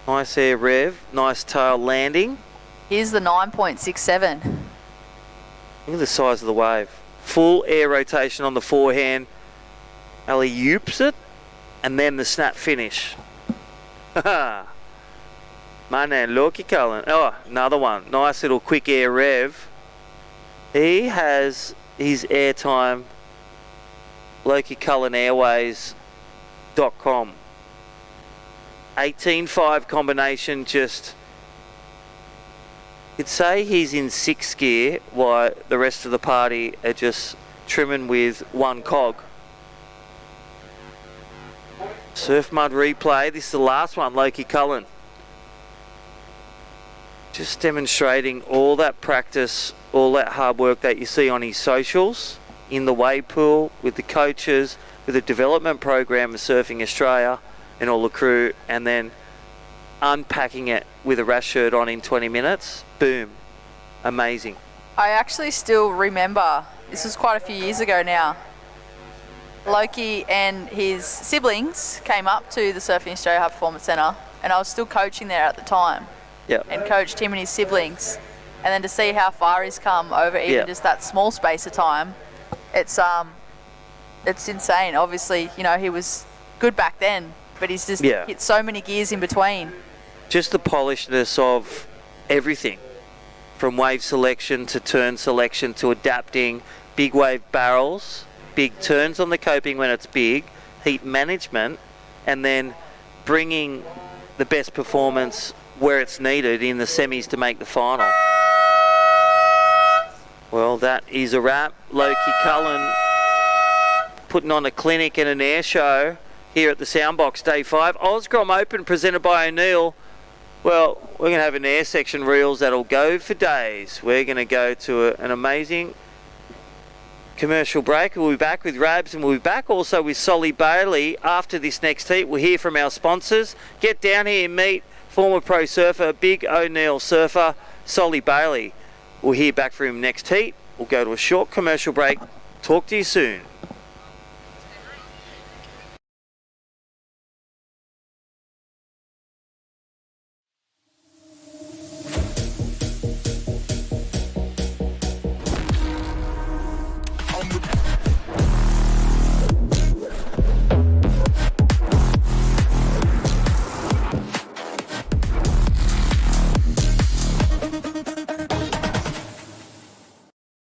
Nice air rev, nice tail landing. Here's the 9.67. Look at the size of the wave. Full air rotation on the forehand. Alley-oops it, and then the snap finish. My man, Loki Cullen. Oh, another one. Nice little quick air rev. He has his airtime, LokiCullenAirways.com. 18.5 combination, just... You'd say he's in 6th gear, while the rest of the party are just trimming with 1 cog. Surf Mud replay. This is the last one, Loki Cullen. Just demonstrating all that practice, all that hard work that you see on his socials, in the wave pool, with the coaches, with the development program of Surfing Australia and all the crew, and then unpacking it with a rash shirt on in 20 minutes. Boom. Amazing. I actually still remember, this was quite a few years ago now, Loki and his siblings came up to the Surfing Australia High Performance Centre, and I was still coaching there at the time. Yep. And coached him and his siblings. And then to see how far he's come over even just that small space of time, it's insane. Obviously, you know, he was good back then, but he's just hit so many gears in between. Just the polishedness of everything, from wave selection to turn selection to adapting, big wave barrels, big turns on the coping when it's big, heat management, and then bringing the best performance where it's needed in the semis to make the final. Well, that is a wrap. Loki Cullen putting on a clinic and an air show here at the Soundbox Day 5. Osgrom Open presented by O'Neill. Well, we're going to have an air section reels that'll go for days. We're going to go to an amazing commercial break. We'll be back with Rabs, and we'll be back also with Solly Bailey after this next heat. We'll hear from our sponsors. Get down here and meet former pro surfer, Big O'Neill surfer, Solly Bailey. We'll hear back from him next heat. We'll go to a short commercial break. Talk to you soon.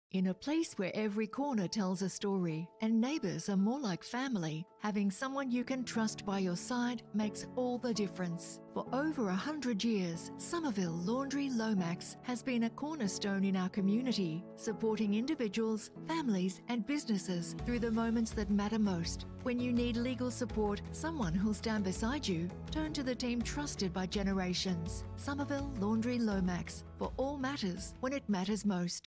In a place where every corner tells a story and neighbours are more like family. Having someone you can trust by your side makes all the difference. For over 100 years, Somerville Laundry Lomax has been a cornerstone in our community, supporting individuals, families and businesses through the moments that matter most. When you need legal support, someone who'll stand beside you, turn to the team trusted by generations. Somerville Laundry Lomax, for all matters when it matters most.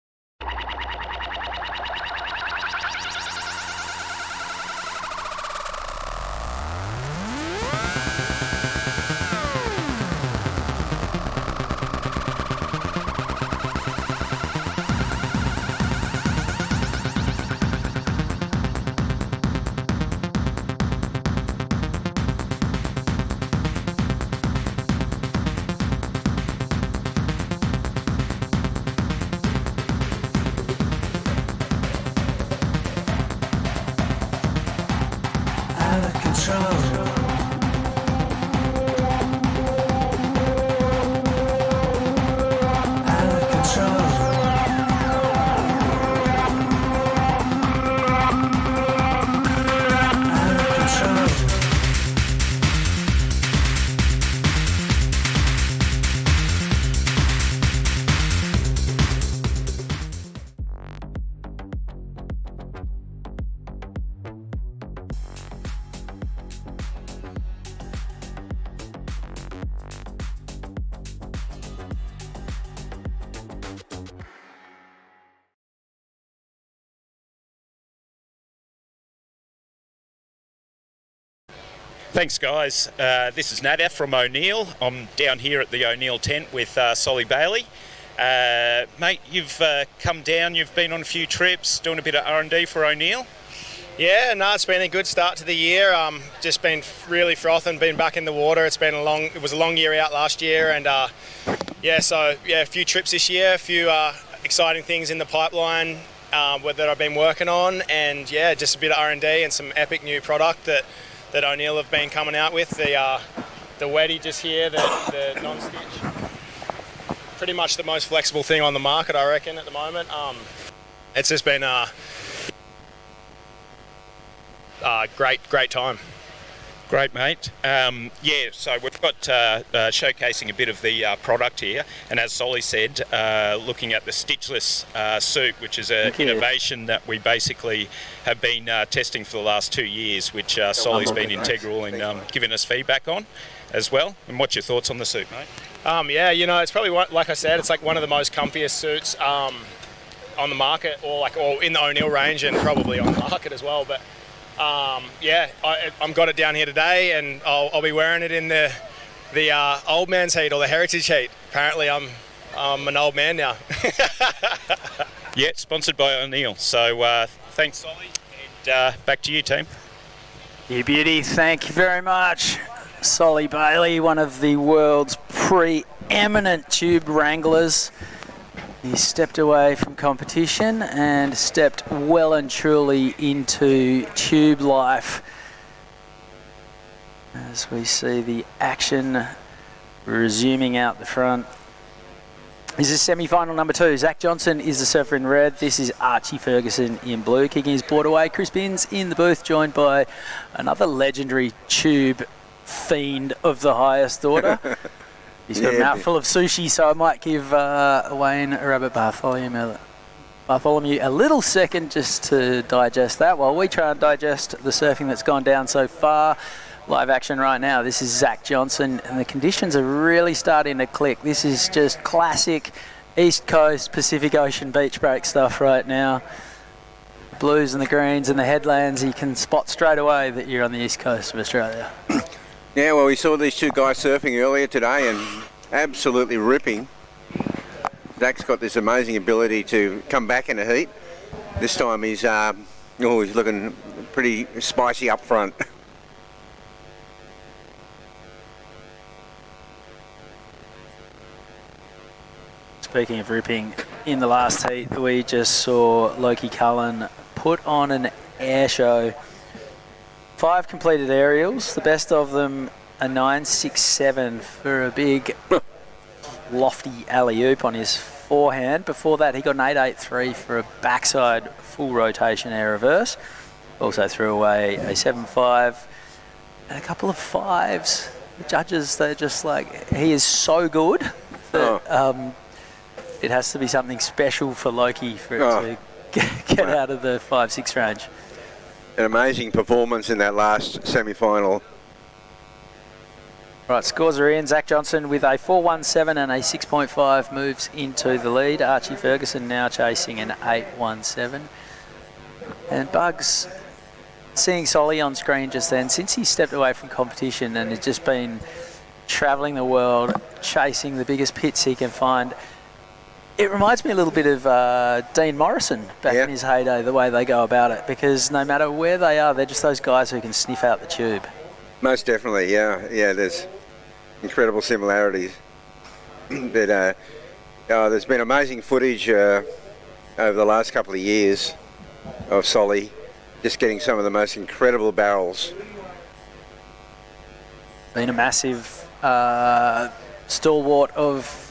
Thanks guys, this is Nadav from O'Neill. I'm down here at the O'Neill tent with Solly Bailey. Mate, you've come down, you've been on a few trips, doing a bit of R&D for O'Neill. Yeah, no, it's been a good start to the year. Just been really frothing, been back in the water. It was a long year out last year, and a few trips this year, a few exciting things in the pipeline that I've been working on, and yeah, just a bit of R&D and some epic new product that O'Neill have been coming out with. The Weddy just here, the non-stitch. Pretty much the most flexible thing on the market, I reckon, at the moment. It's just been a great time. Great, mate. So we've got showcasing a bit of the product here, and as Solly said, looking at the stitchless suit, which is an innovation that we basically have been testing for the last 2 years, which Solly's been integral in giving us feedback on as well. And what's your thoughts on the suit, mate? It's probably like I said, it's like one of the most comfiest suits on the market, or in the O'Neill range, and probably on the market as well. But I've got it down here today, and I'll be wearing it in the old man's heat, or the heritage heat. Apparently I'm an old man now. Yeah, sponsored by O'Neill. So thanks, Solly, and back to you, team. You beauty, thank you very much. Solly Bailey, one of the world's preeminent tube wranglers. He stepped away from competition and stepped well and truly into tube life. As we see the action resuming out the front. This is semi-final number 2. Zach Johnson is the surfer in red. This is Archie Ferguson in blue, kicking his board away. Chris Binns in the booth, joined by another legendary tube fiend of the highest order. He's got a mouthful of sushi, so I might give Wayne Rabbit Bartholomew a little second just to digest that while we try and digest the surfing that's gone down so far. Live action right now. This is Zach Johnson, and the conditions are really starting to click. This is just classic East Coast Pacific Ocean beach break stuff right now. Blues and the greens and the headlands, you can spot straight away that you're on the east coast of Australia. Yeah, well, we saw these two guys surfing earlier today and absolutely ripping. Zach's got this amazing ability to come back in the heat. This time he's looking pretty spicy up front. Speaking of ripping, in the last heat we just saw Loki Cullen put on an air show. 5 completed aerials, the best of them a 9.67 for a big lofty alley-oop on his forehand. Before that, he got an 8.83 for a backside full rotation air reverse. Also threw away a 7.5 and a couple of 5s. The judges, they're just like, he is so good that it has to be something special for Loki for it to get out of the 5-6 range. An amazing performance in that last semi-final. Right, scores are in. Zach Johnson with a 4.17 and a 6.5 moves into the lead. Archie Ferguson now chasing an 8.17. And Bugs, seeing Solly on screen just then, since he stepped away from competition and has just been travelling the world, chasing the biggest pits he can find, it reminds me a little bit of Dean Morrison back in his heyday, the way they go about it, because no matter where they are, they're just those guys who can sniff out the tube. Most definitely, yeah. There's incredible similarities. But there's been amazing footage over the last couple of years of Solly just getting some of the most incredible barrels. Been a massive stalwart of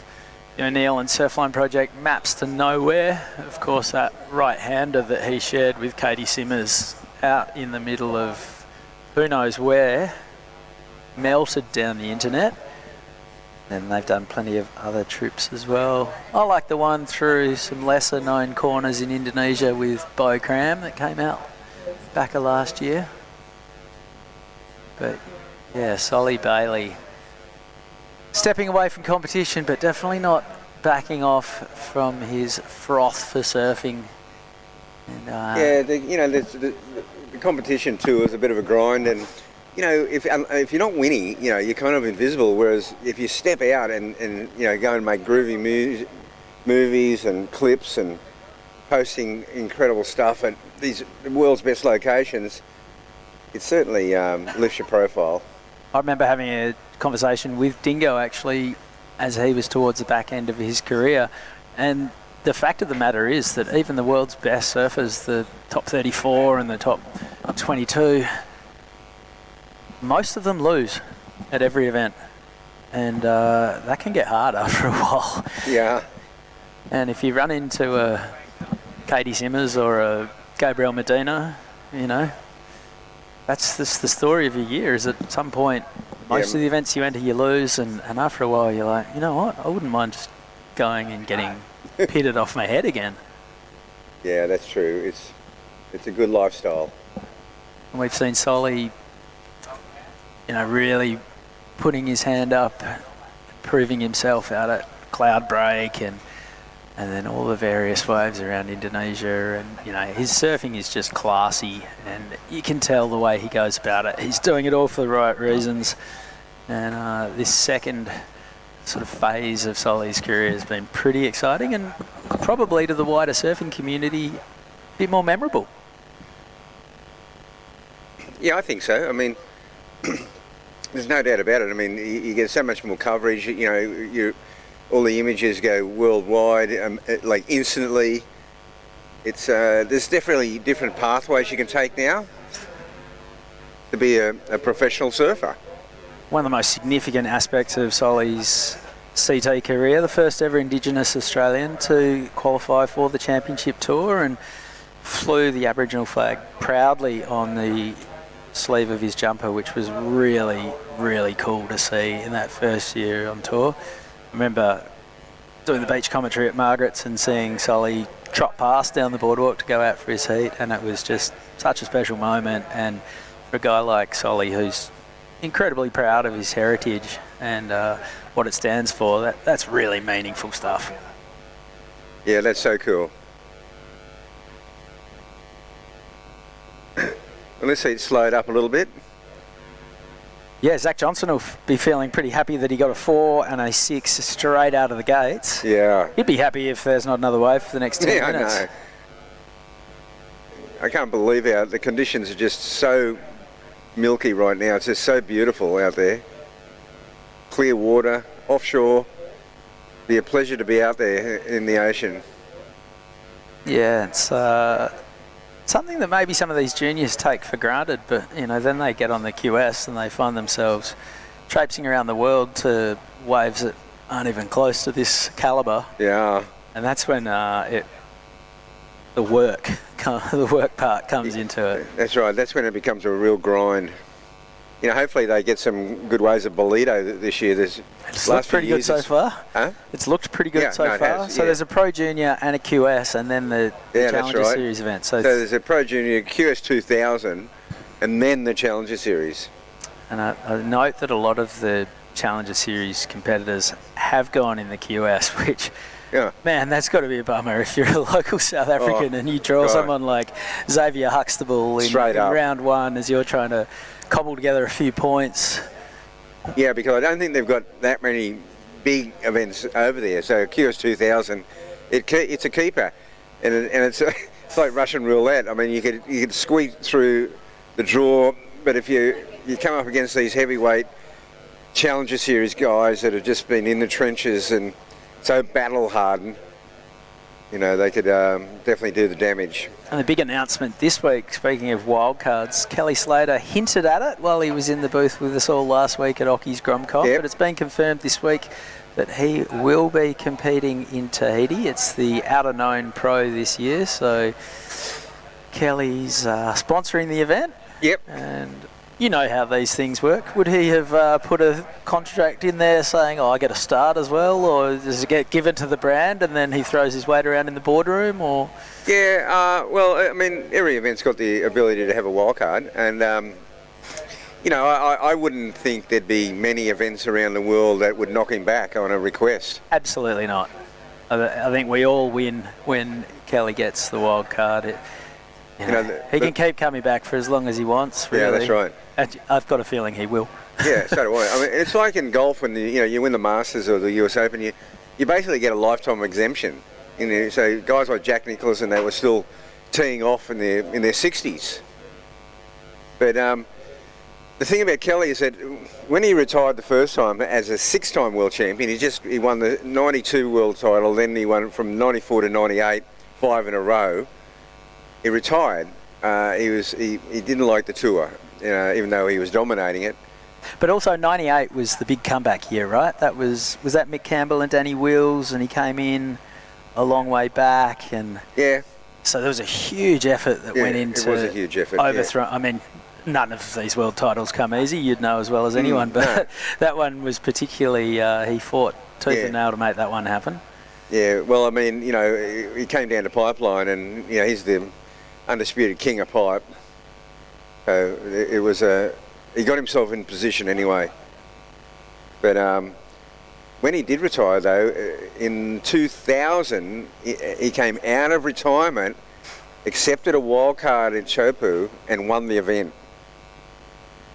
the O'Neill and Surfline Project, Maps to Nowhere. Of course, that right-hander that he shared with Katie Simmers out in the middle of who knows where, melted down the internet. And they've done plenty of other trips as well. I like the one through some lesser known corners in Indonesia with Bo Cram that came out back of last year. But yeah, Solly Bailey stepping away from competition, but definitely not backing off from his froth for surfing. And, the competition too is a bit of a grind, and if you're not winning, you're kind of invisible. Whereas if you step out and go and make groovy movies and clips and posting incredible stuff at these world's best locations, it certainly lifts your profile. I remember having a conversation with Dingo actually as he was towards the back end of his career, and the fact of the matter is that even the world's best surfers, the top 34 and the top 22, most of them lose at every event, and that can get hard after a while. Yeah. And if you run into a Katie Simmers or a Gabriel Medina, that's the story of your year, is at some point most of the events you enter you lose, and after a while you're like, you know what, I wouldn't mind just going and getting pitted off my head again. Yeah, that's true. It's a good lifestyle. And we've seen Solly really putting his hand up, proving himself out at Cloud Break and then all the various waves around Indonesia, and his surfing is just classy, and you can tell the way he goes about it. He's doing it all for the right reasons, and this second sort of phase of Solly's career has been pretty exciting, and probably to the wider surfing community a bit more memorable. Yeah, I think so. I mean, there's no doubt about it. I mean, you get so much more coverage. All the images go worldwide, like instantly. There's definitely different pathways you can take now to be a professional surfer. One of the most significant aspects of Solly's CT career, the first ever Indigenous Australian to qualify for the championship tour, and flew the Aboriginal flag proudly on the sleeve of his jumper, which was really, really cool to see in that first year on tour. I remember doing the beach commentary at Margaret's and seeing Solly trot past down the boardwalk to go out for his heat, and it was just such a special moment. And for a guy like Solly, who's incredibly proud of his heritage and what it stands for, that's really meaningful stuff. Yeah, that's so cool. Well, let's see it slowed up a little bit. Yeah, Zach Johnson will be feeling pretty happy that he got a 4 and a 6 straight out of the gates. Yeah. He'd be happy if there's not another wave for the next 10 minutes. I know. I can't believe how the conditions are just so milky right now. It's just so beautiful out there. Clear water, offshore. Be a pleasure to be out there in the ocean. Yeah, it's something that maybe some of these juniors take for granted, but then they get on the QS and they find themselves traipsing around the world to waves that aren't even close to this calibre. Yeah. And that's when the work part comes into it. That's right. That's when it becomes a real grind. You know, hopefully they get some good ways of Bolito this year. It's looked pretty good so far. Huh? It's looked pretty good so far. Has, so there's a Pro Junior and a QS, and then the Challenger Series event. So there's a Pro Junior QS 2000, and then the Challenger Series. And I note that a lot of the Challenger Series competitors have gone in the QS, which, man, that's got to be a bummer if you're a local South African and you draw someone like Xavier Huxtable in round one as you're trying to cobble together a few points. Yeah, because I don't think they've got that many big events over there. So QS 2000, it's a keeper, and it's like Russian roulette. I mean, you could squeak through the draw, but if you come up against these heavyweight Challenger Series guys that have just been in the trenches and so battle hardened, you know, they could definitely do the damage. And the big announcement this week, speaking of wildcards, Kelly Slater hinted at it while he was in the booth with us all last week at Ocky's Gromcom, but it's been confirmed this week that he will be competing in Tahiti. It's the outer known pro this year, so Kelly's sponsoring the event. Yep. And you know how these things work. Would he have put a contract in there saying, I get a start as well, or does it get given to the brand and then he throws his weight around in the boardroom, or? Yeah, well, I mean, every event's got the ability to have a wild card, and, you know, I wouldn't think there'd be many events around the world that would knock him back on a request. Absolutely not. I think we all win when Kelly gets the wild card. You know, he can keep coming back for as long as he wants, really. Yeah, that's right. I've got a feeling he will. Yeah, so do I. I mean, it's like in golf when you win the Masters or the US Open, you basically get a lifetime exemption. You know, so guys like Jack Nicklaus and they were still teeing off in their 60s. But the thing about Kelly is that when he retired the first time as a 6-time world champion, he won the 92 world title, then he won from 94 to 98, 5 in a row. He retired. He didn't like the tour, even though he was dominating it. But also 98 was the big comeback year, right? Was that Mick Campbell and Danny Wills, and he came in a long way back, and so there was a huge effort that went into. It was a huge effort. Overthrow. I mean, none of these world titles come easy. You'd know as well as anyone, but that one was particularly. He fought tooth and nail to make that one happen. Yeah, well, I mean, he came down to Pipeline, and he's the undisputed king of pipe. So it was he got himself in position anyway. But when he did retire, though, in 2000, he came out of retirement, accepted a wild card in Chopu, and won the event.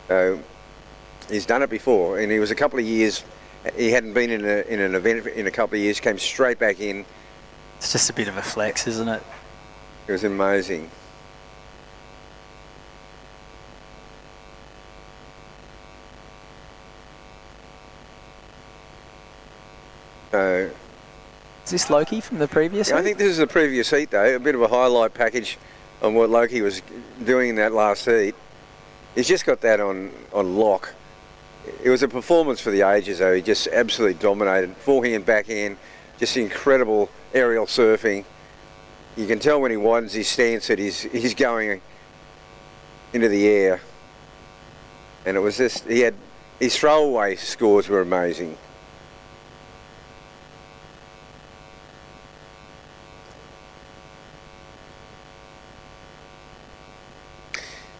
So he's done it before, and he was a couple of years. He hadn't been in an event in a couple of years. Came straight back in. It's just a bit of a flex, isn't it? It was amazing. Is this Loki from the previous heat? I think this is the previous heat, though. A bit of a highlight package on what Loki was doing in that last heat. He's just got that on lock. It was a performance for the ages, though. He just absolutely dominated. Forehand and backhand, just incredible aerial surfing. You can tell when he widens his stance that he's going into the air. And it was just, his throwaway scores were amazing.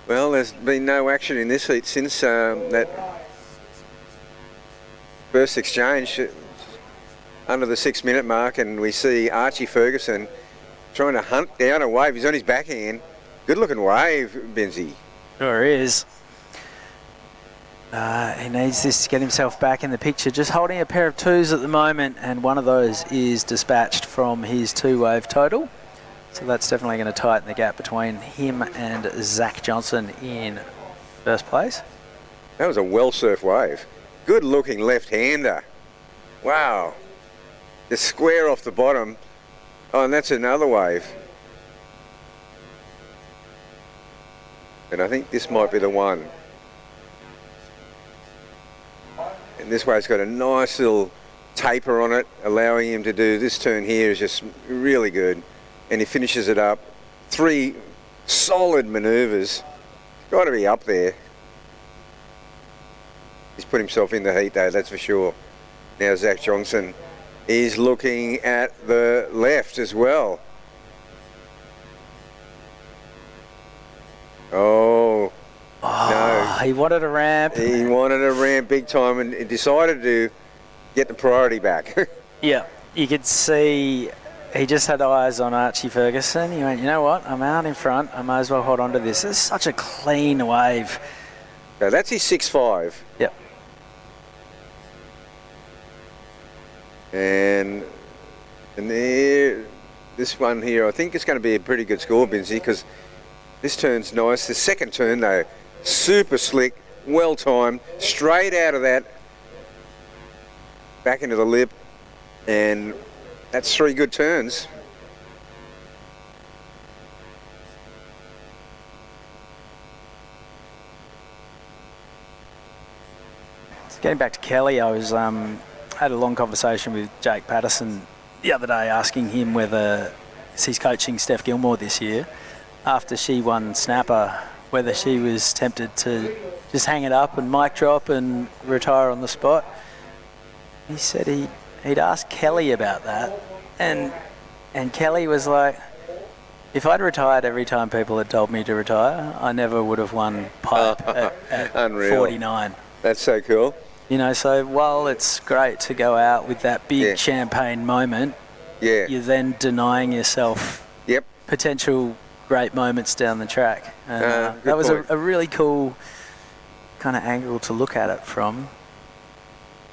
Well, there's been no action in this heat since that first exchange under the 6-minute mark, and we see Archie Ferguson trying to hunt down a wave. He's on his backhand. Good looking wave, Benzie. Sure is. He needs this to get himself back in the picture. Just holding a pair of 2s at the moment, and one of those is dispatched from his 2-wave total. So that's definitely going to tighten the gap between him and Zach Johnson in first place. That was a well-surfed wave. Good-looking left-hander. Wow. Just square off the bottom. Oh, and that's another wave. And I think this might be the one. And this wave's got a nice little taper on it, allowing him to do this turn here is just really good. And he finishes it up. 3 solid manoeuvres. Got to be up there. He's put himself in the heat though, that's for sure. Now Zach Johnson is looking at the left as well. Oh, no. He wanted a ramp. He wanted a ramp big time and he decided to get the priority back. Yeah, you could see he just had eyes on Archie Ferguson. He went, you know what, I'm out in front. I may as well hold on to this. It's such a clean wave. So that's his 6.5. Yep. And there, this one here, I think it's going to be a pretty good score, Binsey, because this turn's nice. The second turn, though, super slick, well timed, straight out of that, back into the lip, and that's 3 good turns. Getting back to Kelly, I was had a long conversation with Jake Patterson the other day, asking him whether he's coaching Steph Gilmore this year after she won Snapper, whether she was tempted to just hang it up and mic drop and retire on the spot. He said he'd asked Kelly about that, and Kelly was like, if I'd retired every time people had told me to retire, I never would have won pipe at Unreal. 49. That's so cool. You know, so while it's great to go out with that big champagne moment, you're then denying yourself potential great moments down the track. And, that was a really cool kind of angle to look at it from.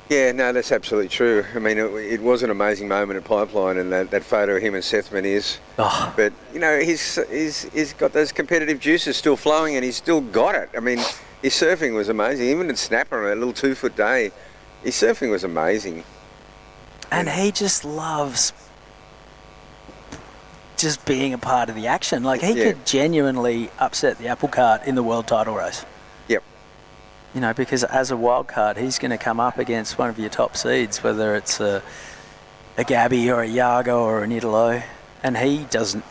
Yeah, no, that's absolutely true. I mean, it was an amazing moment at Pipeline, and that photo of him and Seth Meniz. Oh. But, you know, he's got those competitive juices still flowing, and he's still got it. I mean, his surfing was amazing. Even in Snapper on that little 2-foot day, his surfing was amazing. And he just loves just being a part of the action. Like, he could genuinely upset the apple cart in the world title race. Yep. You know, because as a wild card, he's going to come up against one of your top seeds, whether it's a Gabby or a Yago or an Italo, and he doesn't.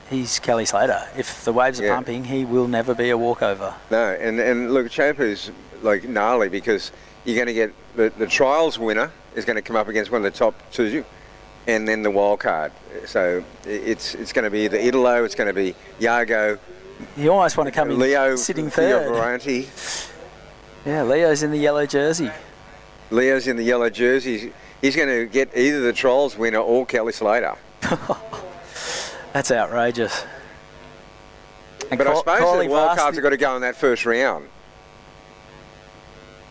He's Kelly Slater. If the waves are pumping, he will never be a walkover. No, and look, Chopu's like gnarly because you're going to get the trials winner is going to come up against one of the top 2, and then the wild card. So it's going to be either Italo, it's going to be Yago. You almost want to come Leo, in sitting third. Variety. Yeah, Leo's in the yellow jersey. Leo's in the yellow jersey. He's going to get either the trials winner or Kelly Slater. That's outrageous. And but I suppose the wild cards have got to go in that first round.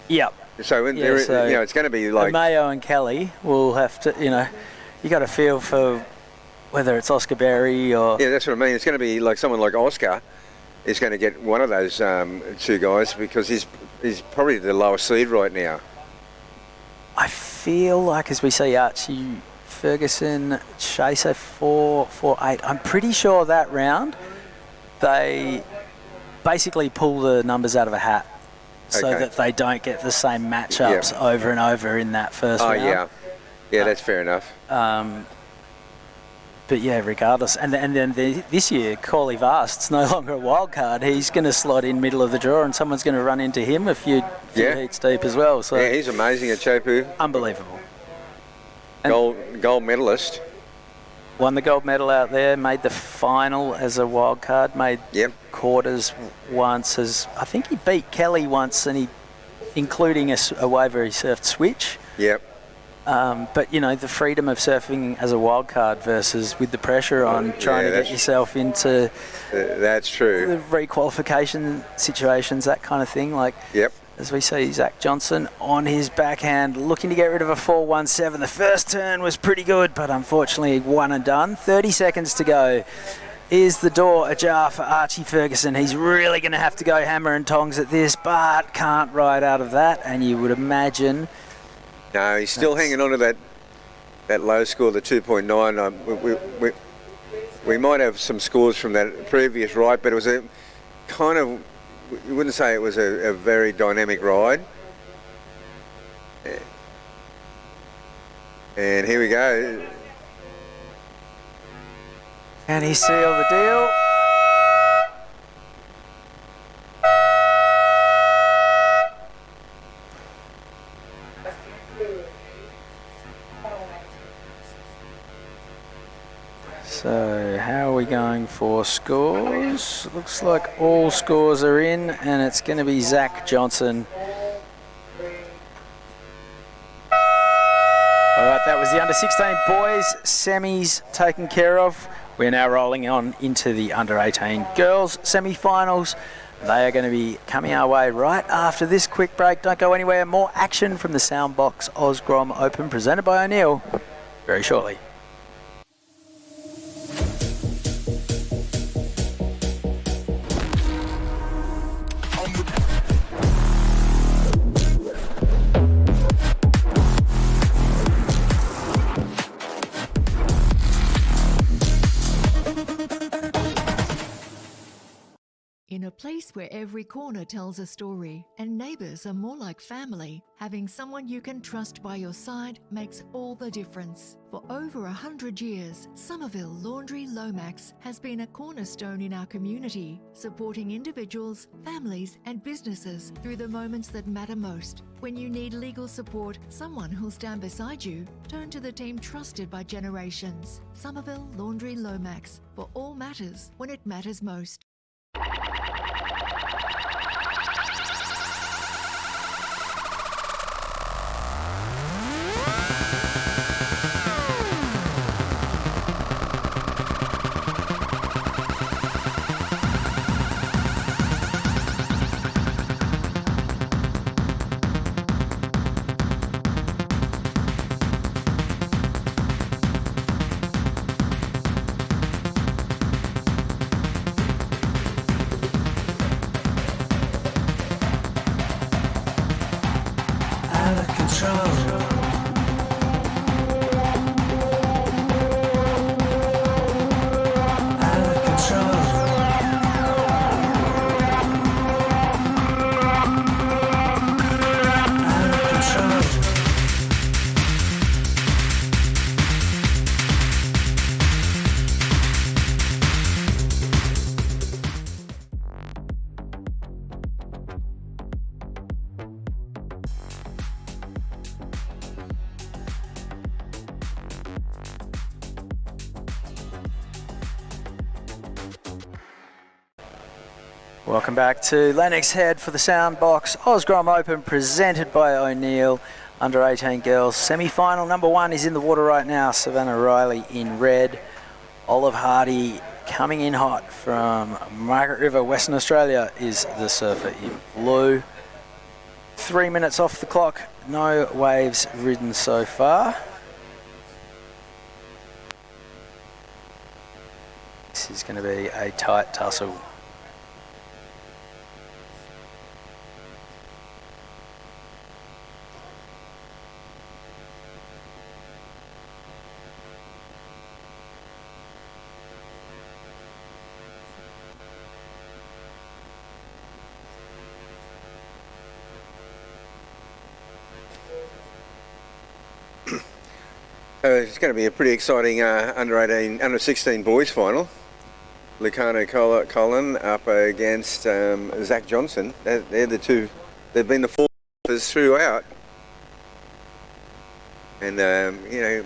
Yep. So, you know, it's going to be like Mayo and Kelly will have to, you know, you got to feel for whether it's Oscar Berry or... Yeah, that's what I mean. It's going to be like someone like Oscar is going to get one of those 2 guys because he's probably the lowest seed right now. I feel like as we see Archie Ferguson chase a 4.48, I'm pretty sure that round they basically pull the numbers out of a hat so that they don't get the same matchups over and over in that first round. Oh, yeah, that's fair enough. But yeah, regardless. And then this year, Corley Vast's no longer a wild card. He's going to slot in middle of the draw and someone's going to run into him a few heats deep as well. So yeah, he's amazing at Chopu. Unbelievable. Gold medalist. Won the gold medal out there, made the final as a wild card, made quarters once. I think he beat Kelly once, and including a wave where he surfed switch. Yep. But, you know, the freedom of surfing as a wild card versus with the pressure on trying to get yourself into that's true. The requalification situations, that kind of thing. Like, as we see, Zach Johnson on his backhand looking to get rid of a 4.17. The first turn was pretty good, but unfortunately one and done. 30 seconds to go. Is the door ajar for Archie Ferguson? He's really going to have to go hammer and tongs at this, but can't ride out of that. And you would imagine... No, he's still hanging on to that low score, the 2.9. We might have some scores from that previous ride, but it was a kind of, you wouldn't say it was a very dynamic ride. And here we go. Can he seal the deal? So how are we going for scores? Looks like all scores are in, and it's going to be Zach Johnson. All right, that was the under-16 boys semis taken care of. We're now rolling on into the under-18 girls semi-finals. They are going to be coming our way right after this quick break. Don't go anywhere. More action from the Soundbox Osgrom Open presented by O'Neill very shortly. In a place where every corner tells a story and neighbours are more like family, having someone you can trust by your side makes all the difference. For over 100 years, Somerville Laundry Lomax has been a cornerstone in our community, supporting individuals, families and businesses through the moments that matter most. When you need legal support, someone who'll stand beside you, turn to the team trusted by generations. Somerville Laundry Lomax, for all matters when it matters most. Welcome back to Lennox Head for the Soundbox Osgrom Open presented by O'Neill. Under 18 girls semi-final number 1 is in the water right now. Savannah Riley in red. Olive Hardy coming in hot from Margaret River, Western Australia is the surfer in blue. 3 minutes off the clock. No waves ridden so far. This is going to be a tight tussle. It's going to be a pretty exciting under 16 boys final. Lucano Colin up against Zach Johnson. They're the two. They've been the fourthers throughout, and you know.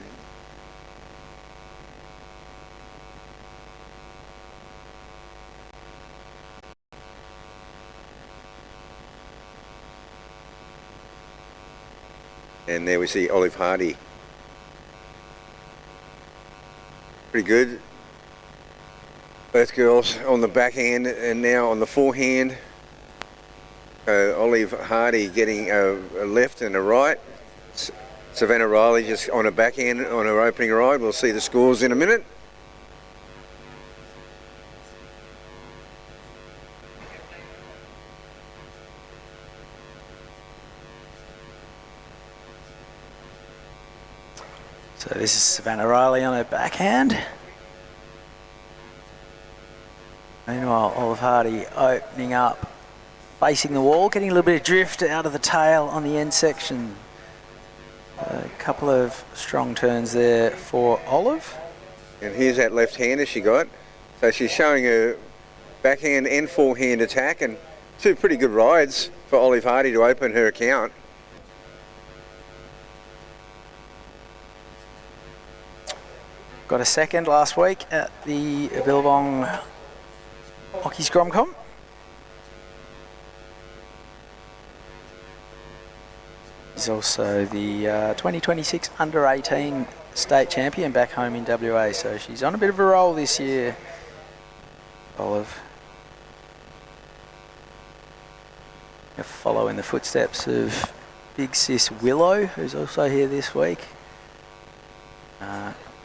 And there we see Olive Hardy. Pretty good. Both girls on the backhand and now on the forehand. Olive Hardy getting a left and a right. Savannah Riley just on a backhand on her opening ride. We'll see the scores in a minute. So this is Savannah Riley on her backhand. Meanwhile, Olive Hardy opening up, facing the wall, getting a little bit of drift out of the tail on the end section. couple of strong turns there for Olive. And here's that left-hander she got. So she's showing her backhand and forehand attack, and 2 pretty good rides for Olive Hardy to open her account. Got a second last week at the Billabong Hockey Scrum Comp. She's also the 2026 Under-18 state champion back home in WA, so she's on a bit of a roll this year, Olive. Follow in the footsteps of big sis Willow, who's also here this week.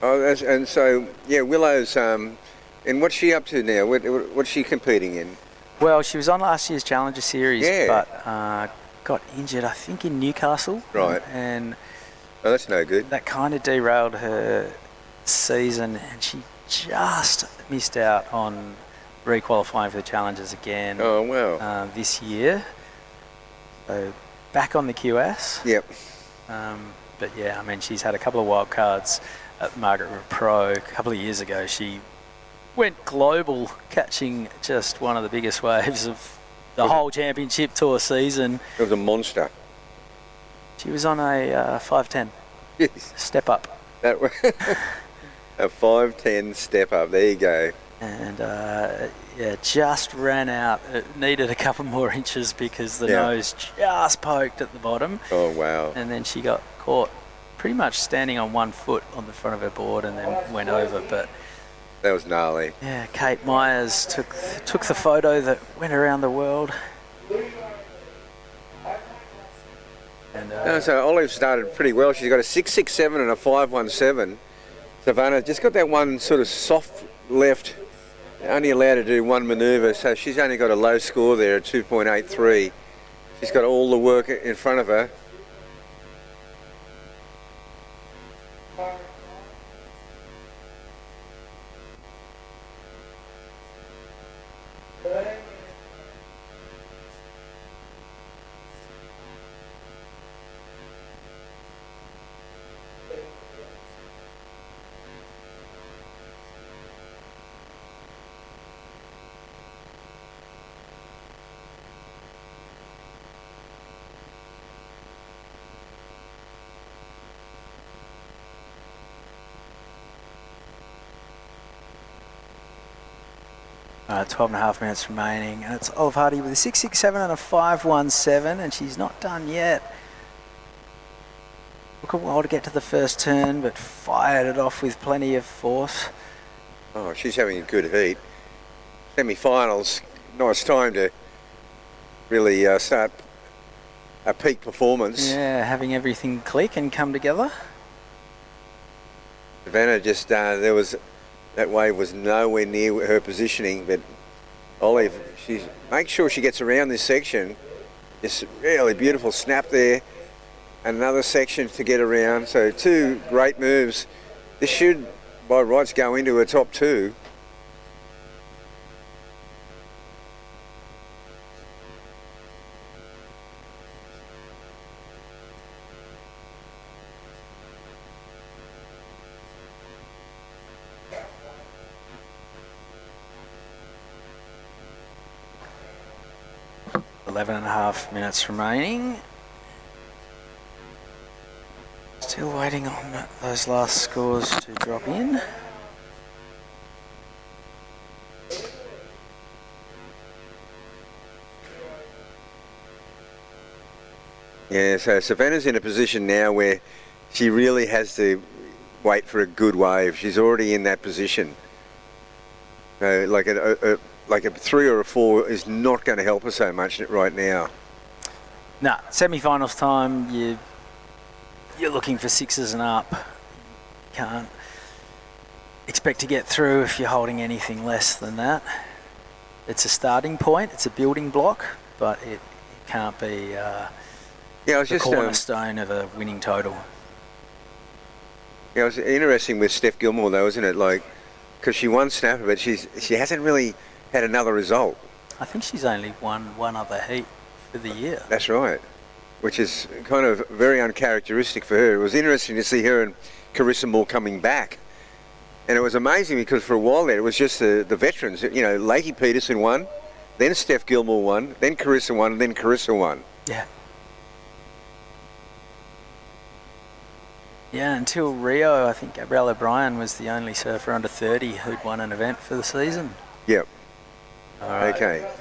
And so, yeah, Willow's, and what's she up to now? What's she competing in? Well, she was on last year's Challenger Series, Yeah. but got injured, I think, in Newcastle. Right. And oh, that's no good. that kind of derailed her season, and she just missed out on re-qualifying for the Challengers again. Oh, wow. This year. So back on the QS. Yep. But yeah, I mean, she's had a couple of wild cards at Margaret River Pro. A couple of years ago, she went global, catching just one of the biggest waves of the whole championship tour season. It was a monster. She was on a 5'10". Yes. Step up. That a 5'10" step up. There you go. And yeah, just ran out. It needed a couple more inches because the nose just poked at the bottom. Oh, wow. And then she got caught pretty much standing on one foot on the front of her board and then went over. But that was gnarly. yeah, Kate Myers took the photo that went around the world. And So Olive started pretty well. She's got a 6.67 and a 5.17. Savannah just got that one sort of soft left, only allowed to do one manoeuvre, so she's only got a low score there at 2.83. She's got all the work in front of her. All right, 12.5 minutes remaining, and it's Olive Hardy with a 6.67 and a 5.17, and she's not done yet. Took a while to get to the first turn, but fired it off with plenty of force. Oh, she's having a good heat. Semi-finals, nice time to really start a peak performance. Yeah, having everything click and come together. Savannah just, that wave was nowhere near her positioning, but Olive, she makes sure she gets around this section. Just really beautiful snap there. Another section to get around. So 2 great moves. This should, by rights, go into a top 2. Eleven and a half minutes remaining. Still waiting on those last scores to drop in. Yeah, so Savannah's in a position now where she really has to wait for a good wave. She's already in that position. Like a 3 or a 4 is not going to help her so much right now. Nah, semi-finals time, you're looking for 6s and up. Can't expect to get through if you're holding anything less than that. It's a starting point, it's a building block, but it can't be the cornerstone of a winning total. Yeah, it was interesting with Steph Gilmore though, isn't it? Like, because she won Snapper, but she hasn't really had another result. I think she's only won one other heat for the year. That's right. which is kind of very uncharacteristic for her. It was interesting to see her and Carissa Moore coming back. And it was amazing because for a while there, it was just the veterans. You know, Lakey Peterson won, then Steph Gilmore won, then Carissa won, and then Carissa won. Yeah. Yeah, until Rio, I think Gabrielle O'Brien was the only surfer under 30 who'd won an event for the season. Yep. All right. Okay.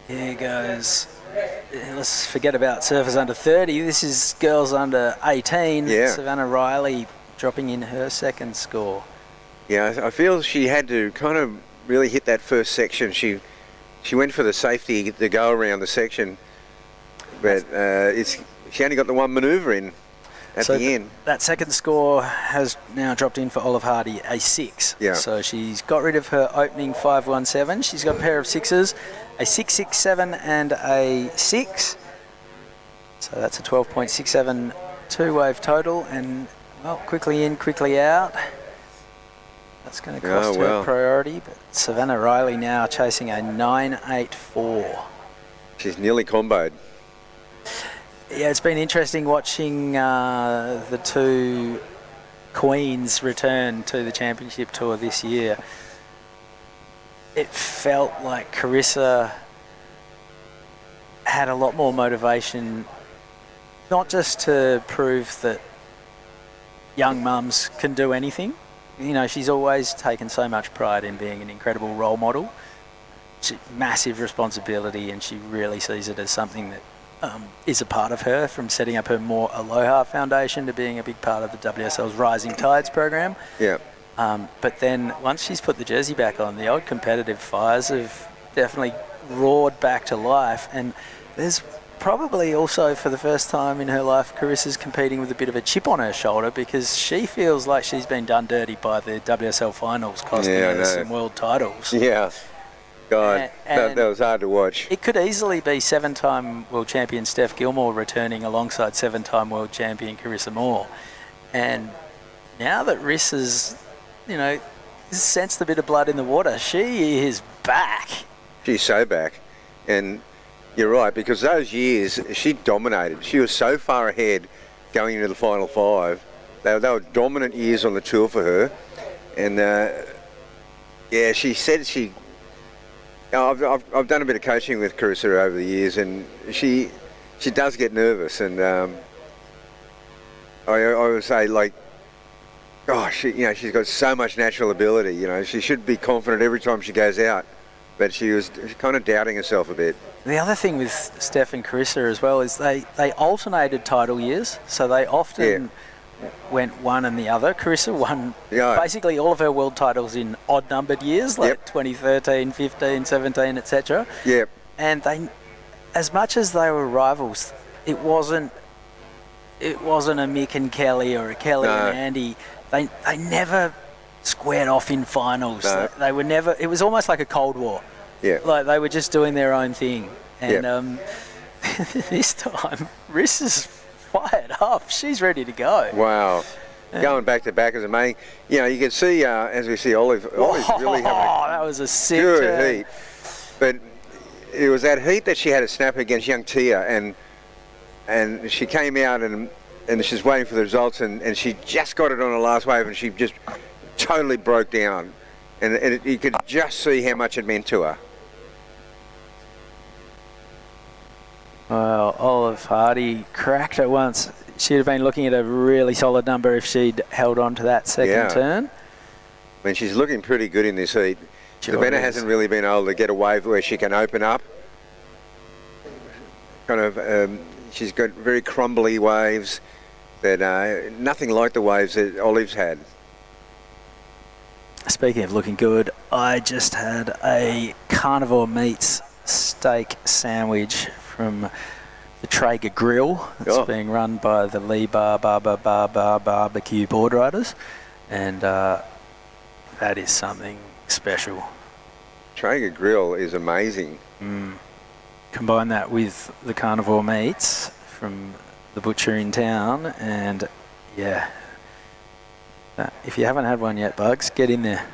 Here goes. Let's forget about surfers under 30. This is girls under 18. Yeah. Savannah Riley dropping in her second score. Yeah, I feel she had to kind of really hit that first section. She went for the safety to go around the section, but she only got the one manoeuvre in at the end. That second score has now dropped in for Olive Hardy, a 6. Yeah. So she's got rid of her opening 517. She's got a pair of 6s, a 667 and a 6. So that's a 12.67 two-wave total, and well, quickly in, quickly out. That's going to cost her priority, but Savannah Riley now chasing a 9.84. She's nearly comboed. Yeah, it's been interesting watching the two queens return to the championship tour this year. It felt like Carissa had a lot more motivation, not just to prove that young mums can do anything. You know, she's always taken so much pride in being an incredible role model. Massive responsibility, and she really sees it as something that is a part of her, from setting up her More Aloha Foundation to being a big part of the WSL's Rising Tides program. Yeah. But then once she's put the jersey back on, the old competitive fires have definitely roared back to life. And there's probably also, for the first time in her life, Carissa's competing with a bit of a chip on her shoulder, because she feels like she's been done dirty by the WSL finals, costing her some world titles. Yeah. God, And that was hard to watch. It could easily be 7-time world champion Steph Gilmore returning alongside 7-time world champion Carissa Moore. And now that Riss has, you know, sensed a bit of blood in the water, she is back. She's so back. And you're right, because those years, she dominated. She was so far ahead going into the final 5. They were dominant years on the tour for her. And, yeah, she said she... I've done a bit of coaching with Carissa over the years, and she does get nervous, and I would say, like, gosh, you know, she's got so much natural ability. You know, she should be confident every time she goes out, but she was kind of doubting herself a bit. The other thing with Steph and Carissa as well is they alternated title years, so they often went one and the other. Carissa won basically all of her world titles in odd-numbered years, like 2013, 15, 17, etc. Yep. And they, as much as they were rivals, it wasn't a Mick and Kelly or a Kelly and Andy. They never squared off in finals. No. They were never. It was almost like a Cold War. Yeah. Like they were just doing their own thing. And this time, Riss is fired up. She's ready to go. Wow. Going back to back is amazing. You know, you can see, as we see, Olive's really having that was a sick good turn. heat. But it was that heat that she had to snap against young Tia, and she came out and she's waiting for the results, and she just got it on the last wave, and she just totally broke down. And you could just see how much it meant to her. Well, Olive Hardy cracked it once. She'd have been looking at a really solid number if she'd held on to that second turn. I mean, she's looking pretty good in this heat. Savannah hasn't really been able to get a wave where she can open up. Kind of, she's got very crumbly waves that nothing like the waves that Olive's had. Speaking of looking good, I just had a Carnivore Meats steak sandwich from the Traeger Grill. It's being run by the Lee Bar Barbecue board riders, and that is something special. Traeger Grill is amazing. Combine that with the Carnivore Meats from the butcher in town, and yeah, if you haven't had one yet, Bugs, get in there.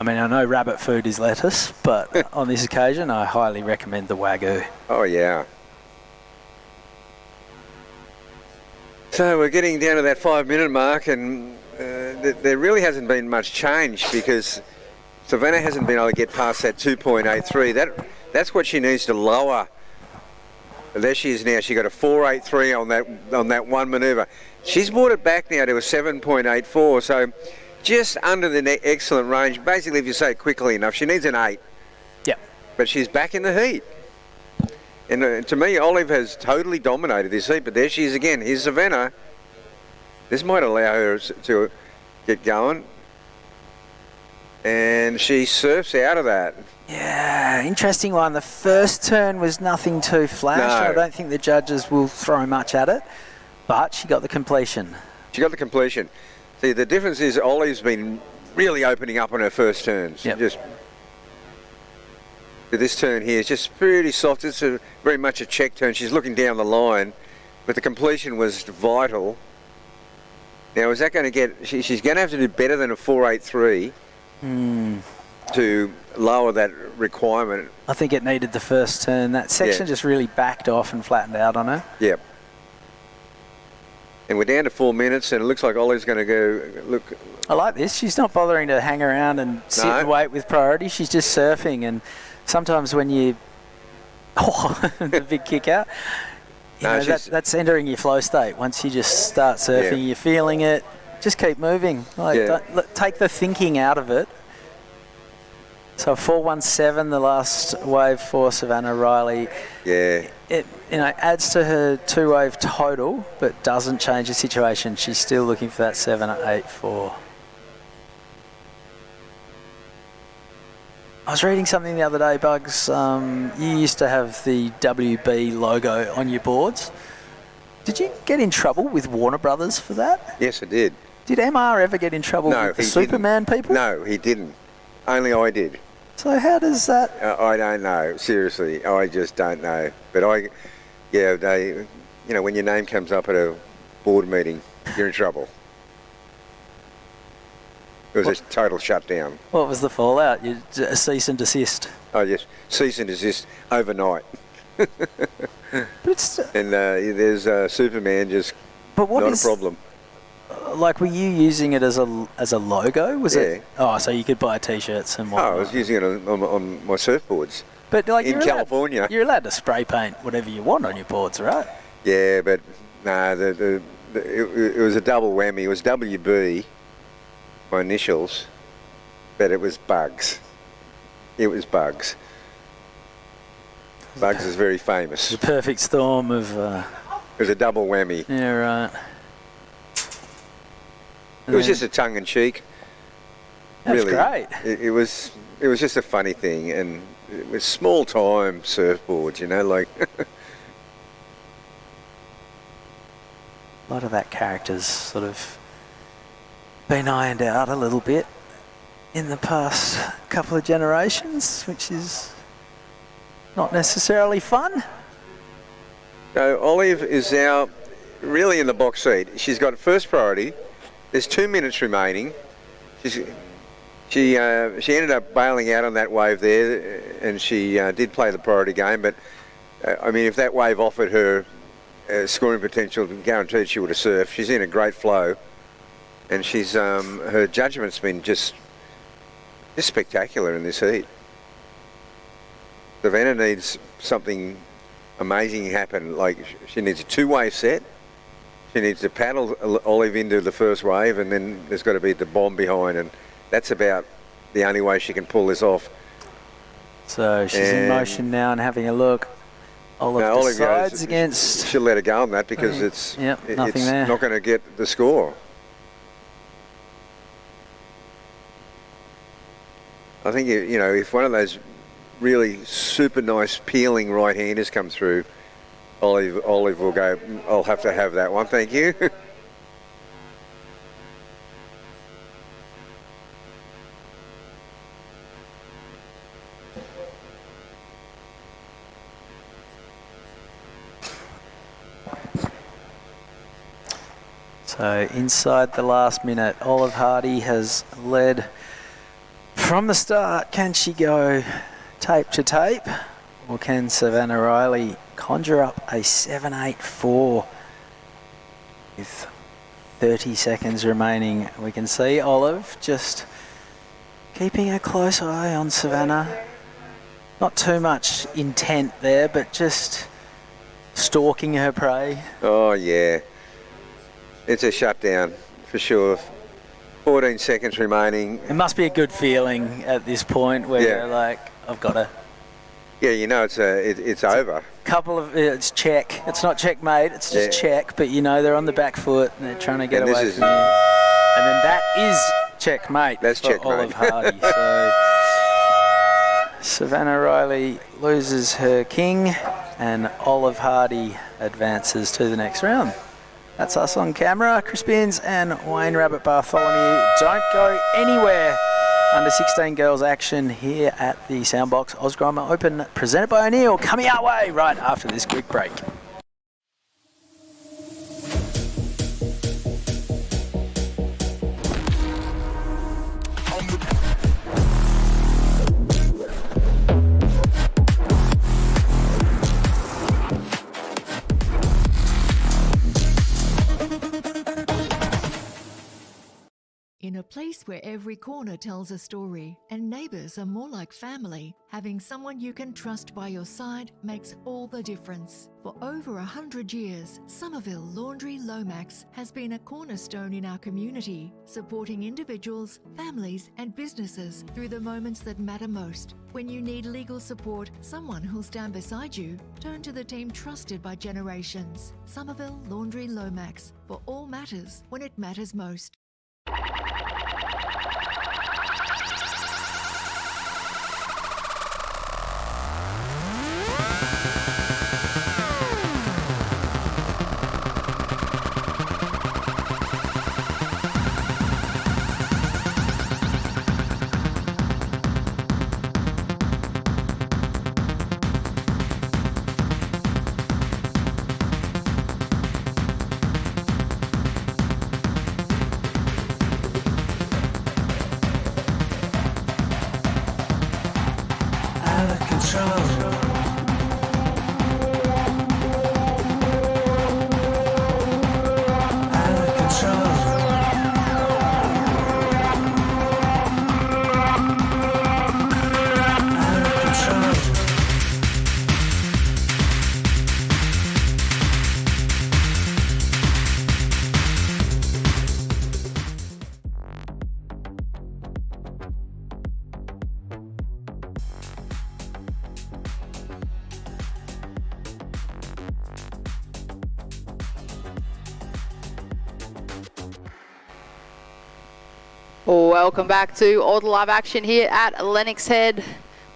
I mean, I know rabbit food is lettuce, but on this occasion, I highly recommend the Wagyu. Oh, yeah. So we're getting down to that 5-minute mark, and there really hasn't been much change because Savannah hasn't been able to get past that 2.83. That's what she needs to lower. There she is now. She got a 4.83 on that one manoeuvre. She's brought it back now to a 7.84. So just under the excellent range. Basically, if you say it quickly enough, she needs an 8. Yep. But she's back in the heat. And to me, Olive has totally dominated this heat. But there she is again. Here's Savannah. This might allow her to get going. And she surfs out of that. Yeah, interesting one. The first turn was nothing too flash. No. I don't think the judges will throw much at it, but she got the completion. She got the completion. See, the difference is Ollie's been really opening up on her first turns. Yep. Just this turn here is just pretty soft. It's very much a check turn. She's looking down the line, but the completion was vital. Now, is that going to get... She's going to have to do better than a 4.83 to lower that requirement. I think it needed the first turn. That section just really backed off and flattened out on her. Yep. And we're down to 4 minutes, and it looks like Ollie's going to go... Look, I like this. She's not bothering to hang around and sit and wait with priority. She's just surfing, and sometimes when you... Oh, the big kick out. You know, that's entering your flow state. Once you just start surfing, you're feeling it. Just keep moving. Take the thinking out of it. So 4.17, the last wave for Savannah Riley. Yeah. It adds to her 2-wave total, but doesn't change the situation. She's still looking for that 7.84. I was reading something the other day, Bugs. You used to have the WB logo on your boards. Did you get in trouble with Warner Brothers for that? yes, I did. Did MR ever get in trouble with the Superman people? No, he didn't. Only I did. So how does that... I don't know. Seriously, I just don't know. But they, when your name comes up at a board meeting, you're in trouble. It was a total shutdown. What was the fallout? A cease and desist? Oh, yes. Cease and desist overnight. And there's Superman just not a problem. Like, were you using it as a logo? Was it? Oh, so you could buy T-shirts and whatnot. I was using it on my surfboards. But like in California, you're allowed to spray paint whatever you want on your boards, right? Yeah, but no, it was a double whammy. It was WB, my initials, but it was Bugs. It was Bugs. Bugs is very famous. The perfect storm of... It was a double whammy. Yeah, right. It was just a tongue-in-cheek. That's really, great. It was just a funny thing, and it was small-time surfboards, like... A lot of that character's sort of been ironed out a little bit in the past couple of generations, which is not necessarily fun. So Olive is now really in the box seat. She's got first priority. There's 2 minutes remaining. She ended up bailing out on that wave there, and she did play the priority game. But I mean, if that wave offered her scoring potential, guaranteed she would have surfed. She's in a great flow, and she's her judgment's been just spectacular in this heat. Savannah needs something amazing happen. Like, she needs a 2-wave set. She needs to paddle Olive into the first wave, and then there's got to be the bomb behind, and that's about the only way she can pull this off. So she's in motion now and having a look. Olive decides against... She'll let her go on that because it's not going to get the score. I think, if one of those really super nice peeling right-handers come through, Olive will go, I'll have to have that one, thank you. So inside the last minute, Olive Hardy has led from the start. Can she go tape to tape, or can Savannah Riley conjure up a 7.84? With 30 seconds remaining, we can see Olive just keeping a close eye on Savannah. Not too much intent there, but just stalking her prey. Oh, yeah. It's a shutdown, for sure. 14 seconds remaining. It must be a good feeling at this point where you're like, I've got to. Yeah, you know it's over. It's check. It's not checkmate, it's just check, but you know they're on the back foot and they're trying to get away from you. And then that is checkmate. That's for checkmate. Olive Hardy. So Savannah Riley loses her king and Olive Hardy advances to the next round. That's us on camera. Chris Binns and Wayne Rabbit Bartholomew. Don't go anywhere. Under 16 girls action here at the Soundbox Osgrom Open, presented by O'Neill, coming our way right after this quick break. In a place where every corner tells a story and neighbours are more like family, having someone you can trust by your side makes all the difference. For over 100 years, Somerville Laundry Lomax has been a cornerstone in our community, supporting individuals, families and businesses through the moments that matter most. When you need legal support, someone who'll stand beside you, turn to the team trusted by generations. Somerville Laundry Lomax, for all matters when it matters most. Welcome back to all the live action here at Lennox Head.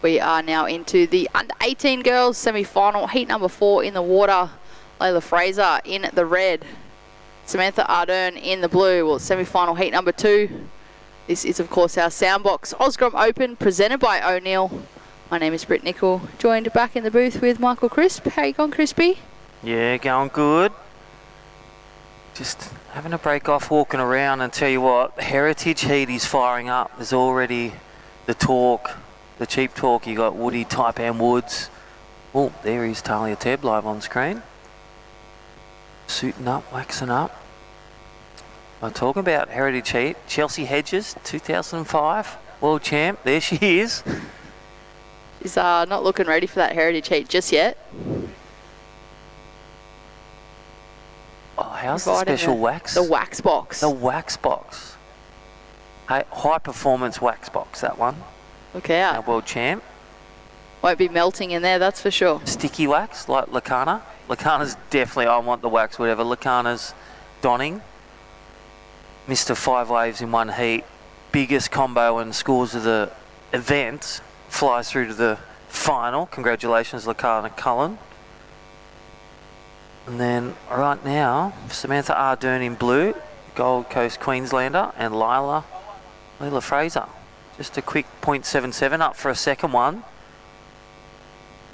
We are now into the under 18 girls semi-final, heat number 4 in the water. Layla Fraser in the red, Samantha Ardern in the blue. Well, semi-final heat number 2. This is of course our Soundbox Osgrom Open, presented by O'Neill. My name is Britt Nicol, joined back in the booth with Michael Crisp. How you going, Crispy? Yeah, going good. Just having a break off, walking around, and tell you what, Heritage Heat is firing up. There's already the talk, the cheap talk. You got Woody, Taipan Woods. Oh, there is Talia Tebb live on screen. Suiting up, waxing up. I'm talking about Heritage Heat. Chelsea Hedges, 2005 world champ. There she is. She's not looking ready for that Heritage Heat just yet. Oh, how's the special wax? The wax box. The wax box. Hey, high performance wax box, that one. Look out. Our world champ. Won't be melting in there, that's for sure. Sticky wax, like Lacana. Lacana's definitely, I want the wax, whatever. Lacana's donning. Mr. 5 waves in one heat. Biggest combo and scores of the event. Flies through to the final. Congratulations, Lacana Cullen. And then right now, Samantha Ardern in blue, Gold Coast Queenslander, and Leila Fraser. Just a quick 0.77 up for a second one.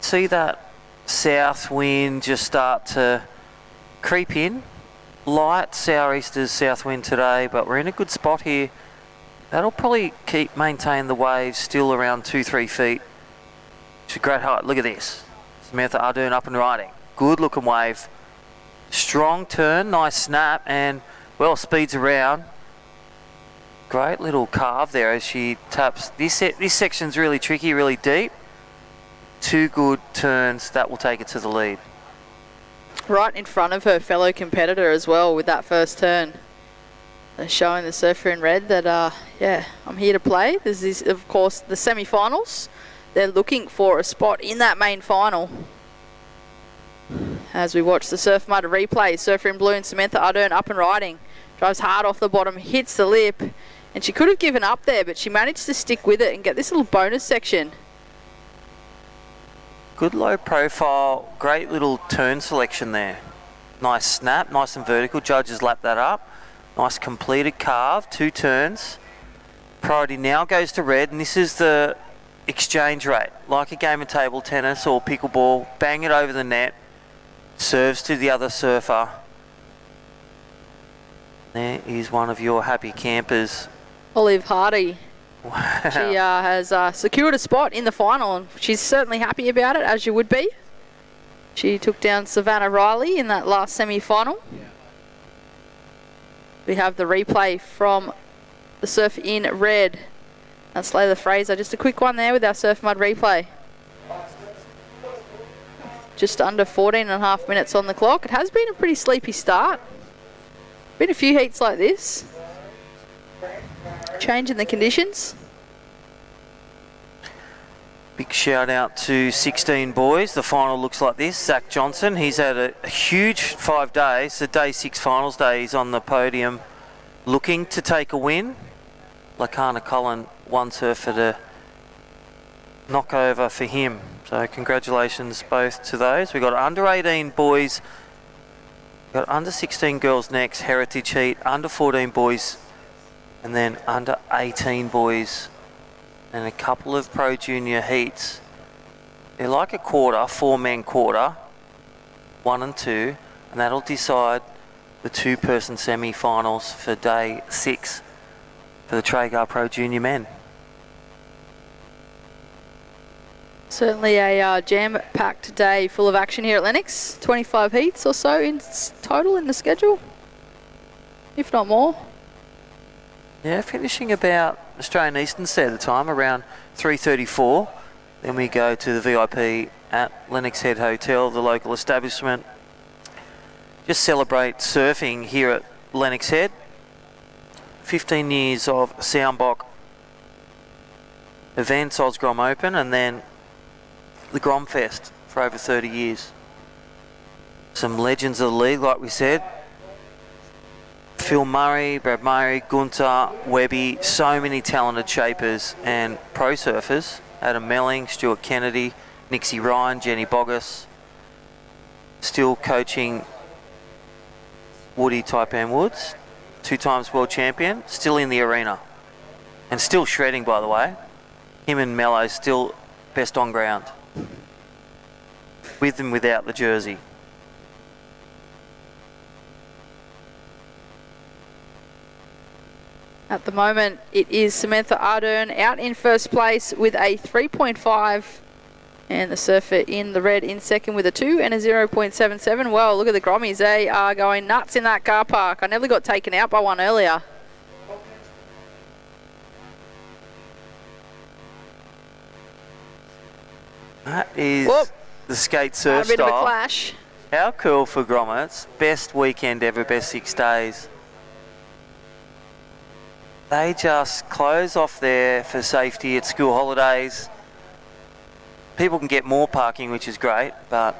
See that south wind just start to creep in. Light southeasters south wind today, but we're in a good spot here. That'll probably maintain the waves still around 2-3 feet. It's a great height. Look at this. Samantha Ardern up and riding. Good looking wave. Strong turn, nice snap, and well, speeds around. Great little carve there as she taps. This section's really tricky, really deep. 2 good turns, that will take it to the lead. Right in front of her fellow competitor as well with that first turn. They're showing the surfer in red that, yeah, I'm here to play. This is, of course, the semi-finals. They're looking for a spot in that main final. As we watch the Surf Mud replay, surfer in blue and Samantha Ardern up and riding. Drives hard off the bottom, hits the lip, and she could have given up there, but she managed to stick with it and get this little bonus section. Good low profile, great little turn selection there. Nice snap, nice and vertical. Judges lap that up. Nice completed carve, 2 turns. Priority now goes to red, and this is the exchange rate. Like a game of table tennis or pickleball, bang it over the net, serves to the other surfer. There is one of your happy campers. Olive Hardy. Wow. She has secured a spot in the final, and she's certainly happy about it, as you would be. She took down Savannah Riley in that last semi-final. We have the replay from the surf in red. That's Layla Fraser. Just a quick one there with our Surf Mud replay. Just under 14 and a half minutes on the clock. It has been a pretty sleepy start. Been a few heats like this. Change in the conditions. Big shout out to 16 boys. The final looks like this. Zach Johnson, he's had a huge 5 days. The day 6 finals day, he's on the podium looking to take a win. Lakana Cullen, one surfer to knock over for him. So congratulations both to those. We've got under 18 boys, got under 16 girls next, heritage heat, under 14 boys, and then under 18 boys, and a couple of pro junior heats. They're like a quarter, 4-man quarter, 1 and 2, and that'll decide the 2-person semi-finals for day 6 for the Traeger Pro Junior men. Certainly a jam-packed day full of action here at Lennox. 25 heats or so in total in the schedule, if not more. Yeah, finishing about Australian Eastern Standard Time, around 3:34. Then we go to the VIP at Lennox Head Hotel, the local establishment. Just celebrate surfing here at Lennox Head. 15 years of Soundbox events, Osgrom Open, and then the Grom Fest for over 30 years. Some legends of the league, like we said. Phil Murray, Brad Murray, Gunter, Webby, so many talented shapers and pro surfers. Adam Melling, Stuart Kennedy, Nixie Ryan, Jenny Boggess. Still coaching Woody Taipan Woods, 2 times world champion, still in the arena. And still shredding, by the way. Him and Mello still best on ground. With and without the jersey. At the moment, it is Samantha Ardern out in first place with a 3.5, and the surfer in the red in second with a 2 and a 0.77. Well, look at the Grommies. They are going nuts in that car park. I nearly got taken out by one earlier. That is the skate surf A bit style. of a clash. How cool for Grommets. Best weekend ever, best 6 days. They just close off there for safety at school holidays. People can get more parking, which is great, but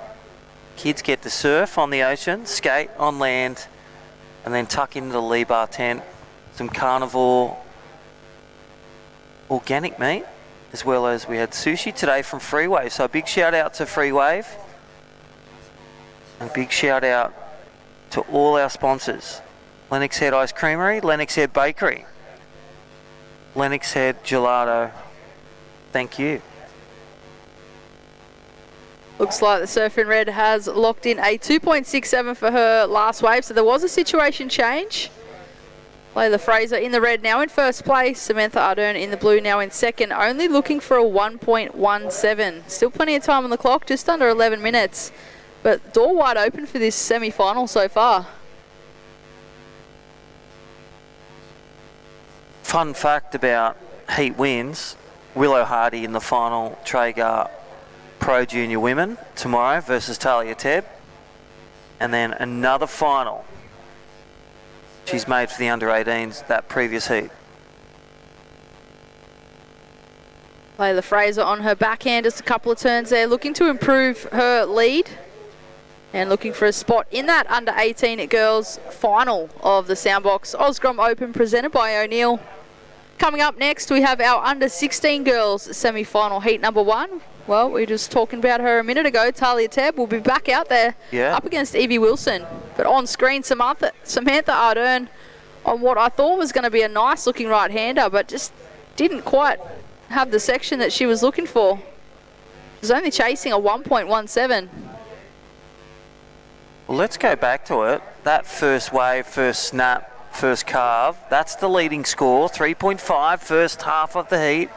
kids get to surf on the ocean, skate on land, and then tuck into the Lee Bar tent, some carnivore organic meat, as well as we had sushi today from Freewave. So a big shout out to Freewave, and a big shout out to all our sponsors. Lennox Head Ice Creamery, Lennox Head Bakery, Lennox Head Gelato. Thank you. Looks like the surfer in red has locked in a 2.67 for her last wave, so there was a situation change. Layla Fraser in the red now in first place, Samantha Ardern in the blue now in second, only looking for a 1.17. Still plenty of time on the clock, just under 11 minutes. But door wide open for this semi-final so far. Fun fact about heat wins, Willow Hardy in the final Traeger Pro Junior Women tomorrow versus Talia Tebb. And then another final. She's made for the under-18s that previous heat. Layla Fraser on her backhand, just a couple of turns there, looking to improve her lead and looking for a spot in that under-18 girls final of the Soundbox Osgrom Open presented by O'Neill. Coming up next, we have our under-16 girls semi-final heat number 1. Well, we were just talking about her a minute ago. Talia Tebb will be back out there up against Evie Wilson. But on screen, Samantha Ardern on what I thought was going to be a nice-looking right-hander, but just didn't quite have the section that she was looking for. She's only chasing a 1.17. Well, let's go back to it. That first wave, first snap, first carve, that's the leading score. 3.5 first half of the heat.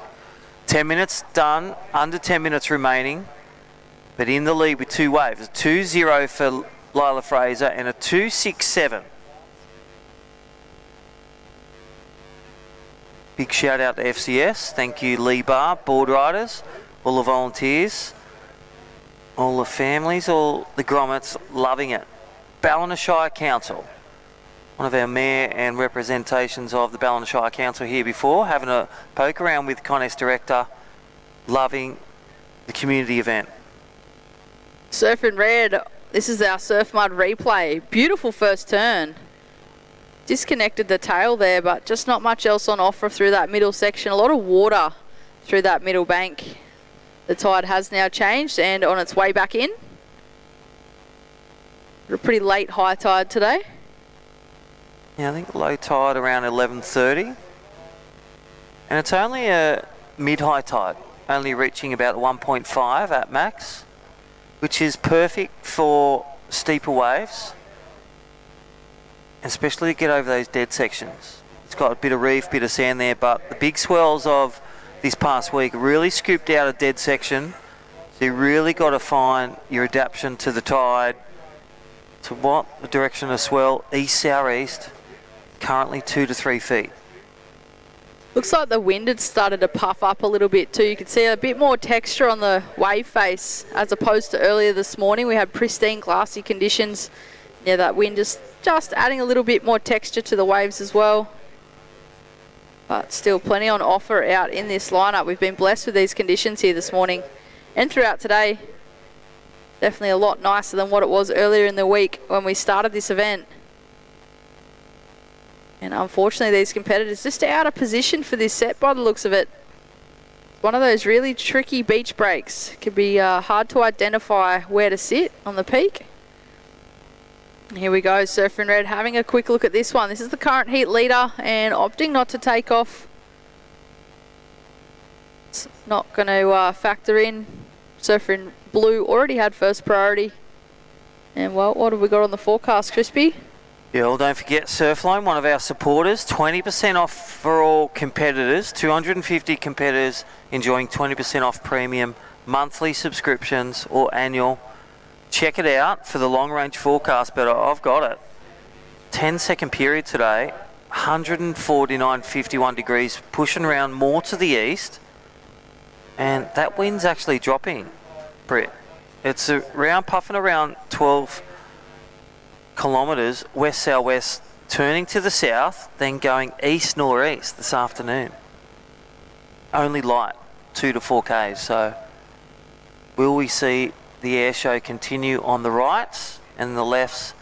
10 minutes done, under 10 minutes remaining. But in the lead with 2 waves. A 2-0 for Lila Fraser and a 2-6-7. Big shout out to FCS. Thank you, Lee Barr, board riders, all the volunteers, all the families, all the grommets loving it. Ballina Shire Council, one of our mayor and representations of the Ballina Shire Council here before, having a poke around with contest director, loving the community event. Surf in red, this is our surf mud replay. Beautiful first turn. Disconnected the tail there, but just not much else on offer through that middle section. A lot of water through that middle bank. The tide has now changed and on its way back in. A pretty late high tide today. Yeah, I think low tide around 11:30. And it's only a mid-high tide, only reaching about 1.5 at max, which is perfect for steeper waves, especially to get over those dead sections. It's got a bit of reef, bit of sand there, but the big swells of this past week really scooped out a dead section. So you really got to find your adaptation to the tide, to what the direction of swell, east-southeast, currently 2 to 3 feet. Looks like the wind had started to puff up a little bit too. You can see a bit more texture on the wave face as opposed to earlier this morning. We had pristine glassy conditions. Yeah, that wind is just adding a little bit more texture to the waves as well. But still plenty on offer out in this lineup. We've been blessed with these conditions here this morning and throughout today. Definitely a lot nicer than what it was earlier in the week when we started this event. And unfortunately these competitors just out of position for this set by the looks of it. One of those really tricky beach breaks. It can be hard to identify where to sit on the peak. Here we go, Surfer in Red having a quick look at this one. This is the current heat leader and opting not to take off. It's not going to factor in. Surfer in Blue already had first priority. And well, what have we got on the forecast, Crispy? Yeah, well, don't forget Surfline, one of our supporters, 20% off for all competitors, 250 competitors enjoying 20% off premium monthly subscriptions or annual. Check it out for the long range forecast, but I've got it. 10-second period today, 149.51 degrees, pushing around more to the east, and that wind's actually dropping, Britt. It's puffing around 12 kilometres west-southwest, turning to the south, then going east-northeast this afternoon. Only light, 2 to 4 k's. So will we see the air show continue on the rights and the lefts,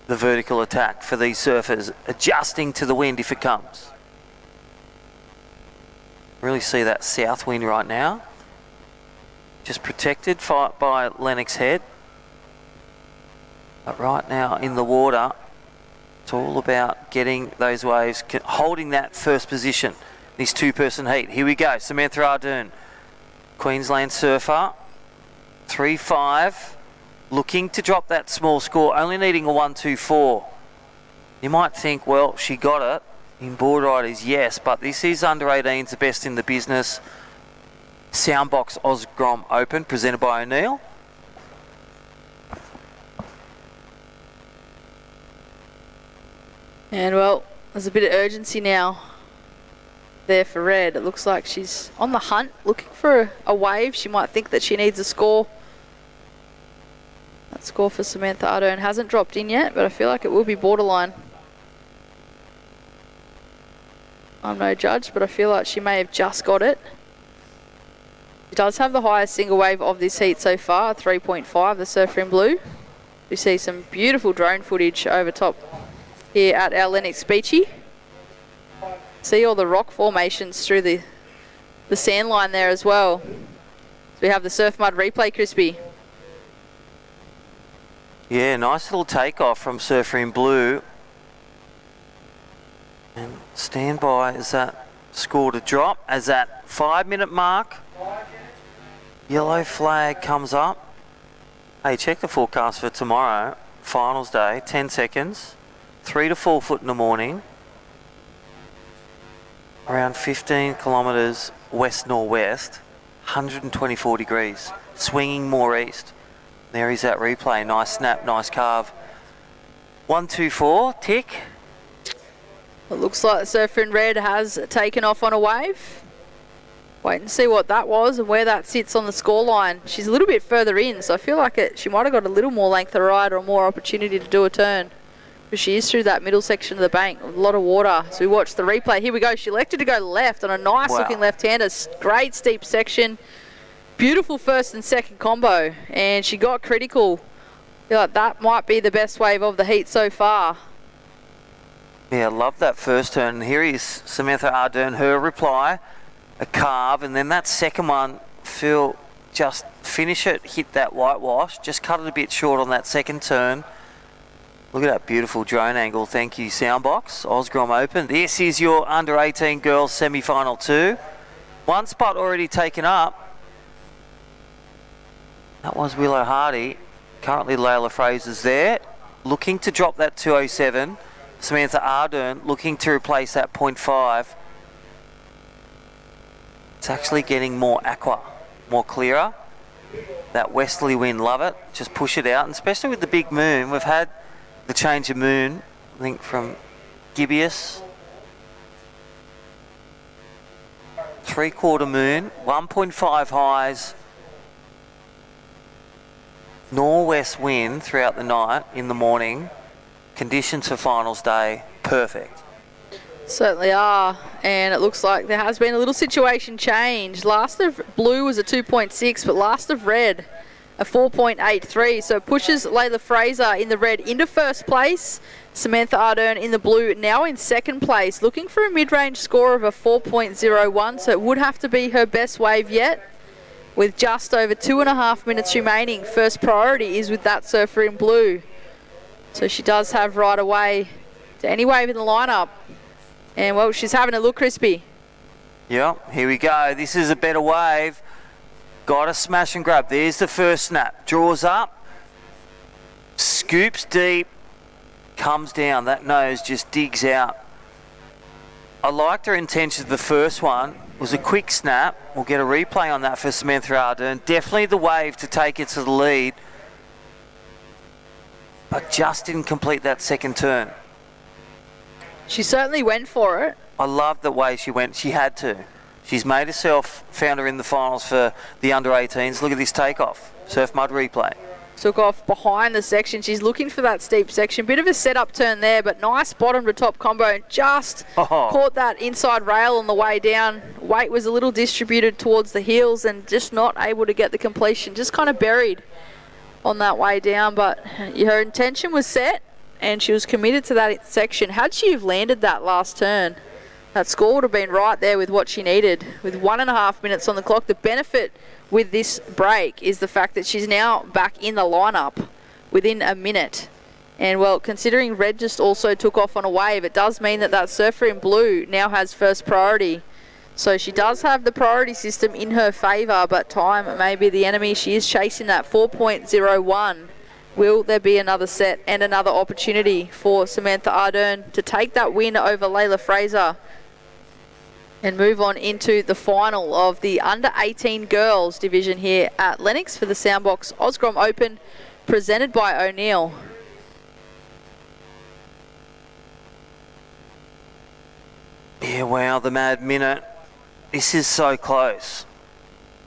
the vertical attack for these surfers, adjusting to the wind if it comes? Really see that south wind right now. Just protected by Lennox Head. But right now in the water, it's all about getting those waves, holding that first position. This 2-person heat. Here we go. Samantha Ardern, Queensland surfer, 3.5, looking to drop that small score, only needing a 1.24. You might think, well, she got it in board riders, yes, but this is under 18s, the best in the business. Soundbox Osgrom Open, presented by O'Neill. And well, there's a bit of urgency now there for Red. It looks like she's on the hunt, looking for a wave. She might think that she needs a score. That score for Samantha Ardern hasn't dropped in yet, but I feel like it will be borderline. I'm no judge, but I feel like she may have just got it. She does have the highest single wave of this heat so far, 3.5, the surfer in blue. We see some beautiful drone footage over top here at our Lennox Beachy. See all the rock formations through the sand line there as well. So we have the surf mud replay, Crispy. Yeah, nice little takeoff from surfer in blue. And stand by as that score to drop, as that 5-minute mark. Yellow flag comes up. Hey, check the forecast for tomorrow, finals day, 10 seconds, 3 to 4 foot in the morning, around 15 kilometres west-northwest, 124 degrees, swinging more east. There is that replay, nice snap, nice carve. 124, tick. It looks like the surfer in red has taken off on a wave. Wait and see what that was and where that sits on the scoreline. She's a little bit further in, so I feel like she might have got a little more length of ride or more opportunity to do a turn. But she is through that middle section of the bank, with a lot of water. So we watch the replay. Here we go. She elected to go left on a nice looking left-hander. Great steep section. Beautiful first and second combo. And she got critical. I feel like that might be the best wave of the heat so far. Yeah, I love that first turn. And here is Samantha Ardern, her reply. A carve, and then that second one, Phil, just finish it, hit that whitewash, just cut it a bit short on that second turn. Look at that beautiful drone angle. Thank you, Soundbox. Osgrom Open. This is your under-18 girls semi-final 2. One spot already taken up. That was Willow Hardy. Currently Layla Fraser's there, looking to drop that 207. Samantha Ardern looking to replace that 0.5. It's actually getting more aqua, more clearer. That westerly wind, love it. Just push it out, and especially with the big moon. We've had the change of moon, I think, from gibbous. 3/4 moon, 1.5 highs. Northwest wind throughout the night, in the morning. Conditions for finals day, perfect. Certainly are, and it looks like there has been a little situation change. Last of blue was a 2.6, but last of red a 4.83, so it pushes Layla Fraser in the red into first place. Samantha Ardern in the blue now in second place, looking for a mid-range score of a 4.01, so it would have to be her best wave yet. With just over 2.5 minutes remaining, first priority is with that surfer in blue. So she does have right away to any wave in the lineup. And well, she's having a look, Crispy. Yep, here we go. This is a better wave. Got to smash and grab. There's the first snap. Draws up. Scoops deep. Comes down. That nose just digs out. I liked her intention of the first one. It was a quick snap. We'll get a replay on that for Samantha Ardern. Definitely the wave to take it to the lead. But just didn't complete that second turn. She certainly went for it. I love the way she went. She had to. She's made herself, found her in the finals for the under-18s. Look at this takeoff. Surf mud replay. Took off behind the section. She's looking for that steep section. Bit of a setup turn there, but nice bottom to top combo. Just caught that inside rail on the way down. Weight was a little distributed towards the heels and just not able to get the completion. Just kind of buried on that way down, but her intention was set and she was committed to that section. Had she have landed that last turn, that score would have been right there with what she needed. With 1.5 minutes on the clock, the benefit with this break is the fact that she's now back in the lineup within a minute. And well, considering red just also took off on a wave, it does mean that that surfer in blue now has first priority. So she does have the priority system in her favour, but time may be the enemy. She is chasing that 4.01. Will there be another set and another opportunity for Samantha Ardern to take that win over Layla Fraser and move on into the final of the under-18 girls division here at Lennox for the Soundbox Osgrom Open, presented by O'Neill. Yeah, wow, the mad minute. This is so close.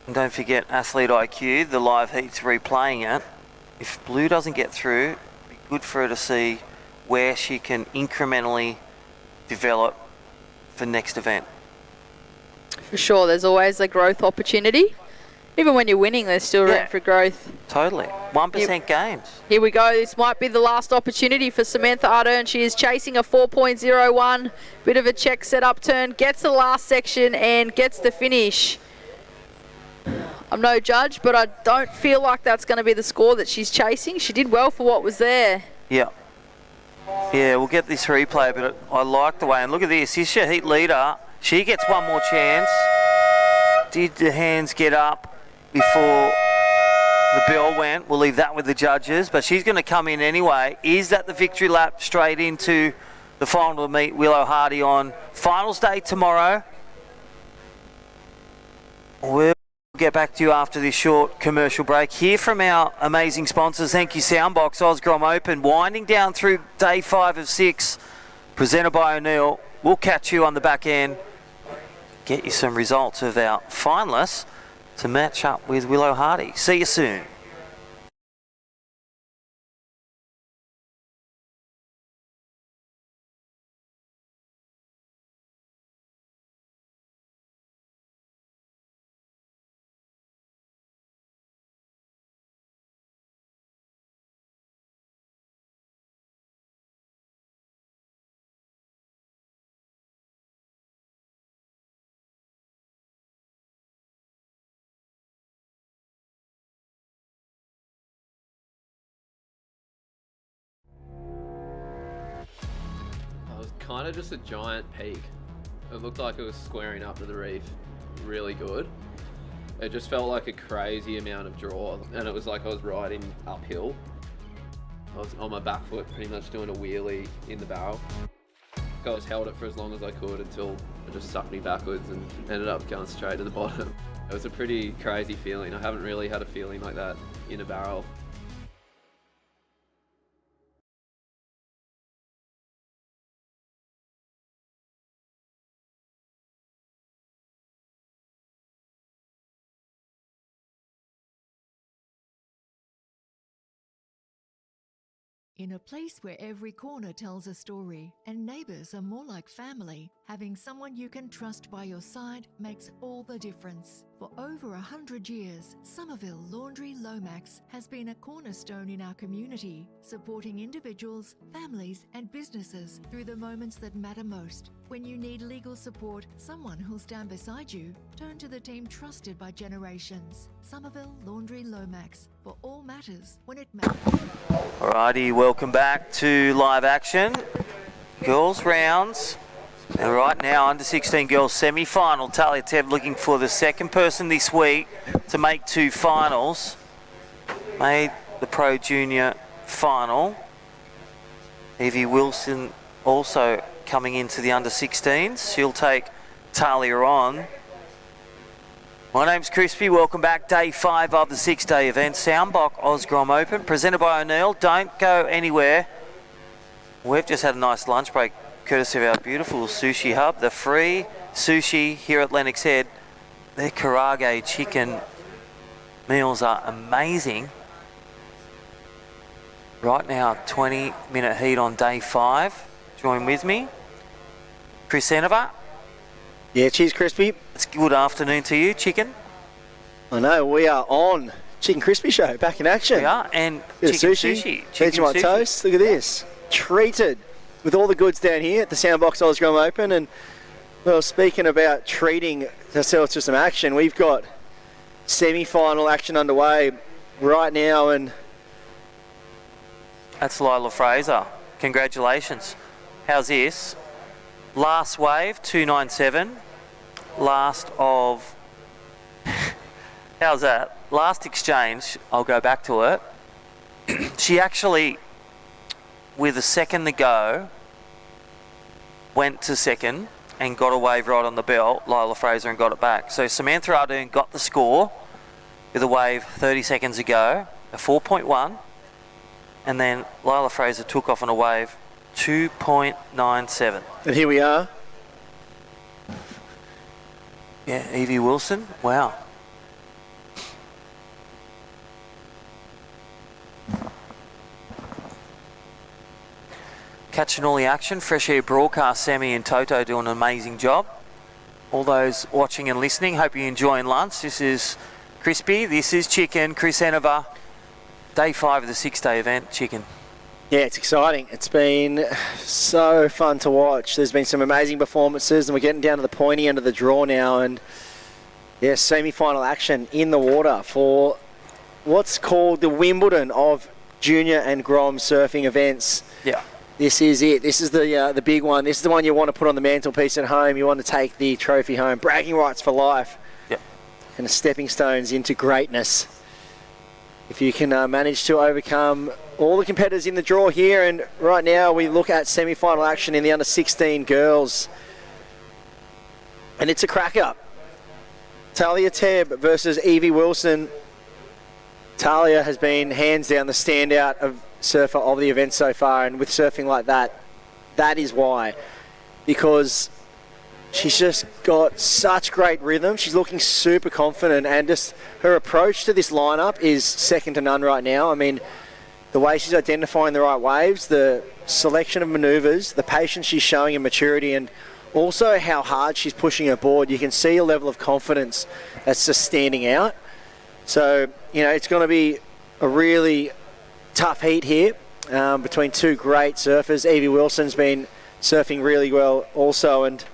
And don't forget Athlete IQ, the live heats replaying it. If Blue doesn't get through, it'd be good for her to see where she can incrementally develop for next event. For sure, there's always a growth opportunity. Even when you're winning, there's still room for growth. Totally. 1% games. Here we go. This might be the last opportunity for Samantha Ardern. She is chasing a 4.01. Bit of a check set up turn. Gets the last section and gets the finish. I'm no judge, but I don't feel like that's going to be the score that she's chasing. She did well for what was there. Yeah. Yeah, we'll get this replay, but I like the way. And look at this. This is your heat leader. She gets one more chance. Did the hands get up before the bell went? We'll leave that with the judges, but she's going to come in anyway. Is that the victory lap straight into the final to meet Willow Hardy on finals day tomorrow? We'll get back to you after this short commercial break. Hear from our amazing sponsors. Thank you, Soundbox, Osgrom Open, winding down through day 5 of 6, presented by O'Neill. We'll catch you on the back end, get you some results of our finalists to match up with Willow Hardy. See you soon. Kind of just a giant peak. It looked like it was squaring up to the reef really good. It just felt like a crazy amount of draw, and it was like I was riding uphill. I was on my back foot pretty much doing a wheelie in the barrel. I just held it for as long as I could until it just sucked me backwards and ended up going straight to the bottom. It was a pretty crazy feeling. I haven't really had a feeling like that in a barrel. In a place where every corner tells a story and neighbours are more like family, having someone you can trust by your side makes all the difference. For over 100 years, Somerville Laundry Lomax has been a cornerstone in our community, supporting individuals, families and businesses through the moments that matter most. When you need legal support, someone who'll stand beside you, turn to the team trusted by generations. Somerville Laundry Lomax, for all matters when it matters. Alrighty, welcome back to live action. Girls rounds. And right now, under 16 girls semi-final. Talia Teb looking for the second person this week to make 2 finals. Made the Pro Junior final. Evie Wilson also coming into the under 16s. She'll take Talia on. My name's Crispy. Welcome back. Day 5 of the 6-day event. Soundbox Osgrom Open, presented by O'Neill. Don't go anywhere. We've just had a nice lunch break, courtesy of our beautiful sushi hub. The free sushi here at Lennox Head. Their karage chicken meals are amazing. Right now, 20-minute heat on day 5. Join with me. Chris Enova. Yeah, cheers, Crispy. It's good afternoon to you, Chicken. I know, we are on Chicken Crispy Show, back in action. We are, and bit chicken of sushi. Chicken Vegemite sushi. toast, look at this. Treated with all the goods down here at the Soundbox Osgrom Open. And, well, speaking about treating ourselves to some action, we've got semi-final action underway right now. And that's Lila Fraser. Congratulations. How's this? Last wave, 297. Last of... How's that? Last exchange, I'll go back to it. She actually, with a second to go, went to second and got a wave right on the bell, Lila Fraser, and got it back. So Samantha Ardern got the score with a wave 30 seconds ago, a 4.1, and then Lila Fraser took off on a wave 2.97. here we are. Yeah, Evie Wilson. Wow. Catching all the action. Fresh Air Broadcast, Sammy and Toto doing an amazing job. All those watching and listening, hope you're enjoying lunch. This is Crispy, this is Chicken, Chris Hanover. Day 5 of the 6-day event, Chicken. Yeah, it's exciting. It's been so fun to watch. There's been some amazing performances, and we're getting down to the pointy end of the draw now. And yeah, semi-final action in the water for what's called the Wimbledon of junior and Grom surfing events. Yeah. This is it. This is the big one. This is the one you want to put on the mantelpiece at home. You want to take the trophy home. Bragging rights for life. Yep. And stepping stones into greatness. If you can manage to overcome all the competitors in the draw here, and right now we look at semi-final action in the under-16 girls. And it's a cracker. Talia Tebb versus Evie Wilson. Talia has been hands down the standout of surfer of the event so far, and with surfing like that, that is why. Because she's just got such great rhythm. She's looking super confident, and just her approach to this lineup is second to none right now. I mean, the way she's identifying the right waves, the selection of manoeuvres, the patience she's showing in maturity, and also how hard she's pushing her board. You can see a level of confidence that's just standing out. So, you know, it's going to be a really tough heat here between two great surfers. Evie Wilson's been surfing really well also, and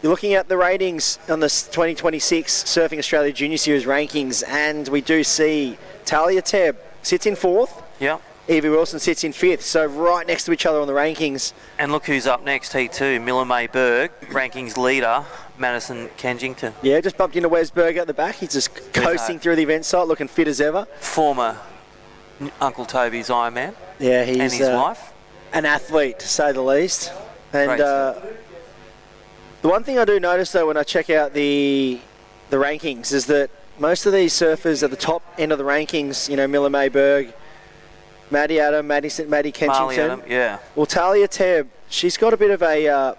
you're looking at the ratings on the 2026 Surfing Australia Junior Series rankings, and we do see Talia Tebb sits in 4th. Yeah. Evie Wilson sits in 5th, so right next to each other on the rankings. And look who's up next, Heat 2, Miller May Berg, rankings leader, Madison Kensington. Yeah, just bumped into Wes Berger at the back. He's just coasting through the event site, looking fit as ever. Former Uncle Toby's Ironman. Yeah, he's and his wife. An athlete, to say the least. And the one thing I do notice, though, when I check out the rankings, is that most of these surfers at the top end of the rankings, you know, Miller May Berg, Maddie Adam, Maddie Kensington. Marley Adam, yeah. Well, Talia Tebb, she's got a bit of an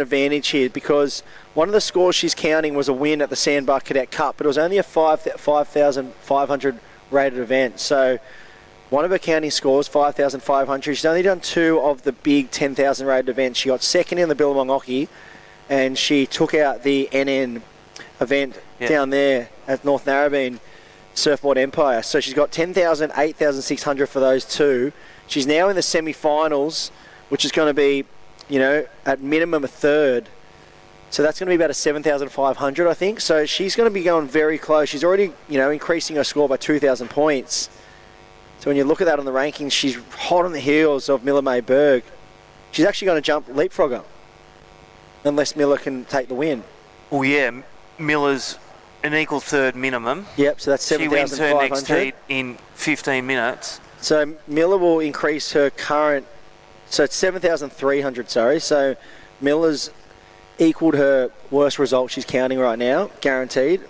advantage here, because one of the scores she's counting was a win at the Sandbar Cadet Cup, but it was only a 5,500 rated event. So one of her counting scores, 5,500. She's only done 2 of the big 10,000 rated events. She got second in the Billabong Hockey, and she took out the NN event down there at North Narrabeen Surfboard Empire. So she's got 10,000, 8,600 for those 2. She's now in the semi-finals, which is going to be, you know, at minimum a third. So that's going to be about a 7,500, I think. So she's going to be going very close. She's already, you know, increasing her score by 2,000 points. So when you look at that on the rankings, she's hot on the heels of Miller May Berg. She's actually going to jump leapfrog her, unless Miller can take the win. Oh yeah, Miller's an equal third minimum. Yep, so that's 7,500. She wins her next heat in 15 minutes. So Miller will increase her current, so it's 7,300, sorry. So Miller's equaled her worst result she's counting right now, guaranteed.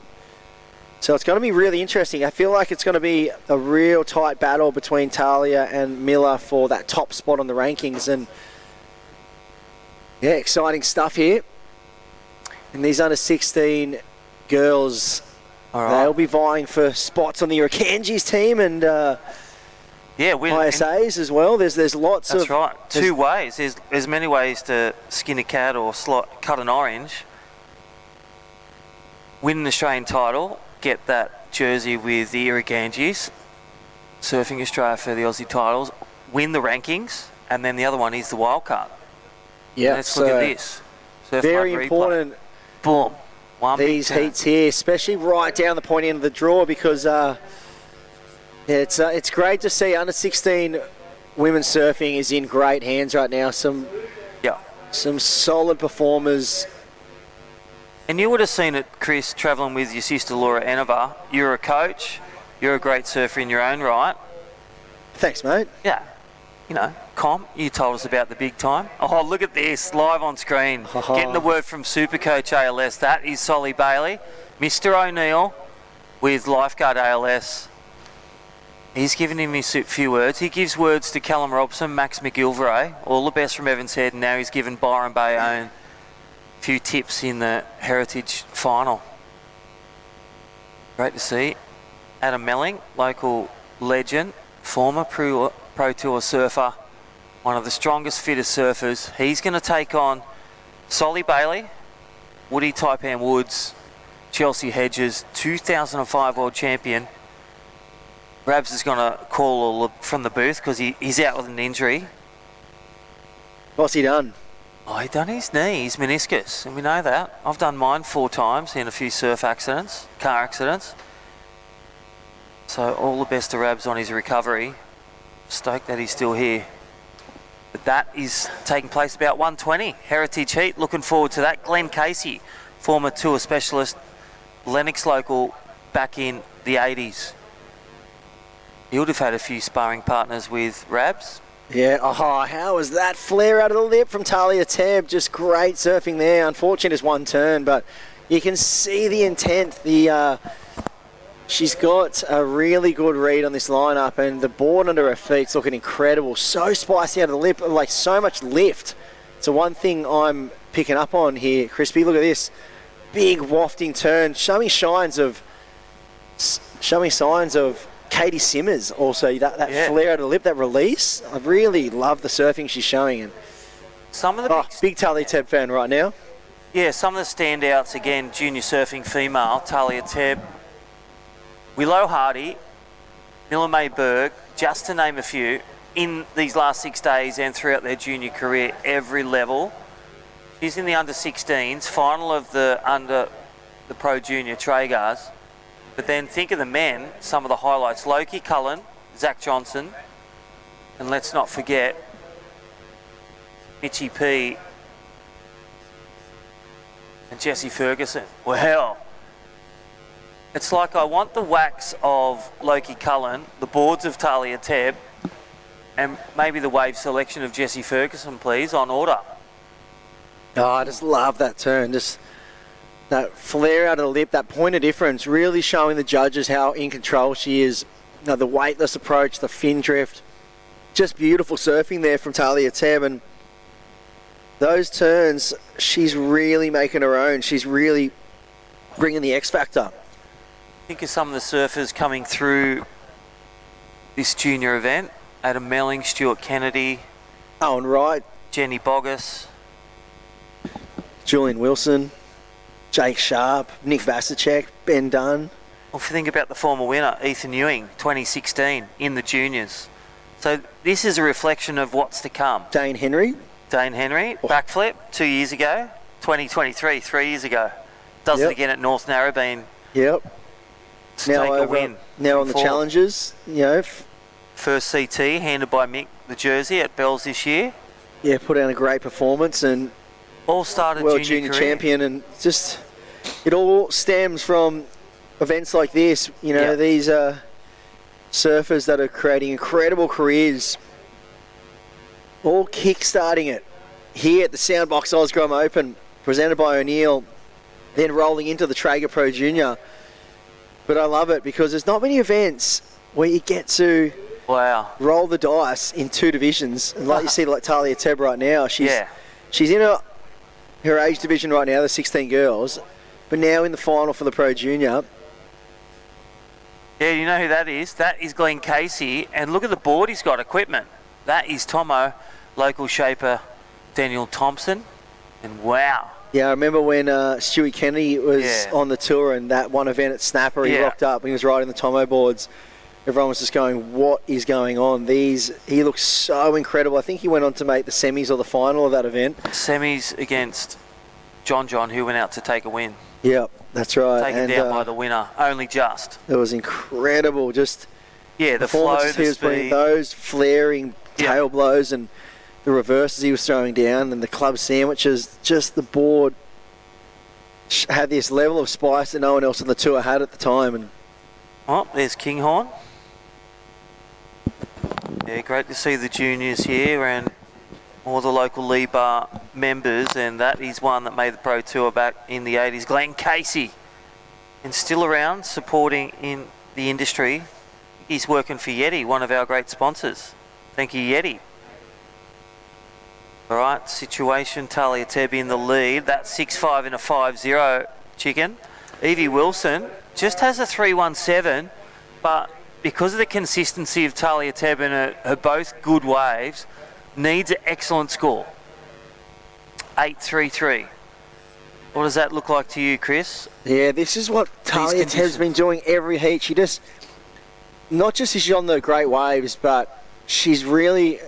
So it's going to be really interesting. I feel like it's going to be a real tight battle between Talia and Miller for that top spot on the rankings. And yeah, exciting stuff here. And these under 16 girls, they'll be vying for spots on the Irakanji's team, and ISAs as well. There's lots of... That's right. 2 ways. There's many ways to skin a cat or cut an orange. Win an Australian title, get that jersey with the Irakanji's, Surfing Australia for the Aussie titles, win the rankings, and then the other one is the wild card. Yeah, let's look at this. Surf very Mud replay. important. Boom. These heats here, especially right down the point end of the draw, because it's great to see under 16 women's surfing is in great hands right now. Some solid performers. And you would have seen it, Chris, travelling with your sister Laura Enova. You're a coach. You're a great surfer in your own right. Thanks, mate. Yeah. You know, you told us about the big time. Oh, look at this, live on screen. Getting the word from Supercoach ALS. That is Solly Bailey. Mr. O'Neill with Lifeguard ALS. He's giving him a few words. He gives words to Callum Robson, Max McGilvray. All the best from Evans Head, and now he's given Byron Bayonne a few tips in the Heritage final. Great to see. Adam Melling, local legend, former Pro Tour surfer, one of the strongest, fittest surfers. He's going to take on Solly Bailey, Woody Taipan Woods, Chelsea Hedges, 2005 world champion. Rabs is going to call from the booth because he's out with an injury. What's he done? Oh, he done his knee, his meniscus, and we know that. I've done mine 4 times in a few surf accidents, car accidents. So all the best to Rabs on his recovery. Stoked that he's still here. But that is taking place about 1:20. Heritage Heat, looking forward to that. Glenn Casey, former tour specialist, Lennox local back in the 80s. He would have had a few sparring partners with Rabs. Yeah, how was that flare out of the lip from Talia Tebb? Just great surfing there. Unfortunate is one turn, but you can see the intent. She's got a really good read on this lineup, and the board under her feet's looking incredible. So spicy out of the lip, like so much lift. So one thing I'm picking up on here, Crispy, look at this. Big wafting turn, showing signs of Katie Simmers also, that flare out of the lip, that release. I really love the surfing she's showing. And some of the big Talia Tebb fan right now. Yeah, some of the standouts, again, junior surfing female, Talia Tebb, Willow Hardy, Miller May Berg, just to name a few, in these last 6 days and throughout their junior career, every level. She's in the under-16s, final of the Pro Junior Traegers. But then think of the men, some of the highlights. Loki Cullen, Zach Johnson, and let's not forget Mitchie P and Jesse Ferguson. Well, it's like I want the wax of Loki Cullen, the boards of Talia Tebb, and maybe the wave selection of Jesse Ferguson, please, on order. Oh, I just love that turn. Just that flare out of the lip, that point of difference, really showing the judges how in control she is. You know, the weightless approach, the fin drift. Just beautiful surfing there from Talia Tebb. And those turns, she's really making her own. She's really bringing the X factor. Think of some of the surfers coming through this junior event. Adam Melling, Stuart Kennedy, Owen Wright, Jenny Boggess, Julian Wilson, Jake Sharp, Nick Vasicek, Ben Dunn. Well, if you think about the former winner, Ethan Ewing, 2016, in the juniors. So this is a reflection of what's to come. Dane Henry, backflip 2 years ago. 2023, 3 years ago. Does it again at North Narrabeen. Yep. To take a win. Now on the challenges, you know. First CT handed by Mick the jersey at Bells this year. Yeah, put out a great performance and all started world junior champion, and just it all stems from events like this. You know, these surfers that are creating incredible careers, all kick-starting it here at the Soundbox Osgrom Open, presented by O'Neill, then rolling into the Traeger Pro Junior. But I love it because there's not many events where you get to roll the dice in two divisions. And like you see, like Talia Tebb right now, she's in her age division right now, the 16 girls, but now in the final for the Pro Junior. Yeah, you know who that is? That is Glenn Casey. And look at the board he's got, equipment. That is Tomo, local shaper Daniel Thompson. And wow. Yeah, I remember when Stewie Kennedy was on the tour, and that one event at Snapper, he rocked up and he was riding the Tomo boards. Everyone was just going, what is going on? He looks so incredible. I think he went on to make the semis or the final of that event. Semis against John, who went out to take a win. Yep, that's right. Taken down by the winner, only just. It was incredible. Just the flow, the speed. Those flaring tail blows and the reverses he was throwing down and the club sandwiches, just the board had this level of spice that no one else on the tour had at the time. And there's Kinghorn. Yeah, great to see the juniors here and all the local Lee Bar members, and that is one that made the Pro Tour back in the 80s. Glenn Casey, and still around supporting in the industry. He's working for Yeti, one of our great sponsors. Thank you, Yeti. All right, situation, Talia Tebb in the lead. That's 6-5 in a 5-0 chicken. Evie Wilson, just has a 317, but because of the consistency of Talia Teb and her both good waves, needs an excellent score. 833. What does that look like to you, Chris? Yeah, this is what Talia Teb's been doing every heat. She just, not just is she on the great waves, but she's really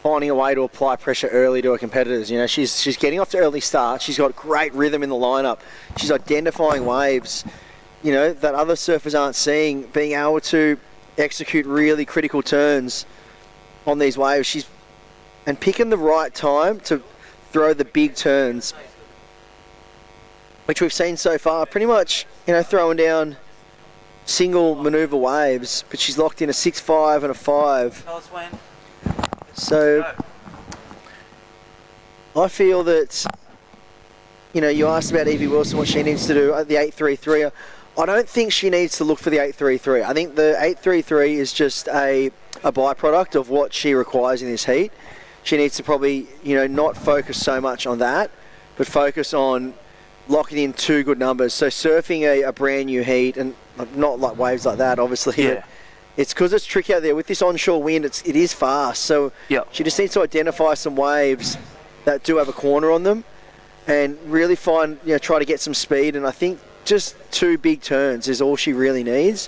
finding a way to apply pressure early to her competitors. You know, she's getting off to early start. She's got great rhythm in the lineup. She's identifying waves, you know, that other surfers aren't seeing, being able to execute really critical turns on these waves. And picking the right time to throw the big turns, which we've seen so far, pretty much, you know, throwing down single manoeuvre waves, but she's locked in a 6-5 and a 5. Tell us when. So I feel that, you know, you asked about Evie Wilson, what she needs to do at the 833. I don't think she needs to look for the 833. I think the 833 is just a byproduct of what she requires in this heat. She needs to probably, you know, not focus so much on that, but focus on locking in 2 good numbers. So surfing a brand new heat, and not like waves like that, obviously. Yeah. It's because it's tricky out there with this onshore wind. It is fast, so she just needs to identify some waves that do have a corner on them, and really find, you know, try to get some speed. And I think just 2 big turns is all she really needs.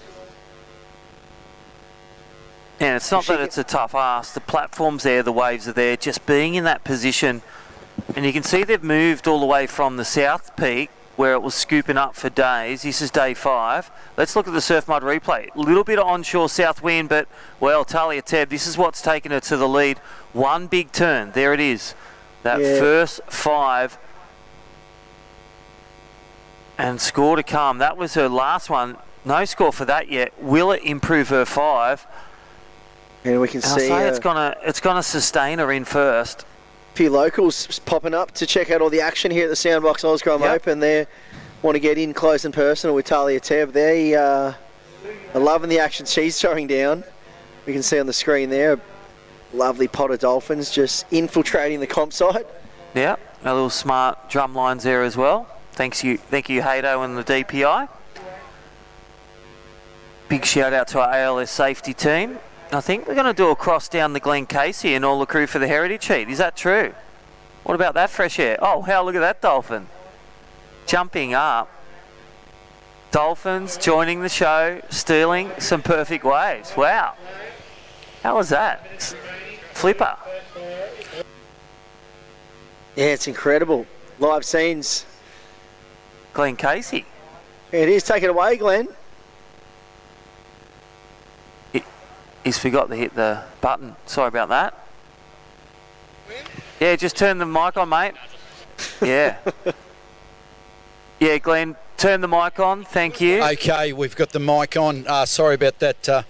And it's not that it's a tough ask. The platform's there, the waves are there. Just being in that position, and you can see they've moved all the way from the South Peak, where it was scooping up for days. This is day 5. Let's look at the Surf Mud replay. A little bit of onshore south wind, but, well, Talia Teb, this is what's taken her to the lead. 1 big turn. There it is. That first 5. And score to come. That was her last one. No score for that yet. Will it improve her 5? And we can see it's gonna sustain her in first. A few locals popping up to check out all the action here at the Soundbox Oscrom Open. They want to get in close and personal with Talia Teb. They are loving the action she's showing down. We can see on the screen there, lovely pot of dolphins just infiltrating the comp site. Yeah, a little smart drum lines there as well. Thank you, Hato and the DPI. Big shout out to our ALS safety team. I think we're going to do a cross down the Glen Casey and all the crew for the Heritage Heat. Is that true? What about that fresh air? Oh, hell, look at that dolphin. Jumping up. Dolphins joining the show, stealing some perfect waves. Wow. How was that? Flipper. Yeah, it's incredible. Live scenes. Glen Casey. It is. Take it away, Glenn. He's forgot to hit the button. Sorry about that. Yeah, just turn the mic on, mate. Yeah. Yeah, Glenn, turn the mic on. Thank you. Okay, we've got the mic on. Sorry about that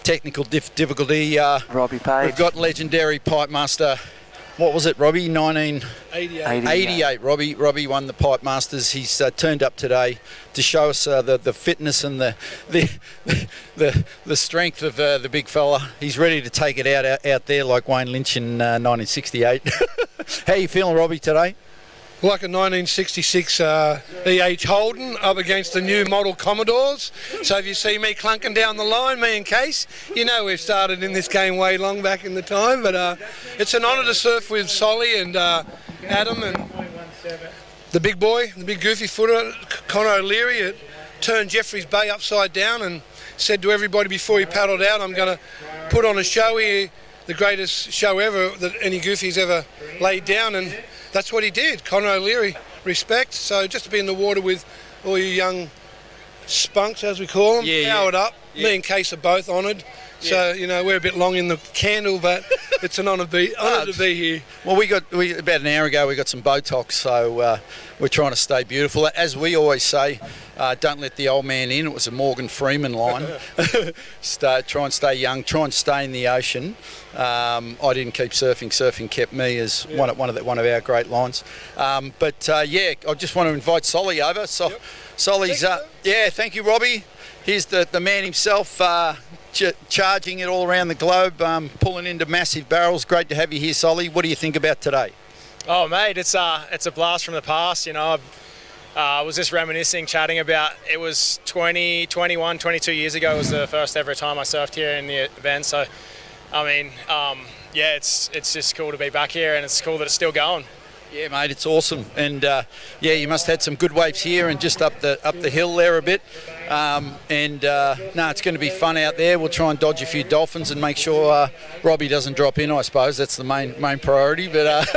technical difficulty. Robbie Page. We've got legendary pipe master. What was it, Robbie? 1988. Robbie won the Pipe Masters. He's turned up today to show us the fitness and the strength of the big fella. He's ready to take it out there like Wayne Lynch in 1968. How you feeling, Robbie, today? Like a 1966 EH Holden up against the new model Commodores. So if you see me clunking down the line, me and Case, you know we've started in this game way long back in the time. But it's an honour to surf with Solly and Adam and the big boy, the big goofy footer, Conor O'Leary. It turned Jeffreys Bay upside down and said to everybody before he paddled out, I'm going to put on a show here, the greatest show ever that any goofy's ever laid down. And that's what he did. Conor O'Leary, respect. So just to be in the water with all you young spunks, as we call them, powered up. Yeah. Me and Case are both honoured. So, you know, we're a bit long in the candle, but it's an honour to be here. Well, about an hour ago, we got some Botox, so we're trying to stay beautiful. As we always say, don't let the old man in. It was a Morgan Freeman line. Try and stay young, try and stay in the ocean. I didn't keep surfing. Surfing kept me, as one of our great lines. I just want to invite Solly over. Solly's, thank you, Robbie. Here's the man himself, charging it all around the globe, pulling into massive barrels. Great to have you here, Solly. What do you think about today? Oh, mate, it's a blast from the past. You know, was just reminiscing, chatting about, it was 22 years ago was the first ever time I surfed here in the event. So, I mean, yeah, it's just cool to be back here, and it's cool that it's still going. Yeah, mate, it's awesome, and yeah, you must have had some good waves here and just up the hill there a bit. No, it's going to be fun out there. We'll try and dodge a few dolphins and make sure Robbie doesn't drop in. I suppose that's the main priority. But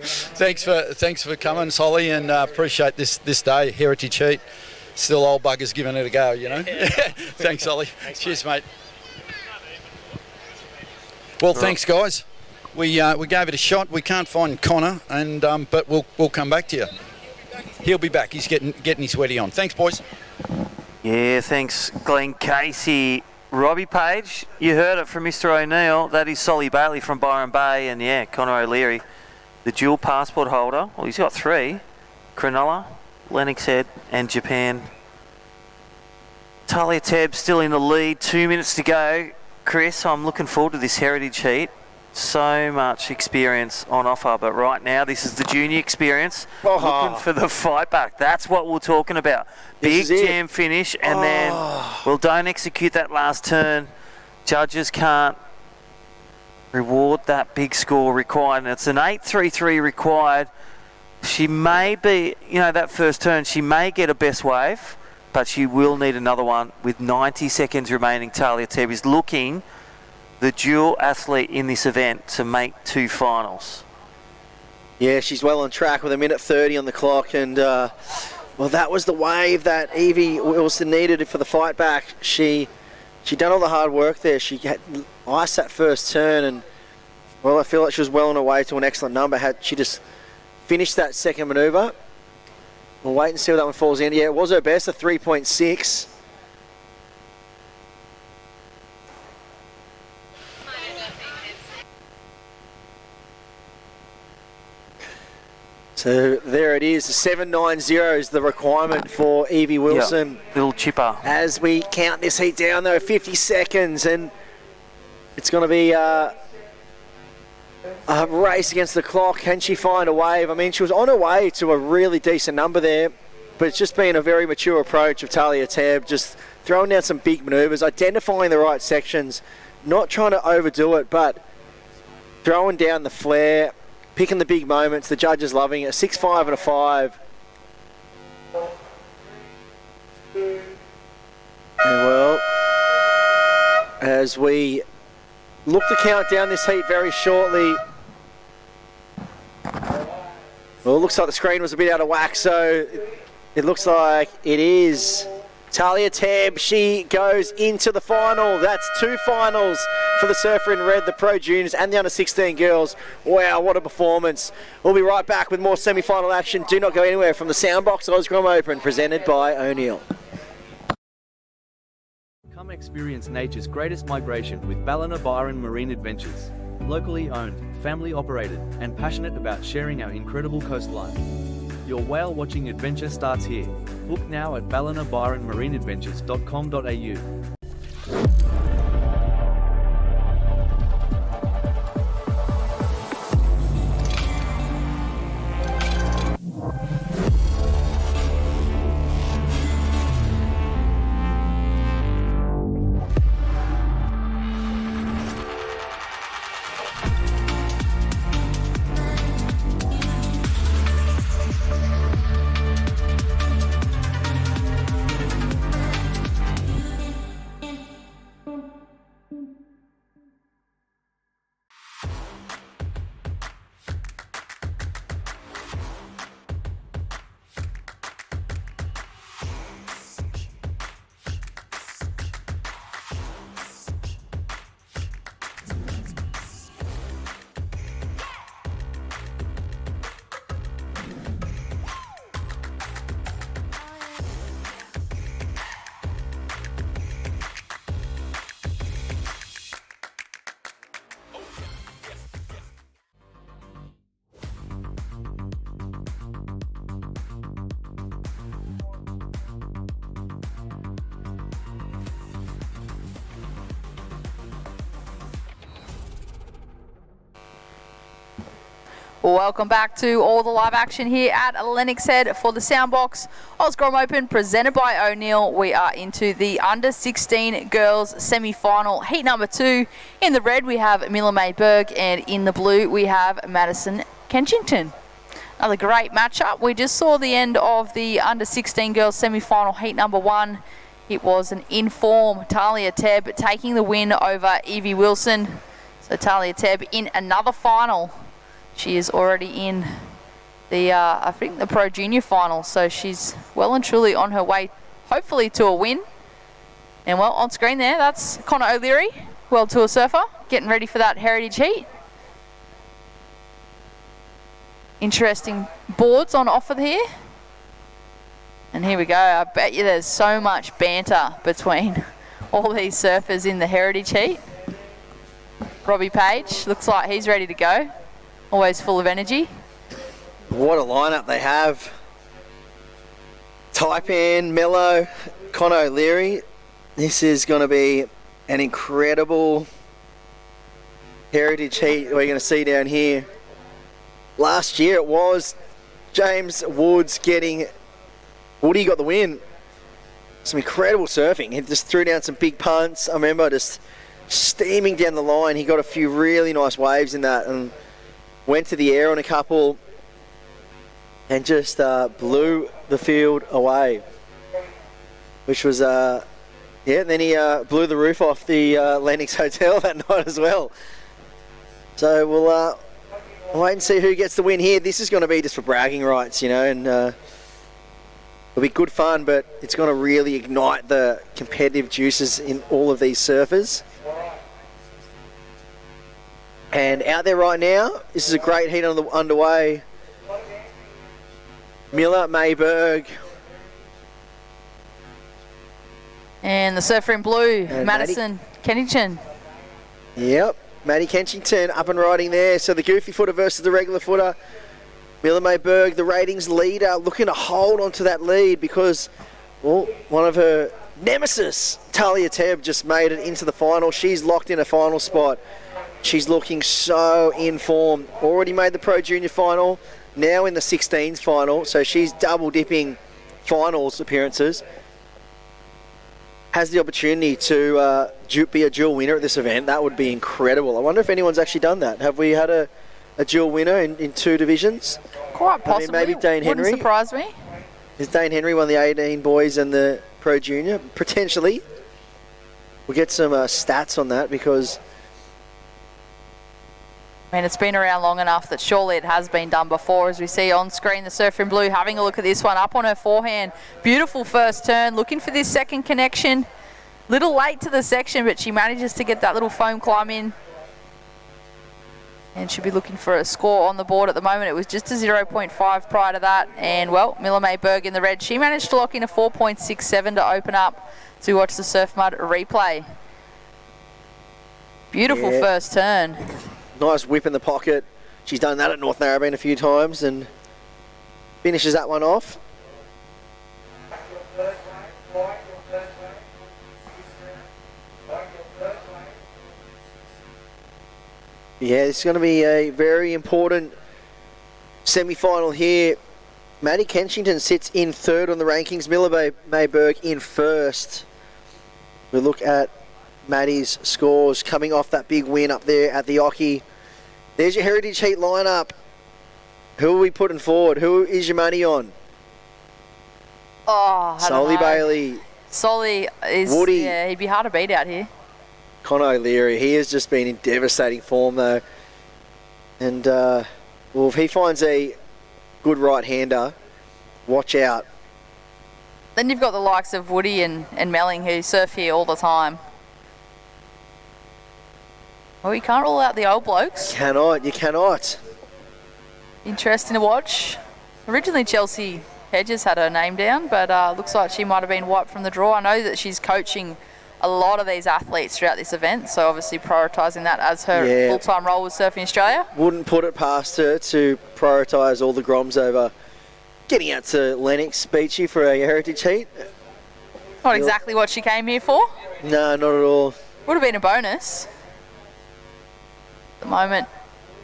thanks for coming, Solly, and appreciate this day. Heritage Heat, still old buggers giving it a go, you know. Thanks, Solly. Cheers, mate. Well, thanks, guys. We gave it a shot. We can't find Connor, and but we'll come back to you. He'll be back. He's getting his sweaty on. Thanks, boys. Yeah, thanks, Glenn Casey. Robbie Page, you heard it from Mr. O'Neill. That is Solly Bailey from Byron Bay, and yeah, Connor O'Leary, the dual passport holder. Well, he's got 3. Cronulla, Lennox Head, and Japan. Talia Tebb still in the lead. 2 minutes to go. Chris, I'm looking forward to this Heritage Heat. So much experience on offer, but right now this is the junior experience. Looking for the fight back. That's what we're talking about. Big jam finish, and then, well, don't execute that last turn. Judges can't reward that big score required, and it's an 8.33 required. She may be, that first turn, she may get a best wave, but she will need another one with 90 seconds remaining. Talia Tebb is looking the dual athlete in this event to make 2 finals. Yeah, she's well on track with 1:30 on the clock, and well, that was the wave that Evie Wilson needed for the fight back. She done all the hard work there. She had iced that first turn, and well, I feel like she was well on her way to an excellent number. Had she just finished that second manoeuvre, we'll wait and see what that one falls in. Yeah, it was her best, a 3.6. So there it is, 7.90 is the requirement for Evie Wilson. Yep. Little chipper. As we count this heat down though, 50 seconds, and it's going to be a race against the clock. Can she find a wave? I mean, she was on her way to a really decent number there, but it's just been a very mature approach of Talia Tebb, just throwing down some big manoeuvres, identifying the right sections, not trying to overdo it, but throwing down the flare, picking the big moments. The judges loving it. 6.5 and a 5. And well, as we look to count down this heat very shortly. Well, it looks like the screen was a bit out of whack, so it looks like it is Talia Tebb. She goes into the final. That's 2 finals for the surfer in red, the Pro Juniors and the under-16 girls. Wow, what a performance. We'll be right back with more semi-final action. Do not go anywhere from the Soundbox Osgrom Open, presented by O'Neill. Come experience nature's greatest migration with Ballina Byron Marine Adventures. Locally owned, family operated, and passionate about sharing our incredible coastline. Your whale watching adventure starts here. Book now at ballinabyronmarineadventures.com.au. Welcome back to all the live action here at Lennox Head for the Soundbox Osgrom Open presented by O'Neill. We are into the under 16 girls semi-final heat number 2. In the red we have Mila May Berg, and in the blue we have Madison Kensington. Another great matchup. We just saw the end of the under 16 girls semi-final heat number 1. It was an in-form Talia Tebb taking the win over Evie Wilson. So Talia Tebb in another final. She is already in the, I think, the Pro Junior final. So she's well and truly on her way, hopefully, to a win. And well, on screen there, that's Connor O'Leary, World Tour surfer, getting ready for that Heritage Heat. Interesting boards on offer here. And here we go. I bet you there's so much banter between all these surfers in the Heritage Heat. Robbie Page looks like he's ready to go. Always full of energy. What a lineup they have. Taipan, Mello, Connor O'Leary. This is going to be an incredible Heritage Heat we're going to see down here. Last year it was James Woods getting... Woody got the win. Some incredible surfing. He just threw down some big punts. I remember just steaming down the line. He got a few really nice waves in that and went to the air on a couple and just blew the field away, which was and then he blew the roof off the Lennox Hotel that night as well. So we'll wait and see who gets the win here. This is going to be just for bragging rights, you know, and it'll be good fun, but it's going to really ignite the competitive juices in all of these surfers. And out there right now, this is a great heat underway. Miller, Mayberg. And the surfer in blue, And Madison Kensington. Yep, Maddie Kensington up and riding there. So the goofy footer versus the regular footer. Miller Mayberg, the ratings leader, looking to hold on to that lead because, well, one of her nemesis, Talia Tebb, just made it into the final. She's locked in a final spot. She's looking so in form. Already made the Pro Junior final, now in the 16s final. So she's double dipping finals appearances. Has the opportunity to be a dual winner at this event. That would be incredible. I wonder if anyone's actually done that. Have we had a dual winner in 2 divisions? Quite possibly. I mean, maybe Dane Henry. Wouldn't surprise me. Is Dane Henry won the 18 boys and the Pro Junior? Potentially. We'll get some stats on that because... I mean, it's been around long enough that surely it has been done before. As we see on screen, the surfer in blue having a look at this one, up on her forehand. Beautiful first turn, looking for this second connection. Little late to the section, but she manages to get that little foam climb in. And she'll be looking for a score on the board at the moment. It was just a 0.5 prior to that. And, well, Miller Mayberg in the red. She managed to lock in a 4.67 to open up to watch the Surf Mud replay. Beautiful first turn. Nice whip in the pocket. She's done that at North Narrabeen a few times and finishes that one off. Yeah, it's going to be a very important semi-final here. Maddie Kensington sits in 3rd on the rankings. Miller Mayberg in 1st. We look at Maddie's scores coming off that big win up there at the Oki. There's your Heritage Heat lineup. Who are we putting forward? Who is your money on? Oh, I don't know. Bailey. Solly is, Woody. Yeah, he'd be hard to beat out here. Connor O'Leary, he has just been in devastating form though. And, well, if he finds a good right-hander, watch out. Then you've got the likes of Woody and Melling who surf here all the time. Well, you can't rule out the old blokes. You cannot. Interesting to watch. Originally Chelsea Hedges had her name down, but looks like she might have been wiped from the draw. I know that she's coaching a lot of these athletes throughout this event, so obviously prioritising that as her full-time role with Surfing Australia. Wouldn't put it past her to prioritise all the Groms over getting out to Lennox Beachy for a Heritage Heat. Not exactly what she came here for. No, not at all. Would have been a bonus. At the moment,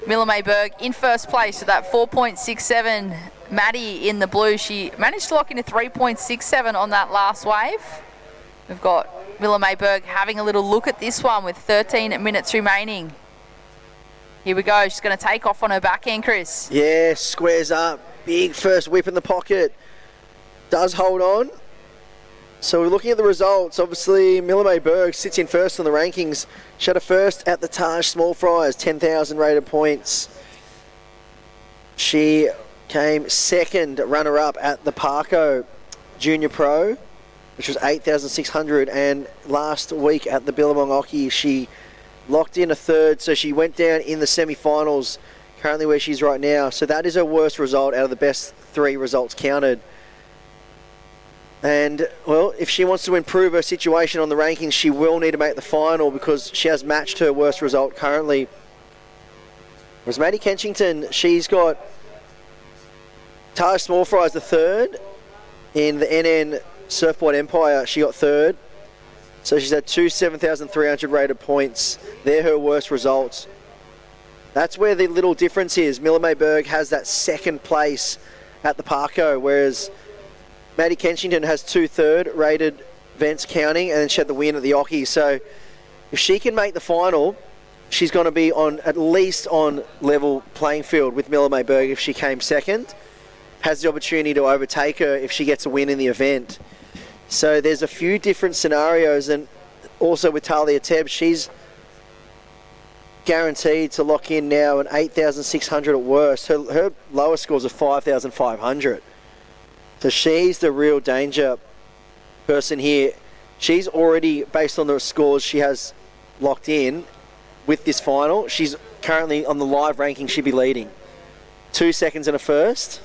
Miller Mayberg in first place with that 4.67. Maddie in the blue, she managed to lock in a 3.67 on that last wave. We've got Miller Mayberg having a little look at this one with 13 minutes remaining. Here we go, she's going to take off on her backhand, Chris. Yeah, squares up. Big first whip in the pocket. Does hold on. So we're looking at the results. Obviously, Miller Mayberg sits in first on the rankings. She had a first at the Taj Small Fries, 10,000 rated points. She came second runner-up at the Parco Junior Pro, which was 8,600. And last week at the Billabong Oki, she locked in a third. So she went down in the semi-finals, currently where she's right now. So that is her worst result out of the best 3 results counted. And, well, if she wants to improve her situation on the rankings, she will need to make the final because she has matched her worst result currently. Whereas Maddie Kenchington, she's got Taj Small Fries the third. In the NN Surfboard Empire, she got third. So she's had 2 7,300 rated points. They're her worst results. That's where the little difference is. Miller Mayberg has that second place at the Parco, whereas Maddie Kenchington has 2 third rated events counting, and then she had the win at the Oki. So if she can make the final, she's going to be on at least on level playing field with Miller Mayberg if she came second. Has the opportunity to overtake her if she gets a win in the event. So there's a few different scenarios, and also with Talia Tebb, she's guaranteed to lock in now an 8,600 at worst. Her lowest scores are 5,500. So she's the real danger person here. She's already, based on the scores she has locked in with this final, she's currently on the live ranking, she'd be leading. 2 seconds and a first.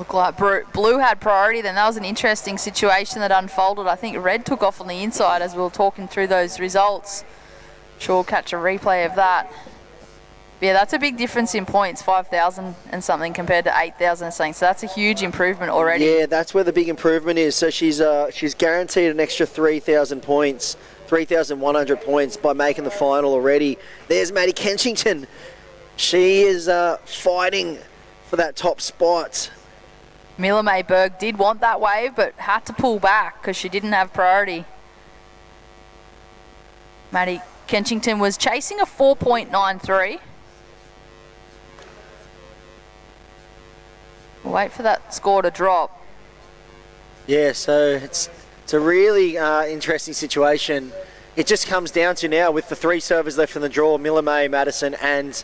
Looked like Blue had priority then. That was an interesting situation that unfolded. I think Red took off on the inside as we were talking through those results. Sure, we'll catch a replay of that. Yeah, that's a big difference in points, 5,000 and something compared to 8,000 and something. So that's a huge improvement already. Yeah, that's where the big improvement is. So she's guaranteed an extra 3,000 points, 3,100 points by making the final already. There's Maddie Kenchington. She is fighting for that top spot. Miller Mayberg did want that wave, but had to pull back because she didn't have priority. Maddie Kenchington was chasing a 4.93. We'll wait for that score to drop. Yeah, so it's a really interesting situation. It just comes down to now with the 3 servers left in the draw, Miller May, Madison and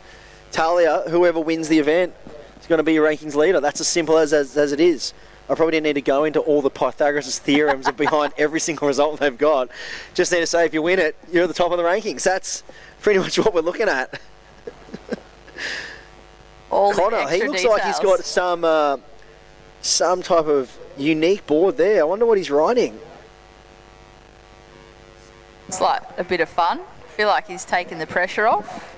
Talia, whoever wins the event is going to be your rankings leader. That's as simple as it is. I probably didn't need to go into all the Pythagoras' theorems behind every single result they've got. Just need to say if you win it, you're at the top of the rankings. That's pretty much what we're looking at. Connor, he looks like he's got some type of unique board there. I wonder what he's riding. It's like a bit of fun. I feel like he's taking the pressure off.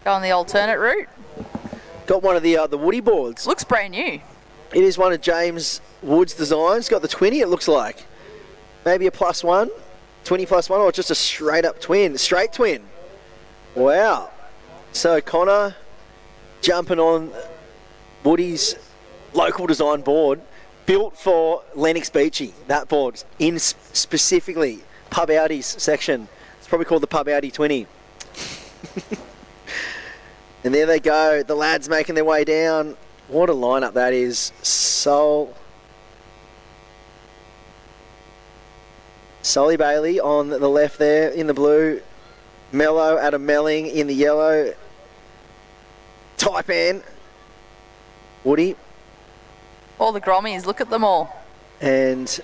Go on the alternate route. Got one of the Woody boards. Looks brand new. It is one of James Wood's designs. Got the 20, it looks like. Maybe a +1, 20 +1, or just a straight up twin. Straight twin. Wow. So Connor jumping on Woody's local design board, built for Lennox Beachy. That board, in specifically Pub Audi's section. It's probably called the Pub Audi 20. And there they go, the lads making their way down. What a lineup that is. Sully Bailey on the left there in the blue. Mello, Adam Melling in the yellow. Taipan. Woody. All the Grommies, look at them all. And,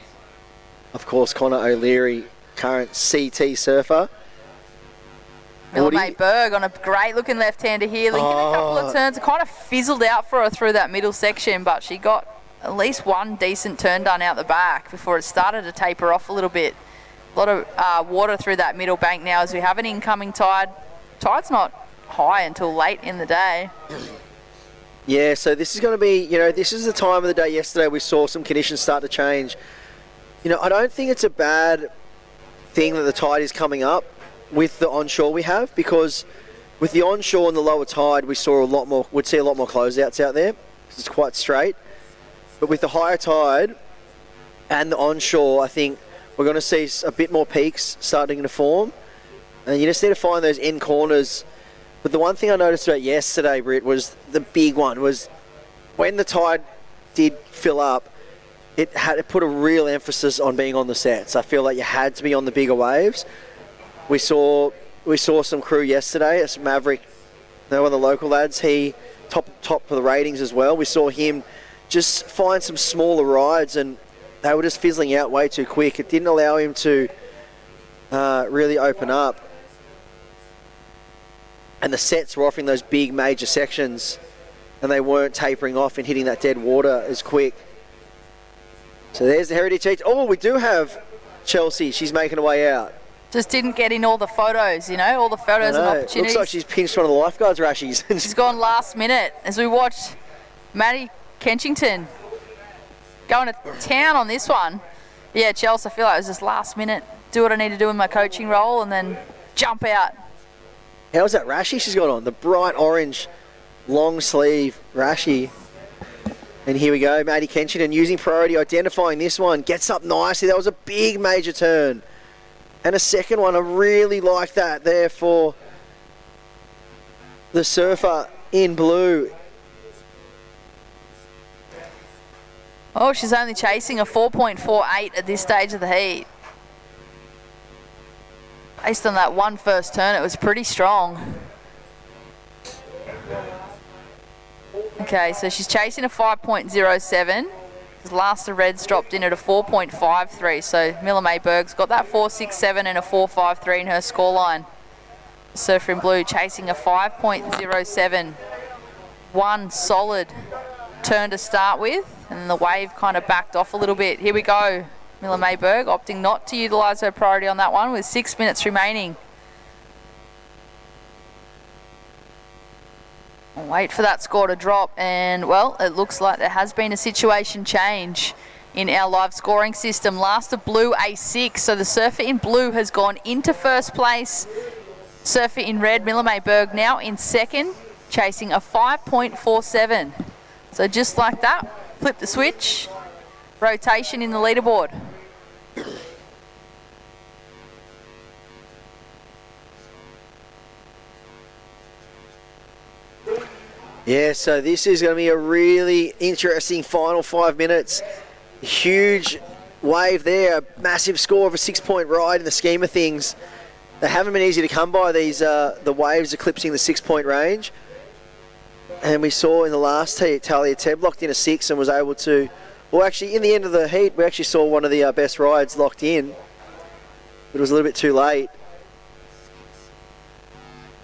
of course, Connor O'Leary, current CT surfer. Miller Mayberg on a great looking left-hander here, linking a couple of turns. It kind of fizzled out for her through that middle section, but she got at least one decent turn done out the back before it started to taper off a little bit. A lot of water through that middle bank now as we have an incoming tide. Tide's not high until late in the day. Yeah, so this is going to be, this is the time of the day yesterday we saw some conditions start to change. I don't think it's a bad thing that the tide is coming up with the onshore we have, because With the onshore and the lower tide, we'd see a lot more closeouts out there because it's quite straight. But with the higher tide and the onshore, I think we're going to see a bit more peaks starting to form. And you just need to find those end corners. But the one thing I noticed about yesterday, Britt, was the big one was when the tide did fill up, it put a real emphasis on being on the sets. I feel like you had to be on the bigger waves. We saw some crew yesterday. It's Maverick, one of the local lads. He top of the ratings as well. We saw him just find some smaller rides, and they were just fizzling out way too quick. It didn't allow him to really open up. And the sets were offering those big major sections, and they weren't tapering off and hitting that dead water as quick. So there's the Heritage Heat. Oh, we do have Chelsea. She's making her way out. Just didn't get in all the photos, all the photos and opportunities. Looks like she's pinched one of the lifeguards' rashies. She's gone last minute as we watched Maddie Kenchington going to town on this one. Yeah, Chelsea, I feel like it was just last minute. Do what I need to do in my coaching role and then jump out. How's that rashi she's got on? The bright orange long sleeve rashi. And here we go, Maddie Kenchington using priority, identifying this one. Gets up nicely. That was a big major turn. And a second one, I really like that there for the surfer in blue. Oh, she's only chasing a 4.48 at this stage of the heat. Based on that one first turn, it was pretty strong. Okay, so she's chasing a 5.07. Last the Reds dropped in at a 4.53, so Miller Mayberg's got that 4.67 and a 4.53 in her scoreline. Surfer in blue chasing a 5.07. One solid turn to start with, and the wave kind of backed off a little bit. Here we go. Miller Mayberg opting not to utilise her priority on that one with 6 minutes remaining. I'll wait for that score to drop, and well, it looks like there has been a situation change in our live scoring system. Last of blue A6, so the surfer in blue has gone into first place. Surfer in red, Miller Mayberg, now in second, chasing a 5.47. So just like that, flip the switch, rotation in the leaderboard. Yeah, so this is going to be a really interesting final 5 minutes. Huge wave there, a massive score of a 6-point ride in the scheme of things. They haven't been easy to come by, these the waves eclipsing the 6-point range. And we saw in the last heat, Talia Tebb locked in a 6 and was able to, well actually in the end of the heat, we actually saw one of the best rides locked in. But it was a little bit too late.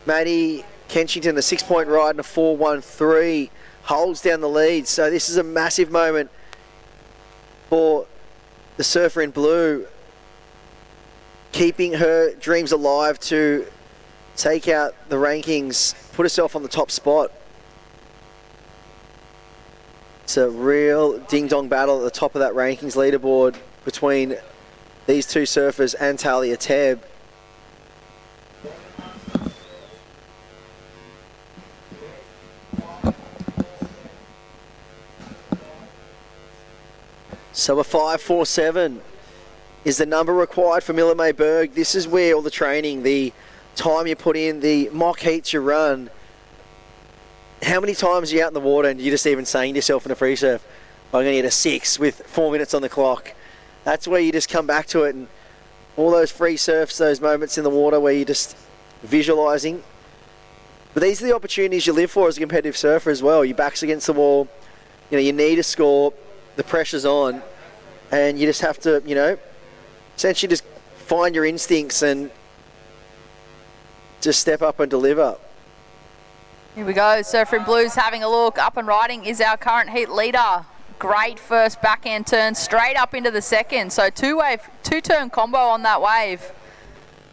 Maddie Kenchington, the 6-point ride and a 4.13, holds down the lead. So this is a massive moment for the surfer in blue, keeping her dreams alive to take out the rankings, put herself on the top spot. It's a real ding-dong battle at the top of that rankings leaderboard between these two surfers and Talia Tebb. So a 5.47 is the number required for Miller Mayberg. This is where all the training, the time you put in, the mock heats you run. How many times are you out in the water and you're just even saying to yourself in a free surf, I'm going to get a 6 with 4 minutes on the clock. That's where you just come back to it, and all those free surfs, those moments in the water where you're just visualising. But these are the opportunities you live for as a competitive surfer as well. Your back's against the wall, you need a score, the pressure's on, and you just have to, essentially just find your instincts and just step up and deliver. Here we go, Surfer in Blues having a look. Up and riding is our current heat leader. Great first backhand turn straight up into the second. So two-turn combo on that wave.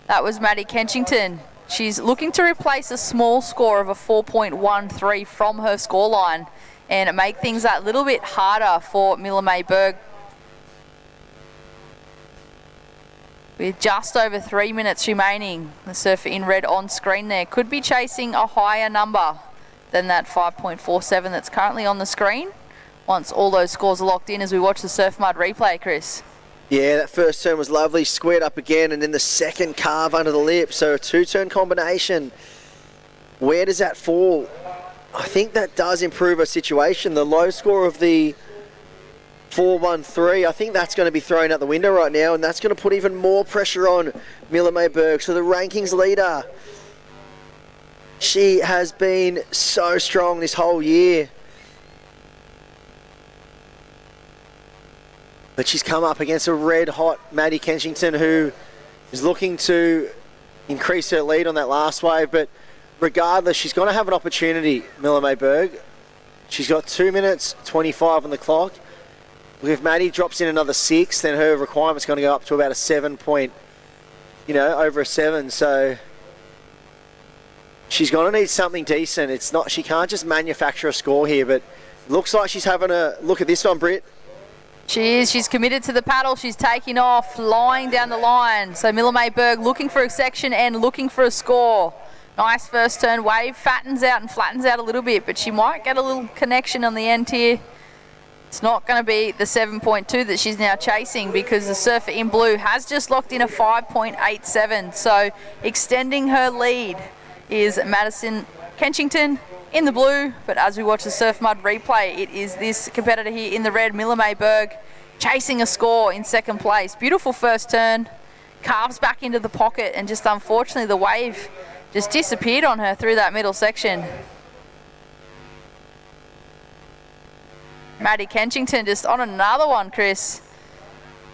That was Maddie Kenchington. She's looking to replace a small score of a 4.13 from her scoreline and make things that little bit harder for Miller Mayberg. with just over 3 minutes remaining. The surfer in red on screen there could be chasing a higher number than that 5.47 that's currently on the screen once all those scores are locked in as we watch the surf mud replay, Chris. Yeah, that first turn was lovely, squared up again, and then the second carve under the lip, so a two-turn combination. Where does that fall? I think that does improve her situation. The low score of the 4.13, I think that's going to be thrown out the window right now, and that's going to put even more pressure on Miller Mayberg. So the rankings leader, she has been so strong this whole year. But she's come up against a red-hot Maddie Kensington, who is looking to increase her lead on that last wave. But regardless, she's going to have an opportunity, Miller Mayberg. She's got 2 minutes 25 on the clock. If Maddie drops in another 6, then her requirement's going to go up to about a 7 point, over a 7. So she's going to need something decent. It's not, she can't just manufacture a score here, but it looks like she's having a look at this one, Britt. She is. She's committed to the paddle. She's taking off, flying down the line. So Miller Mayberg looking for a section and looking for a score. Nice first turn wave. Fattens out and flattens out a little bit, but she might get a little connection on the end here. It's not going to be the 7.2 that she's now chasing because the surfer in blue has just locked in a 5.87. So extending her lead is Madison Kensington in the blue, but as we watch the surf mud replay, it is this competitor here in the red, Miller Mayberg, chasing a score in second place. Beautiful first turn, carves back into the pocket, and just unfortunately the wave just disappeared on her through that middle section. Maddie Kensington just on another one, Chris.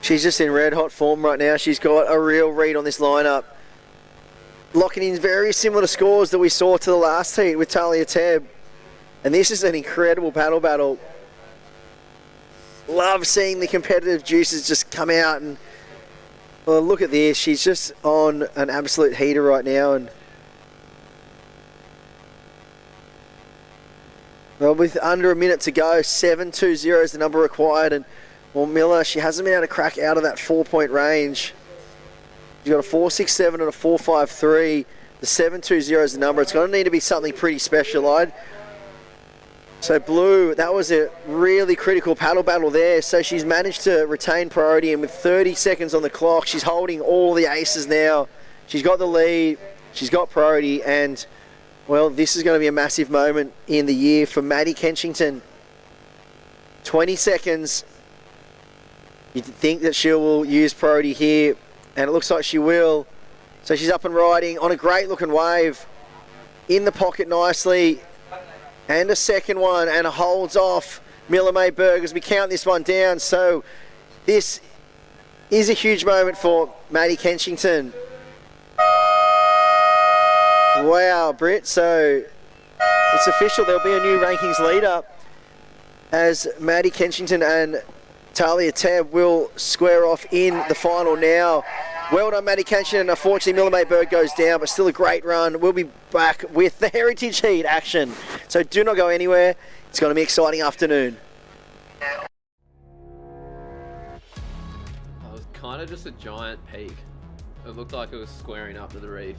She's just in red hot form right now. She's got a real read on this lineup. Locking in very similar to scores that we saw to the last heat with Talia Tebb. And this is an incredible paddle battle. Love seeing the competitive juices just come out. And well, look at this. She's just on an absolute heater right now. And well, with under a minute to go, 7.20 is the number required. And well, Miller, she hasn't been able to crack out of that 4-point range. She's got a 4.67 and a 4.53. The 7.20 is the number. It's going to need to be something pretty special. So blue, that was a really critical paddle battle there. So she's managed to retain priority, and with 30 seconds on the clock, she's holding all the aces now. She's got the lead, she's got priority, and well, this is going to be a massive moment in the year for Maddie Kensington. 20 seconds. You'd think that she will use priority here, and it looks like she will. So she's up and riding on a great looking wave. In the pocket nicely. And a second one, and holds off Miller Mayberg as we count this one down. So this is a huge moment for Maddie Kensington. Wow, Britt. So it's official. There'll be a new rankings leader as Maddie Kensington and Talia Tebb will square off in the final now. Well done, Maddie Kensington. Unfortunately, Miller Mayberg goes down, but still a great run. We'll be back with the Heritage Heat action. So do not go anywhere. It's going to be an exciting afternoon. It was kind of just a giant peak. It looked like it was squaring up to the reef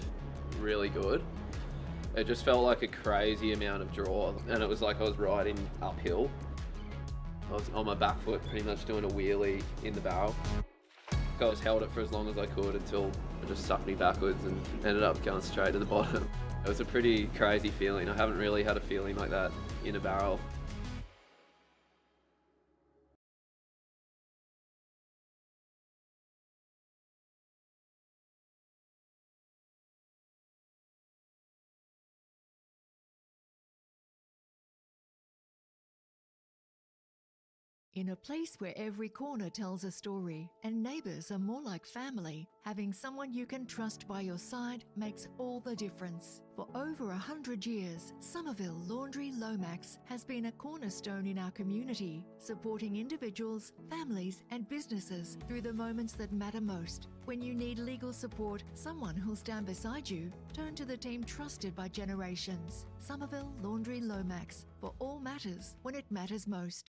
really good. It just felt like a crazy amount of draw, and it was like I was riding uphill. I was on my back foot pretty much doing a wheelie in the barrel. I just held it for as long as I could until it just sucked me backwards and ended up going straight to the bottom. It was a pretty crazy feeling. I haven't really had a feeling like that in a barrel. In a place where every corner tells a story and neighbours are more like family, having someone you can trust by your side makes all the difference. For over 100 years, Somerville Laundry Lomax has been a cornerstone in our community, supporting individuals, families and businesses through the moments that matter most. When you need legal support, someone who'll stand beside you, turn to the team trusted by generations. Somerville Laundry Lomax, for all matters when it matters most.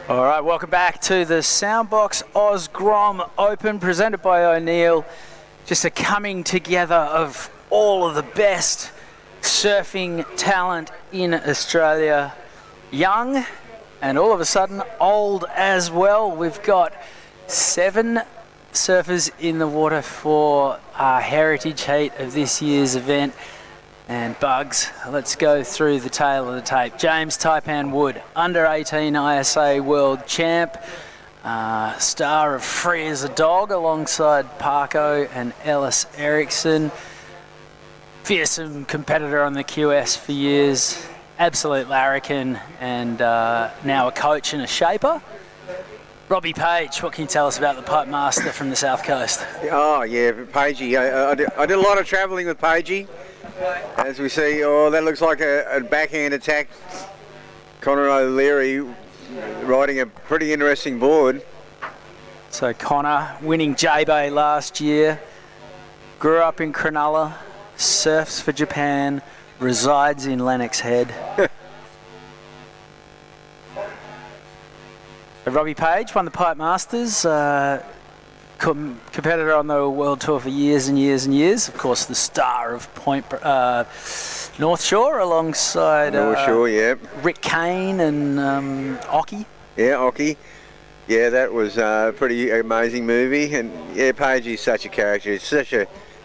All right, welcome back to the Soundbox Osgrom Open, presented by O'Neill. Just a coming together of all of the best surfing talent in Australia. Young and all of a sudden old as well. We've got 7 surfers in the water for our heritage heat of this year's event. And Bugs, let's go through the tail of the tape. James Taipan Wood, under 18 ISA world champ, star of Free as a Dog alongside Parko and Ellis Eriksson. Fearsome competitor on the QS for years, absolute larrikin, and now a coach and a shaper. Robbie Page, what can you tell us about the pipe master from the South Coast? Oh yeah, Pagey. I did a lot of travelling with Pagey. As we see, that looks like a backhand attack. Connor O'Leary riding a pretty interesting board. So Connor winning J-Bay last year, grew up in Cronulla, surfs for Japan, resides in Lennox Head. Robbie Page won the Pipe Masters, competitor on the World Tour for years and years and years. Of course, the star of North Shore alongside North Shore, yeah. Rick Kane and Ockie. Yeah, Ockie. Yeah, that was a pretty amazing movie. And yeah, Page is such a character. He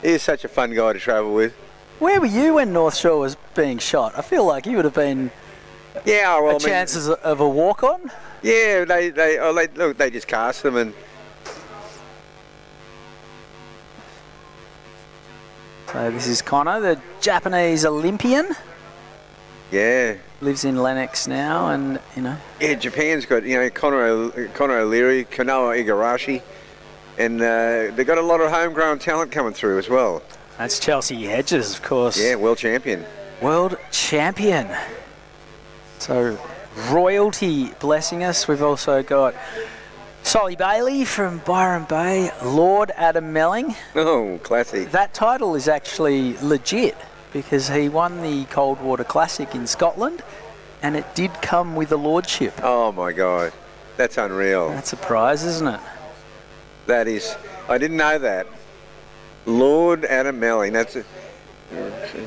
is such a fun guy to travel with. Where were you when North Shore was being shot? I feel like you would have been chances of a walk-on. Yeah, they just cast them and. So this is Connor, the Japanese Olympian. Yeah. Lives in Lennox now, and Yeah, Japan's got Connor O'Leary, Kanoa Igarashi, and they've got a lot of homegrown talent coming through as well. That's Chelsea Hedges, of course. Yeah, world champion. World champion. So royalty blessing us. We've also got Solly Bailey from Byron Bay, Lord Adam Melling. Oh, classic. That title is actually legit because he won the Coldwater Classic in Scotland and it did come with a lordship. Oh my God, that's unreal. That's a prize, isn't it? That is, I didn't know that. Lord Adam Melling,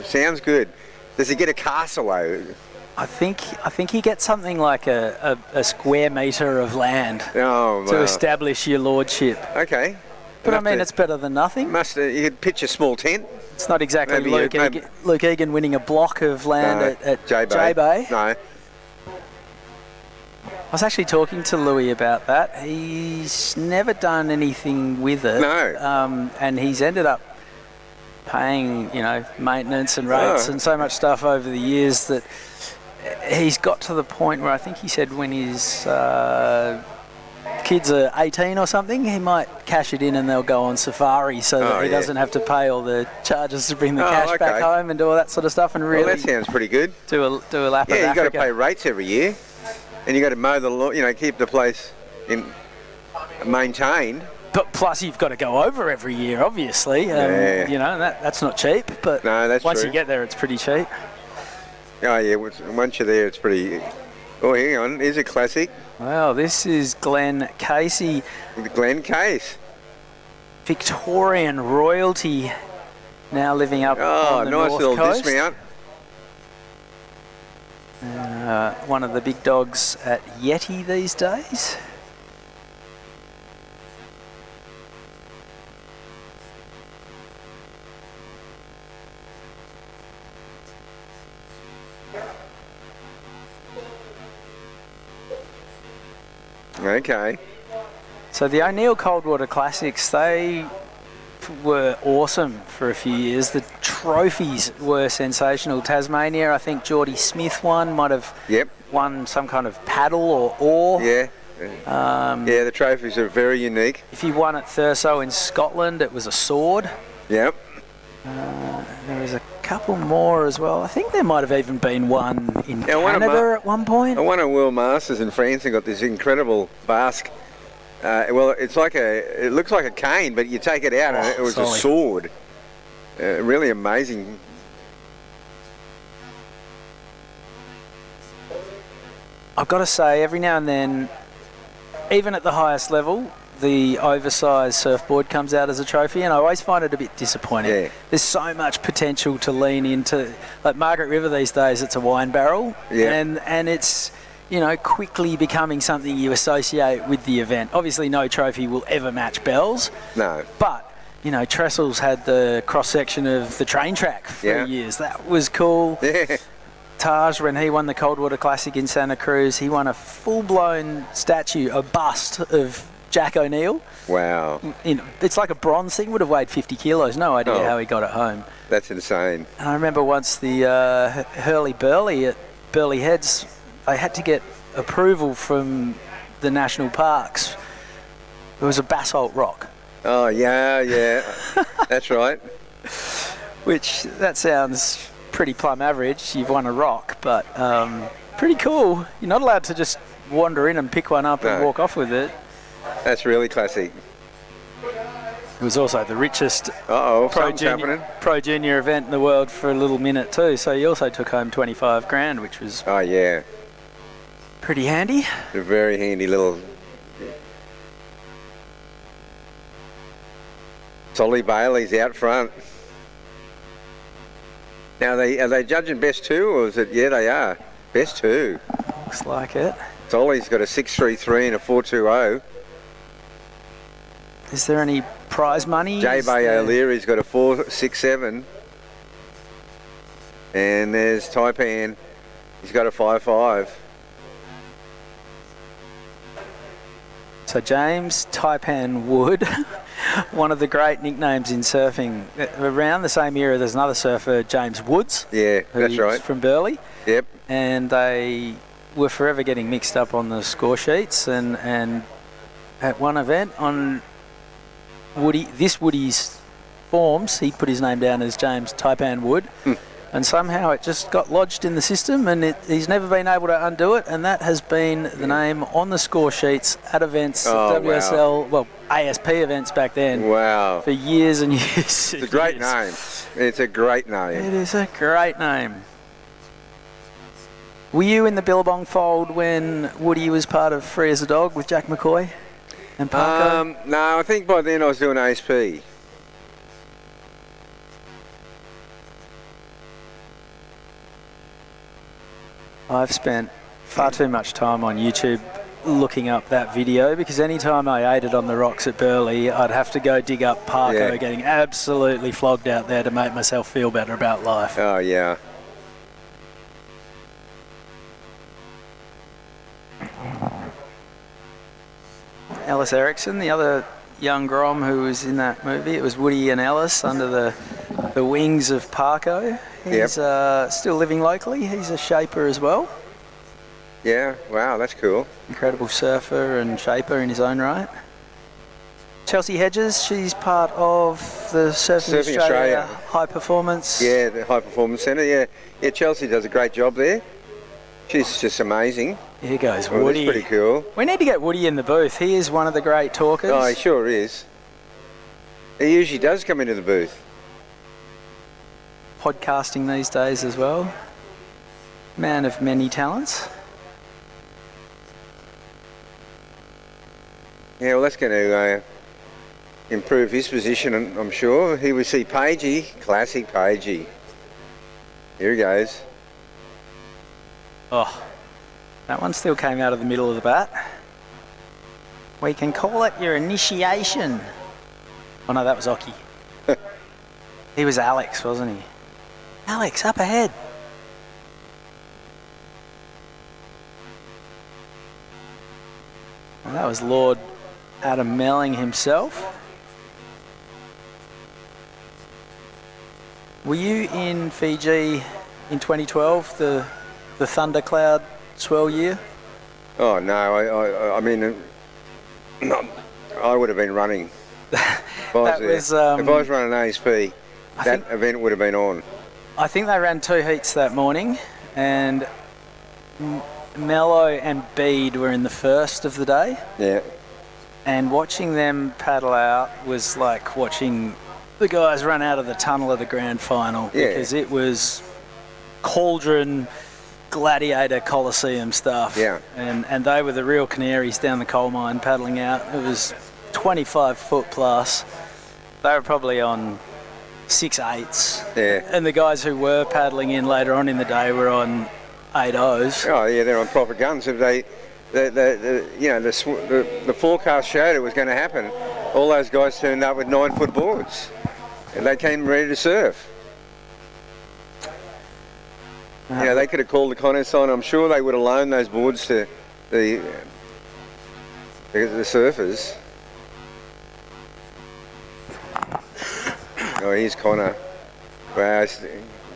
sounds good. Does he get a castaway? I think he gets something like a square metre of land to establish your lordship. Okay. But I mean, it's better than nothing. You could pitch a small tent. It's not exactly Luke Egan winning a block of land at J-Bay. No. I was actually talking to Louis about that. He's never done anything with it. No. And he's ended up paying, maintenance and rates and so much stuff over the years that he's got to the point where I think he said when his kids are 18 or something, he might cash it in and they'll go on safari so that he doesn't have to pay all the charges to bring the cash back home and do all that sort of stuff. And really, that sounds pretty good. Do a lap of Africa. Yeah, you got to pay rates every year, and you got to mow the lawn, keep the place maintained. But plus, you've got to go over every year, obviously. That's not cheap. But no, that's once true. you get there, it's pretty cheap. Oh yeah, once you're there, it's pretty. Oh, hang on, here's a classic. Well, this is Glenn Casey. Glenn Case. Victorian royalty, now living up on the nice north little coast. dismount. One of the big dogs at Yeti these days. Okay. So the O'Neill Coldwater Classics, they were awesome for a few years. The trophies were sensational. Tasmania, I think Geordie Smith won, might have won some kind of paddle or oar. Yeah. The trophies are very unique. If you won at Thurso in Scotland, it was a sword. Yep. There was a couple more as well. I think there might have even been one in Canada at one point. I won a World Masters in France and got this incredible Basque. It looks like a cane, but you take it out and it was a sword. Really amazing. I've got to say, every now and then even at the highest level, the oversized surfboard comes out as a trophy, and I always find it a bit disappointing. Yeah. There's so much potential to lean into. Like Margaret River these days, it's a wine barrel, Yeah. and it's, you know, quickly becoming something you associate with the event. Obviously, no trophy will ever match Bell's, No. but, you know, Trestles had the cross-section of the train track for Yeah. years. That was cool. Yeah. Taj, when he won the Coldwater Classic in Santa Cruz, he won a full-blown statue, a bust of Jack O'Neill. Wow. You know, it's like a bronze thing, would have weighed 50 kilos. No idea Oh. how he got it home. That's insane. And I remember once the Hurley-Burley at Burley Heads, they had to get approval from the national parks. It was a basalt rock. Oh, yeah. That's right. Which, that sounds pretty plumb average. You've won a rock, but pretty cool. You're not allowed to just wander in and pick one up and No. walk off with it. That's really classic. It was also the richest something's happening. Pro Junior event in the world for a little minute too. So you also took home 25 grand, which was Oh, yeah. pretty handy. A very handy little... Solly Bailey's out front. Now, are they judging best two, or is it... Yeah, they are. Best two. Looks like it. Solly's got a 6.33 and a 4.20. Is there any prize money? J. Is Bay there- O'Leary's got a 4.67. And there's Taipan. He's got a 5.5. So James Taipan Wood, one of the great nicknames in surfing. Around the same era, there's another surfer, James Woods. Yeah, that's who's right. From Burleigh. Yep. And they were forever getting mixed up on the score sheets. And at one event on Woody's forms, he put his name down as James Taipan Wood. And somehow it just got lodged in the system, and he's never been able to undo it, and that has been the name on the score sheets at events, Oh, WSL, well, ASP events back then. Wow. For years and years. It's a great name. It's a great name. It is a great name. Were you in the Billabong fold when Woody was part of Free as a Dog with Jack McCoy and Parko? No, I think by then I was doing ASP. I've spent far too much time on YouTube looking up that video, because any time I ate it on the rocks at Burleigh, I'd have to go dig up Parko getting absolutely flogged out there to make myself feel better about life. Oh, yeah. Ellis Erickson, the other young Grom who was in that movie. It was Woody and Ellis under the wings of Parko. He's still living locally. He's a shaper as well. Yeah, wow, that's cool. Incredible surfer and shaper in his own right. Chelsea Hedges, she's part of the Surfing Australia High Performance. Yeah, the High Performance Centre, yeah. Yeah, Chelsea does a great job there. She's just amazing. Here goes Well, Woody. that's pretty cool. We need to get Woody in the booth. He is one of the great talkers. Oh, he sure is. He usually does come into the booth. Podcasting these days as well. Man of many talents. Yeah, well, that's going to improve his position, I'm sure. Here we see Pagey, classic Pagey. Here he goes. Oh, that one still came out of the middle of the bat. We can call it your initiation. Oh no, that was Oki. He was Alex, wasn't he? Alex, up ahead. And that was Lord Adam Melling himself. Were you in Fiji in 2012, the thundercloud swell year? Oh, no, I mean, I would have been running. If I was there. If I was running ASP, that event would have been on. I think they ran 2 heats that morning, and Mello and Bede were in the first of the day. Yeah. And watching them paddle out was like watching the guys run out of the tunnel of the grand final, because it was cauldron, gladiator Coliseum stuff. Yeah. And they were the real canaries down the coal mine paddling out. It was 25 foot plus. They were probably on 6/8s. Yeah. And the guys who were paddling in later on in the day were on 8/0s. Oh yeah, they're on proper guns. If the forecast showed it was going to happen, all those guys turned up with 9-foot boards, and they came ready to surf. They could have called the contest on. I'm sure they would have loaned those boards to the surfers. Oh, here's Connor. Wow,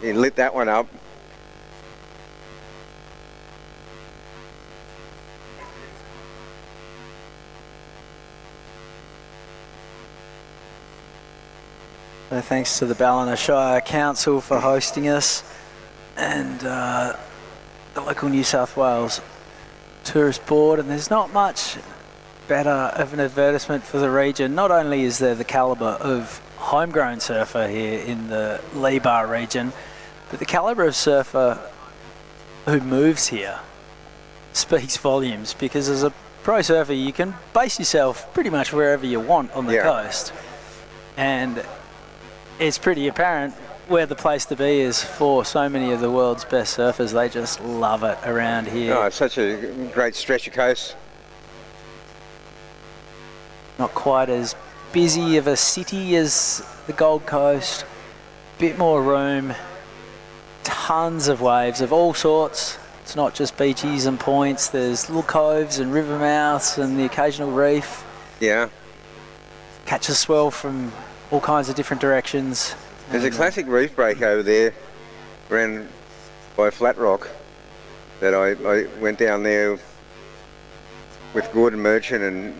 he lit that one up. So thanks to the Ballina Shire Council for hosting us, and the local New South Wales Tourist Board. And there's not much better of an advertisement for the region. Not only is there the calibre of homegrown surfer here in the Lee Bar region, but the calibre of surfer who moves here speaks volumes, because as a pro surfer you can base yourself pretty much wherever you want on the coast, and it's pretty apparent where the place to be is for so many of the world's best surfers. They just love it around here. Oh, it's such a great stretch of coast. Not quite as busy of a city as the Gold Coast. Bit more room. Tons of waves of all sorts. It's not just beaches and points. There's little coves and river mouths and the occasional reef. Yeah. Catch a swell from all kinds of different directions. There's a classic reef break over there around by Flat Rock that I went down there with Gordon Merchant and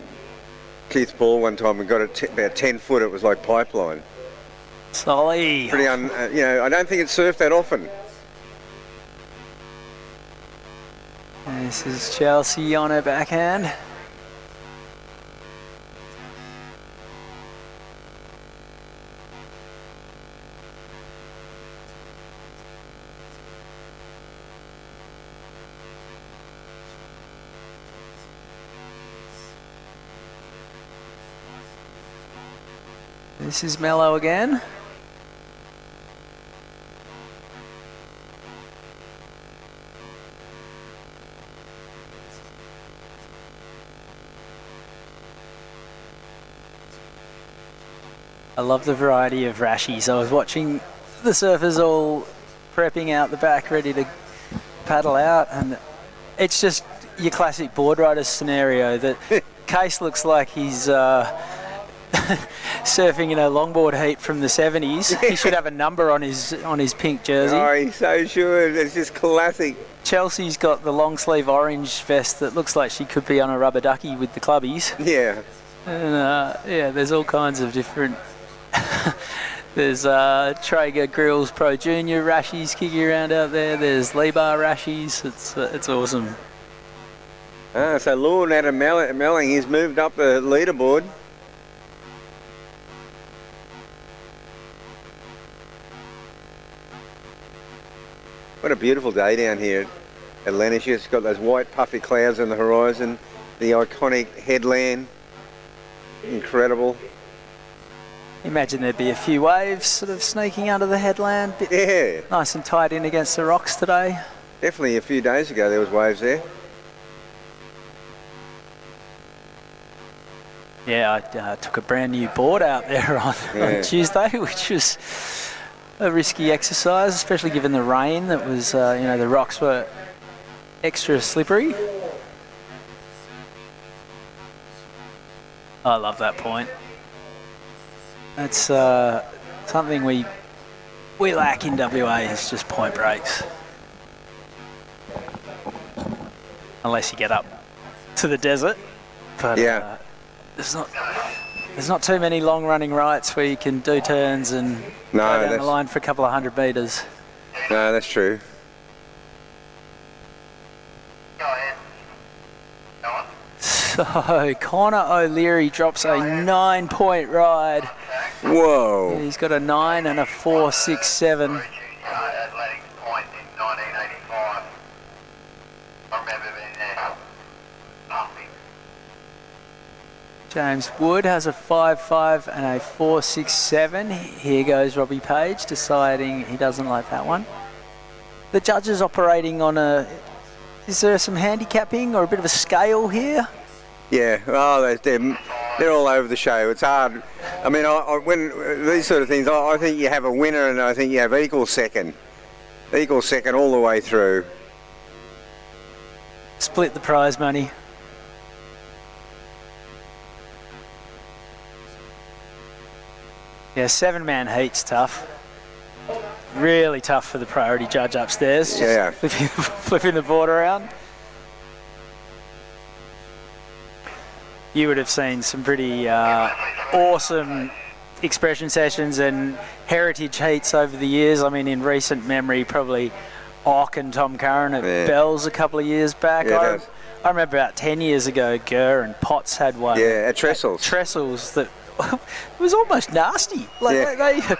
Keith Paul one time. We got it about 10 foot. It was like pipeline. Solly. Pretty I don't think it's surfed that often. And this is Chelsea on her backhand. This is Mello again. I love the variety of rashies. I was watching the surfers all prepping out the back, ready to paddle out, and it's just your classic board rider scenario that Case looks like he's surfing in a longboard heat from the 70s. He should have a number on his pink jersey. Oh, he's so sure. It's just classic. Chelsea's got the long sleeve orange vest that looks like she could be on a rubber ducky with the clubbies. Yeah. And there's all kinds of different. There's Traeger Grills Pro Junior rashies kicking around out there. There's Lee Bar rashies. It's awesome. So Lord Adam Melling, he's moved up the leaderboard. What a beautiful day down here at Lennox. It's got those white puffy clouds on the horizon, the iconic headland. Incredible. Imagine there'd be a few waves sort of sneaking under the headland. Yeah. Nice and tight in against the rocks today. Definitely a few days ago there was waves there. Yeah, I took a brand new board out there on Tuesday, which was a risky exercise, especially given the rain that was, the rocks were extra slippery. I love that point. That's something we lack in WA, is just point breaks. Unless you get up to the desert. But yeah. There's not too many long running rights where you can do turns and go down the line for a couple of 100 metres. No, that's true. So Connor O'Leary drops a 9-point ride. Whoa. He's got a 9 and a 4.67. James Wood has a 5.5 and a 4.67. Here goes Robbie Page deciding he doesn't like that one. The judges operating on a... Is there some handicapping or a bit of a scale here? Yeah, oh, they're all over the show. It's hard. I mean, when these sort of things, I think you have a winner and I think you have equal second all the way through. Split the prize money. Yeah, 7-man heat's tough. Really tough for the priority judge upstairs. Just yeah. Flipping the board around. You would have seen some pretty awesome expression sessions and heritage heats over the years. I mean, in recent memory, probably Ock and Tom Curran at Bell's a couple of years back. Yeah, I remember about 10 years ago, Gurr and Potts had one. Yeah, at Trestles. Trestles that it was almost nasty. Like yeah.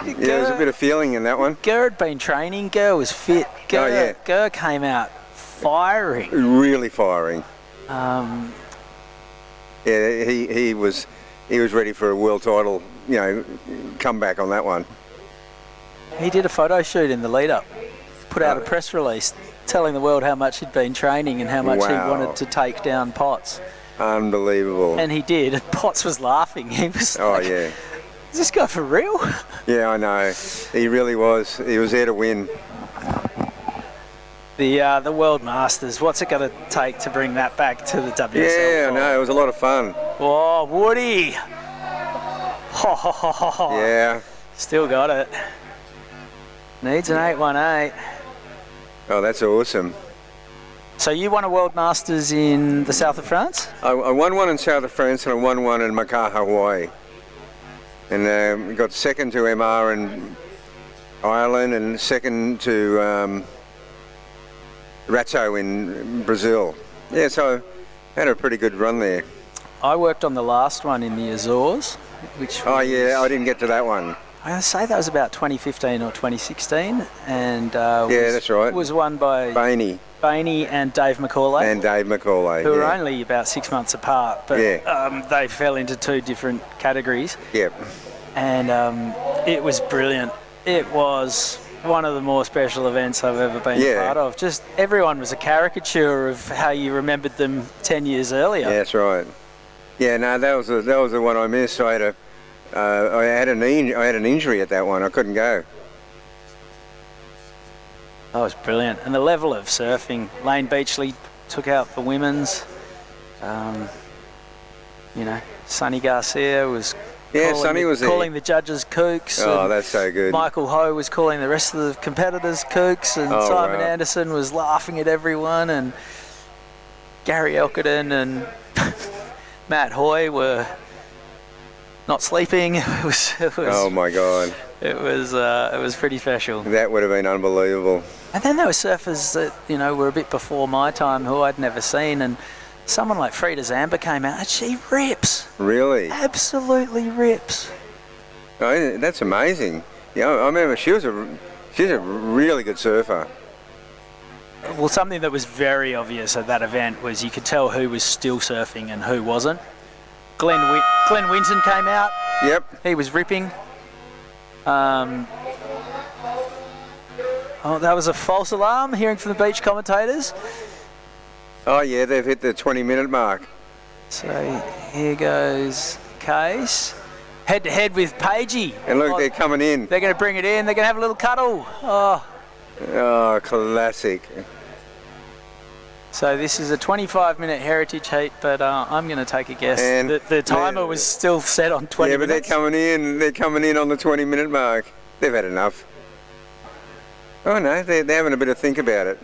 There was a bit of feeling in that one. Gurr had been training. Gurr was fit. Gurr came out firing. Really firing. Yeah, he was ready for a world title, you know, comeback on that one. He did a photo shoot in the lead up, put out a press release telling the world how much he'd been training and how much he wanted to take down Potts. Unbelievable. And he did. Potts was laughing. He was like, yeah. Is this guy for real? Yeah, I know. He really was. He was there to win. The World Masters, what's it going to take to bring that back to the WSL? Yeah, I know. It was a lot of fun. Oh, Woody. Yeah. Still got it. Needs an 818. Oh, that's awesome. So you won a World Masters in the south of France? I won one in south of France and I won one in Makaha, Hawaii. And we got second to MR in Ireland and second to Ratto in Brazil. Yeah, so I had a pretty good run there. I worked on the last one in the Azores, which Oh yeah, I didn't get to that one. I say that was about 2015 or 2016, and yeah, that's right. Was won by Bainey and Dave McCauley. Who were only about 6 months apart, but they fell into two different categories. Yep. And it was brilliant. It was one of the more special events I've ever been part of. Just everyone was a caricature of how you remembered them 10 years earlier. Yeah, that's right. Yeah, no, that was the one I missed. I had an injury at that one. I couldn't go. That was brilliant. And the level of surfing, Lane Beachley took out the women's. You know, Sonny Garcia was calling the judges kooks. Oh, that's so good. Michael Ho was calling the rest of the competitors kooks, and Simon Anderson was laughing at everyone, and Gary Elkerton and Matt Hoy were not sleeping. It was oh my God. It was pretty special. That would have been unbelievable. And then there were surfers that, you know, were a bit before my time who I'd never seen, and someone like Frida Zamba came out and she rips. Really? Absolutely rips. Oh, that's amazing. Yeah, I remember she's a really good surfer. Well, something that was very obvious at that event was you could tell who was still surfing and who wasn't. Glenn Winton came out. Yep. He was ripping. Oh, that was a false alarm, hearing from the beach commentators. Oh yeah, they've hit the 20-minute mark. So here goes Case. Head to head with Pagey. And look, they're coming in. They're going to bring it in. They're going to have a little cuddle. Oh, classic. So this is a 25-minute heritage heat, but I'm going to take a guess that the timer was still set on 20 minutes. Yeah, but they're coming in. They're coming in on the 20-minute mark. They've had enough. Oh no, they're having a bit of think about it.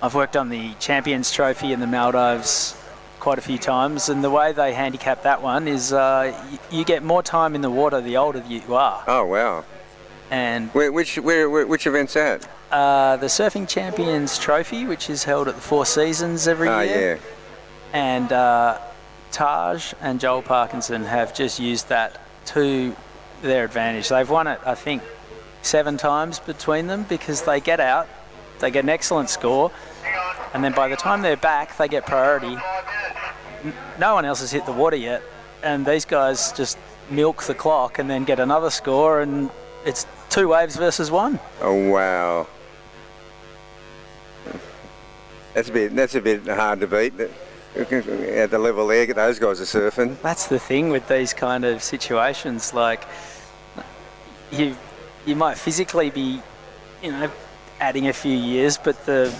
I've worked on the Champions Trophy in the Maldives quite a few times, and the way they handicap that one is you get more time in the water the older you are. Oh wow! And which event's that? The Surfing Champions Trophy, which is held at the Four Seasons every year. Yeah. And Taj and Joel Parkinson have just used that to their advantage. They've won it, I think, 7 times between them, because they get out, they get an excellent score, and then by the time they're back, they get priority. No one else has hit the water yet, and these guys just milk the clock and then get another score, and it's 2 waves versus 1. Oh wow, that's a bit hard to beat. At the level there, those guys are surfing. That's the thing with these kind of situations. Like, you might physically be, adding a few years, but the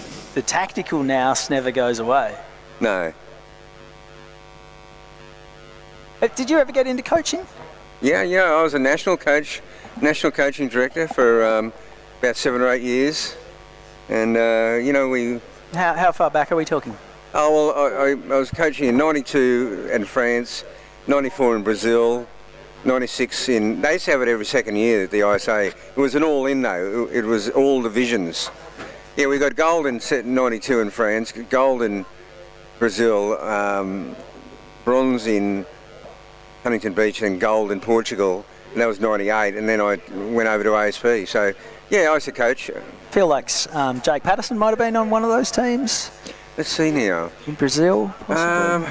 tactical nous never goes away. No. Did you ever get into coaching? Yeah. I was a national coaching director for about 7 or 8 years, and we. How far back are we talking? Oh well, I was coaching in '92 in France, '94 in Brazil, '96 in. They used to have it every second year at the ISA. It was an all-in though. It was all divisions. Yeah, we got gold in '92 in France, gold in Brazil, bronze in Huntington Beach, and gold in Portugal. And that was '98, and then I went over to ASP. So yeah, I used to coach. Feel like Jake Patterson might have been on one of those teams. Let's see now. In Brazil, possibly?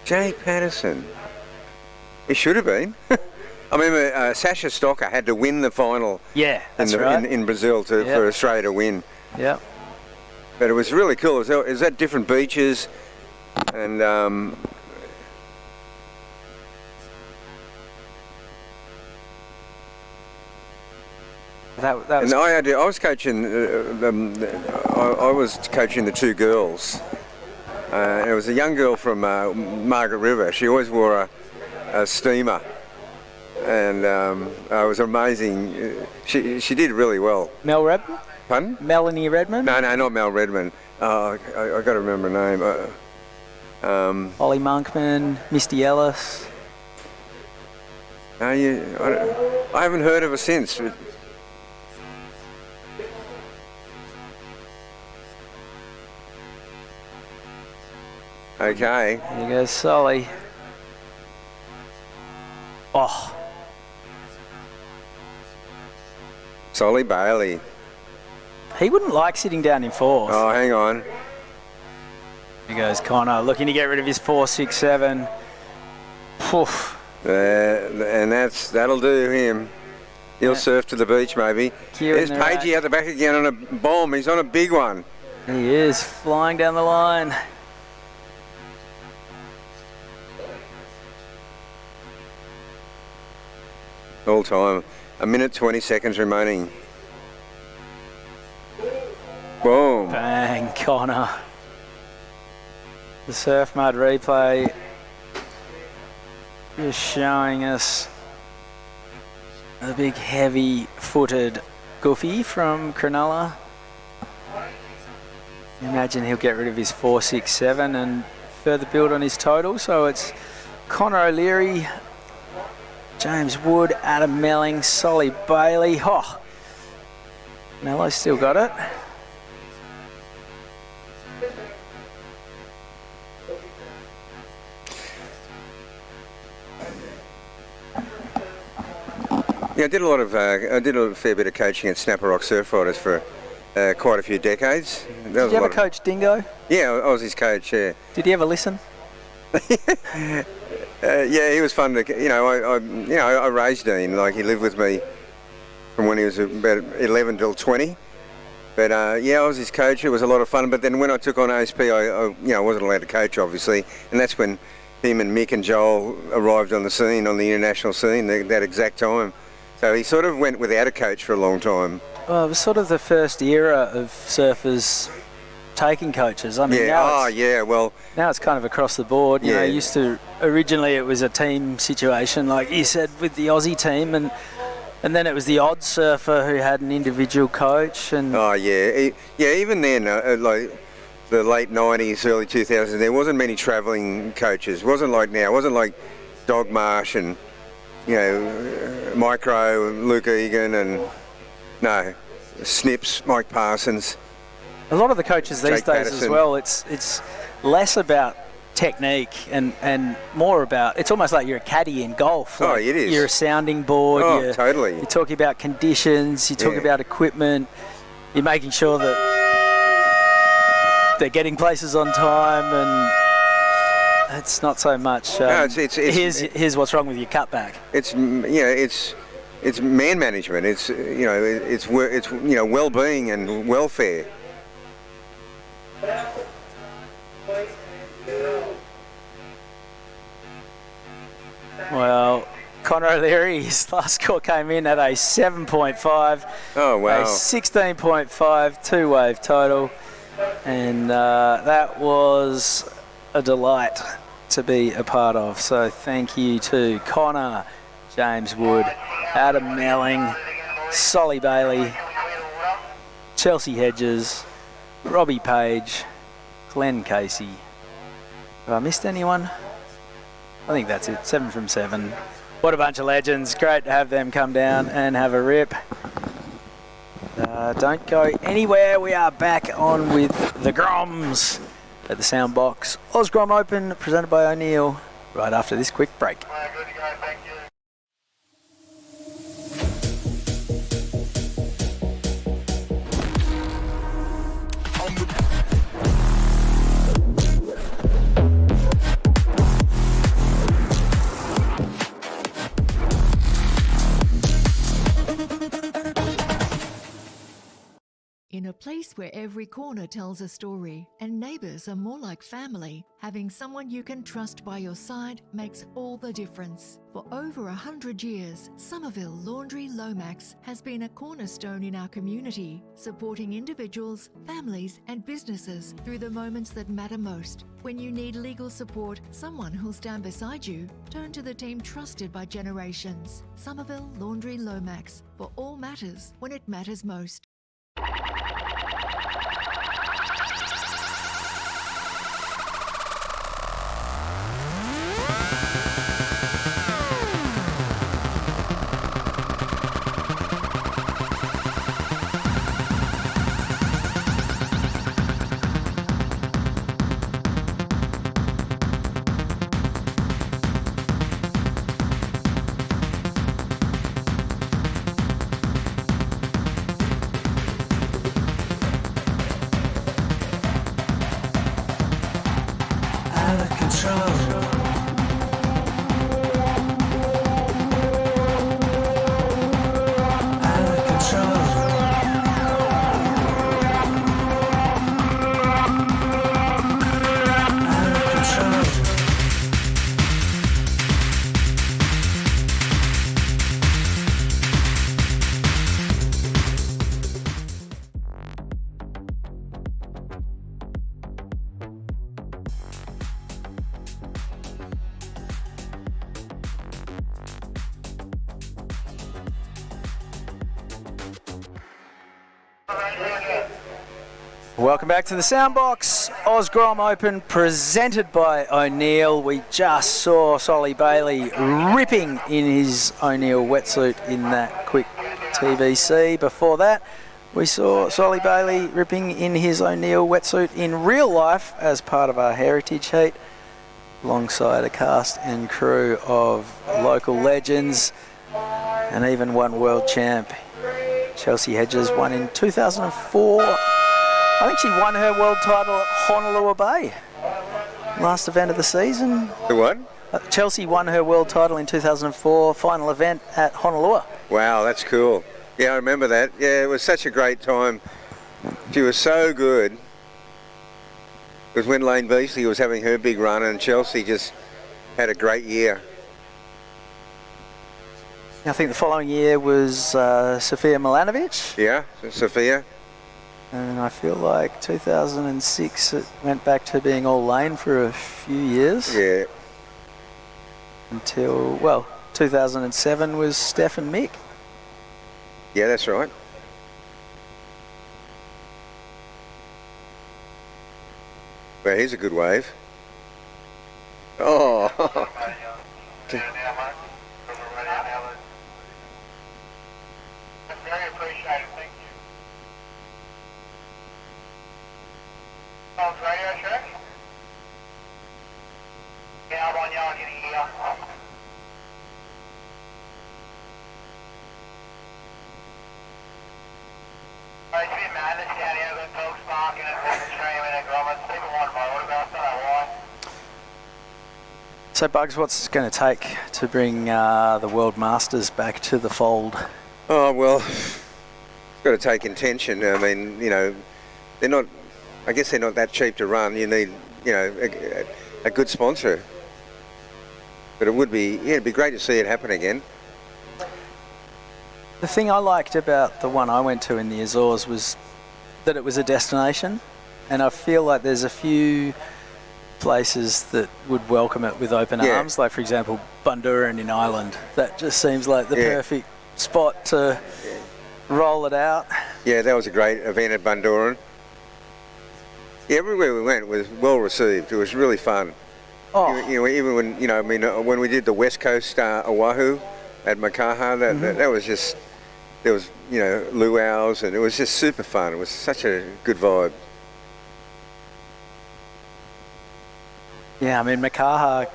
Jake Patterson. He should have been. I remember Sasha Stocker had to win the final. Yeah, that's right. In Brazil for Australia to win. Yeah. But it was really cool. It was at different beaches, and that was. And I was coaching. I was coaching the 2 girls. It was a young girl from Margaret River. She always wore a steamer, and it was amazing. She did really well. Mel Redmond? Pardon? Melanie Redmond? No, not Mel Redmond. I got to remember her name. Ollie Monkman, Misty Ellis. I haven't heard of her since. But okay. There goes Solly. Oh. Solly Bailey. He wouldn't like sitting down in 4th. Oh, hang on. Here goes Connor, looking to get rid of his 4.67. Oof. And that'll do him. He'll surf to the beach maybe. There's Pagey out the back again on a bomb. He's on a big one. He is flying down the line. All time. 1 minute 20 seconds remaining. Boom. Bang, Connor. The Surf Mud replay is showing us a big heavy-footed goofy from Cronulla. Imagine he'll get rid of his 4.67 and further build on his total. So it's Connor O'Leary, James Wood, Adam Melling, Solly Bailey. Oh, Mello's still got it. Yeah, I did a fair bit of coaching at Snapper Rock Surf Riders for quite a few decades. Did you ever coach Dingo? Yeah, I was his coach. Yeah. Did he ever listen? Yeah, he was fun to. I raised Dean. Like, he lived with me from when he was about 11 till 20. But yeah, I was his coach. It was a lot of fun. But then when I took on ASP, I wasn't allowed to coach, obviously, and that's when him and Mick and Joel arrived on the scene, on the international scene, that exact time. So he sort of went without a coach for a long time. Well, it was sort of the first era of surfers taking coaches. I mean, well, now it's kind of across the board. You know, originally it was a team situation, like you said, with the Aussie team, and then it was the odd surfer who had an individual coach. And even then, like the late 90s, early 2000s, there wasn't many travelling coaches. It wasn't like now. It wasn't like Dog Marsh and Micro and Luke Egan and Snips, Mike Parsons. A lot of the coaches these Jake days Patterson. as well, it's less about technique and more about, it's almost like you're a caddy in golf. Like it is. You're a sounding board. Oh, totally. You're talking about conditions, you're talking about equipment, you're making sure that they're getting places on time, It's not so much. No, it's here's what's wrong with your cutback. It's it's man management. It's it's well-being and welfare. Well, Connor O'Leary, his last score came in at a 7.5. Oh, wow. A 16.5 two-wave total. And that was a delight to be a part of. So thank you to Connor, James Wood, Adam Melling, Solly Bailey, Chelsea Hedges, Robbie Page, Glenn Casey. Have I missed anyone? I think that's it. 7 from 7. What a bunch of legends. Great to have them come down and have a rip. Don't go anywhere. We are back on with the Groms at the Soundbox Osgrom Open, presented by O'Neill, right after this quick break. In a place where every corner tells a story and neighbours are more like family, having someone you can trust by your side makes all the difference. For over 100 years, Somerville Laundry Lomax has been a cornerstone in our community, supporting individuals, families and businesses through the moments that matter most. When you need legal support, someone who'll stand beside you, turn to the team trusted by generations. Somerville Laundry Lomax, for all matters when it matters most. Welcome back to the Soundbox Osgrom Open, presented by O'Neill. We just saw Solly Bailey ripping in his O'Neill wetsuit in that quick TVC. Before that, we saw Solly Bailey ripping in his O'Neill wetsuit in real life as part of our heritage heat, alongside a cast and crew of local legends, and even one world champ. Chelsea Hedges won in 2004. I think she won her world title at Honolulu Bay, last event of the season. The what? Chelsea won her world title in 2004, final event at Honolulu. Wow, that's cool. Yeah, I remember that. Yeah, it was such a great time. She was so good. It was when Lane Beasley was having her big run and Chelsea just had a great year. I think the following year was Sofia Milanovic. Yeah, Sofia. And I feel like 2006 it went back to being all Lane for a few years. Yeah. Until, well, 2007 was Steph and Mick. Yeah, that's right. Well, here's a good wave. Oh. Very appreciated, thank you. Oh, radio check? Yeah, I'm on y'all getting here. It's a bit madness down here, got dogs barking and people screaming and grommets. People want my autographs, don't know why. So, Bugs, what's it going to take to bring the World Masters back to the fold? Oh, well, it's got to take intention. I mean, you know, I guess they're not that cheap to run. You need, you know, a good sponsor. But it would be, it'd be great to see it happen again. The thing I liked about the one I went to in the Azores was that it was a destination, and I feel like there's a few places that would welcome it with open arms, like for example Bundoran in Ireland. That just seems like the perfect spot to roll it out. Yeah, that was a great event at Bundoran. Yeah, everywhere we went was well received. It was really fun. Oh. You know, even when, you know, I mean, when we did the West Coast Oahu at Makaha, that was just, there was, you know, luau's, and it was just super fun. It was such a good vibe. Yeah, I mean, Makaha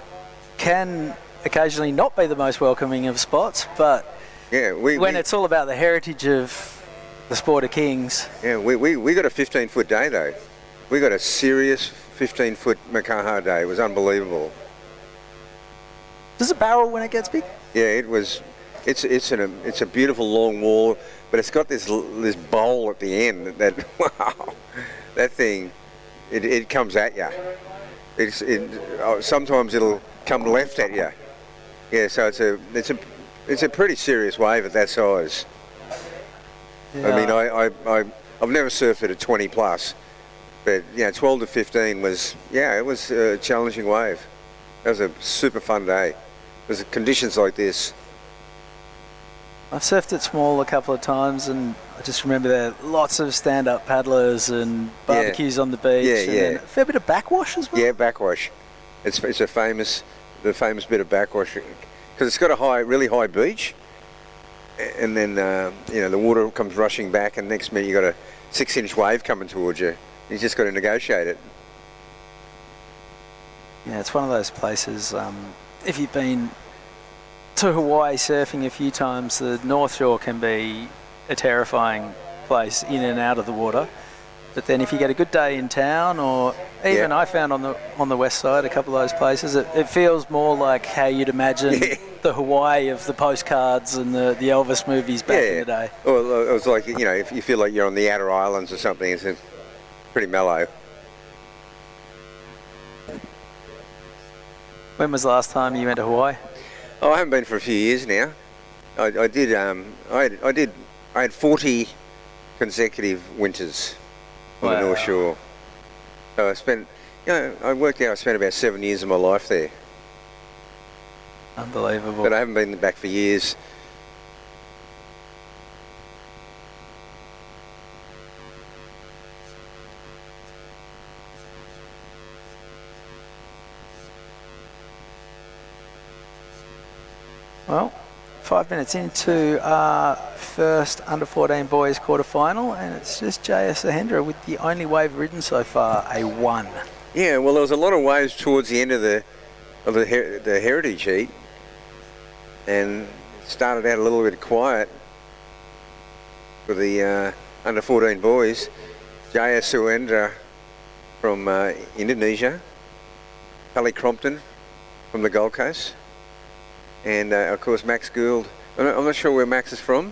can occasionally not be the most welcoming of spots, but when it's all about the heritage of the sport of kings. Yeah, we got a 15-foot day though. We got a serious 15-foot Makaha day. It was unbelievable. Does it barrel when it gets big? Yeah, it was. It's a beautiful long wall, but it's got this bowl at the end. That wow, that thing, it comes at you. Sometimes it'll come left at you. Yeah, so it's a pretty serious wave at that size. Yeah. I mean, I've never surfed at a 20 plus, but yeah, 12 to 15 was, yeah, it was a challenging wave. That was a super fun day. It was conditions like this. I've surfed it small a couple of times, and I just remember there are lots of stand-up paddlers and barbecues on the beach. Yeah, and yeah. then a fair bit of backwash as well. Yeah, backwash. It's the famous bit of backwash because it's got a really high beach, and then you know, the water comes rushing back, and next minute you got a 6-inch wave coming towards you. You just got to negotiate it. Yeah, it's one of those places. If you've been to Hawaii surfing a few times, the North Shore can be a terrifying place in and out of the water. But then if you get a good day in town, or even I found on the west side a couple of those places, it feels more like how you'd imagine the Hawaii of the postcards and the Elvis movies back in the day. Well, it was like, you know, if you feel like you're on the outer islands or something, it's pretty mellow. When was the last time you went to Hawaii? Oh, I haven't been for a few years now. I had 40 consecutive winters on the North Shore. So I spent, you know, I worked out I spent about 7 years of my life there. Unbelievable. But I haven't been back for years. Well, 5 minutes into our first under-14 boys quarter-final, and it's just J.S. Sahendra with the only wave ridden so far, a 1. Yeah, well, there was a lot of waves towards the end of the heritage heat, and it started out a little bit quiet for the under-14 boys. J.S. Sahendra from Indonesia, Kelly Crompton from the Gold Coast, and of course Max Gould. I'm not sure where Max is from,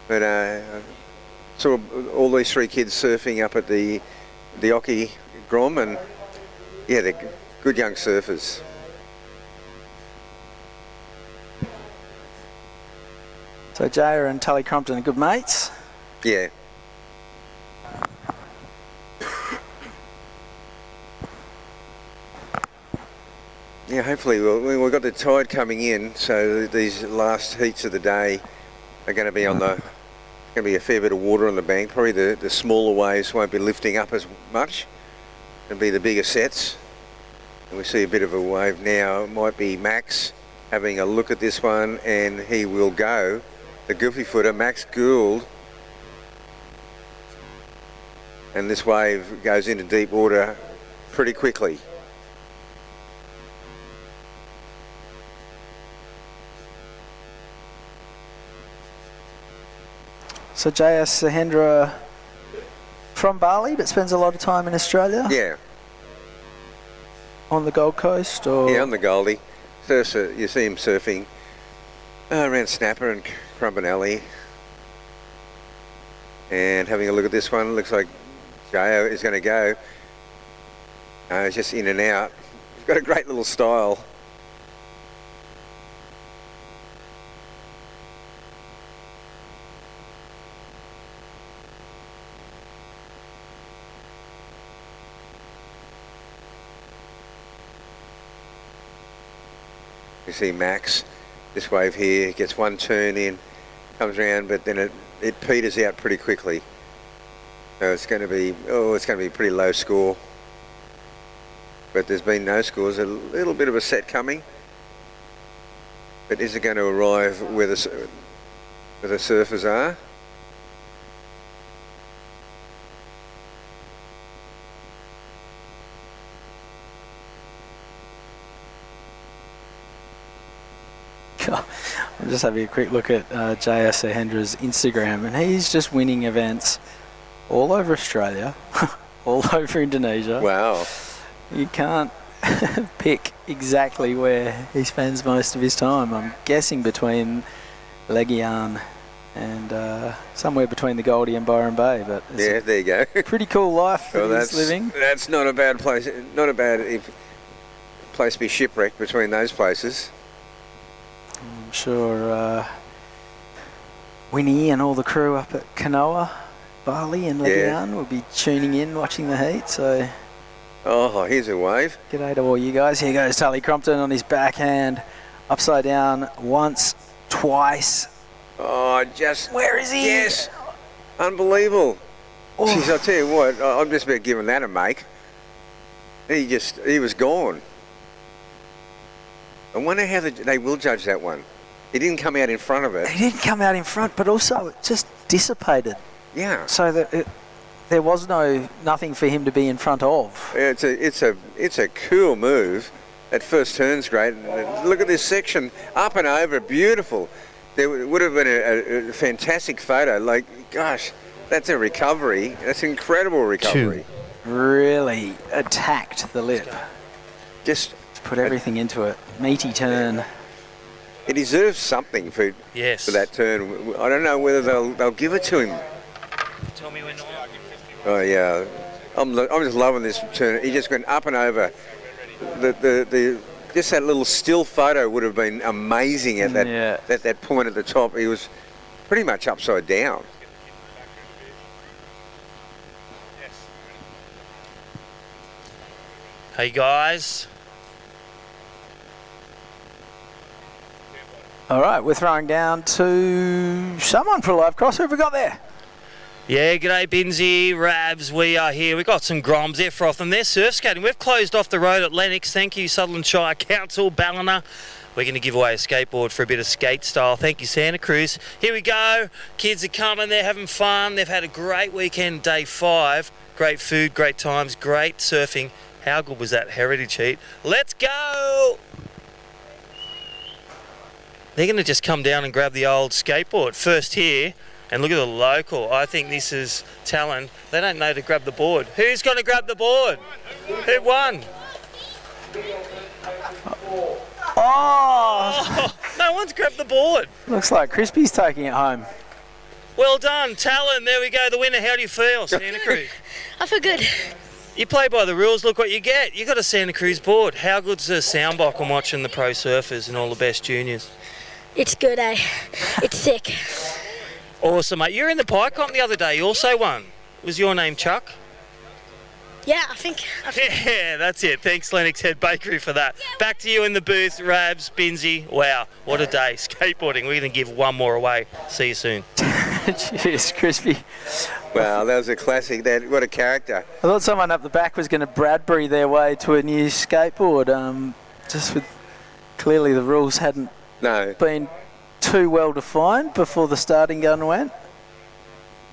but I saw all these 3 kids surfing up at the Oki Grom, and yeah, they're good young surfers. So Jaya and Tully Crompton are good mates? Yeah. Yeah, hopefully we've got the tide coming in, so these last heats of the day are going to be on going to be a fair bit of water on the bank. Probably the smaller waves won't be lifting up as much. It'll be the bigger sets. And we see a bit of a wave now. It might be Max having a look at this one, and he will go. The goofy footer, Max Gould. And this wave goes into deep water pretty quickly. So J.S. Sahendra from Bali, but spends a lot of time in Australia? Yeah. on the Gold Coast? Or? Yeah, on the Goldie. You see him surfing around Snapper and Crumbanelli. And having a look at this one, looks like Jo is going to go. It's just in and out. He's got a great little style. You see Max, this wave here, gets one turn in, comes around, but then it peters out pretty quickly. So it's going to be a pretty low score. But there's been no scores, a little bit of a set coming. But is it going to arrive where the surfers are? I'm just having a quick look at J.S. Ahendra's Instagram, and he's just winning events all over Australia, all over Indonesia. Wow. You can't pick exactly where he spends most of his time. I'm guessing between Legian and somewhere between the Goldie and Byron Bay. But yeah, there you go. Pretty cool life that he's living. That's not a bad place. Not a bad place to be shipwrecked between those places. I'm sure Winnie and all the crew up at Kanoa, Bali and Legian will be tuning in, watching the heat. So, oh, here's a wave. G'day to all you guys. Here goes Tully Crompton on his backhand, upside down once, twice. Oh, where is he? Yes, unbelievable. Oh. Jeez, I'll tell you what, I'm just about giving that a make. He was gone. I wonder how they will judge that one. He didn't come out in front of it. He didn't come out in front, but also it just dissipated. Yeah. So that there was nothing for him to be in front of. It's a cool move. That first turn's great. Look at this section, up and over, beautiful. There would have been a fantastic photo. Like, gosh, that's a recovery. That's incredible recovery. Really attacked the lip. Just put everything into it. Meaty turn. He deserves something for that turn. I don't know whether they'll give it to him. Tell me when not. Oh yeah, I'm just loving this turn. He just went up and over. Just that little still photo would have been amazing at that point at the top. He was pretty much upside down. Hey guys. All right, we're throwing down to someone for a live cross. Who have we got there? Yeah, g'day Binsy, Rabs, we are here. We've got some Groms there for off them. They're surf skating. We've closed off the road at Lennox. Thank you, Sutherland Shire Council, Ballina. We're going to give away a skateboard for a bit of skate style. Thank you, Santa Cruz. Here we go. Kids are coming. They're having fun. They've had a great weekend, day 5. Great food, great times, great surfing. How good was that heritage heat? Let's go! They're going to just come down and grab the old skateboard. First here, and look at the local. I think this is talent. They don't know to grab the board. Who's going to grab the board? Who won? Oh! No one's grabbed the board. Looks like Crispy's taking it home. Well done, Talon. There we go, the winner. How do you feel, Santa Cruz? I feel good. You play by the rules, look what you get. You got a Santa Cruz board. How good's the sound box on watching the pro surfers and all the best juniors? It's good, eh? It's sick. Awesome, mate. You were in the pie comp the other day. You also won. Was your name Chuck? Yeah, I think. Yeah, that's it. Thanks, Lennox Head Bakery, for that. Back to you in the booth, Rabs, Binsy. Wow, what a day. Skateboarding. We're going to give one more away. See you soon. Cheers, Crispy. Wow, that was a classic. What a character. I thought someone up the back was going to Bradbury their way to a new skateboard. Just with clearly the rules hadn't been too well defined before the starting gun went.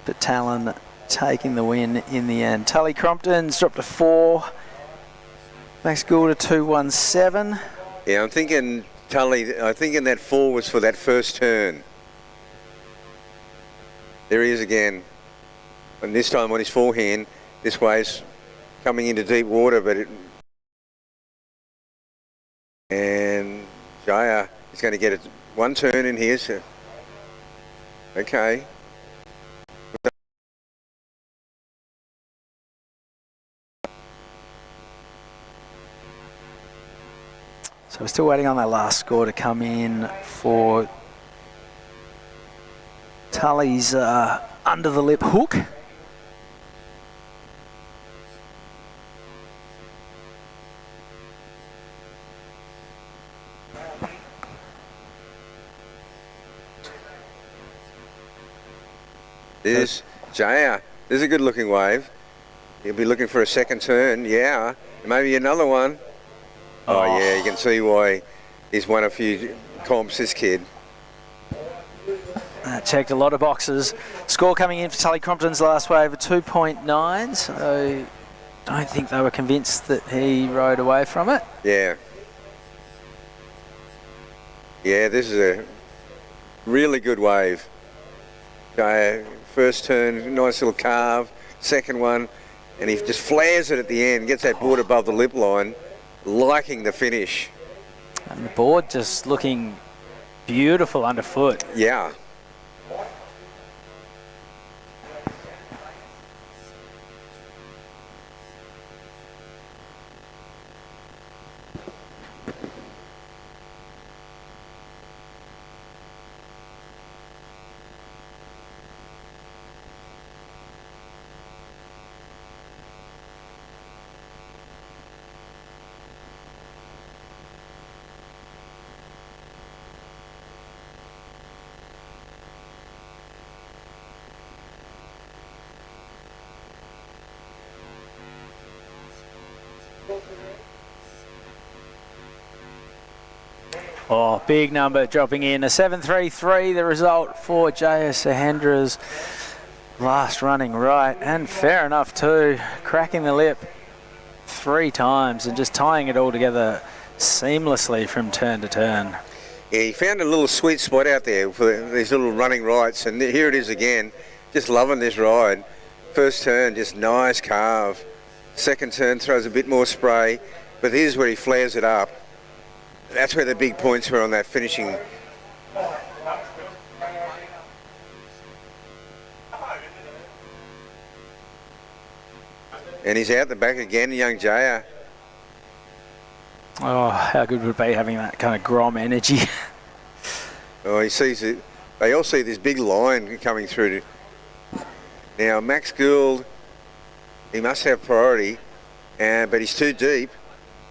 But Talon taking the win in the end. Tully Crompton's dropped to 4. Max Gould to 217. Yeah, I'm thinking Tully. I think that 4 was for that first turn. There he is again. And this time on his forehand, this wave's coming into deep water, but And Jaya is going to get one turn in here. So. Okay. So we're still waiting on that last score to come in for Tully's under the lip hook. There's Jaya. There's a good looking wave. He'll be looking for a second turn. Yeah. Maybe another one. Oh, yeah, you can see why he's won a few comps, this kid. Checked a lot of boxes. Score coming in for Tully Crompton's last wave of 2.9, so don't think they were convinced that he rode away from it. Yeah. Yeah, this is a really good wave. First turn, nice little carve. Second one, and he just flares it at the end, gets that board above the lip line, liking the finish. And the board just looking beautiful underfoot. Yeah. Oh, big number dropping in. A 7.33, the result for J.S. Sahendra's last running right. And fair enough too. Cracking the lip 3 times and just tying it all together seamlessly from turn to turn. Yeah, he found a little sweet spot out there for these little running rights, and here it is again. Just loving this ride. First turn, just nice carve. Second turn throws a bit more spray, but here's where he flares it up. That's where the big points were on that finishing. And he's out the back again, young Jaya. Oh, how good would it be having that kind of Grom energy? Oh, he sees it. They all see this big line coming through. Now, Max Gould, he must have priority, but he's too deep.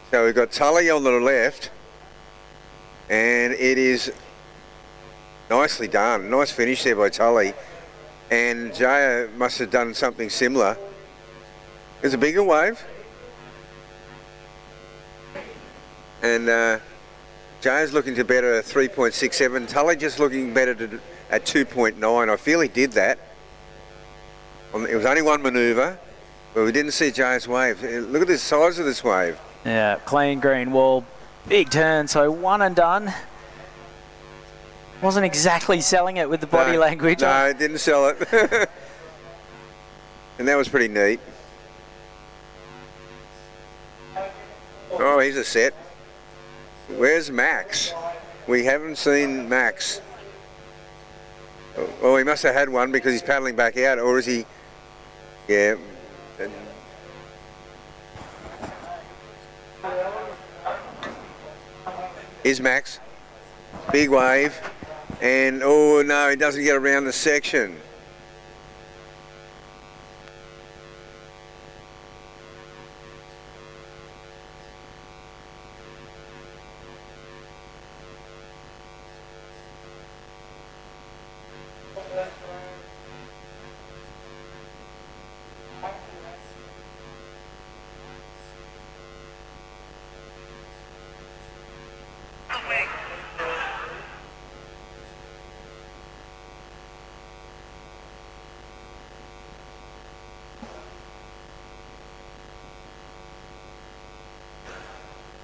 So we've got Tully on the left, and it is nicely done. Nice finish there by Tully. And Jaya must have done something similar. There's a bigger wave. And Jaya's looking to better 3.67. Tully just looking better at 2.9. I feel he did that. It was only one manoeuvre, but we didn't see Jaya's wave. Look at the size of this wave. Yeah, clean green wall, big turn, so one and done. Wasn't exactly selling it with the body language. No, it didn't sell it. And that was pretty neat. Oh, he's a set. Where's Max? We haven't seen Max. Oh, he must have had one because he's paddling back out, or is he? Yeah. Here's Max. Big wave. And, oh no, he doesn't get around the section.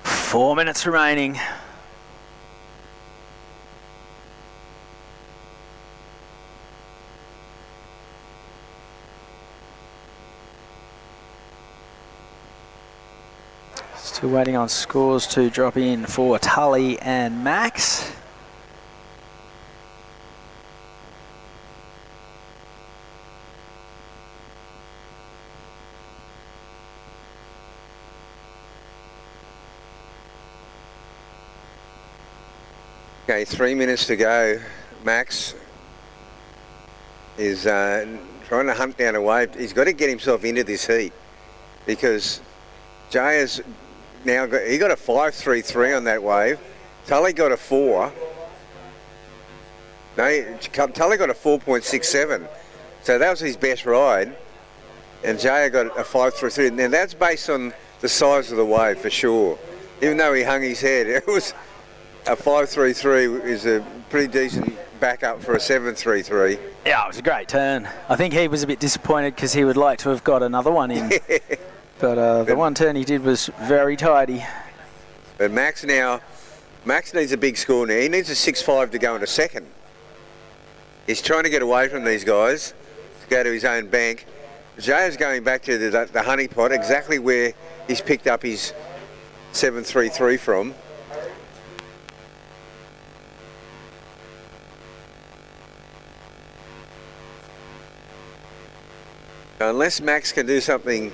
Four minutes remaining. Still waiting on scores to drop in for Tully and Max. Okay, 3 minutes to go. Max is trying to hunt down a wave. He's got to get himself into this heat because Jay has now got, he got a 5.33 on that wave. Tully got a 4. No, Tully got a 4.67. So that was his best ride. And Jay got a 5.33. Now that's based on the size of the wave for sure. Even though he hung his head, it was a 5.33 is a pretty decent backup for a 7.33. Yeah, it was a great turn. I think he was a bit disappointed because he would like to have got another one in. But the one turn he did was very tidy. But Max needs a big score now. He needs a 6.5 to go into second. He's trying to get away from these guys to go to his own bank. Jay is going back to the honey pot, exactly where he's picked up his 7.33 from. Unless Max can do something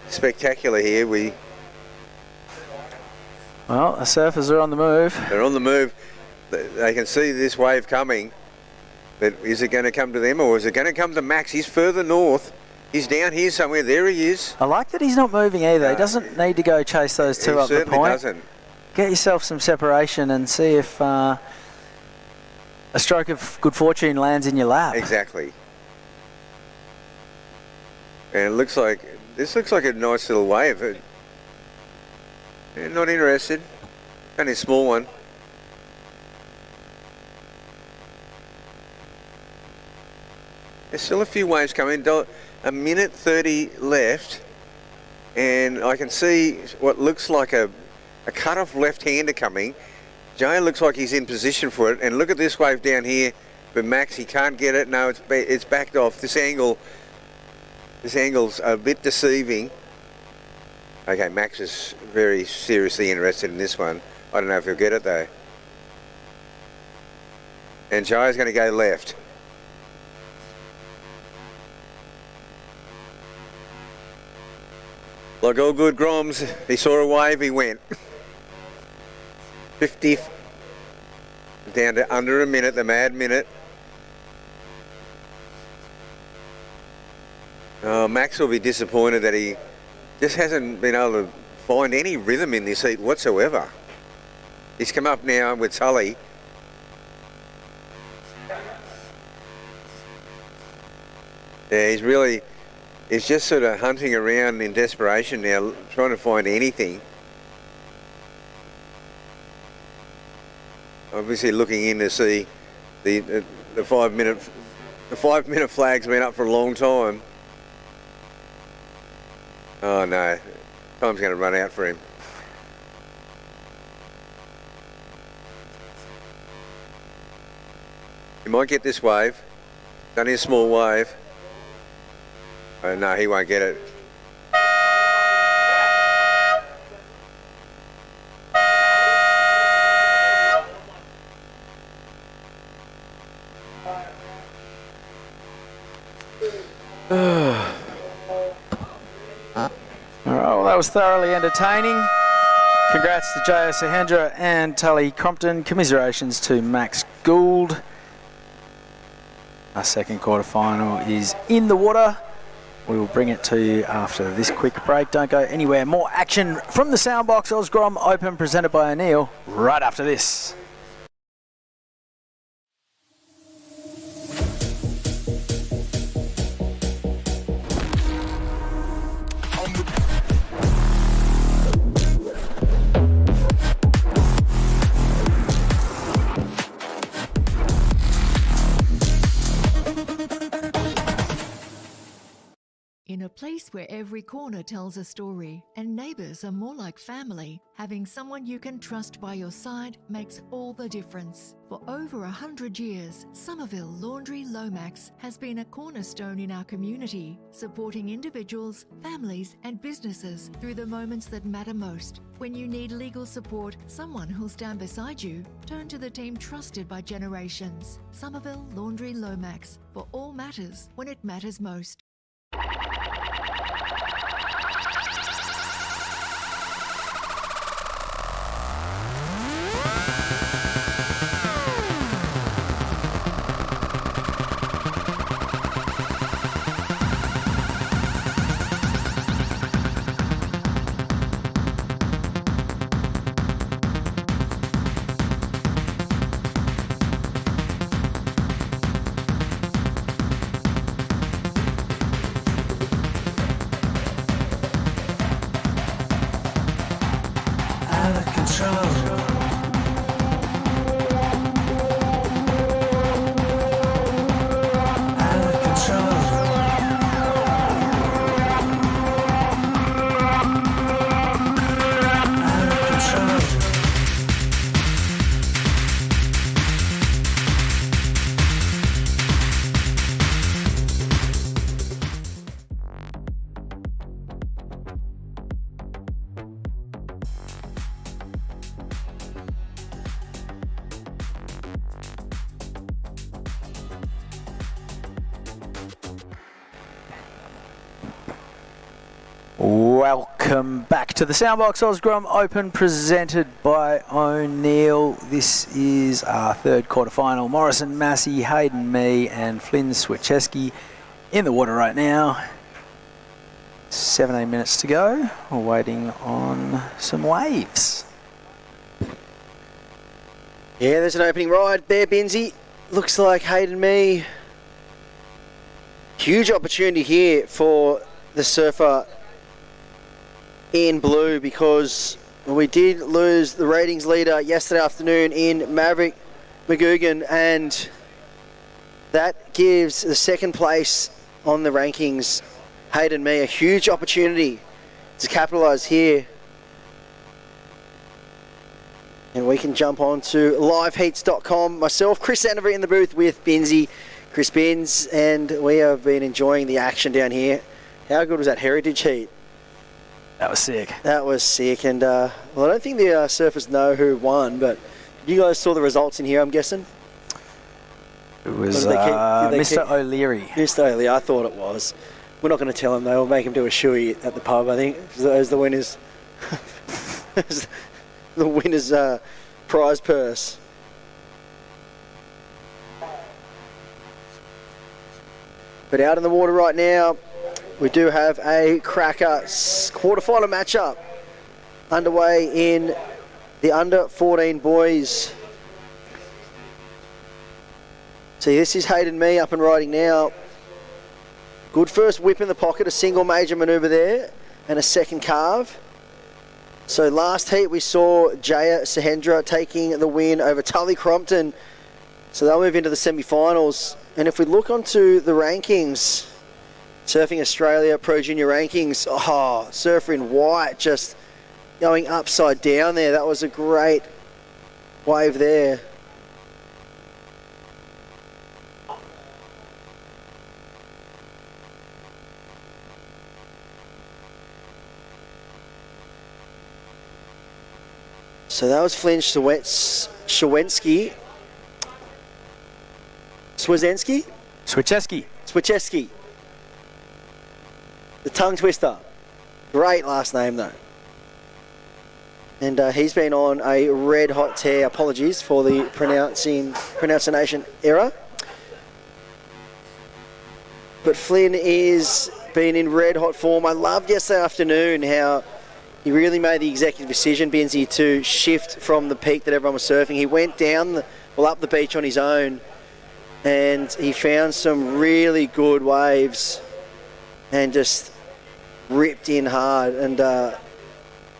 spectacular here, Well, the surfers are on the move. They're on the move. They can see this wave coming. But is it going to come to them or is it going to come to Max? He's further north. He's down here somewhere. There he is. I like that he's not moving either. He doesn't need to go chase those two up the point. He certainly doesn't. Get yourself some separation and see if a stroke of good fortune lands in your lap. Exactly. And this looks like a nice little wave. Not interested. Only a small one. There's still a few waves coming. A minute 30 left, and I can see what looks like a cut-off left-hander coming. Jay looks like he's in position for it, and look at this wave down here. But Max, he can't get it. No, it's backed off. This angle's a bit deceiving. Okay, Max is very seriously interested in this one. I don't know if he'll get it though. And Jai's going to go left. Like all good Groms, he saw a wave, he went. 50, down to under a minute, the mad minute. Oh, Max will be disappointed that he just hasn't been able to find any rhythm in this heat whatsoever. He's come up now with Tully. Yeah, he's just sort of hunting around in desperation now, trying to find anything. Obviously looking in to see the 5 minute flag's been up for a long time. Oh no, time's going to run out for him. He might get this wave. It's only a small wave. Oh no, he won't get it. Well, that was thoroughly entertaining. Congrats to J.S. Sahendra and Tully Crompton. Commiserations to Max Gould. Our second quarter final is in the water. We will bring it to you after this quick break. Don't go anywhere. More action from the Soundbox Osgrom Open presented by O'Neill right after this. In In a place where every corner tells a story and neighbours are more like family, having someone you can trust by your side makes all the difference. For over 100 years, Somerville Laundry Lomax has been a cornerstone in our community, supporting individuals, families and businesses through the moments that matter most. When you need legal support, someone who'll stand beside you, turn to the team trusted by generations. Somerville Laundry Lomax, for all matters when it matters most. Welcome back to the Soundbox Osgrom Open presented by O'Neill. This is our third quarterfinal. Morrison, Massey, Hayden, me and Flynn Swicheski in the water right now. 17 minutes to go. We're waiting on some waves. Yeah, there's an opening ride there, Benzie. Looks like Hayden, me. Huge opportunity here for the surfer in blue, because we did lose the ratings leader yesterday afternoon in Maverick McGugan, and that gives the second place on the rankings, Hayden Me, a huge opportunity to capitalise here. And we can jump on to liveheats.com. Myself, Chris Sandover in the booth with Benzie, Chris Binns, and we have been enjoying the action down here. How good was that heritage heat? That was sick. That was sick, and well, I don't think the surfers know who won, but you guys saw the results in here, I'm guessing? It was Mr. O'Leary. Mr. O'Leary, I thought it was. We're not going to tell him, though. We'll make him do a shoey at the pub, I think, as the winner's, the winner's prize purse. But out in the water right now, we do have a cracker quarterfinal matchup underway in the under 14 boys. See, this is Hayden Me up and riding now. Good first whip in the pocket, a single major manoeuvre there and a second carve. So last heat we saw Jaya Sahendra taking the win over Tully Crompton. So they'll move into the semi-finals. And if we look onto the rankings, Surfing Australia Pro Junior rankings, oh, surfer in white just going upside down there. That was a great wave there. So that was Flynn Swicheski. The tongue twister. Great last name though. And he's been on a red hot tear. Apologies for the pronunciation error. But Flynn is been in red hot form. I loved yesterday afternoon how he really made the executive decision, Benzie, to shift from the peak that everyone was surfing. He went down, up the beach on his own, and he found some really good waves and just ripped in hard and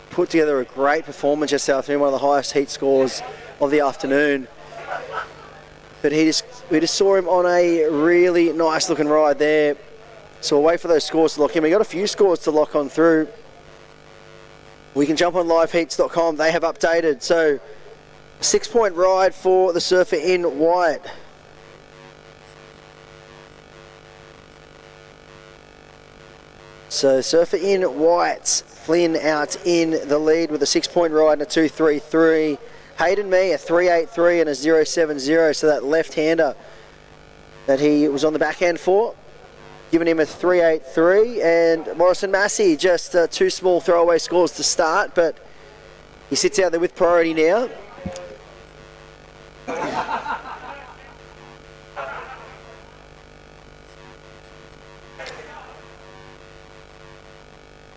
put together a great performance yesterday afternoon, one of the highest heat scores of the afternoon. But we just saw him on a really nice looking ride there. So we'll wait for those scores to lock in. We got a few scores to lock on through. We can jump on liveheats.com. They have updated. So 6-point ride for the surfer in white. So surfer in white, Flynn out in the lead with a 6-point ride and a 2.33. Hayden Mee a 3.83 and a 0.70. So that left-hander that he was on the backhand for, giving him a 3.83. And Morrison Massey just 2 small throwaway scores to start, but he sits out there with priority now.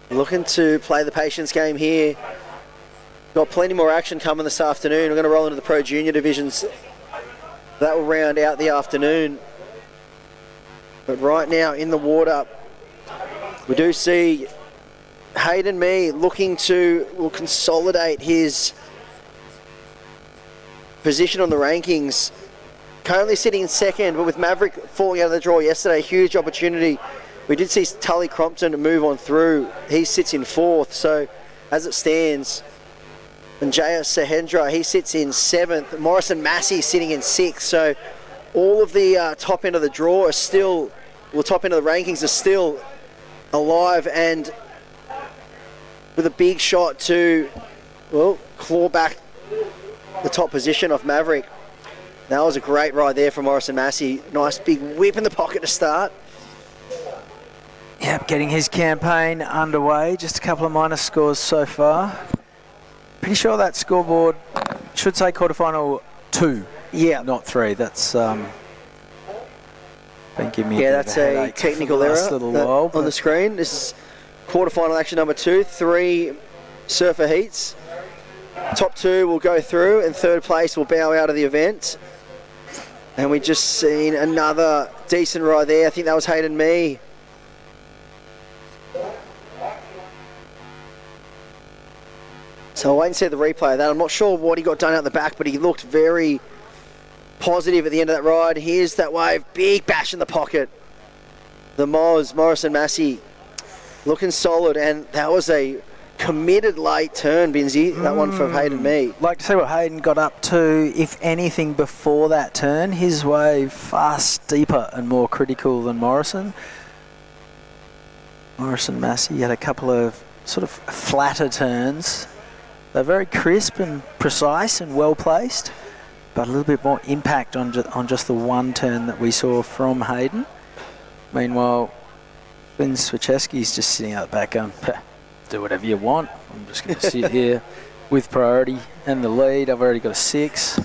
Looking to play the patience game here. Got plenty more action coming this afternoon. We're going to roll into the Pro Junior divisions. That will round out the afternoon. But right now in the water, we do see Hayden Mee looking to consolidate his position on the rankings. Currently sitting in second, but with Maverick falling out of the draw yesterday, huge opportunity. We did see Tully Crompton move on through. He sits in fourth, so as it stands, and Jaya Sahendra, he sits in seventh. Morrison Massey sitting in sixth, so all of the top end of the draw are still, well, top end of the rankings are still alive, and with a big shot to, well, claw back the top position off Maverick. That was a great ride there from Morrison Massey. Nice big whip in the pocket to start. Yep, getting his campaign underway. Just a couple of minor scores so far. Pretty sure that scoreboard should say quarterfinal 2. Yeah. Not 3. That's been giving me that's a technical error while, on the screen. This is quarterfinal action number 2. 3 surfer heats. Top 2 will go through and third place will bow out of the event. And we just seen another decent ride there. I think that was Hayden Mee. So I'll wait and see the replay of that. I'm not sure what he got done out the back, but he looked very positive at the end of that ride. Here's that wave. Big bash in the pocket. The Morrison Massey, looking solid. And that was a committed late turn, Binzi. That one from Hayden Mee. Like to see what Hayden got up to, if anything, before that turn. His wave far steeper and more critical than Morrison. Morrison Massey had a couple of sort of flatter turns. They're very crisp and precise and well placed, but a little bit more impact on just the one turn that we saw from Hayden. Meanwhile, Flynn Swieczewski's just sitting out the back going, do whatever you want. I'm just going to sit here with priority and the lead. I've already got a 6.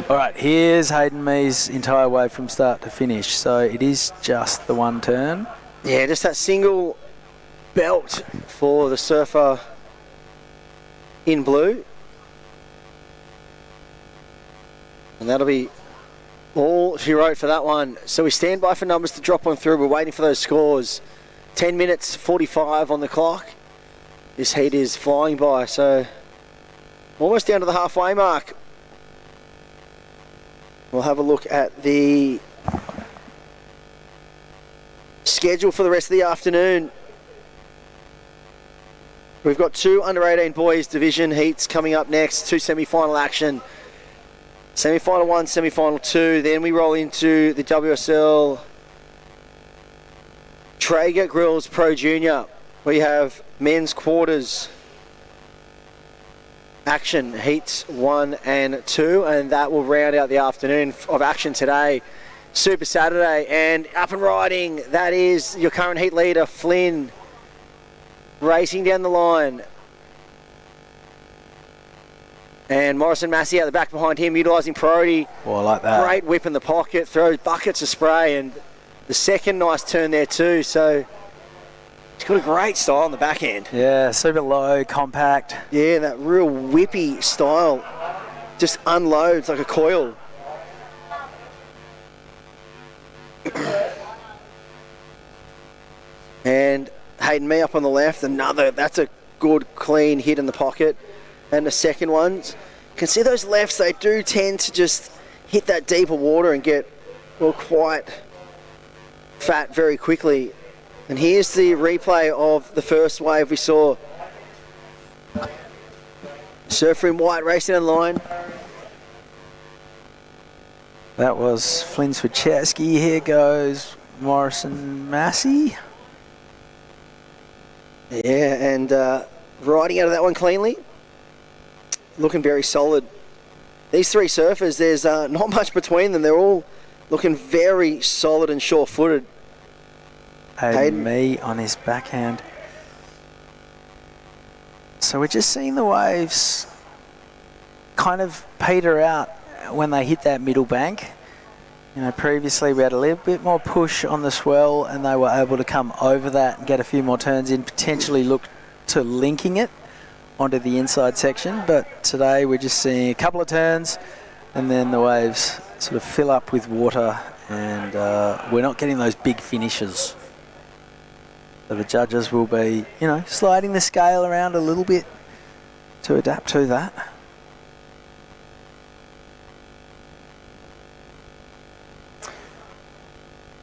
All right, here's Hayden Mee's entire wave from start to finish. So it is just the one turn. Yeah, just that single belt for the surfer in blue. And that'll be all she wrote for that one. So we stand by for numbers to drop on through. We're waiting for those scores. 10 minutes 45 on the clock. This heat is flying by, so almost down to the halfway mark. We'll have a look at the schedule for the rest of the afternoon. We've got 2 under-18 boys division heats coming up next, 2 semi-final action. Semi-final 1, semi-final 2. Then we roll into the WSL Traeger Grills Pro Junior. We have men's quarters action, heats 1 and 2, and that will round out the afternoon of action today. Super Saturday, and up and riding, that is your current heat leader, Flynn. Racing down the line. And Morrison Massey out the back behind him, utilising priority. Oh, I like that. Great whip in the pocket, throws buckets of spray, and the second nice turn there too. So he's got a great style on the back end. Yeah, super low, compact. Yeah, that real whippy style. Just unloads like a coil. And Hayden Mee up on the left, that's a good clean hit in the pocket. And the second one, you can see those lefts, they do tend to just hit that deeper water and get, well, quite fat very quickly. And here's the replay of the first wave we saw. Surfer in white racing in line. That was Flynn Swieczewski. Here goes Morrison Massey. Yeah, and riding out of that one cleanly. Looking very solid. These three surfers, there's not much between them. They're all looking very solid and sure-footed. Hayden Mee on his backhand. So we're just seeing the waves kind of peter out when they hit that middle bank. You know, previously we had a little bit more push on the swell and they were able to come over that and get a few more turns in, potentially look to linking it onto the inside section. But today we're just seeing a couple of turns and then the waves sort of fill up with water, and we're not getting those big finishes. So the judges will be, you know, sliding the scale around a little bit to adapt to that.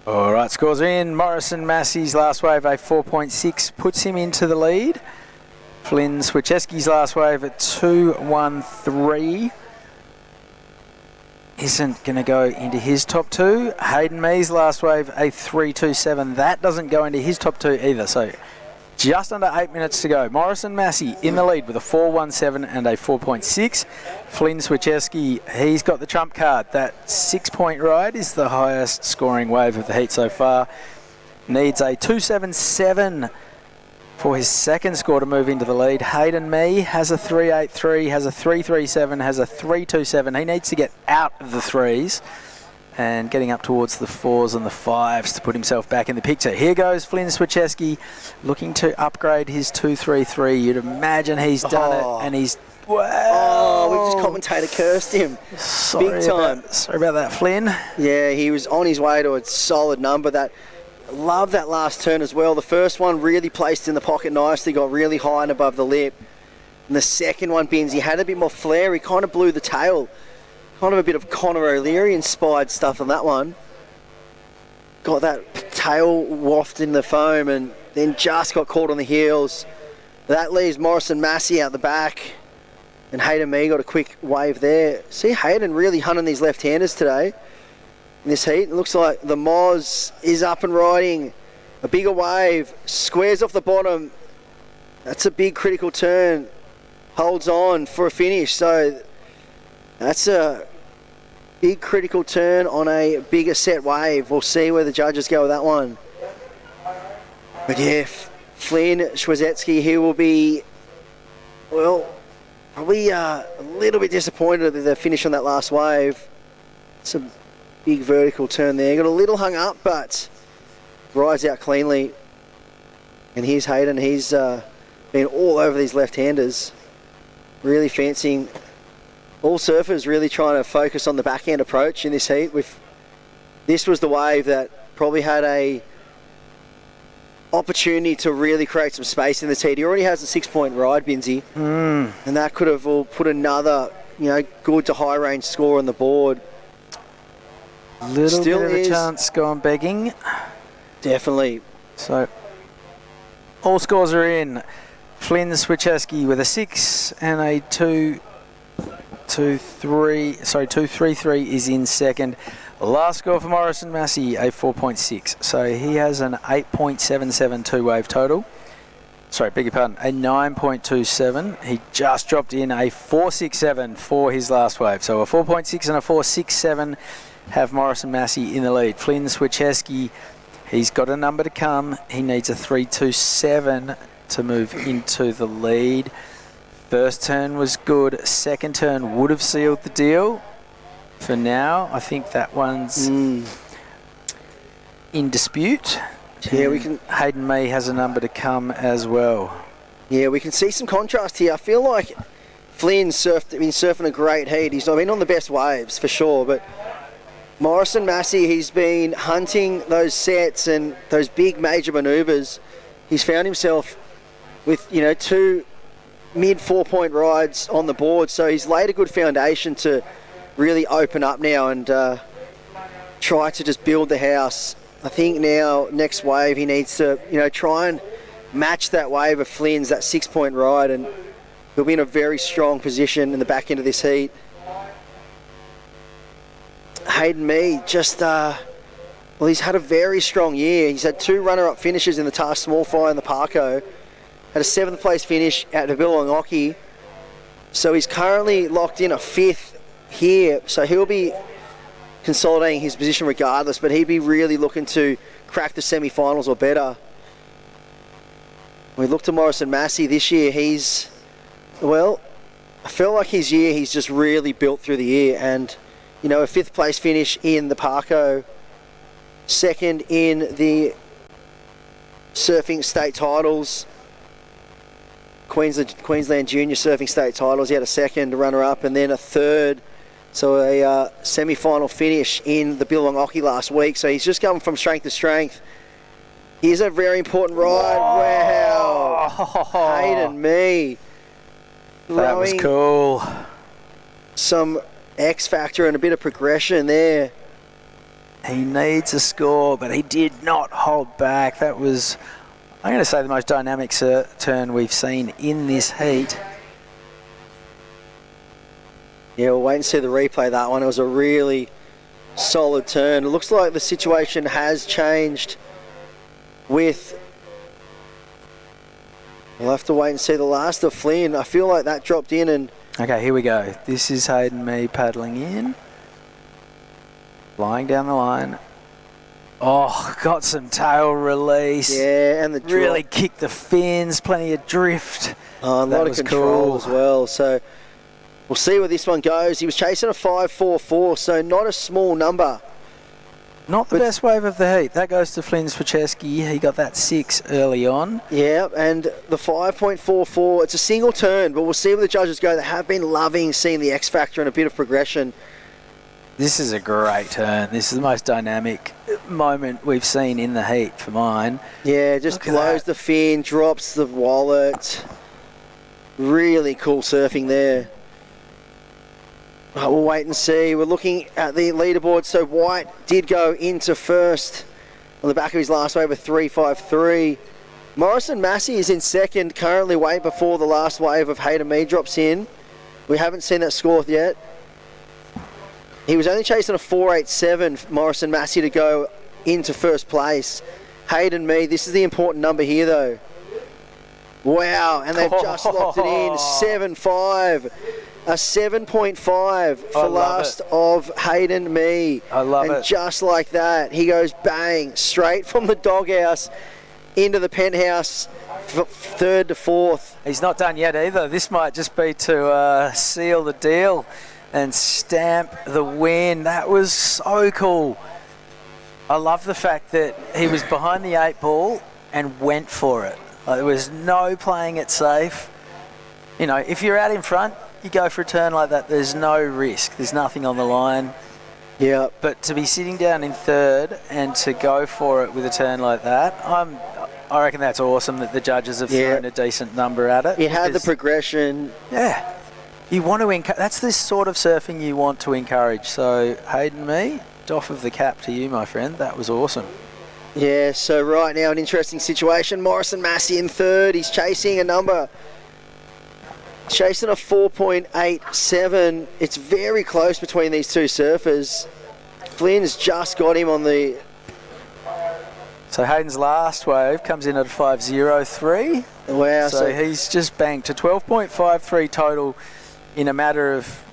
All right, scores are in. Morrison Massey's last wave, a 4.6, puts him into the lead. Flynn Swieczewski's last wave at 2.13 isn't going to go into his top two. Hayden Mee's last wave, a 3.27. That doesn't go into his top two either. So just under 8 minutes to go. Morrison Massey in the lead with a 4.17 and a 4.6. Flynn Swieczewski, he's got the trump card. That 6-point ride is the highest scoring wave of the heat so far. Needs a 2.77 for his second score to move into the lead. Hayden Mee has a 3.83, has a 3.37, has a 3.27. He needs to get out of the threes and getting up towards the 4s and the 5s to put himself back in the picture. Here goes Flynn Swieczewski looking to upgrade his 2.33. You'd imagine he's done it, and he's... Wow. Oh, we've just commentator cursed him. Big time. Sorry about that, Flynn. Yeah, he was on his way to a solid number. Love that last turn as well. The first one really placed in the pocket nicely, got really high and above the lip. And the second one, Bins, he had a bit more flair. He kind of blew the tail. Kind of a bit of Conor O'Leary inspired stuff on that one. Got that tail waft in the foam and then just got caught on the heels. That leaves Morrison Massey out the back. And Hayden Mee got a quick wave there. See Hayden really hunting these left-handers today. In this heat, it looks like the Moz is up and riding. A bigger wave, squares off the bottom. That's a big critical turn. Holds on for a finish. So that's a big critical turn on a bigger set wave. We'll see where the judges go with that one. But yeah, Flynn Swieczewski, he will be, well, probably a little bit disappointed at the finish on that last wave. It's a big vertical turn there. Got a little hung up, but rides out cleanly. And here's Hayden. He's been all over these left-handers. Really fancying all surfers, really trying to focus on the backhand approach in this heat. This was the wave that probably had a opportunity to really create some space in this heat. He already has a 6-point ride, Binsey. And that could have put another, good to high range score on the board. Little bit of a chance gone begging. Definitely. So all scores are in. Flynn Swieczewski with a 6 and a 2.33 is in second. Last score for Morrison Massey, a 4.6. So he has an 8.77 two-wave total. Sorry, beg your pardon, a 9.27. He just dropped in a 4.67 for his last wave. So a 4.6 and a 4.67 have Morrison Massey in the lead. Flynn Swieczewski, he's got a number to come. He needs a 3.27 to move into the lead. First turn was good. Second turn would have sealed the deal. For now, I think that one's in dispute. Yeah, we can. Hayden Mee has a number to come as well. Yeah, we can see some contrast here. I feel like Flynn's been surfing a great heat. He's not been on the best waves for sure, but Morrison Massey, he's been hunting those sets and those big major manoeuvres. He's found himself with, two mid 4-point rides on the board. So he's laid a good foundation to really open up now and try to just build the house I think now, next wave, he needs to, try and match that wave of Flynn's, that 6-point ride, and he'll be in a very strong position in the back end of this heat. Hayden Mead just, he's had a very strong year. He's had 2 runner-up finishes in the Task Small Fry and the Parco. Had a 7th place finish at the Billabong Occy. So he's currently locked in a 5th here. So he'll be consolidating his position regardless, but he'd be really looking to crack the semi-finals or better. We look to Morrison Massey this year. He's, I feel like his year, he's just really built through the year. And, a 5th place finish in the Parco, 2nd in the surfing state titles, Queensland Junior surfing state titles. He had a 2nd runner-up and then a 3rd. So a semi-final finish in the Billabong Occy last week. So he's just going from strength to strength. Here's a very important ride. Wow. Hayden Mee. That was cool. Some X factor and a bit of progression there. He needs a score, but he did not hold back. That was, I'm going to say, the most dynamic turn we've seen in this heat. Yeah, we'll wait and see the replay of that one. It was a really solid turn. It looks like the situation has changed with... We'll have to wait and see the last of Flynn. I feel like that dropped in and... Okay, here we go. This is Hayden Mee paddling in. Flying down the line. Oh, got some tail release. Yeah, and the drop. Really kicked the fins, plenty of drift. Oh, a lot of control as well. So we'll see where this one goes. He was chasing a 5.44, so not a small number. Not the best wave of the heat. That goes to Flynn Swieczewski. He got that 6 early on. Yeah, and the 5.44, it's a single turn, but we'll see where the judges go. They have been loving seeing the X factor and a bit of progression. This is a great turn. This is the most dynamic moment we've seen in the heat for mine. Yeah, just blows the fin, drops the wallet. Really cool surfing there. But we'll wait and see. We're looking at the leaderboard. So White did go into first on the back of his last wave of 3.53. Morrison Massey is in second, currently waiting before the last wave of Hayden Mee drops in. We haven't seen that score yet. He was only chasing a 4.87, Morrison Massey, to go into first place. Hayden Mee, this is the important number here though. Wow, and they've just locked it in, 7.5. A 7.5 for last of Hayden Mee. I love it. And just like that, he goes bang, straight from the doghouse into the penthouse, 3rd to 4th. He's not done yet either. This might just be to seal the deal and stamp the win. That was so cool. I love the fact that he was behind the 8 ball and went for it. Like, there was no playing it safe. If you're out in front, you go for a turn like that, there's no risk. There's nothing on the line. Yeah. But to be sitting down in 3rd and to go for it with a turn like that, I reckon that's awesome that the judges have thrown a decent number at it. It had the progression. Yeah. You want to that's the sort of surfing you want to encourage. So Hayden Mee, doff of the cap to you, my friend. That was awesome. Yeah, so right now an interesting situation. Morrison Massey in 3rd. He's chasing a number. Chasing a 4.87. It's very close between these two surfers. Flynn's just got him on the... So Hayden's last wave comes in at a 5.03. Wow. So he's just banked to 12.53 total in a matter of,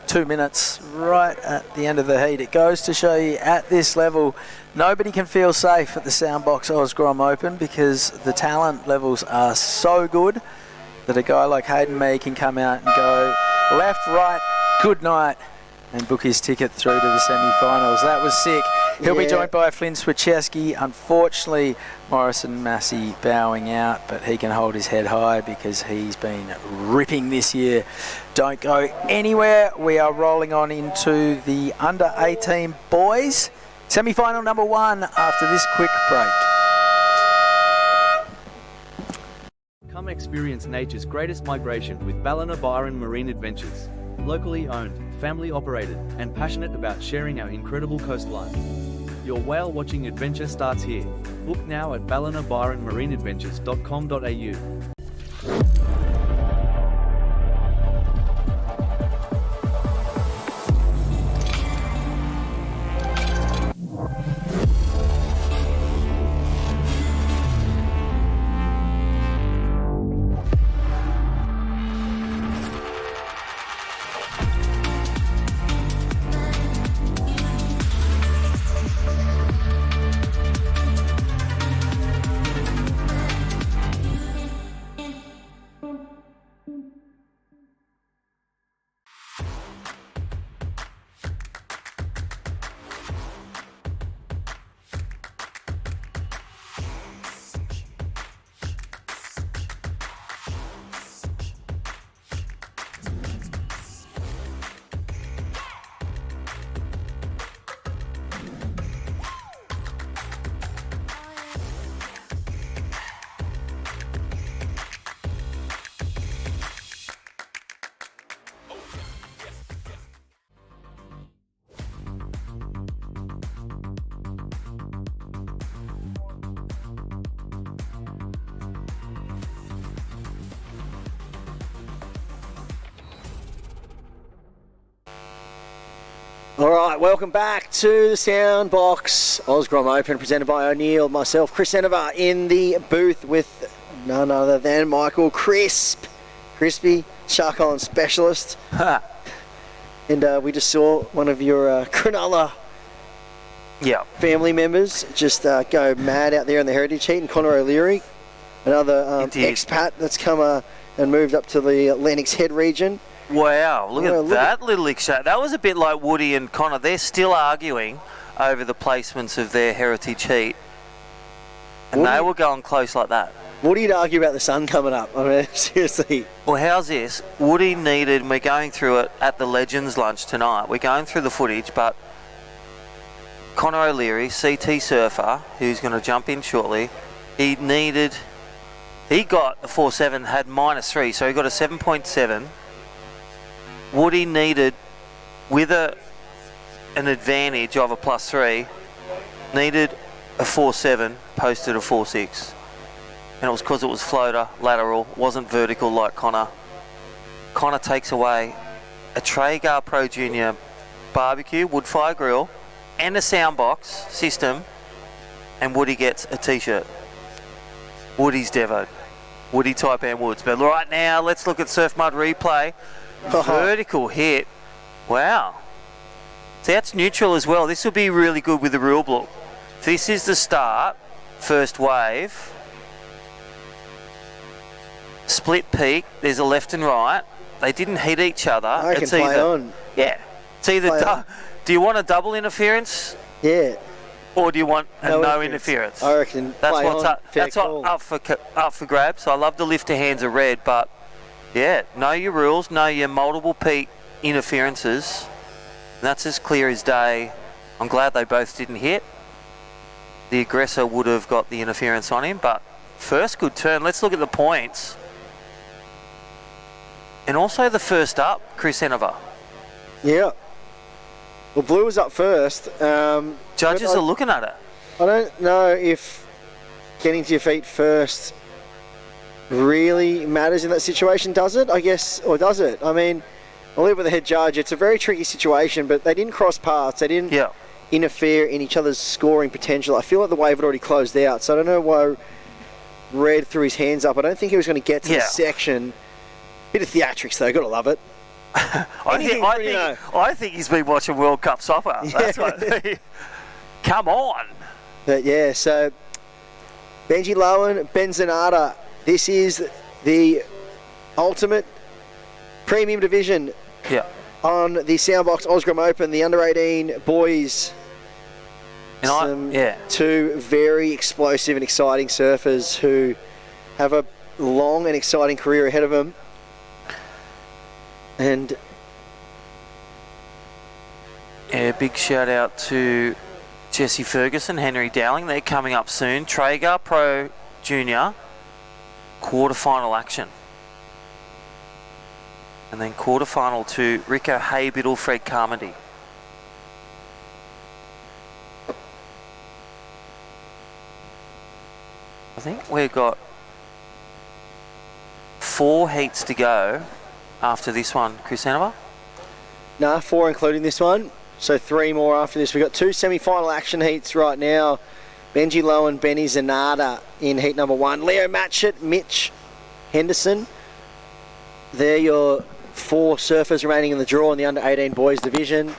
2 minutes right at the end of the heat. It goes to show you at this level, nobody can feel safe at the Soundbox Osgrom Open because the talent levels are so good that a guy like Hayden Mee can come out and go left, right, good night, and book his ticket through to the semi-finals. That was sick. He'll be joined by Flynn Swieczewski. Unfortunately, Morrison Massey bowing out, but he can hold his head high because he's been ripping this year. Don't go anywhere. We are rolling on into the under-18 boys. Semi-final number 1 after this quick break. Come experience nature's greatest migration with Ballina Byron Marine Adventures. Locally owned, family operated, and passionate about sharing our incredible coastline. Your whale watching adventure starts here. Book now at ballinabyronmarineadventures.com.au. All right, welcome back to the Soundbox Osgrom Open, presented by O'Neill. Myself, Chris Enever, in the booth with none other than Michael Crispy, Shark Island specialist. And we just saw one of your Cronulla family members just go mad out there in the Heritage Heat, and Connor O'Leary, another expat that's come and moved up to the Lennox Head region. Wow, look at that little exchange. That was a bit like Woody and Connor. They're still arguing over the placements of their Heritage Heat. And they were going close like that. What you'd argue about the sun coming up? I mean, seriously. Well, how's this? Woody needed, we're going through it at the Legends lunch tonight. We're going through the footage, but Connor O'Leary, CT surfer, who's going to jump in shortly, he got a 4.7, had -3, so he got a 7.7. Woody needed, with an advantage of a +3, needed a 4.7, posted a 4.6. And it was because it was floater, lateral, wasn't vertical like Connor. Connor takes away a Traeger Pro Junior barbecue, wood fire grill, and a soundbox system, and Woody gets a t-shirt. Woody's devoed. Woody Taipan Woods. But right now, let's look at Surf Mud replay. Vertical hit. Wow. So that's neutral as well. This will be really good with the rule book. This is the start. First wave. Split peak. There's a left and right. They didn't hit each other. I can play on. Yeah. It's either do you want a double interference? Yeah. Or do you want no interference? I reckon that's play what's on, up. That's up for grabs. I love the lift to hands are red, but yeah, know your rules, know your multiple peak interferences. That's as clear as day. I'm glad they both didn't hit. The aggressor would have got the interference on him, but first good turn. Let's look at the points. And also the first up, Chris Enever. Yeah. Well, Blue was up first. Judges are looking at it. I don't know if getting to your feet first really matters in that situation, does it? I guess, or does it? I mean, I'll leave with the head judge. It's a very tricky situation, but they didn't cross paths. They didn't interfere in each other's scoring potential. I feel like the wave had already closed out, so I don't know why Red threw his hands up. I don't think he was going to get to the section. Bit of theatrics, though. Got to love it. I think he's been watching World Cup soccer. That's what. Come on. But yeah, so Benji Lowen, Benzonata. This is the ultimate premium division on the Soundbox Osgrom Open, the under-18 boys. And two very explosive and exciting surfers who have a long and exciting career ahead of them. And big shout out to Jesse Ferguson, Henry Dowling. They're coming up soon. Traeger Pro Junior quarterfinal action. And then quarterfinal to Rico Haybiddle, Fred Carmody. I think we've got 4 heats to go after this one, Chris Hanover. Nah, 4 including this one. So 3 more after this. We've got 2 semi-final action heats right now. Benji Lowen, Benny Zanata in heat number 1. Leo Matchett, Mitch Henderson. They're your 4 surfers remaining in the draw in the under-18 boys division.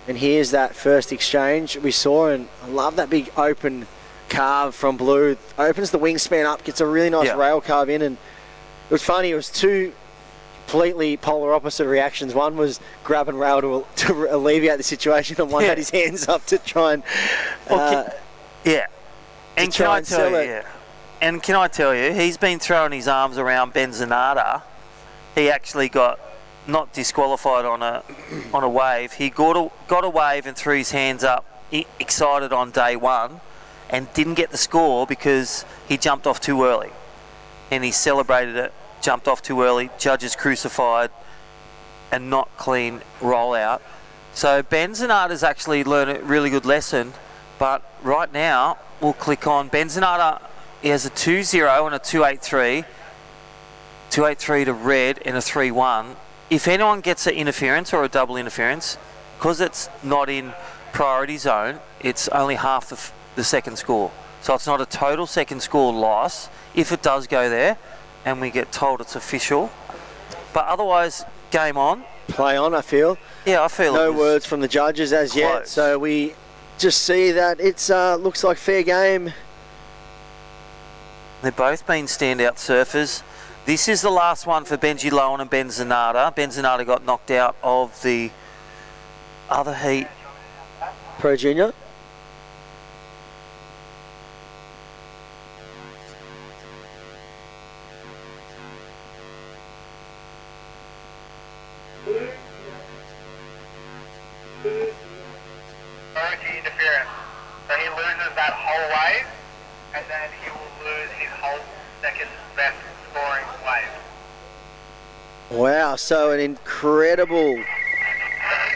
And here's that first exchange we saw, and I love that big open carve from Blue. Opens the wingspan up, gets a really nice rail carve in, and it was funny. It was 2 completely polar opposite reactions. One was grab and rail to alleviate the situation, and one had his hands up to try and And can I tell you, and can I tell you, he's been throwing his arms around Ben Zanata. He actually got not disqualified on a wave. He got a wave and threw his hands up, excited on day 1, and didn't get the score because he jumped off too early. And he celebrated it, jumped off too early, judges crucified, and not clean rollout. So Ben Zanata's actually learned a really good lesson, but right now we'll click on Ben Zanata. He has a 2-0 and a 2-8-3. 2-8-3 to Red and a 3-1. If anyone gets an interference or a double interference, because it's not in priority zone, it's only half the second score. So it's not a total second score loss if it does go there and we get told it's official. But otherwise, game on. Play on, I feel. Yeah, I feel no words from the judges as yet. So we just see that it's looks like fair game. They've both been standout surfers. This is the last one for Benji Lowen and Ben Zanata. Ben Zanata got knocked out of the other heat. Pro Junior. Priority interference. So he loses that whole wave, and then he will lose his whole second best scoring wave. Wow, so an incredible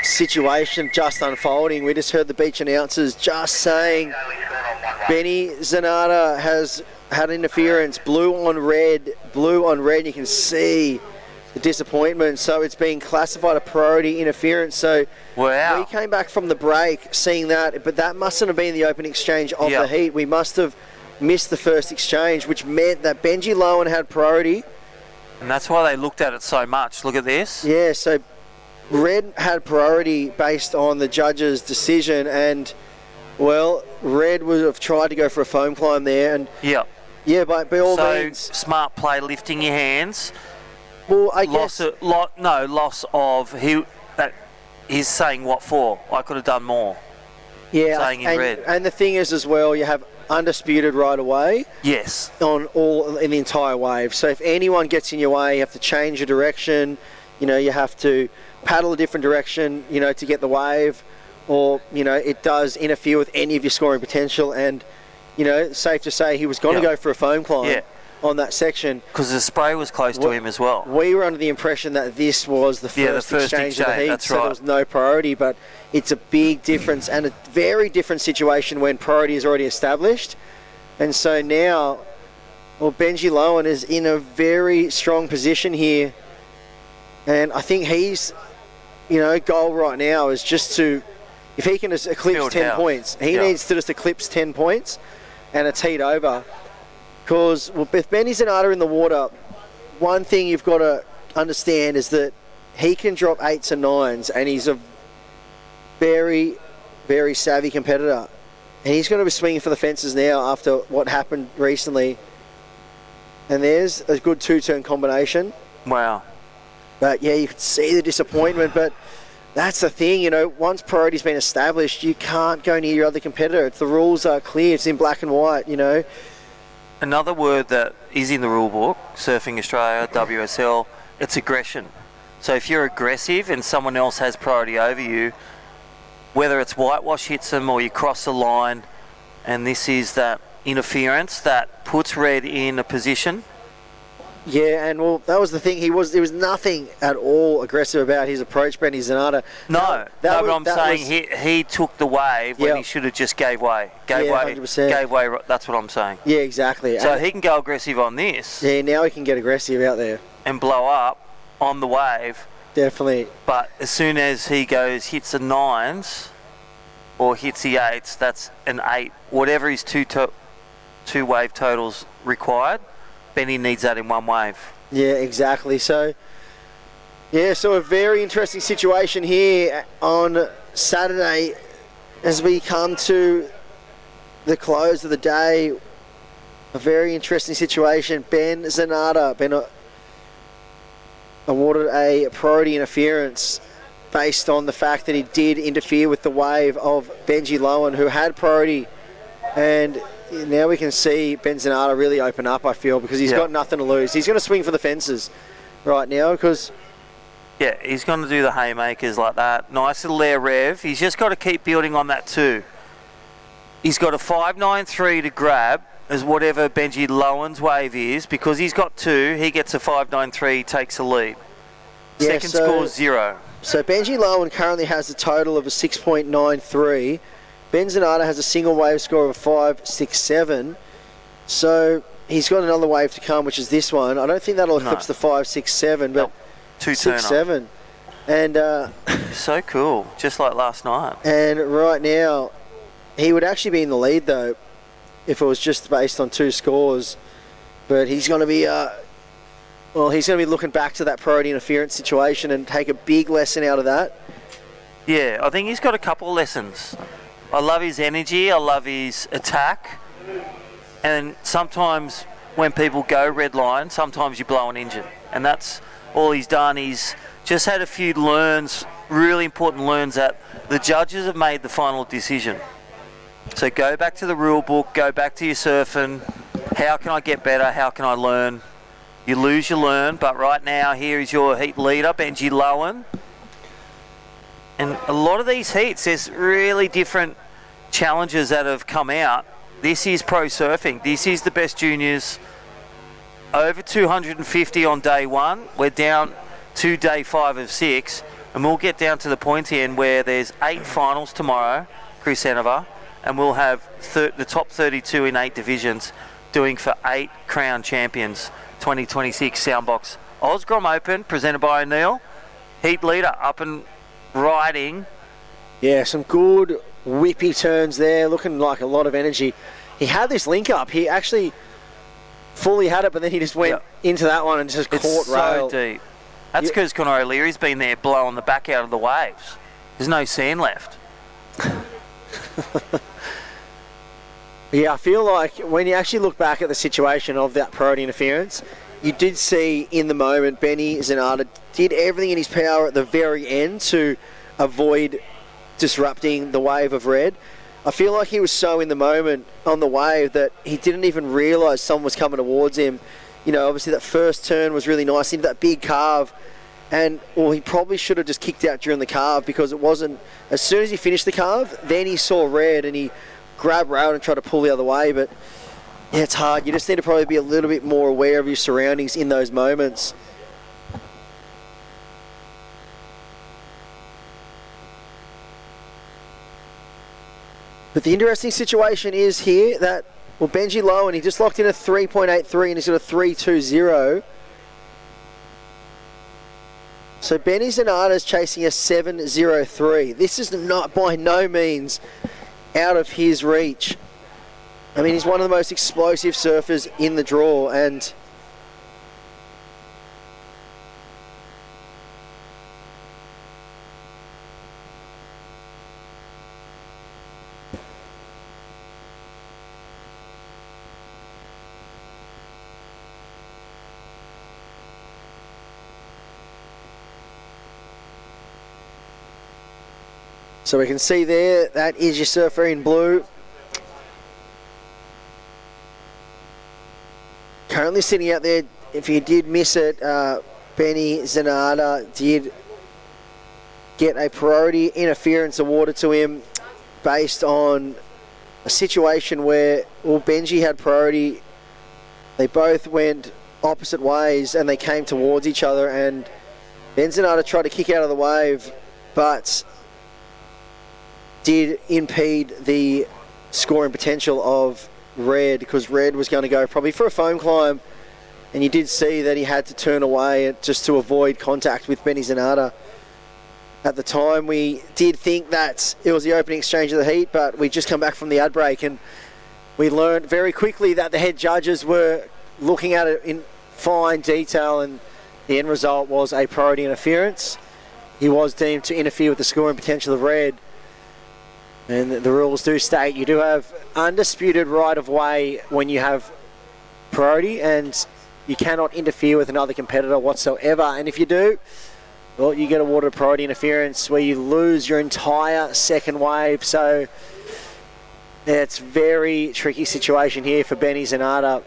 situation just unfolding. We just heard the beach announcers just saying Benny Zanata has had interference. Blue on red. You can see the disappointment. So it's being classified a priority interference. So we came back from the break seeing that, but that mustn't have been the open exchange of the heat. We must have missed the first exchange, which meant that Benji Lowen had priority. And that's why they looked at it so much. Look at this. Yeah, so Red had priority based on the judge's decision, and well, Red would have tried to go for a foam climb there, and but by all means, smart play, lifting your hands. Well, I guess loss of he's saying what for? I could have done more. Yeah, saying in red. And the thing is as well, you have undisputed right away. Yes. In the entire wave. So if anyone gets in your way, you have to change your direction. You know, you have to paddle a different direction, you know, to get the wave, or, you know, it does interfere with any of your scoring potential. And, you know, safe to say he was going to go for a foam climb on that section. Because the spray was close to him as well. We were under the impression that this was the first exchange of the heat, that's so there was no priority, but it's a big difference and a very different situation when priority is already established. And so now, well, Benji Lowen is in a very strong position here, and I think he's, you know, goal right now is just to, if he can just eclipse 10 points, he needs to just eclipse 10 points and it's heat over. Because with Benny Zanata in the water, one thing you've got to understand is that he can drop 8s and 9s, and he's a very, very savvy competitor. And he's going to be swinging for the fences now after what happened recently. And there's a good 2-turn combination. Wow. But yeah, you could see the disappointment, but that's the thing, you know, once priority's been established, you can't go near your other competitor. The rules are clear, it's in black and white, you know. Another word that is in the rule book, Surfing Australia, WSL, it's aggression. So if you're aggressive and someone else has priority over you, whether it's whitewash hits them or you cross the line, and this is that interference that puts red in a position Yeah, and well, that was the thing. There was nothing at all aggressive about his approach, Benny Zanata. But I'm saying he took the wave when he should have just gave way. Gave way. 100%. Gave way. That's what I'm saying. Yeah, exactly. So and he can go aggressive on this. Yeah, now he can get aggressive out there and blow up on the wave. Definitely. But as soon as he hits the 9s or hits the 8s, that's an 8. Whatever his two wave totals required, Benny needs that in one wave. Yeah, exactly. So, so a very interesting situation here on Saturday as we come to the close of the day. A very interesting situation. Ben Zanata been awarded a priority interference based on the fact that he did interfere with the wave of Benji Lowen, who had priority. And now we can see Ben Zanata really open up, I feel, because he's got nothing to lose. He's going to swing for the fences right now because... Yeah, he's going to do the haymakers like that. Nice little air rev. He's just got to keep building on that too. He's got a 5.93 to grab as whatever Benji Lowen's wave is. Because he's got 2, he gets a 5.93, takes the lead. Second score 0. So Benji Lowen currently has a total of a 6.93. Ben Zanata has a single wave score of 5.67, so he's got another wave to come, which is this one. I don't think that'll eclipse the 5.67, but 6.7. And so cool, just like last night. And right now, he would actually be in the lead though, if it was just based on 2 scores. But he's going to be, he's going to be looking back to that priority interference situation and take a big lesson out of that. Yeah, I think he's got a couple of lessons. I love his energy, I love his attack, and sometimes when people go red line, sometimes you blow an engine, and that's all he's done. He's just had a few learns, really important learns that the judges have made the final decision. So go back to the rule book, go back to your surfing, how can I get better, how can I learn? You lose, you learn, but right now here is your heat leader, Benji Lowen. And a lot of these heats, there's really different challenges that have come out. This is pro surfing. This is the best juniors. Over 250 on day 1. We're down to day 5 of 6. And we'll get down to the pointy end where there's 8 finals tomorrow, Chris Enover. And we'll have the top 32 in 8 divisions doing for 8 crown champions 2026 Soundbox Osgrom Open presented by O'Neill. Heat leader up and riding. Yeah, some good whippy turns there, looking like a lot of energy. He had this link up. He actually fully had it, but then he just went into that one and just caught rail. So deep. That's because Conor O'Leary's been there blowing the back out of the waves. There's no sand left. Yeah, I feel like when you actually look back at the situation of that priority interference, you did see in the moment Benny Zanata did everything in his power at the very end to avoid disrupting the wave of red. I feel like he was so in the moment on the wave that he didn't even realise someone was coming towards him. You know, obviously that first turn was really nice into that big carve, and he probably should have just kicked out during the carve, because it wasn't, as soon as he finished the carve, then he saw red and he grabbed rail and tried to pull the other way. But yeah, it's hard. You just need to probably be a little bit more aware of your surroundings in those moments. But the interesting situation is here that, Benji Lowen, he just locked in a 3.83 and he's got a 3.20. So Benny Zanata's chasing a 7.03. This is not by no means out of his reach. I mean, he's one of the most explosive surfers in the draw, and so we can see there, that is your surfer in blue. Currently sitting out there, if you did miss it, Benny Zanata did get a priority interference awarded to him based on a situation where, Benji had priority. They both went opposite ways, and they came towards each other, and Benzonata tried to kick out of the wave, but did impede the scoring potential of Red, because Red was going to go probably for a foam climb, and you did see that he had to turn away just to avoid contact with Benny Zanata. At the time, we did think that it was the opening exchange of the heat, but we just come back from the ad break, and we learned very quickly that the head judges were looking at it in fine detail, and the end result was a priority interference. He was deemed to interfere with the scoring potential of Red. And the rules do state you do have undisputed right of way when you have priority, and you cannot interfere with another competitor whatsoever. And if you do, well, you get awarded a priority interference where you lose your entire second wave. So yeah, it's a very tricky situation here for Benny Zanata.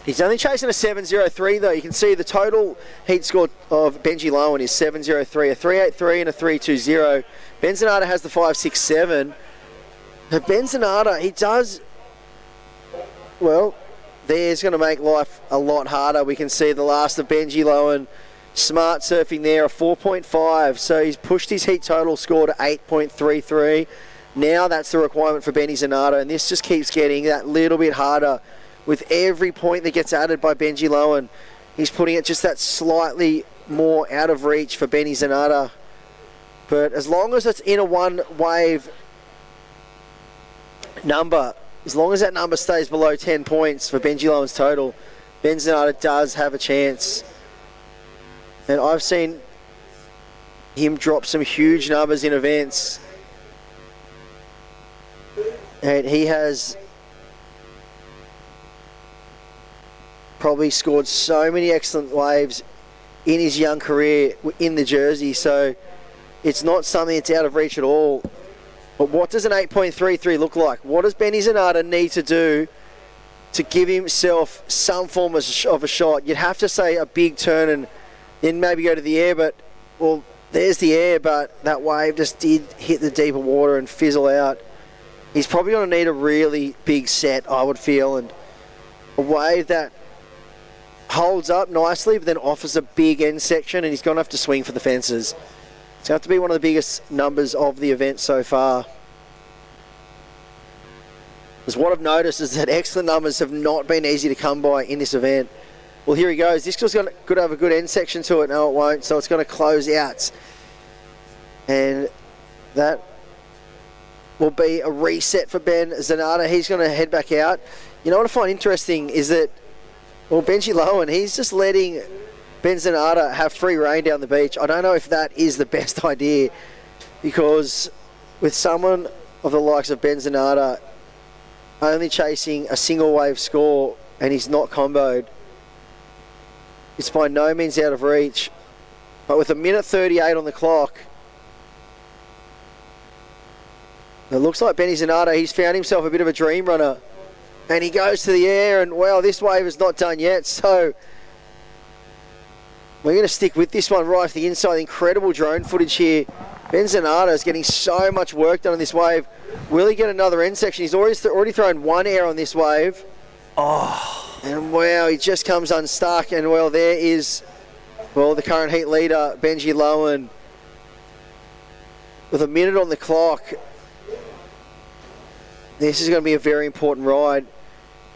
He's only chasing a 7.03 though. You can see the total heat score of Benji Lowen is 7.03, a 3.83 and a 3.20. Benzonata has the 5.67. But Benzonata, he does, well, there's going to make life a lot harder. We can see the last of Benji Lowen. Smart surfing there, a 4.5. So he's pushed his heat total score to 8.33. Now that's the requirement for Benny Zanata, and this just keeps getting that little bit harder with every point that gets added by Benji Lowen. He's putting it just that slightly more out of reach for Benny Zanata. But as long as it's in a one wave number, as long as that number stays below 10 points for Benji Lowen's total, Ben Zanata does have a chance. And I've seen him drop some huge numbers in events. And he has probably scored so many excellent waves in his young career in the jersey, so it's not something that's out of reach at all. But what does an 8.33 look like? What does Benny Zanata need to do to give himself some form of a shot? You'd have to say a big turn and then maybe go to the air, but, well, there's the air, but that wave just did hit the deeper water and fizzle out. He's probably going to need a really big set, I would feel, and a wave that holds up nicely but then offers a big end section, and he's going to have to swing for the fences. It's going to have to be one of the biggest numbers of the event so far. Because what I've noticed is that excellent numbers have not been easy to come by in this event. Well, here he goes. This one's going to have a good end section to it. No, it won't. So it's going to close out. And that will be a reset for Ben Zanata. He's going to head back out. You know what I find interesting is that, well, Benji Lowen, he's just letting Ben Zanata have free rein down the beach. I don't know if that is the best idea, because with someone of the likes of Ben Zanata only chasing a single wave score and he's not comboed, it's by no means out of reach. But with a minute 38 on the clock, it looks like Benny Zanata, he's found himself a bit of a dream runner. And he goes to the air, and wow, this wave is not done yet. So we're going to stick with this one right to the inside. Incredible drone footage here. Ben Zanata is getting so much work done on this wave. Will he get another end section? He's already thrown one air on this wave. Oh. And wow, he just comes unstuck. And well, there is, well, the current heat leader, Benji Lowen, with a minute on the clock. This is going to be a very important ride.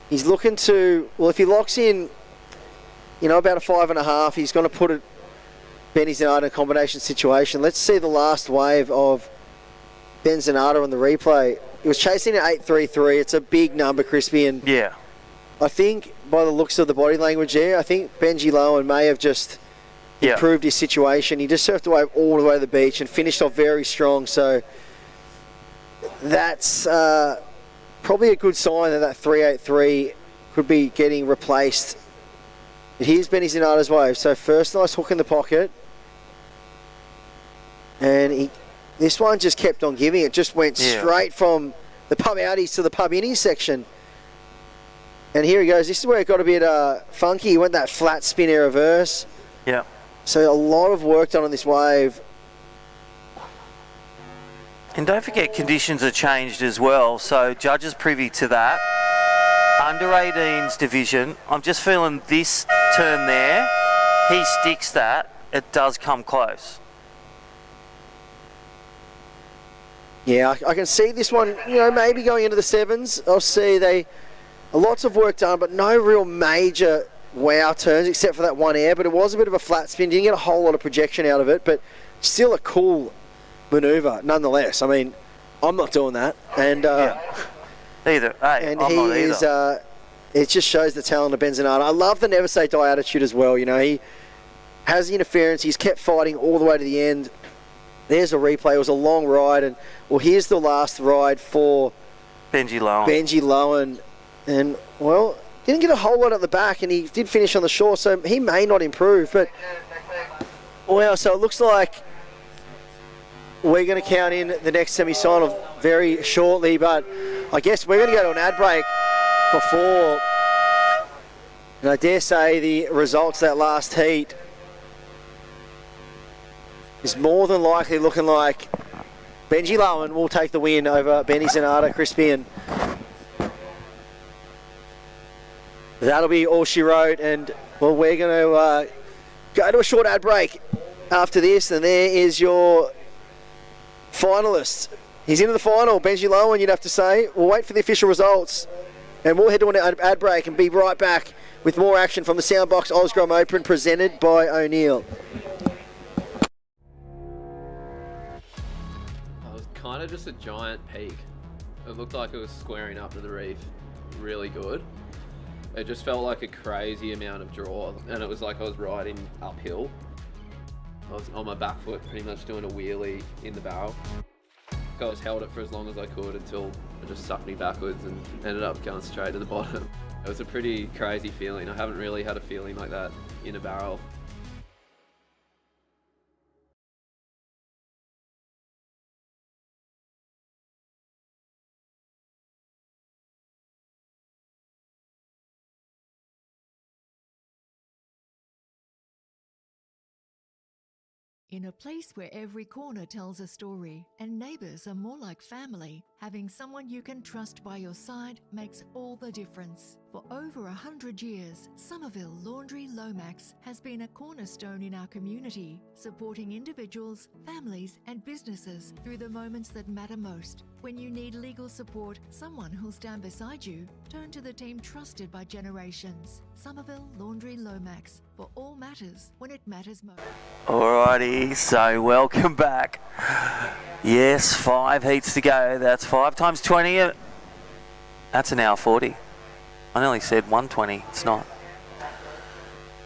He's looking to, well, if he locks in, you know, about a 5.5, he's going to put it, Benny Zanata in a combination situation. Let's see the last wave of Ben Zanata on the replay. He was chasing at 8.33. It's a big number, Crispy. And yeah, I think by the looks of the body language there, I think Benji Lowen may have just improved his situation. He just surfed the wave all the way to the beach and finished off very strong. So that's probably a good sign that 3.83 could be getting replaced. But here's Benny Zanata's wave. So first nice hook in the pocket. And this one just kept on giving. It just went straight from the pub outies to the pub innies section. And here he goes. This is where it got a bit funky. He went that flat spin air reverse. Yeah. So a lot of work done on this wave. And don't forget, conditions are changed as well, so judges privy to that. under 18s division, I'm just feeling this turn there. He sticks that. It does come close. Yeah, I can see this one, maybe going into the 7s. I'll see lots of work done, but no real major wow turns except for that one air. But it was a bit of a flat spin. Didn't get a whole lot of projection out of it, but still a cool manoeuvre nonetheless. I mean, I'm not doing that. And either. Hey, and I'm he not either. is. It just shows the talent of Benzenata. I love the never say die attitude as well. He has the interference. He's kept fighting all the way to the end. There's a replay. It was a long ride, and here's the last ride for Benji Lowen, and didn't get a whole lot at the back, and he did finish on the shore, so he may not improve. But so it looks like we're going to count in the next semi-final very shortly. But I guess we're going to go to an ad break before, and I dare say the results of that last heat is more than likely looking like Benji Lowen will take the win over Benny Zanata, Crispy, and that'll be all she wrote. And we're going to go to a short ad break after this, and there is your finalist. He's into the final, Benji Lowen, you'd have to say. We'll wait for the official results, and we'll head to an ad break and be right back with more action from the Soundbox Osgrom Open presented by O'Neill. Kind of just a giant peak. It looked like it was squaring up to the reef really good. It just felt like a crazy amount of draw, and it was like I was riding uphill. I was on my back foot pretty much doing a wheelie in the barrel. I just held it for as long as I could until it just sucked me backwards and ended up going straight to the bottom. It was a pretty crazy feeling. I haven't really had a feeling like that in a barrel. In a place where every corner tells a story and neighbours are more like family, having someone you can trust by your side makes all the difference. For over 100 years, Somerville Laundry Lomax has been a cornerstone in our community, supporting individuals, families and businesses through the moments that matter most. When you need legal support, someone who'll stand beside you, turn to the team trusted by generations. Somerville Laundry Lomax, for all matters when it matters most. Alrighty, so welcome back. Yes, 5 heats to go. That's 5 times 20. That's an hour 40. I nearly said 120. It's not.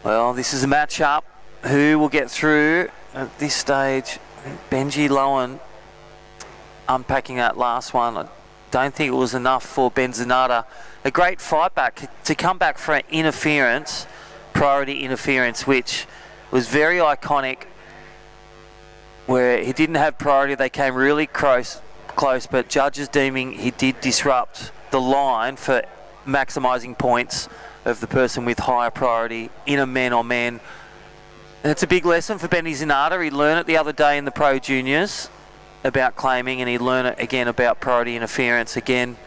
Well, this is a match-up. Who will get through at this stage? I think Benji Lowen unpacking that last one. I don't think it was enough for Benzenata. A great fight back to come back for an interference, priority interference, which was very iconic, where he didn't have priority. They came really close, but judges deeming he did disrupt the line for maximising points of the person with higher priority in a man-on-man. And it's a big lesson for Benny Zanata. He learned it the other day in the Pro Juniors about claiming, and he learned it again about priority interference. Again,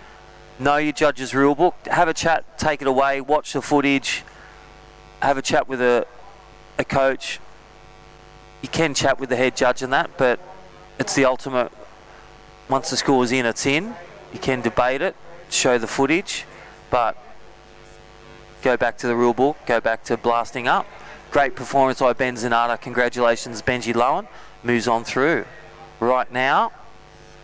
know your judge's rule book. Have a chat, take it away, watch the footage, have a chat with a coach. You can chat with the head judge and that, but it's the ultimate. Once the score's in, it's in. You can debate it, show the footage, but go back to the rule book, go back to blasting up. Great performance by Ben Zanata. Congratulations, Benji Lowen. Moves on through. Right now,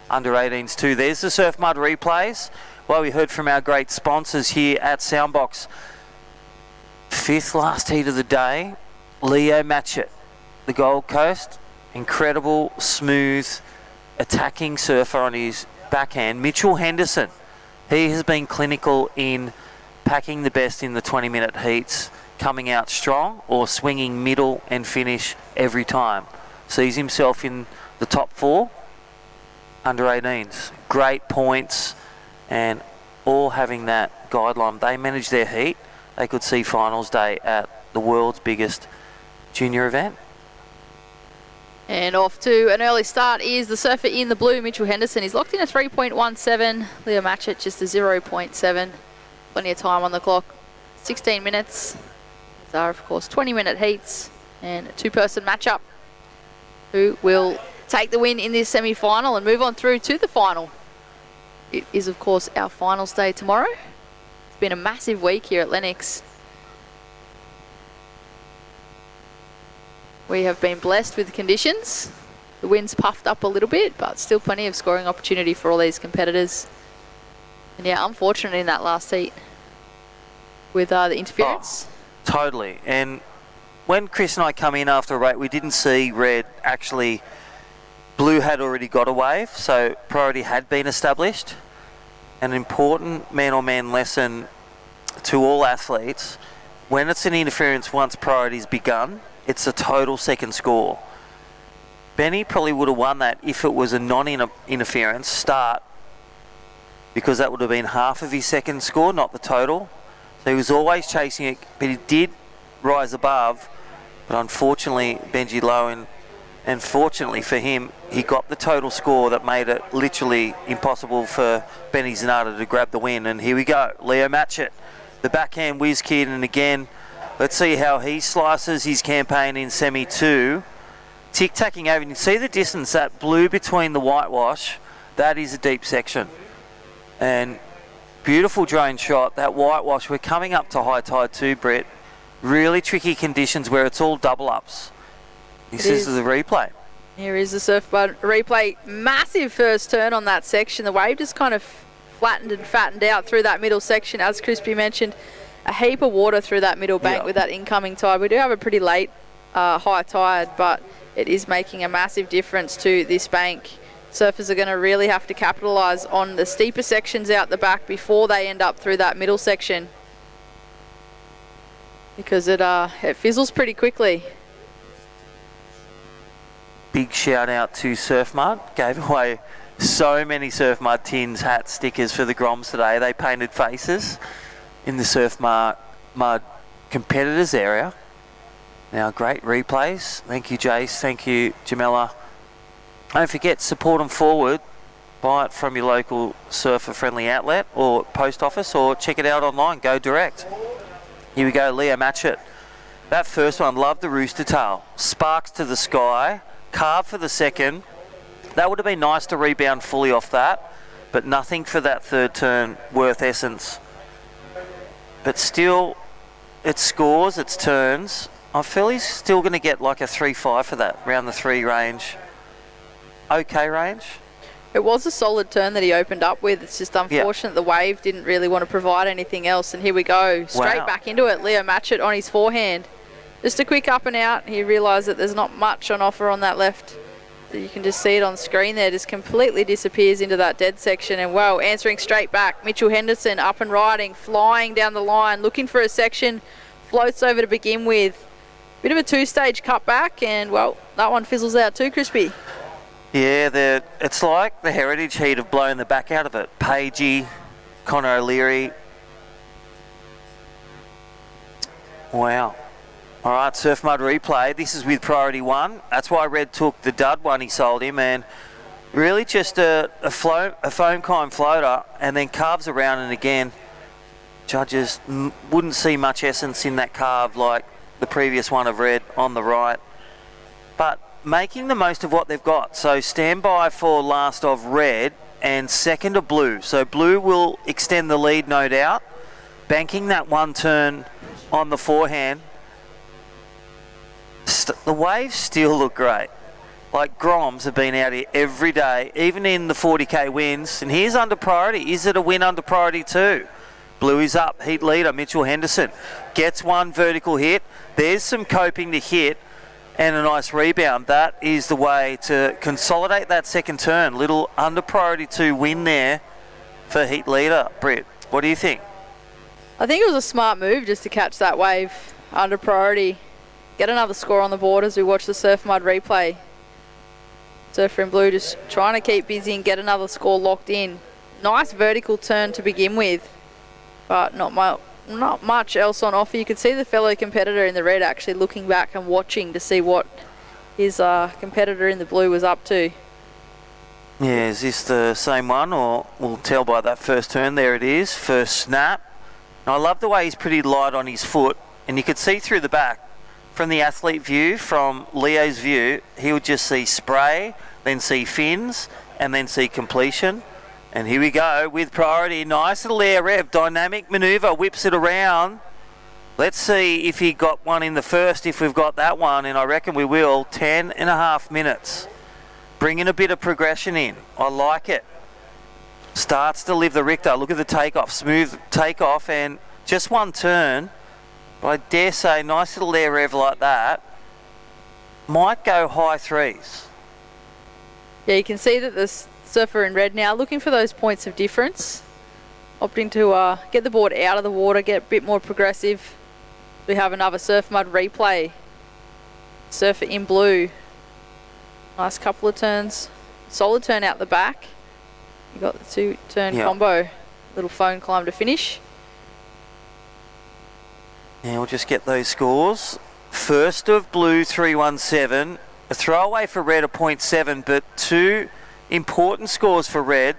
under 18s too. There's the Surf Mud replays. Well, we heard from our great sponsors here at Soundbox. 5th last heat of the day. Leo Matchett, the Gold Coast. Incredible, smooth, attacking surfer on his backhand. Mitchell Henderson. He has been clinical in packing the best in the 20-minute heats, coming out strong or swinging middle and finish every time. Sees himself in the top 4 under 18s. Great points, and all having that guideline. They manage their heat. They could see finals day at the world's biggest junior event. And off to an early start is the surfer in the blue, Mitchell Henderson. He's locked in a 3.17. Leo Matchett just a 0.7. Plenty of time on the clock. 16 minutes. These are, of course, 20-minute heats and a two-person matchup. Who will take the win in this semi-final and move on through to the final? It is, of course, our finals day tomorrow. It's been a massive week here at Lennox. We have been blessed with the conditions. The wind's puffed up a little bit, but still plenty of scoring opportunity for all these competitors. And yeah, unfortunately in that last heat with the interference. Oh, totally. And when Chris and I come in after a rate, we didn't see red actually. Blue had already got a wave, so priority had been established. An important man-on-man lesson to all athletes: when it's an interference, once priority's begun, it's a total second score. Benny probably would have won that if it was a non-interference start, because that would have been half of his second score, not the total. So he was always chasing it, but he did rise above. But unfortunately, Benji Lowe, and fortunately for him, he got the total score that made it literally impossible for Benny Zanata to grab the win. And here we go, Leo Matchett, the backhand whiz kid, and again, let's see how he slices his campaign in semi-2. Tic-tacking over, and you see the distance, that blue between the whitewash, that is a deep section. And beautiful drone shot, that whitewash, we're coming up to high tide too, Brett. Really tricky conditions where it's all double ups. This is the replay. Here is the surfboard replay. Massive first turn on that section. The wave just kind of flattened and fattened out through that middle section. As Crispy mentioned, a heap of water through that middle bank with that incoming tide. We do have a pretty late high tide, but it is making a massive difference to this bank. Surfers are going to really have to capitalise on the steeper sections out the back before they end up through that middle section, because it fizzles pretty quickly. Big shout out to Surf Mud. Gave away so many Surf Mud tins, hats, stickers for the Groms today. They painted faces in the Surf Mud competitors area. Now, great replays. Thank you, Jace. Thank you, Jamela. Don't forget, support them forward. Buy it from your local surfer-friendly outlet or post office, or check it out online. Go direct. Here we go, Leo Matchett. That first one, love the rooster tail. Sparks to the sky. Carve for the second. That would have been nice to rebound fully off that, but nothing for that third turn worth essence. But still, it scores, it's turns. I feel he's still going to get like a 3-5 for that, around the 3 range. Okay range. It was a solid turn that he opened up with. It's just unfortunate the wave didn't really want to provide anything else. And here we go, straight back into it. Leo Matchett on his forehand. Just a quick up and out. He realised that there's not much on offer on that left. You can just see it on screen there. Just completely disappears into that dead section. And well, answering straight back. Mitchell Henderson up and riding, flying down the line, looking for a section. Floats over to begin with. Bit of a 2-stage cutback, and well, that one fizzles out too, Crispy. Yeah, it's like the Heritage Heat have blown the back out of it. Pagey, Connor O'Leary. Wow. All right, Surf Mud replay. This is with priority 1. That's why Red took the dud one he sold him, and really just a foam kind floater, and then carves around, and again, judges wouldn't see much essence in that carve like the previous one of Red on the right. But making the most of what they've got. So stand by for last of Red and second of Blue. So Blue will extend the lead, no doubt. Banking that one turn on the forehand. The waves still look great. Like Groms have been out here every day, even in the 40k wins. And here's under priority. Is it a win under priority 2? Blue is up. Heat leader, Mitchell Henderson. Gets one vertical hit. There's some coping to hit and a nice rebound. That is the way to consolidate that second turn. Little under priority 2 win there for heat leader. Britt, what do you think? I think it was a smart move just to catch that wave under priority. Get another score on the board as we watch the Surf Mud replay. Surfer in Blue just trying to keep busy and get another score locked in. Nice vertical turn to begin with, but not much else on offer. You could see the fellow competitor in the red actually looking back and watching to see what his competitor in the blue was up to. Yeah, is this the same one, or we'll tell by that first turn? There it is, first snap. And I love the way he's pretty light on his foot, and you could see through the back. From the athlete view, from Leo's view, he would just see spray, then see fins, and then see completion. And here we go with priority. Nice little air rev, dynamic manoeuvre, whips it around. Let's see if he got one in the first, if we've got that one, and I reckon we will. 10.5 minutes. Bringing a bit of progression in. I like it. Starts to live the Richter. Look at the takeoff. Smooth takeoff and just one turn. But I dare say, nice little air rev like that might go high threes. Yeah, you can see that the surfer in red now looking for those points of difference. Opting to get the board out of the water, get a bit more progressive. We have another surf mud replay. Surfer in blue. Nice couple of turns. Solid turn out the back. You got the 2-turn combo. Little phone climb to finish. Now we'll just get those scores. First of blue 317. A throwaway for red, a 0.7, but two important scores for red.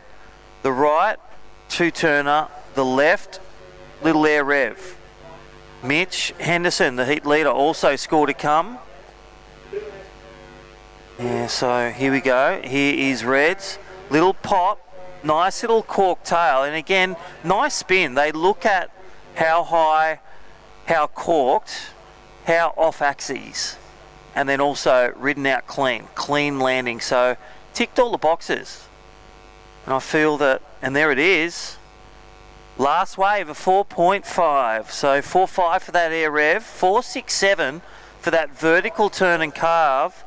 The right, 2-turner. The left, little air rev. Mitch Henderson, the heat leader, also scored a come. Yeah, so here we go. Here is Reds. Little pop, nice little cork tail, and again, nice spin. They look at how high, how corked, how off axes, and then also ridden out clean landing. So ticked all the boxes. And I feel that, and there it is. Last wave, a 4.5. So 4.5 for that air rev, 4.67 for that vertical turn and carve.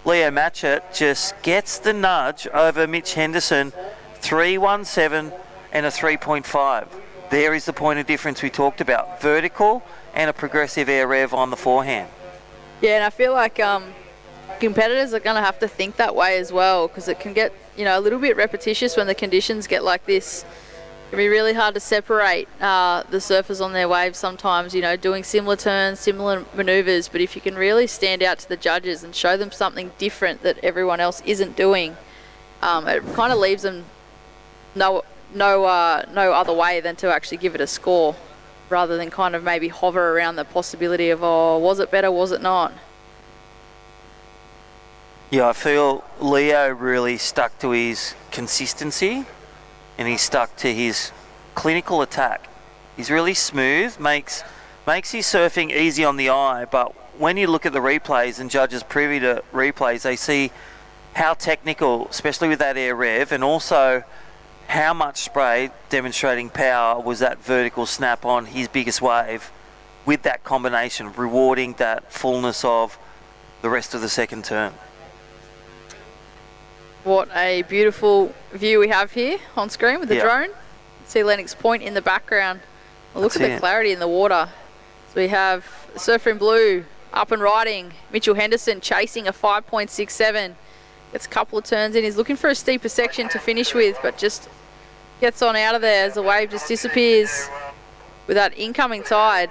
Leo Matchett just gets the nudge over Mitch Henderson, 3.17 and a 3.5. There is the point of difference we talked about. Vertical and a progressive air rev on the forehand. Yeah, and I feel like competitors are going to have to think that way as well, because it can get, a little bit repetitious when the conditions get like this. It can be really hard to separate the surfers on their waves sometimes, doing similar turns, similar manoeuvres, but if you can really stand out to the judges and show them something different that everyone else isn't doing, it kind of leaves them no other way than to actually give it a score, rather than kind of maybe hover around the possibility of, was it better, was it not? Yeah, I feel Leo really stuck to his consistency and he stuck to his clinical attack. He's really smooth, makes his surfing easy on the eye, but when you look at the replays and judges privy to replays, they see how technical, especially with that air rev, and also how much spray demonstrating power was that vertical snap on his biggest wave with that combination, rewarding that fullness of the rest of the second turn. What a beautiful view we have here on screen with the drone. See Lennox Point in the background. Well, look at the clarity in the water. So we have surfer in blue up and riding. Mitchell Henderson chasing a 5.67. Gets a couple of turns in. He's looking for a steeper section to finish with, but just gets on out of there as the wave just disappears with that incoming tide.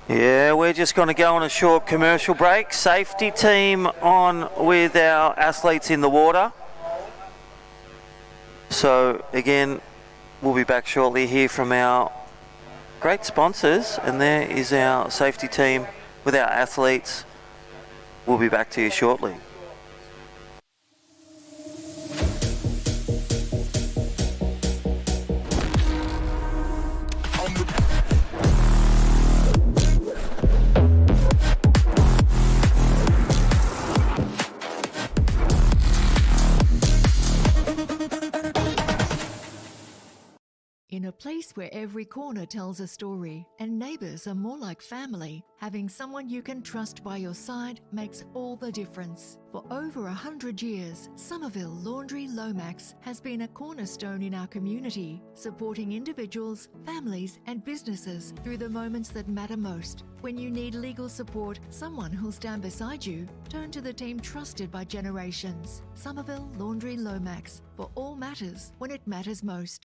Yeah, we're just going to go on a short commercial break. Safety team on with our athletes in the water. So again, we'll be back shortly here from our great sponsors, and there is our safety team with our athletes. We'll be back to you shortly. In a place where every corner tells a story and neighbours are more like family, having someone you can trust by your side makes all the difference. For over 100 years, Somerville Laundry Lomax has been a cornerstone in our community, supporting individuals, families and businesses through the moments that matter most. When you need legal support, someone who'll stand beside you, turn to the team trusted by generations. Somerville Laundry Lomax, for all matters when it matters most.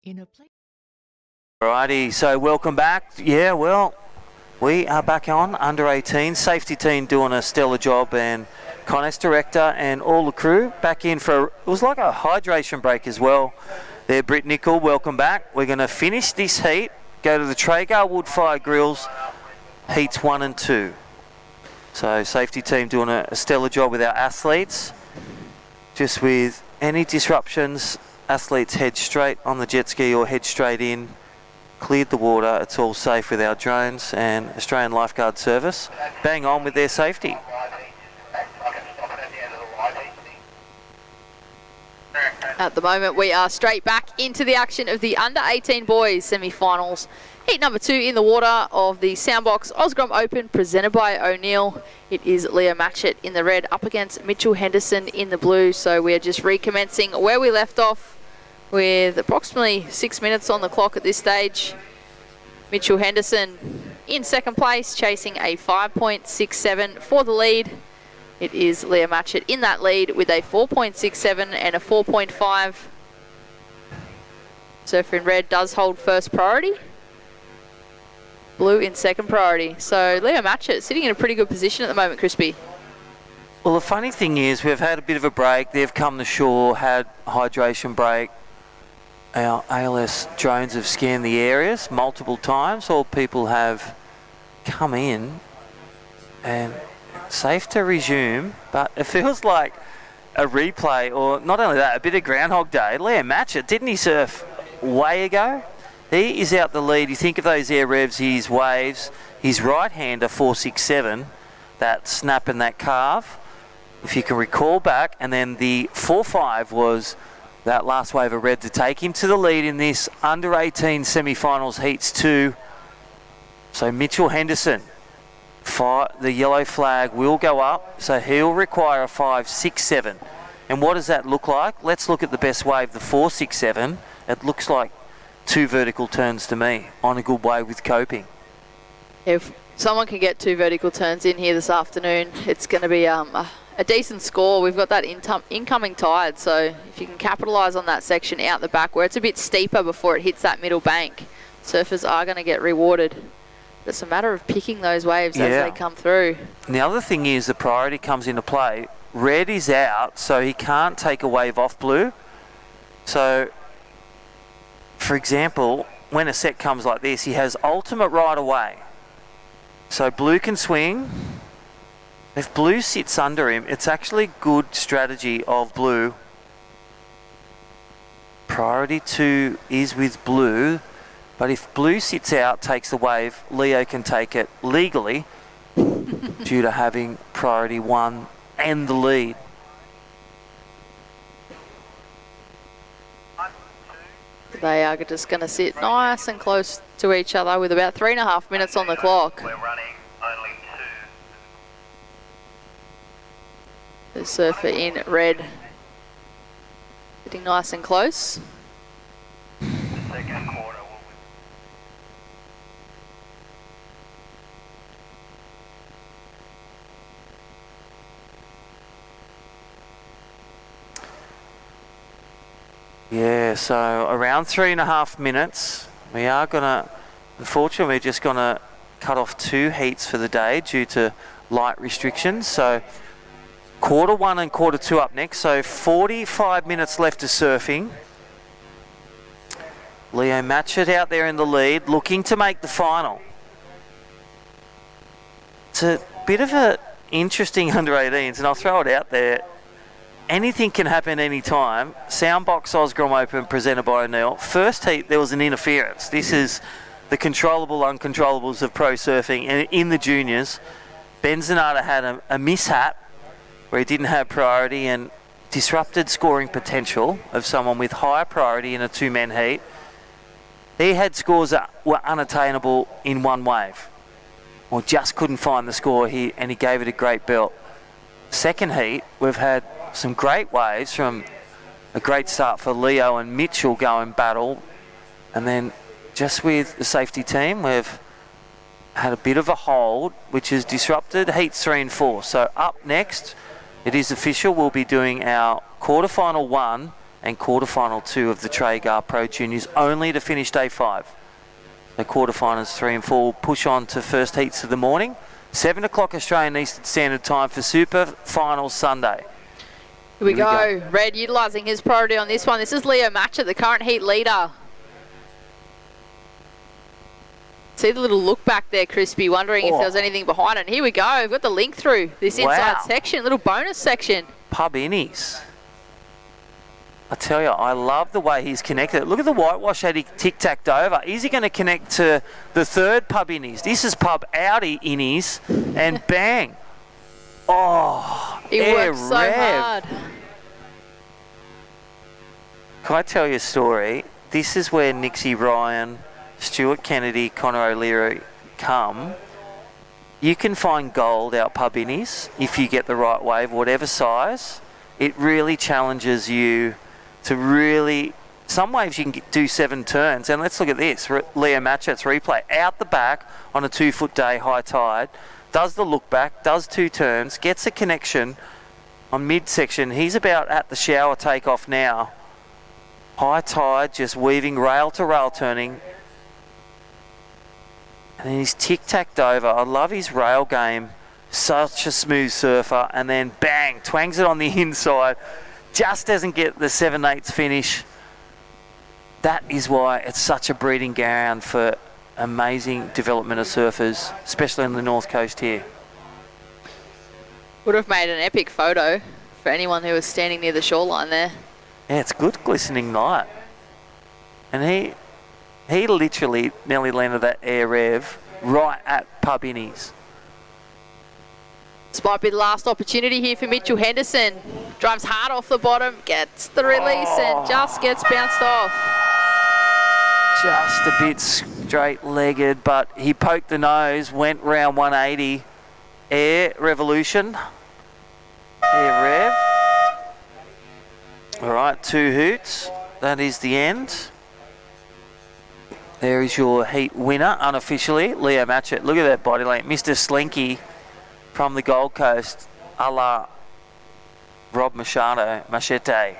In a place. Alrighty, so welcome back. Yeah, well, we are back on under 18. Safety team doing a stellar job, and Connex director and all the crew back in for, it was like a hydration break as well. There, Britt Nicol, welcome back. We're going to finish this heat, go to the Traeger Wood-Fired Grills, heats 1 and 2. So safety team doing a stellar job with our athletes. Just with any disruptions, athletes head straight on the jet ski or head straight in. Cleared the water, it's all safe with our drones and Australian Lifeguard Service. Bang on with their safety. At the moment, we are straight back into the action of the under-18 boys semi-finals. Heat number 2 in the water of the Soundbox Osgrom Open, presented by O'Neill. It is Leo Matchett in the red up against Mitchell Henderson in the blue. So we are just recommencing where we left off with approximately 6 minutes on the clock at this stage. Mitchell Henderson in second place, chasing a 5.67 for the lead. It is Leo Matchett in that lead with a 4.67 and a 4.5. Surfer in red does hold first priority. Blue in second priority. So Leo Matchett sitting in a pretty good position at the moment, Crispy. Well, the funny thing is we've had a bit of a break. They've come to shore, had a hydration break. Our ALS drones have scanned the areas multiple times. All people have come in and safe to resume, but it feels like a replay, or not only that, a bit of Groundhog Day. Leo Matchett, didn't he surf way ago? He is out the lead. You think of those air revs, his waves, his right-hander 467, that snap and that carve, if you can recall back, and then the 4.5 was that last wave of red to take him to the lead in this under-18 semi-finals heats 2. So Mitchell Henderson, the yellow flag will go up, so he'll require a 5.67. And what does that look like? Let's look at the best wave, the 4.67. It looks like 2 vertical turns to me, on a good wave with coping. If someone can get 2 vertical turns in here this afternoon, it's going to be a decent score. We've got that incoming tide, so if you can capitalise on that section out the back where it's a bit steeper before it hits that middle bank, surfers are going to get rewarded. It's a matter of picking those waves as they come through. And the other thing is the priority comes into play. Red is out, so he can't take a wave off blue. So, for example, when a set comes like this, he has ultimate right away. So blue can swing. If blue sits under him, it's actually good strategy of blue. Priority 2 is with blue. But if blue sits out, takes the wave, Leo can take it legally due to having priority 1 and the lead. They are just going to sit nice and close to each other with about 3.5 minutes on the clock. We're running only 2. The surfer in red sitting nice and close. Second quarter. Yeah, so around 3.5 minutes. We are gonna, unfortunately, we're just gonna cut off 2 heats for the day due to light restrictions. So quarter 1 and quarter 2 up next. So 45 minutes left of surfing. Leo Matchett out there in the lead, looking to make the final. It's a bit of a interesting under 18s, and I'll throw it out there. Anything can happen anytime. Soundbox Osgrom Open presented by O'Neill. First heat, there was an interference. This is the controllable uncontrollables of pro surfing. And in the juniors, Ben Zanata had a mishap where he didn't have priority and disrupted scoring potential of someone with higher priority in a 2-man heat. He had scores that were unattainable in 1 wave, or just couldn't find the score, and he gave it a great belt. Second heat, we've had some great waves from a great start for Leo and Mitchell going battle, and then just with the safety team we've had a bit of a hold which has disrupted heats 3 and 4. So up next, it is official, we'll be doing our quarterfinal 1 and quarterfinal 2 of the Traeger Pro Juniors, only to finish day 5. The quarterfinals 3 and 4 will push on to first heats of the morning. 7 o'clock Australian Eastern Standard Time for Super Finals Sunday. Here we go. Red utilising his priority on this one. This is Leo Matchett, the current heat leader. See the little look back there, Crispy, wondering if there was anything behind it. And here we go. We've got the link through this inside section, little bonus section. Pub innies. I tell you, I love the way he's connected. Look at the whitewash that he tic-tacked over. Is he going to connect to the third pub innies? This is pub outie innies, and bang. Oh, he worked so hard. Can I tell you a story? This is where Nixie Ryan, Stuart Kennedy, Connor O'Leary come. You can find gold out pub innies if you get the right wave, whatever size. It really challenges you to really... Some waves you can do 7 turns, and let's look at this. Leo Matchett's replay. Out the back on a 2-foot day, high tide. Does the look back, does 2 turns, gets a connection on midsection. He's about at the shower takeoff now. High tide, just weaving rail to rail turning. And then he's tic-tacked over. I love his rail game. Such a smooth surfer. And then bang, twangs it on the inside. Just doesn't get the 7/8 finish. That is why it's such a breeding ground for amazing development of surfers, especially on the north coast here. Would have made an epic photo for anyone who was standing near the shoreline there. Yeah, it's good glistening light. And he literally nearly landed that air rev right at pub innies. This might be the last opportunity here for Mitchell Henderson. Drives hard off the bottom, gets the release and just gets bounced off. Just a bit straight-legged, but he poked the nose, went round 180. Air revolution. Air rev. All right, 2 hoots. That is the end. There is your heat winner, unofficially, Leo Matchett. Look at that body length. Mr. Slinky from the Gold Coast, a la Rob Machete.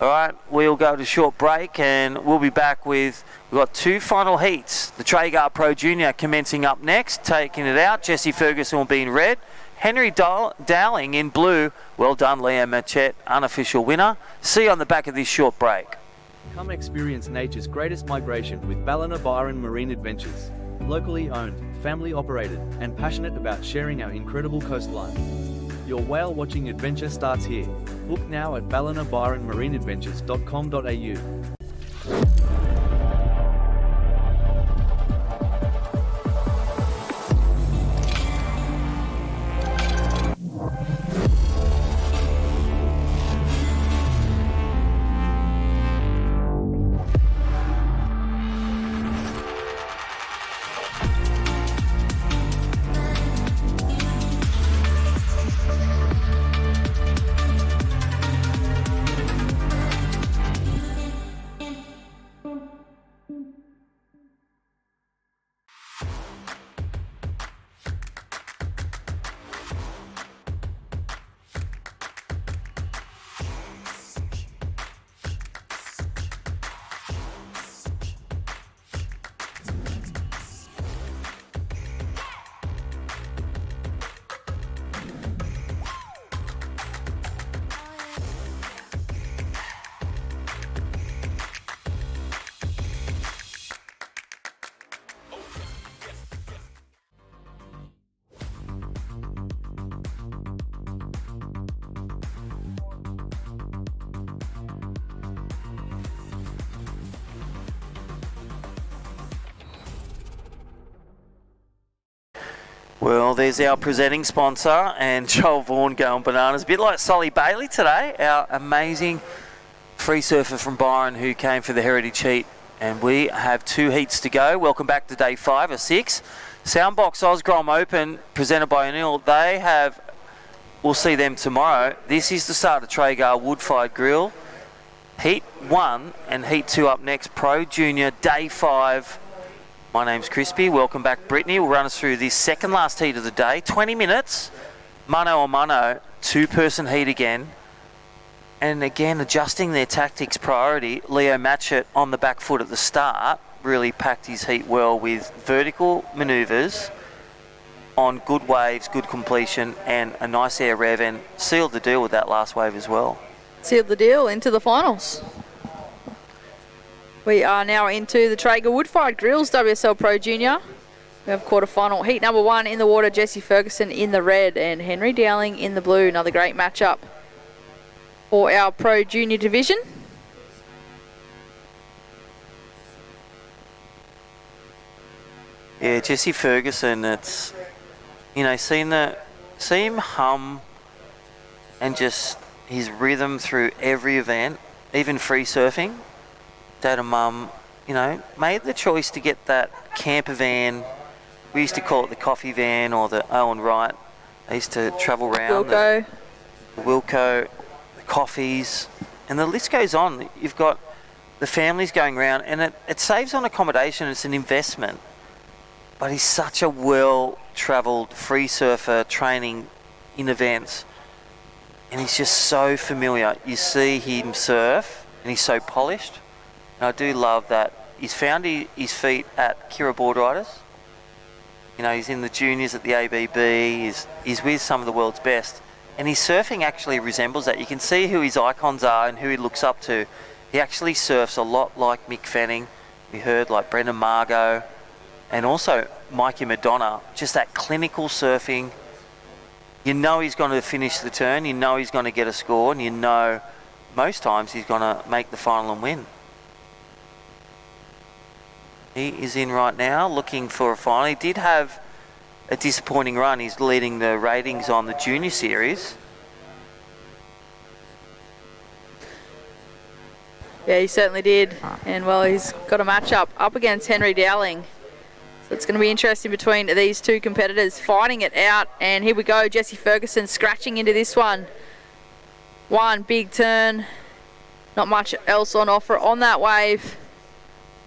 All right, we'll go to short break and we'll be back with, we've got 2 final heats. The Traeger Pro Junior commencing up next, taking it out. Jesse Ferguson will be in red. Henry Dowling in blue. Well done, Leo Matchett, unofficial winner. See you on the back of this short break. Come experience nature's greatest migration with Ballina Byron Marine Adventures. Locally owned, family operated, and passionate about sharing our incredible coastline. Your whale watching adventure starts here. Book now at ballinabyronmarineadventures.com.au. Well, there's our presenting sponsor and Joel Vaughan going bananas. A bit like Solly Bailey today, our amazing free surfer from Byron who came for the Heritage Heat. And we have 2 heats to go. Welcome back to day 5 or 6. Soundbox Osgrom Open, presented by Anil. They have, we'll see them tomorrow. This is the start of Traeger Wood-Fired Grill. Heat 1 and Heat 2 up next. Pro Junior, day 5. My name's Crispy. Welcome back, Brittany. We'll run us through this second last heat of the day. 20 minutes, mano a mano, 2-person heat again. And again, adjusting their tactics priority. Leo Matchett on the back foot at the start really packed his heat well with vertical manoeuvres on good waves, good completion, and a nice air rev, and sealed the deal with that last wave as well. Sealed the deal into the finals. We are now into the Traeger Wood-Fired Grills WSL Pro Junior. We have quarterfinal heat number 1 in the water. Jesse Ferguson in the red and Henry Dowling in the blue. Another great matchup for our Pro Junior division. Yeah, Jesse Ferguson, it's, you know, see him hum and just his rhythm through every event, even free surfing. Dad and Mum, you know, made the choice to get that camper van. We used to call it the coffee van or the Owen Wright. They used to travel around. Wilco. The Wilco, the coffees, and the list goes on. You've got the families going around, and it saves on accommodation. It's an investment. But he's such a well-travelled free surfer training in events, and he's just so familiar. You see him surf, and he's so polished. And I do love that he's found his feet at Kira Board Riders. You know, he's in the juniors at the ABB. He's with some of the world's best, and his surfing actually resembles that. You can see who his icons are and who he looks up to. He actually surfs a lot like Mick Fanning. We heard like Brendan Margot. And also Mikey Madonna, just that clinical surfing. You know he's going to finish the turn, you know he's going to get a score, and you know most times he's going to make the final and win. He is in right now looking for a final. He did have a disappointing run. He's leading the ratings on the junior series. Yeah, he certainly did. And well, he's got a matchup up against Henry Dowling. So it's going to be interesting between these two competitors fighting it out. And here we go, Jesse Ferguson scratching into this one. One big turn. Not much else on offer on that wave.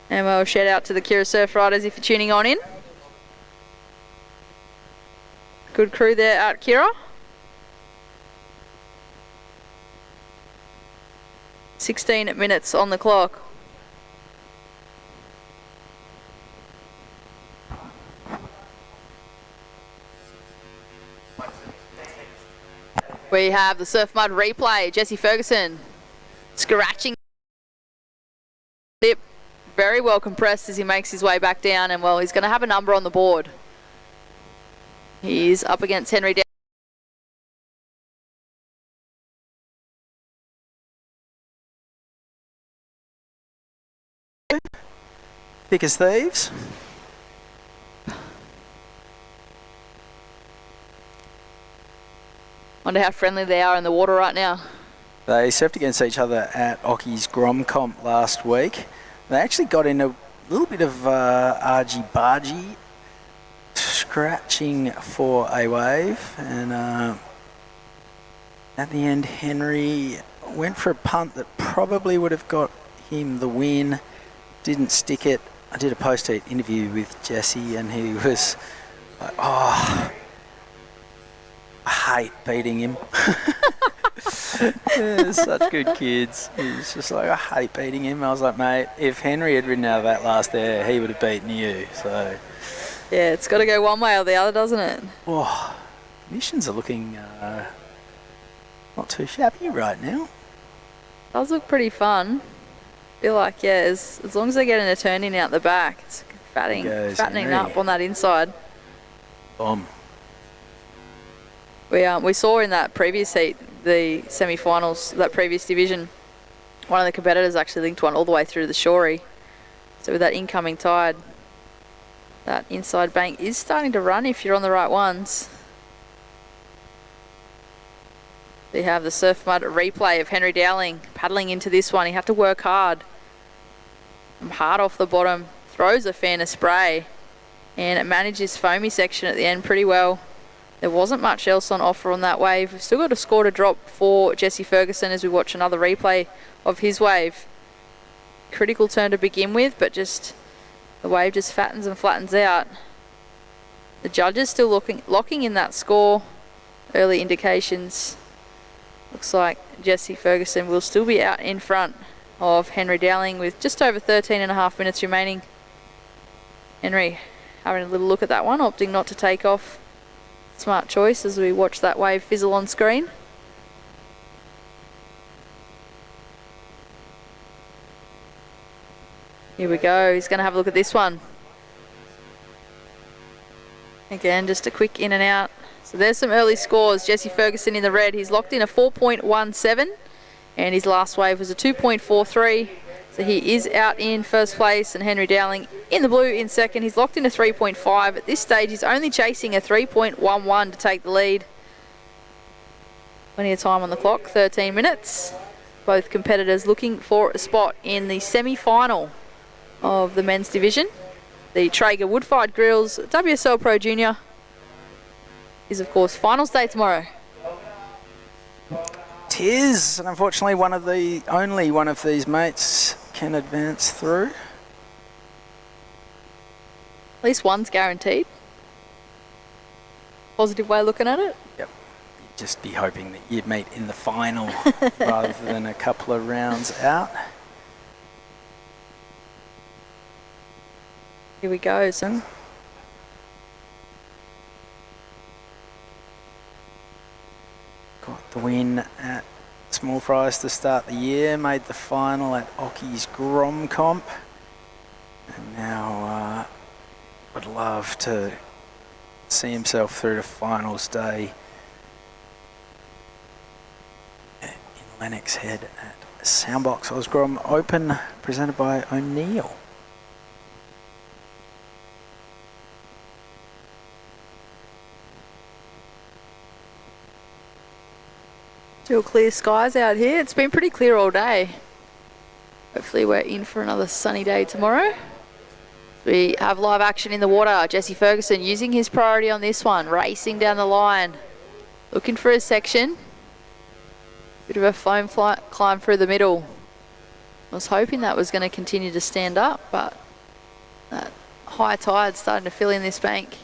And we'll shout out to the Kira Surf Riders if you're tuning on in. Good crew there at Kira. 16 minutes on the clock. We have the Surf Mud replay. Jesse Ferguson scratching. Lip very well compressed as he makes his way back down, and well, he's going to have a number on the board. He's up against Henry Dowling. Thick as thieves. Wonder how friendly they are in the water right now. They surfed against each other at Ocky's Grom Comp last week. They actually got in a little bit of argy-bargy, scratching for a wave, and at the end Henry went for a punt that probably would have got him the win, didn't stick it. I did a post-heat interview with Jesse, and he was like, oh, I hate beating him. Yeah, such good kids. He's just like, I hate beating him. I was like, mate, if Henry had ridden out of that last air, he would have beaten you. So yeah, it's got to go one way or the other, doesn't it? Oh, conditions are looking not too shabby right now. Does look pretty fun. Feel like, yeah, as long as they're getting a turn in out the back, it's fattening up on that inside. Bomb. We saw in that previous heat, the semi-finals, that previous division, one of the competitors actually linked one all the way through the shorey. So with that incoming tide, that inside bank is starting to run if you're on the right ones. We have the Surf Mud replay of Henry Dowling paddling into this one. He had to work hard. From hard off the bottom, throws a fan of spray, and it manages foamy section at the end pretty well. There wasn't much else on offer on that wave. We've still got a score to drop for Jesse Ferguson as we watch another replay of his wave. Critical turn to begin with, but just the wave just fattens and flattens out. The judges still locking in that score. Early indications. Looks like Jesse Ferguson will still be out in front of Henry Dowling with just over 13.5 minutes remaining. Henry having a little look at that one, opting not to take off. Smart choice as we watch that wave fizzle on screen. Here we go, he's going to have a look at this one. Again, just a quick in and out. So there's some early scores. Jesse Ferguson in the red, he's locked in a 4.17 and his last wave was a 2.43. So he is out in first place, and Henry Dowling in the blue in second. He's locked in a 3.5. At this stage, he's only chasing a 3.11 to take the lead. Plenty of time on the clock, 13 minutes. Both competitors looking for a spot in the semi-final of the men's division. The Traeger wood-fired grills WSL Pro Junior is, of course, finals day tomorrow. Tis, and unfortunately only one of these mates can advance through. At least one's guaranteed. Positive way of looking at it. Yep. You'd just be hoping that you'd meet in the final rather than a couple of rounds out. Here we go, son. Got the win at Small Fries to start the year, made the final at Ocky's Grom Comp, and now would love to see himself through to finals day in Lennox Head at Soundbox Osgrom Open, presented by O'Neill. Still clear skies out here. It's been pretty clear all day. Hopefully we're in for another sunny day tomorrow. We have live action in the water. Jesse Ferguson using his priority on this one, racing down the line, looking for a section. Bit of a foam climb through the middle. I was hoping that was going to continue to stand up, but that high tide starting to fill in this bank.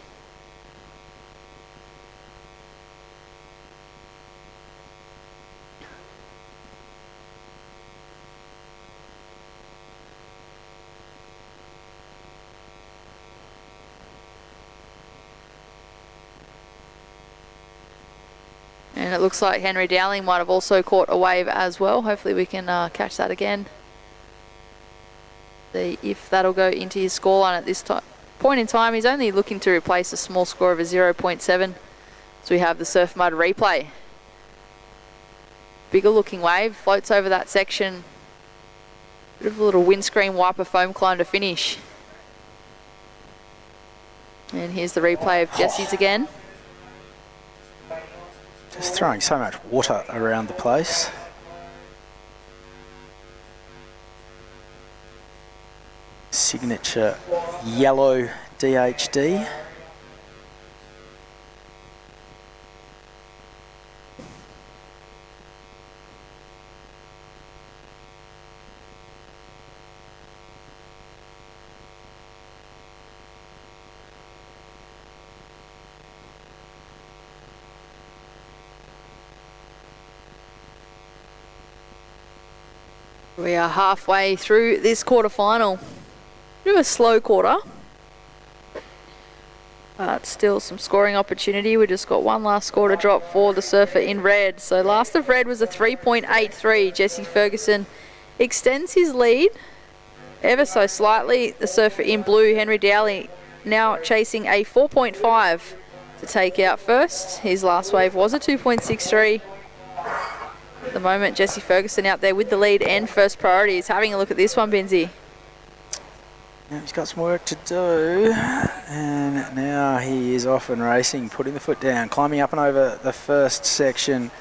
And it looks like Henry Dowling might have also caught a wave as well. Hopefully we can catch that again. See if that'll go into his scoreline at this point in time. He's only looking to replace a small score of a 0.7. So we have the Surf Mud replay. Bigger looking wave, floats over that section. Bit of a little windscreen wiper foam climb to finish. And here's the replay of Jesse's again. Just throwing so much water around the place. Signature yellow DHD. We are halfway through this quarterfinal. Bit of a slow quarter, but still some scoring opportunity. We just got one last score to drop for the surfer in red. So last of red was a 3.83. Jesse Ferguson extends his lead ever so slightly. The surfer in blue, Henry Dowling, now chasing a 4.5 to take out first. His last wave was a 2.63. At the moment, Jesse Ferguson out there with the lead and first priority. He's having a look at this one, Benzie. Now he's got some work to do, and now he is off and racing, putting the foot down, climbing up and over the first section.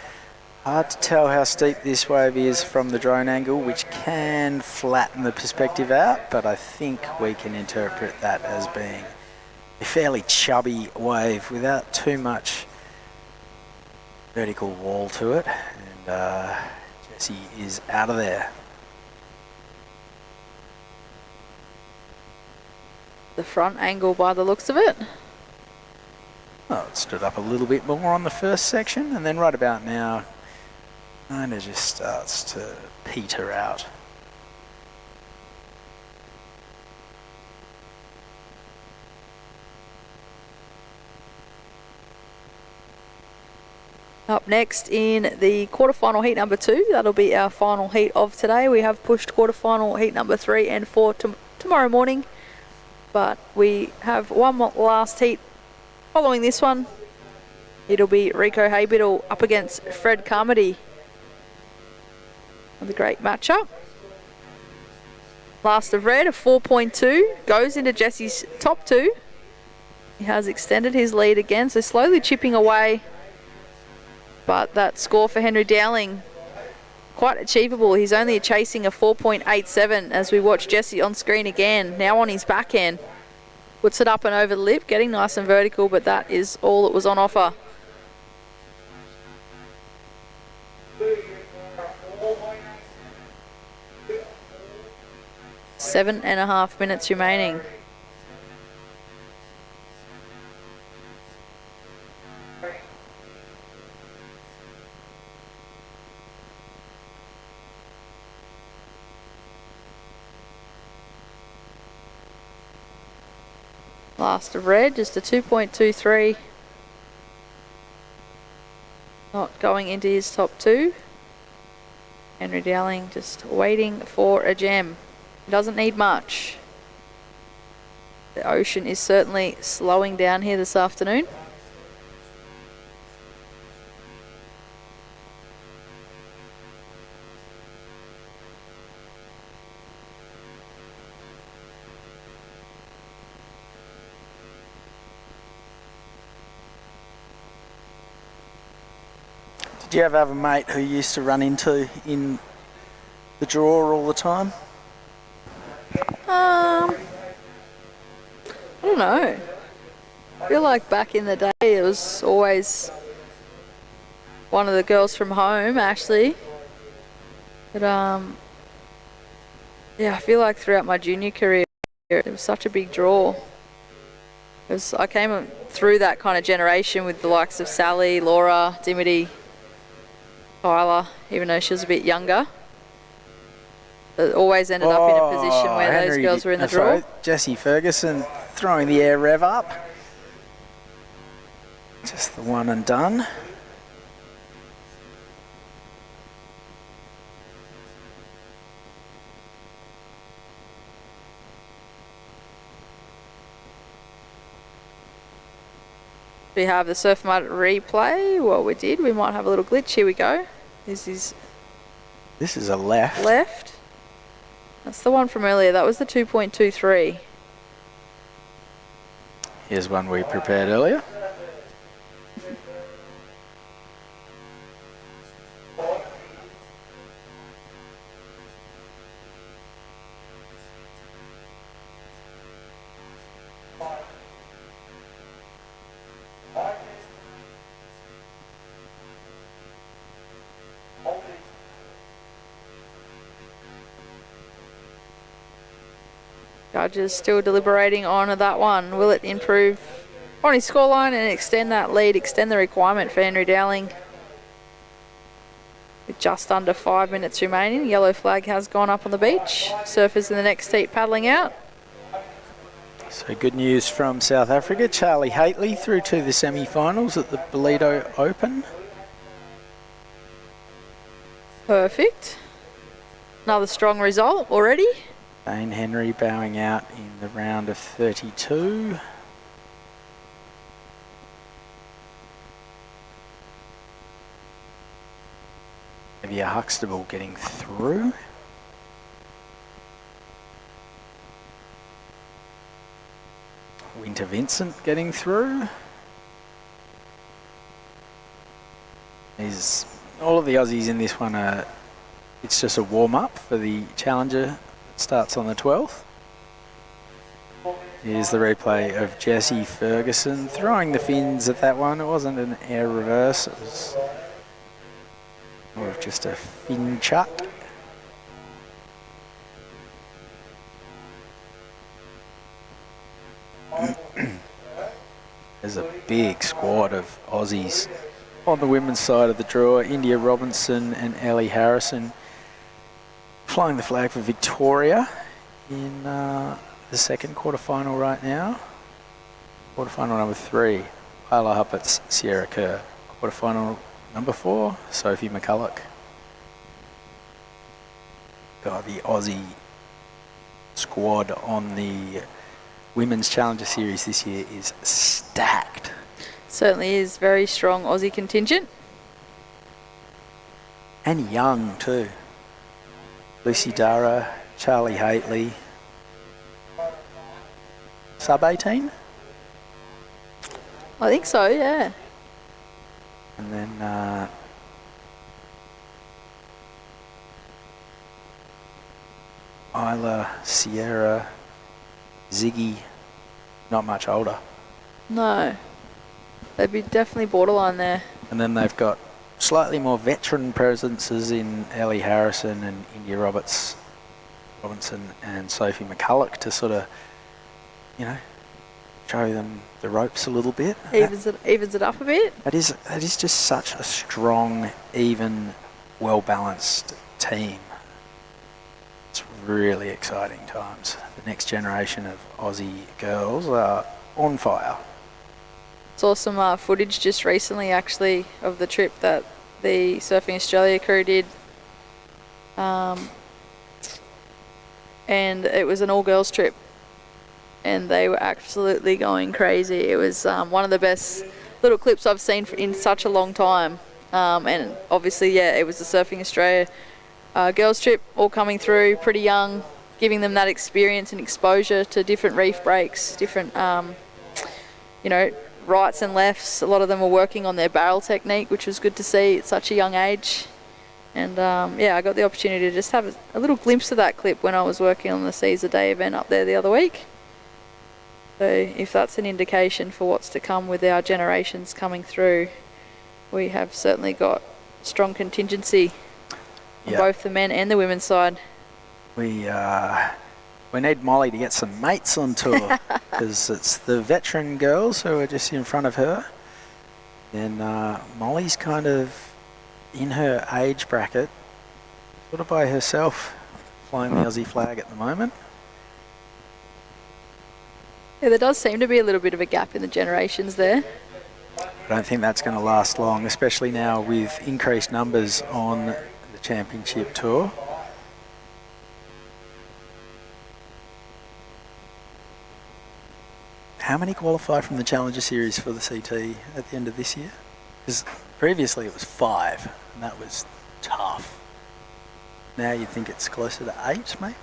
Hard to tell how steep this wave is from the drone angle, which can flatten the perspective out, but I think we can interpret that as being a fairly chubby wave without too much vertical wall to it. Jesse is out of there. The front angle by the looks of it. Oh, it stood up a little bit more on the first section, and then right about now kind of just starts to peter out. Up next in the quarterfinal heat number 2, that'll be our final heat of today. We have pushed quarterfinal heat number 3 and 4 tomorrow morning, but we have one last heat following this one. It'll be Rico Haybiddle up against Fred Carmody. Another great matchup. Last of red, a 4.2, goes into Jesse's top 2. He has extended his lead again, so slowly chipping away. But that score for Henry Dowling, quite achievable. He's only chasing a 4.87 as we watch Jesse on screen again, now on his backhand. Puts it up and over the lip, getting nice and vertical, but that is all that was on offer. Seven and a half minutes remaining. Last of red, just a 2.23. Not going into his top 2. Henry Dowling just waiting for a gem. Doesn't need much. The ocean is certainly slowing down here this afternoon. Did you ever have a mate who you used to run into in the draw all the time? I don't know. I feel like back in the day it was always one of the girls from home, Ashley. But yeah, I feel like throughout my junior career it was such a big draw. I came through that kind of generation with the likes of Sally, Laura, Dimity, Tyler, even though she was a bit younger. But always ended up in a position where those girls were in the draw. Jessie Ferguson throwing the air rev up. Just the one and done. We have the surf mud replay. Well, we did. We might have a little glitch. Here we go. This is a left. Left. That's the one from earlier. That was the 2.23. Here's one we prepared earlier. Judges still deliberating on that one. Will it improve on his scoreline and extend that lead, extend the requirement for Henry Dowling? With just under 5 minutes remaining, yellow flag has gone up on the beach. Surfers in the next heat paddling out. So good news from South Africa. Charlie Haitley through to the semi-finals at the Ballito Open. Perfect. Another strong result already. Dane Henry bowing out in the round of 32. Olivia Huxtable getting through. Winter Vincent getting through. All of the Aussies in this one it's just a warm-up for the Challenger. Starts on the 12th. Here's the replay of Jessie Ferguson throwing the fins at that one. It wasn't an air reverse, it was more of just a fin chuck. There's a big squad of Aussies On the women's side of the draw, India Robinson and Ellie Harrison flying the flag for Victoria in the second quarterfinal right now. Quarterfinal number 3, Isla Huppert's Sierra Kerr. Quarterfinal number 4, Sophie McCulloch. God, the Aussie squad on the Women's Challenger Series this year is stacked. Certainly is. Very strong Aussie contingent. And young too. Lucy Dara, Charlie Haitley. Sub 18? I think so, yeah. And then Isla, Sierra, Ziggy, not much older. No. They'd be definitely borderline there. And then they've got slightly more veteran presences in Ellie Harrison and India Robinson and Sophie McCulloch to sort of, you know, show them the ropes a little bit. Evens it up a bit. That is just such a strong, even, well-balanced team. It's really exciting times. The next generation of Aussie girls are on fire. Saw some footage just recently, actually, of the trip that the Surfing Australia crew did. And it was an all-girls trip. And they were absolutely going crazy. It was one of the best little clips I've seen in such a long time. And obviously, yeah, it was the Surfing Australia girls trip, all coming through pretty young, giving them that experience and exposure to different reef breaks, different, you know, rights and lefts. A lot of them were working on their barrel technique, which was good to see at such a young age. And yeah, I got the opportunity to just have a little glimpse of that clip when I was working on the Caesar Day event up there the other week. So if that's an indication for what's to come with our generations coming through, we have certainly got strong contingency on both the men and the women's side. We need Molly to get some mates on tour because it's the veteran girls who are just in front of her. And Molly's kind of in her age bracket, sort of by herself, flying the Aussie flag at the moment. Yeah, there does seem to be a little bit of a gap in the generations there. I don't think that's going to last long, especially now with increased numbers on the championship tour. How many qualify from the Challenger Series for the CT at the end of this year? Because previously it was 5, and that was tough. Now you'd think it's closer to 8, maybe?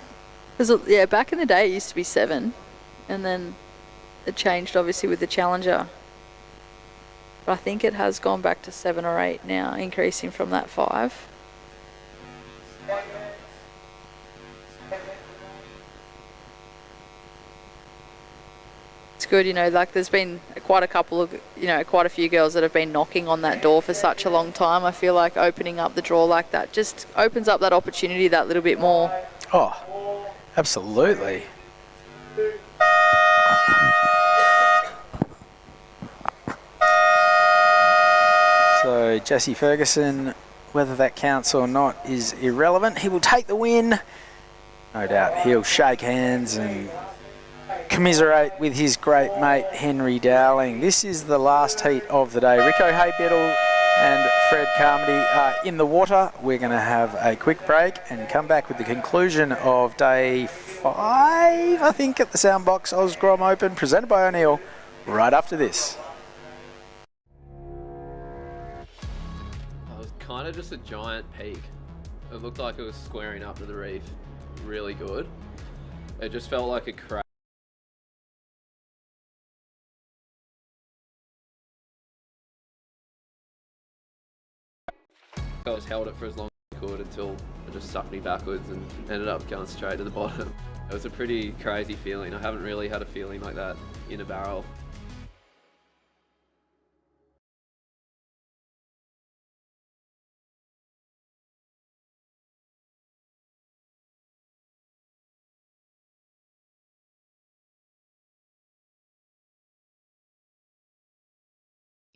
Yeah, back in the day it used to be 7, and then it changed obviously with the Challenger. But I think it has gone back to 7 or 8 now, increasing from that 5. It's good, you know, like there's been quite a few girls that have been knocking on that door for such a long time. I feel like opening up the draw like that just opens up that opportunity that little bit more. Oh, absolutely. So Jesse Ferguson, whether that counts or not is irrelevant. He will take the win. No doubt he'll shake hands and commiserate with his great mate Henry Dowling. This is the last heat of the day. Rico Haybiddle and Fred Carmody are in the water. We're going to have a quick break and come back with the conclusion of day 5, I think, at the Soundbox Osgrom Open, presented by O'Neill, right after this. It was kind of just a giant peak. It looked like it was squaring up to the reef really good. It just felt like a crash. I just held it for as long as I could until it just sucked me backwards and ended up going straight to the bottom. It was a pretty crazy feeling. I haven't really had a feeling like that in a barrel.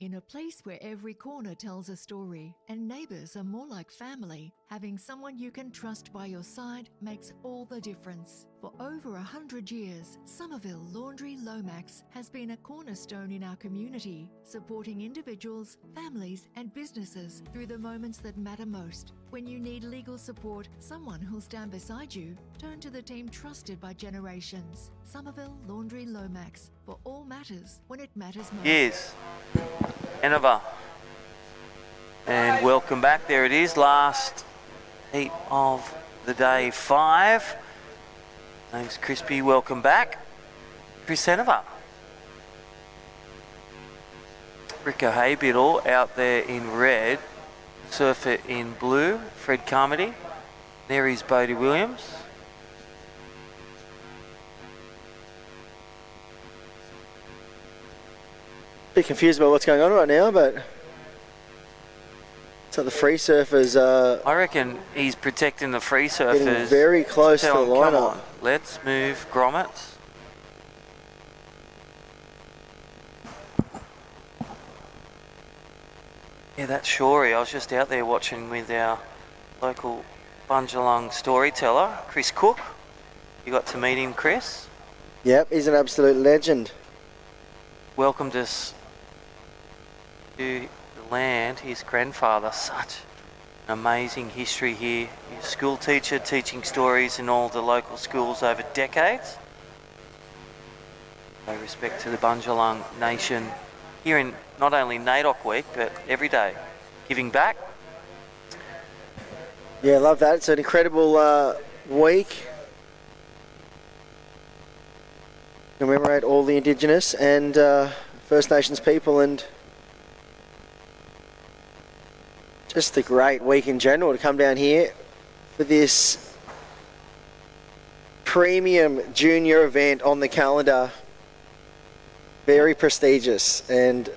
In a place where every corner tells a story and neighbours are more like family, having someone you can trust by your side makes all the difference. For over 100 years, Somerville Laundry Lomax has been a cornerstone in our community, supporting individuals, families and businesses through the moments that matter most. When you need legal support, someone who'll stand beside you, turn to the team trusted by generations. Somerville Laundry Lomax, for all matters when it matters most. Yes. Enova. And welcome back. There it is, last heat of the day 5. Name's Crispy, welcome back. Chris Enova. Rico Haybiddle out there in red. Surfer in blue, Fred Carmody. There is Bodie Williams. Bit confused about what's going on right now, but so the free surfers I reckon he's protecting the free surfers. getting very close to the Come lineup. on, let's move grommets. Yeah, that's Shorey. I was just out there watching with our local Bundjalung storyteller, Chris Cook. You got to meet him, Chris? Yep, he's an absolute legend. Welcomed us to the land. His grandfather, such an amazing history here. He's a school teacher, teaching stories in all the local schools over decades. Pay respect to the Bundjalung Nation here in not only NAIDOC week, but every day. Giving back. Yeah, love that. It's an incredible week. Commemorate all the Indigenous and First Nations people, and just a great week in general to come down here for this premium junior event on the calendar. Very prestigious, and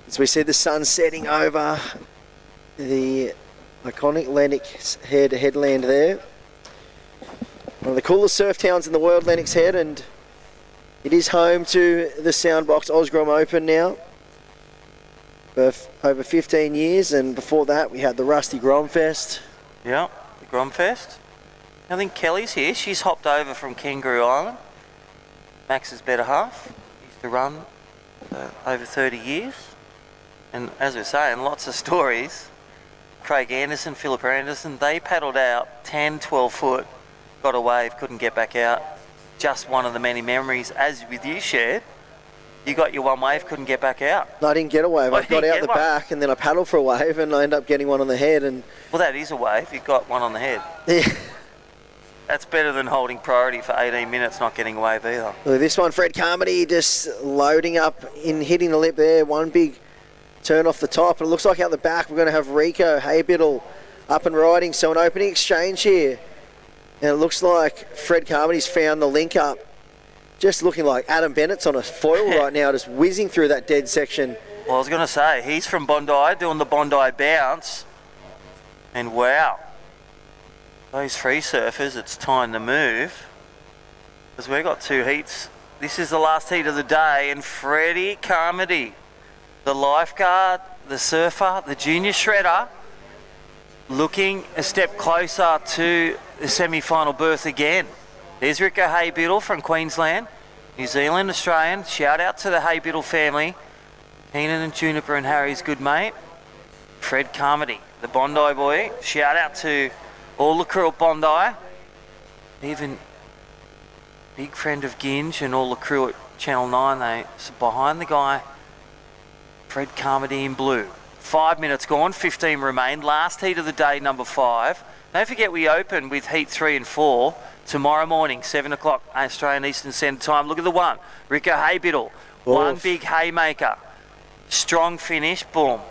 as we see the sun setting over the iconic Lennox Head headland there. One of the coolest surf towns in the world, Lennox Head, and it is home to the Soundbox Osgrom Open now for over 15 years, and before that we had the Rusty Gromfest. Yeah, the Gromfest. I think Kelly's here. She's hopped over from Kangaroo Island. Max's better half. Used to run over 30 years. And as we're saying, lots of stories. Craig Anderson, Philip Anderson, they paddled out 10, 12 foot, got a wave, couldn't get back out. Just one of the many memories, as with you shared. You got your one wave, couldn't get back out. No, I didn't get a wave. I got out the back and then I paddled for a wave and I ended up getting one on the head. And well, that is a wave. You got one on the head. Yeah. That's better than holding priority for 18 minutes, not getting a wave either. Look, this one, Fred Carmody just loading up in hitting the lip there. One big turn off the top. And it looks like out the back we're going to have Rico Haybiddle up and riding. So an opening exchange here. And it looks like Fred Carmody's found the link up. Just looking like Adam Bennett's on a foil right now, just whizzing through that dead section. Well, I was going to say, he's from Bondi, doing the Bondi bounce. And wow, those free surfers, it's time to move. Because we've got 2 heats. This is the last heat of the day, and Freddie Carmody, the lifeguard, the surfer, the junior shredder, looking a step closer to the semi-final berth again. There's Rico Haybiddle from Queensland, New Zealand, Australian. Shout out to the Haybiddle family. Keenan and Juniper and Harry's good mate. Fred Carmody, the Bondi boy. Shout out to all the crew at Bondi. Even big friend of Ginge and all the crew at Channel 9. They behind the guy, Fred Carmody in blue. 5 minutes gone, 15 remain. Last heat of the day, number 5. Don't forget we open with heat 3 and 4 tomorrow morning, 7 o'clock Australian Eastern Standard Time. Look at the one, Rico Haybiddle. One big haymaker. Strong finish, boom.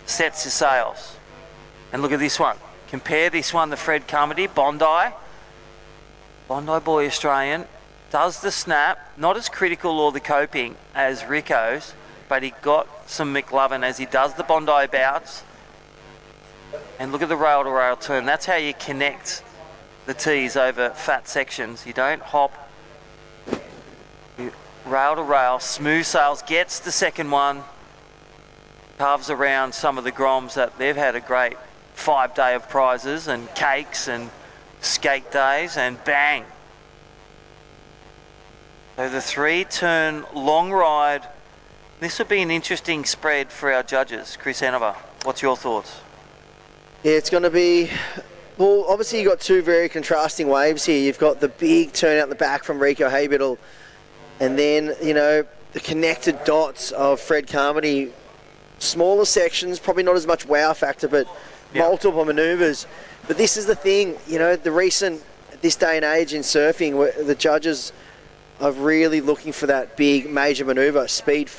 Sets the sails. And look at this one. Compare this one to Fred Carmody, Bondi. Bondi boy Australian. Does the snap, not as critical or the coping as Rico's, but he got some McLovin as he does the Bondi bounce. And look at the rail-to-rail turn. That's how you connect the tees over fat sections. You don't hop. You rail-to-rail, smooth sails, gets the second one. carves around some of the Groms that they've had a great 5 day of prizes and cakes and skate days, and bang. So the 3-turn long ride. This would be an interesting spread for our judges. Chris Hanover, what's your thoughts? Yeah, it's going to be... Well, obviously you've got two very contrasting waves here. You've got the big turn out the back from Rico Haybiddle, and then, you know, the connected dots of Fred Carmody. Smaller sections, probably not as much wow factor, but multiple manoeuvres. But this is the thing, you know, this day and age in surfing, where the judges are really looking for that big major manoeuvre, speed,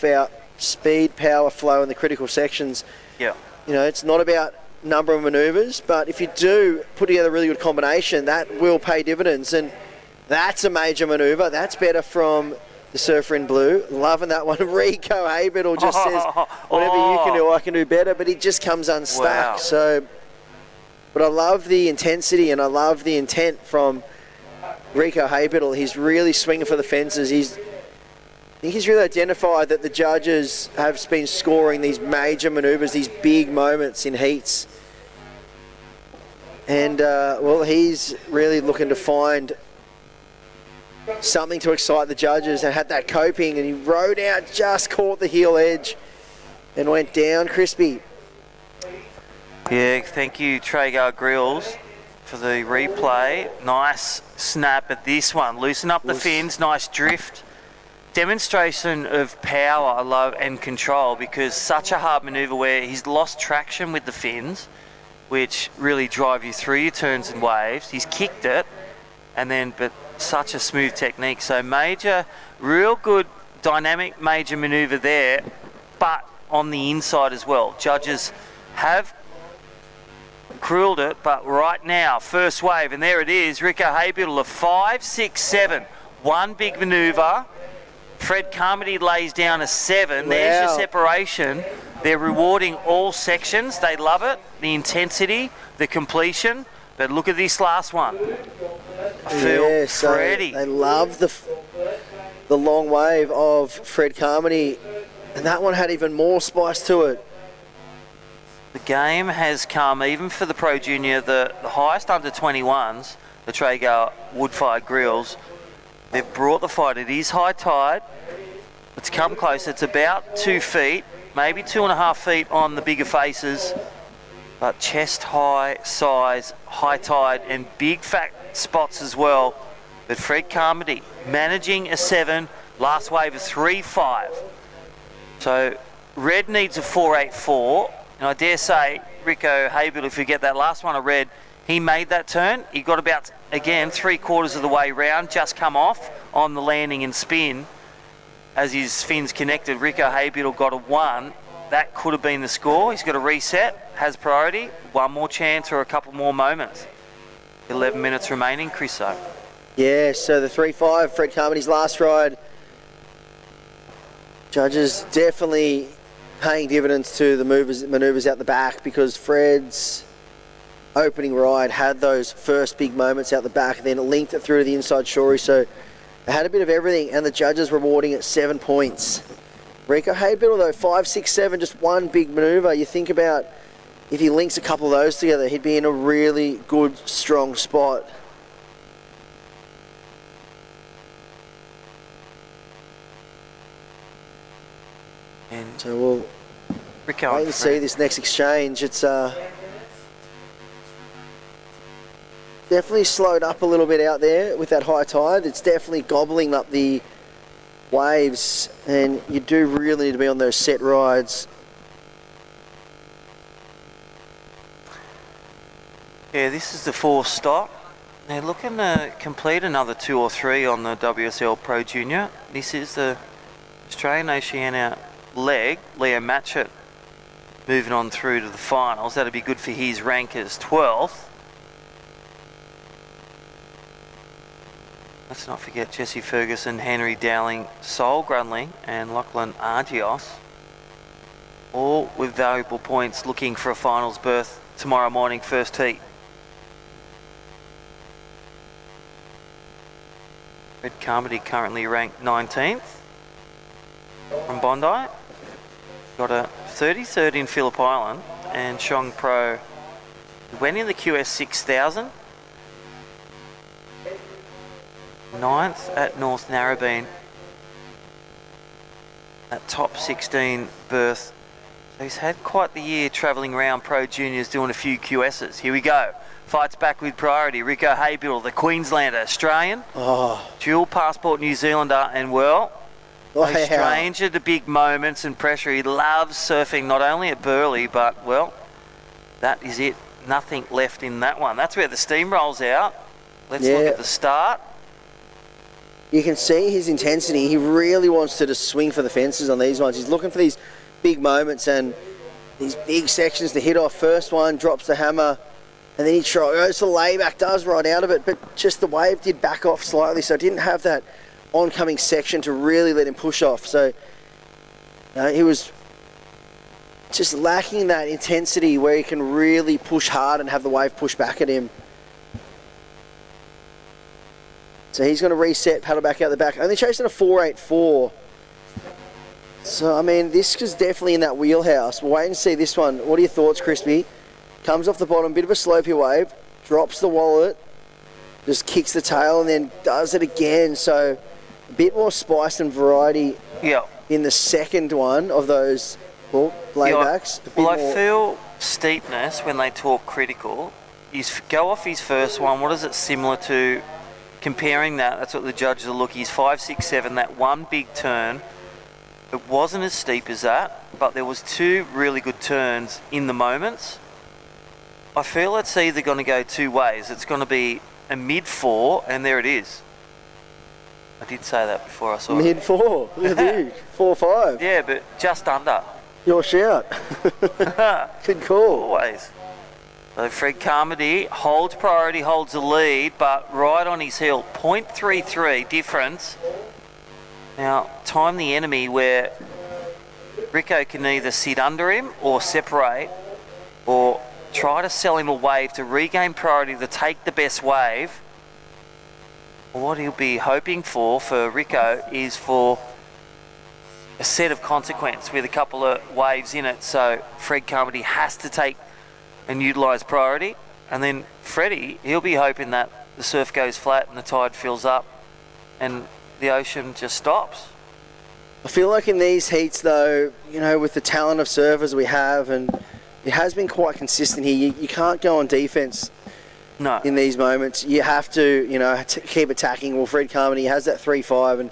power, flow in the critical sections. Yeah. You know, it's not about number of manoeuvres, but if you do put together a really good combination, that will pay dividends. And that's a major manoeuvre. That's better from the surfer in blue. Loving that one. Rico Haybiddle just says, whatever you can do, I can do better, but he just comes unstuck. Wow. So, but I love the intensity and I love the intent from Rico Haybiddle. He's really swinging for the fences. I think he's really identified that the judges have been scoring these major manoeuvres, these big moments in heats. And, well, he's really looking to find something to excite the judges, and had that coping, and he rode out, just caught the heel edge and went down crispy. Yeah, thank you, Traeger Grills, for the replay. Nice snap at this one. Loosen up the fins, nice drift. Demonstration of power, I love, and control, because such a hard manoeuvre where he's lost traction with the fins, which really drive you through your turns and waves. He's kicked it, and then, but such a smooth technique. So major, real good dynamic major manoeuvre there, but on the inside as well. Judges have cruelled it, but right now, first wave, and there it is, Rico Haybiddle, a 5, 6, 7. One big manoeuvre. Fred Carmody lays down a 7. Wow. There's your separation. They're rewarding all sections. They love it, the intensity, the completion. But look at this last one. I feel Freddie. They love the long wave of Fred Carmody, and that one had even more spice to it. The game has come, even for the Pro Junior, the highest under 21s, the Traeger wood-fired grills. They've brought the fight. It is high tide. It's come close. It's about 2 feet, maybe 2.5 feet on the bigger faces. But chest high, size, high tide, and big fat spots as well. But Fred Carmody managing a 7, last wave a 3-5. So red needs a 4-8-4. And I dare say, Rico Haybiddle, if you get that last one of red, he made that turn. He got about, again, 3/4 of the way round, just come off on the landing and spin. As his fins connected, Rico Haybiddle got a 1. That could have been the score. He's got a reset, has priority, one more chance or a couple more moments. 11 minutes remaining, Chriso. Yeah, so the 3-5, Fred Carmody's last ride. Judges definitely paying dividends to the manoeuvres out the back, because Fred's opening ride had those first big moments out the back, and then it linked it through to the inside shorey. So it had a bit of everything, and the judges rewarding it 7 points. Rico Haybiddle though, 5, 6, 7, just one big manoeuvre. You think about if he links a couple of those together, he'd be in a really good, strong spot. And so we'll wait and see this next exchange. It's definitely slowed up a little bit out there with that high tide. It's definitely gobbling up the waves, and you do really need to be on those set rides. Yeah, this is the 4th stop. They're looking to complete another 2 or 3 on the WSL Pro Junior. This is the Australian Oceania leg. Leo Matchett moving on through to the finals. That'd be good for his rank as 12th. Let's not forget Jesse Ferguson, Henry Dowling, Sol Grunling and Lachlan Argios. All with valuable points, looking for a finals berth tomorrow morning, first heat. Fred Carmody currently ranked 19th from Bondi. Got got a 33rd in Phillip Island, and Shong Pro went in the QS 6000. 9th at North Narrabeen. That top 16 berth. So he's had quite the year travelling around Pro Juniors doing a few QSs. Here we go. Fights back with priority. Rico Haybill, the Queenslander, Australian. Dual passport New Zealander, and well, a stranger to big moments and pressure. He loves surfing not only at Burleigh, but well, that is it. Nothing left in that one. That's where the steam rolls out. Let's look at the start. You can see his intensity. He really wants to just swing for the fences on these ones. He's looking for these big moments and these big sections to hit off. First one, drops the hammer, and then he goes for layback, does right out of it, but just the wave did back off slightly, so it didn't have that oncoming section to really let him push off. So he was just lacking that intensity where he can really push hard and have the wave push back at him. So he's going to reset, paddle back out the back. Only chasing a 484. So, I mean, this is definitely in that wheelhouse. We'll wait and see this one. What are your thoughts, Crispy? Comes off the bottom, bit of a slopey wave, drops the wallet, just kicks the tail, and then does it again. So a bit more spice and variety in the second one of those laybacks. I feel steepness when they talk critical. You go off his first one. What is it similar to? Comparing that's what the judges are looking. He's 5, 6, 7. That one big turn, it wasn't as steep as that, but there was 2 really good turns in the moments. I feel it's either going to go 2 ways. It's going to be a mid-4, and there it is. I did say that before I saw it. Mid-4? Look at you. 4-5. Yeah, but just under. Your shout. Good call. Always. So Fred Carmody holds priority, holds the lead, but right on his heel. 0.33 difference. Now, time the enemy where Rico can either sit under him or separate or try to sell him a wave to regain priority to take the best wave. What he'll be hoping for Rico is for a set of consequence with a couple of waves in it. So Fred Carmody has to take and utilise priority, and then Freddie, he'll be hoping that the surf goes flat and the tide fills up and the ocean just stops. I feel like in these heats though, with the talent of surfers we have, and it has been quite consistent here, you can't go on defence in these moments. You have to, keep attacking. Well, Fred Carmody has that 3-5, and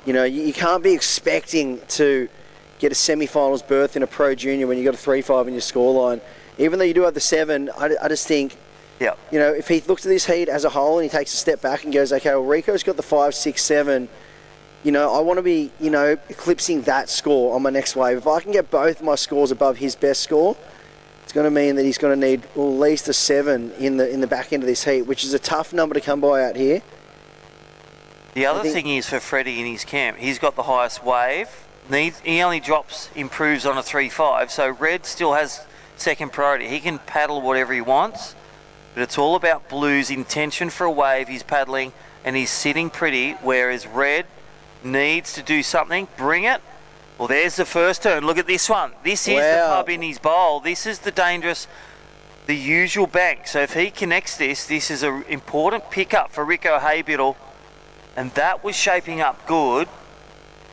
you can't be expecting to get a semi-finals berth in a Pro Junior when you got a 3-5 in your scoreline. Even though you do have the 7, I just think, if he looks at this heat as a whole and he takes a step back and goes, okay, well, Rico's got the 5, 6, 7, I want to be, eclipsing that score on my next wave. If I can get both my scores above his best score, it's going to mean that he's going to need at least a 7 in the back end of this heat, which is a tough number to come by out here. The other thing is for Freddie in his camp, he's got the highest wave. He only improves on a 3-5, so Red still has second priority. He can paddle whatever he wants, but it's all about Blue's intention for a wave. He's paddling and he's sitting pretty, whereas Red needs to do something. Bring it. Well, there's the first turn. Look at this one. This is the pub in his bowl. This is the usual bank. So if he connects this is an important pickup for Rico Haybiddle, and that was shaping up good.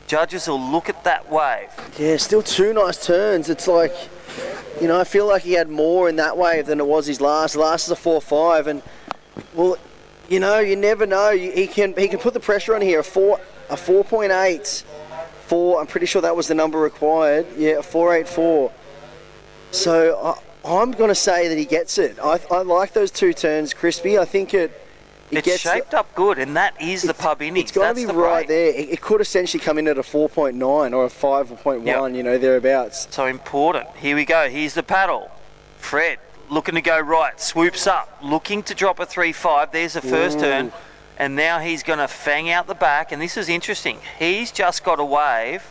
Judges will look at that wave. Yeah, still 2 nice turns. It's like, I feel like he had more in that wave than it was his last. The last is a 4-5, and well, you never know. He can put the pressure on here. A 4.8, 4. I'm pretty sure that was the number required. Yeah, a 4.84. So I'm going to say that he gets it. I like those 2 turns, Crispy. I think it's shaped up good, and that is the pub innings. It's got to be right there. It could essentially come in at a 4.9 or a 5.1, thereabouts. So important. Here we go. Here's the paddle. Fred looking to go right, swoops up, looking to drop a 3-5. There's the first turn, and now he's going to fang out the back, and this is interesting. He's just got a wave.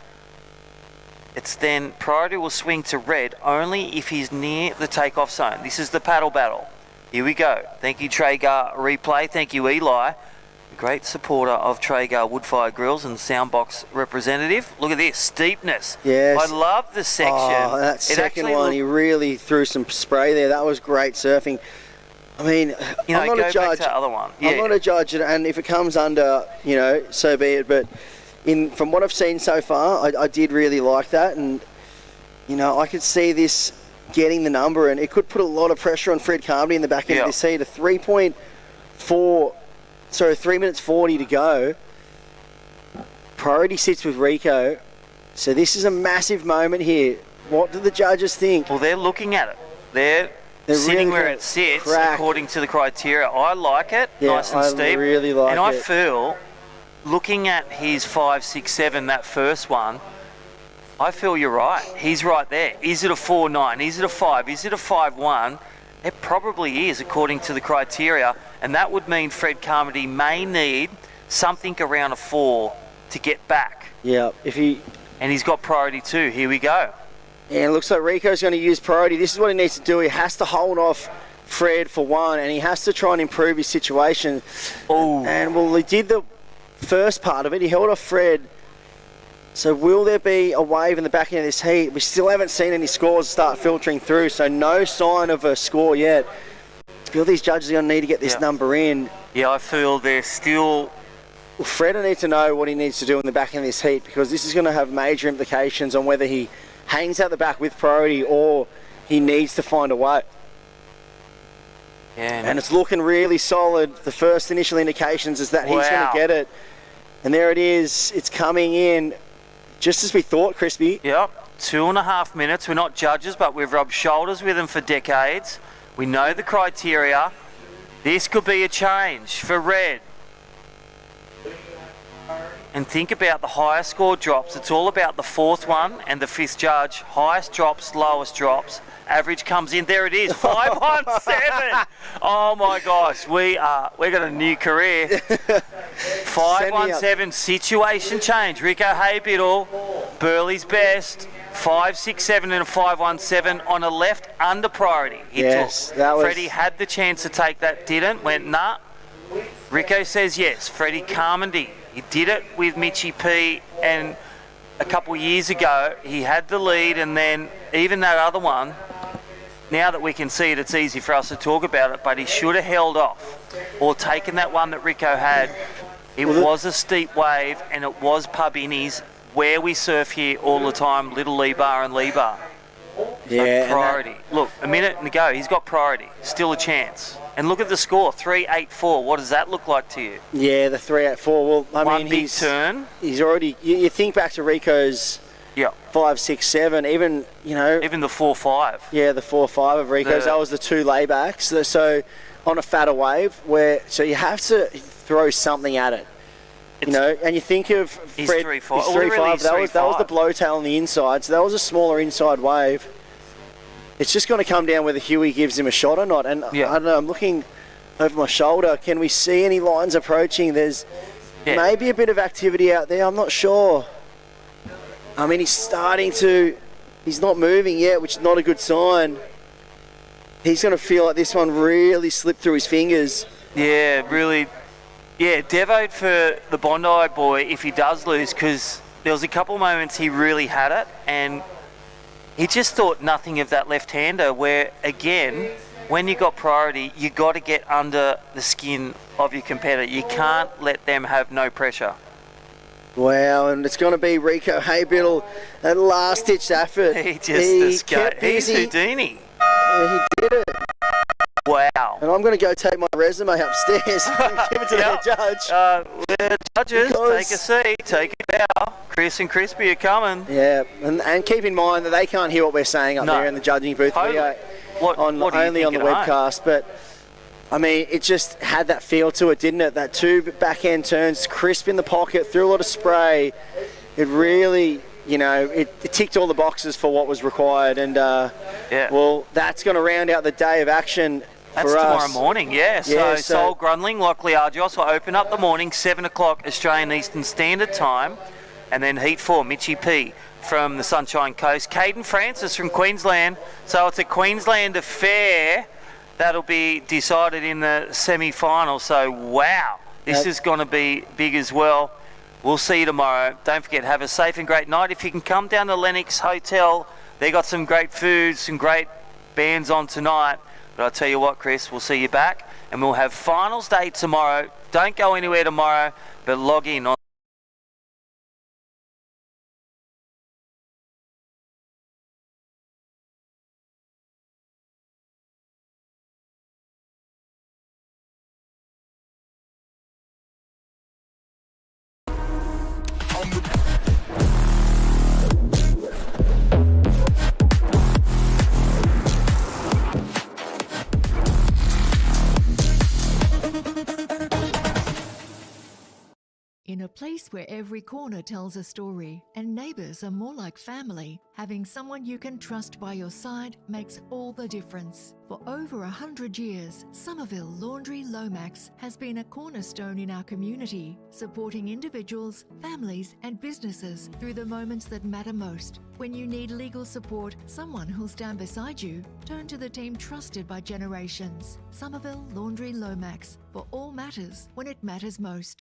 It's then priority will swing to Red only if he's near the takeoff zone. This is the paddle battle. Here we go. Thank you, Traeger Replay. Thank you, Eli. Great supporter of Traeger wood-fired grills and soundbox representative. Look at this steepness. Yes. I love the section. Oh, that second one, he really threw some spray there. That was great surfing. I mean, I'm not a judge. Back to the other one. Yeah. I'm not a judge, and if it comes under, so be it. But from what I've seen so far, I did really like that, and I could see this getting the number, and it could put a lot of pressure on Fred Carmody in the back end of this heat. A 3 minutes 40 to go. Priority sits with Rico. So this is a massive moment here. What do the judges think? Well, they're looking at it. They're sitting really where it sits crack. according to the criteria. I like it, Yeah, nice and I steep. really like and I it. feel, looking at his 5, 6, 7, that first one, I feel you're right. He's right there. Is it a 4.9? Is it a 5? Is it a 5.1? It probably is according to the criteria, and that would mean Fred Carmody may need something around a 4 to get back. Yeah, and he's got priority 2. Here we go. Yeah, it looks like Rico's going to use priority. This is what he needs to do. He has to hold off Fred for 1, and he has to try and improve his situation. Oh. And well, he did the first part of it. He held off Fred. So will there be a wave in the back end of this heat? We still haven't seen any scores start filtering through, so no sign of a score yet. I feel these judges are going to need to get this number in. Yeah, I feel they're still... Well, Fred will need to know what he needs to do in the back end of this heat, because this is going to have major implications on whether he hangs out the back with priority or he needs to find a way. Yeah, and it's looking really solid. The first initial indications is that he's going to get it. And there it is. It's coming in just as we thought, Crispy. Yep, 2.5 minutes. We're not judges, but we've rubbed shoulders with him for decades. We know the criteria. This could be a change for Red. And think about the highest score drops. It's all about the 4th one and the 5th judge. Highest drops, lowest drops. Average comes in. There it is, 517. Oh my gosh, we got a new career. 517 situation change. Rico Haybiddle, Burley's best. 5, 6, 7 and a 517 on a left under priority. Freddie had the chance to take that, didn't. Went nah. Rico says yes. Freddie Carmody. He did it with Mitchie P, and a couple of years ago he had the lead, and then even that other one, now that we can see it, it's easy for us to talk about it, but he should have held off or taken that one that Rico had. It was a steep wave, and it was pub innies where we surf here all the time, Little Lee Bar and Lee Bar. Yeah, priority. Look, a minute to go. He's got priority. Still a chance. And look at the score, 384. What does that look like to you? Yeah, the 384. Well, I mean, big turn. He's already. You think back to Rico's. 5, 6, 7. Even Even the 4-5. Yeah, the 4-5 of Rico's. That was the 2 laybacks. So on a fatter wave, so you have to throw something at it. And you think of Fred. He's 3-5. He's 3-5. That was the blowtail on the inside. So that was a smaller inside wave. It's just going to come down whether Huey gives him a shot or not. And I don't know, I'm looking over my shoulder. Can we see any lines approaching? There's maybe a bit of activity out there. I'm not sure. I mean, he's not moving yet, which is not a good sign. He's going to feel like this one really slipped through his fingers. Yeah, really. Yeah, devote for the Bondi boy if he does lose, because there was a couple moments he really had it, and he just thought nothing of that left-hander, where, again, when you got priority, you got to get under the skin of your competitor. You can't let them have no pressure. Wow, and it's going to be Rico Haybiddle, that last-ditch effort. He kept busy. He's Houdini. Yeah, he did it. Wow. And I'm going to go take my resume upstairs and give it to the judge. The judges, take a seat, take it out. Chris and Crispy are coming. Yeah, and keep in mind that they can't hear what we're saying up there in the judging booth. Totally. We are only on the webcast, but I mean, it just had that feel to it, didn't it? That 2 backhand turns, crisp in the pocket, threw a lot of spray. It really, it ticked all the boxes for what was required. And, well, that's going to round out the day of action That's for tomorrow us. morning, So Sol Grundling, Lockley Argos will open up the morning, 7 o'clock Australian Eastern Standard Time. And then Heat 4, Mitchie P from the Sunshine Coast. Caden Francis from Queensland. So it's a Queensland affair that'll be decided in the semi-final. So, wow. This is going to be big as well. We'll see you tomorrow. Don't forget, have a safe and great night. If you can come down to Lennox Hotel, they got some great food, some great bands on tonight. But I'll tell you what, Chris, we'll see you back, and we'll have finals day tomorrow. Don't go anywhere tomorrow, but log in on In a place where every corner tells a story and neighbours are more like family, having someone you can trust by your side makes all the difference. For over 100 years, Somerville Laundry Lomax has been a cornerstone in our community, supporting individuals, families and businesses through the moments that matter most. When you need legal support, someone who'll stand beside you, turn to the team trusted by generations. Somerville Laundry Lomax, for all matters when it matters most.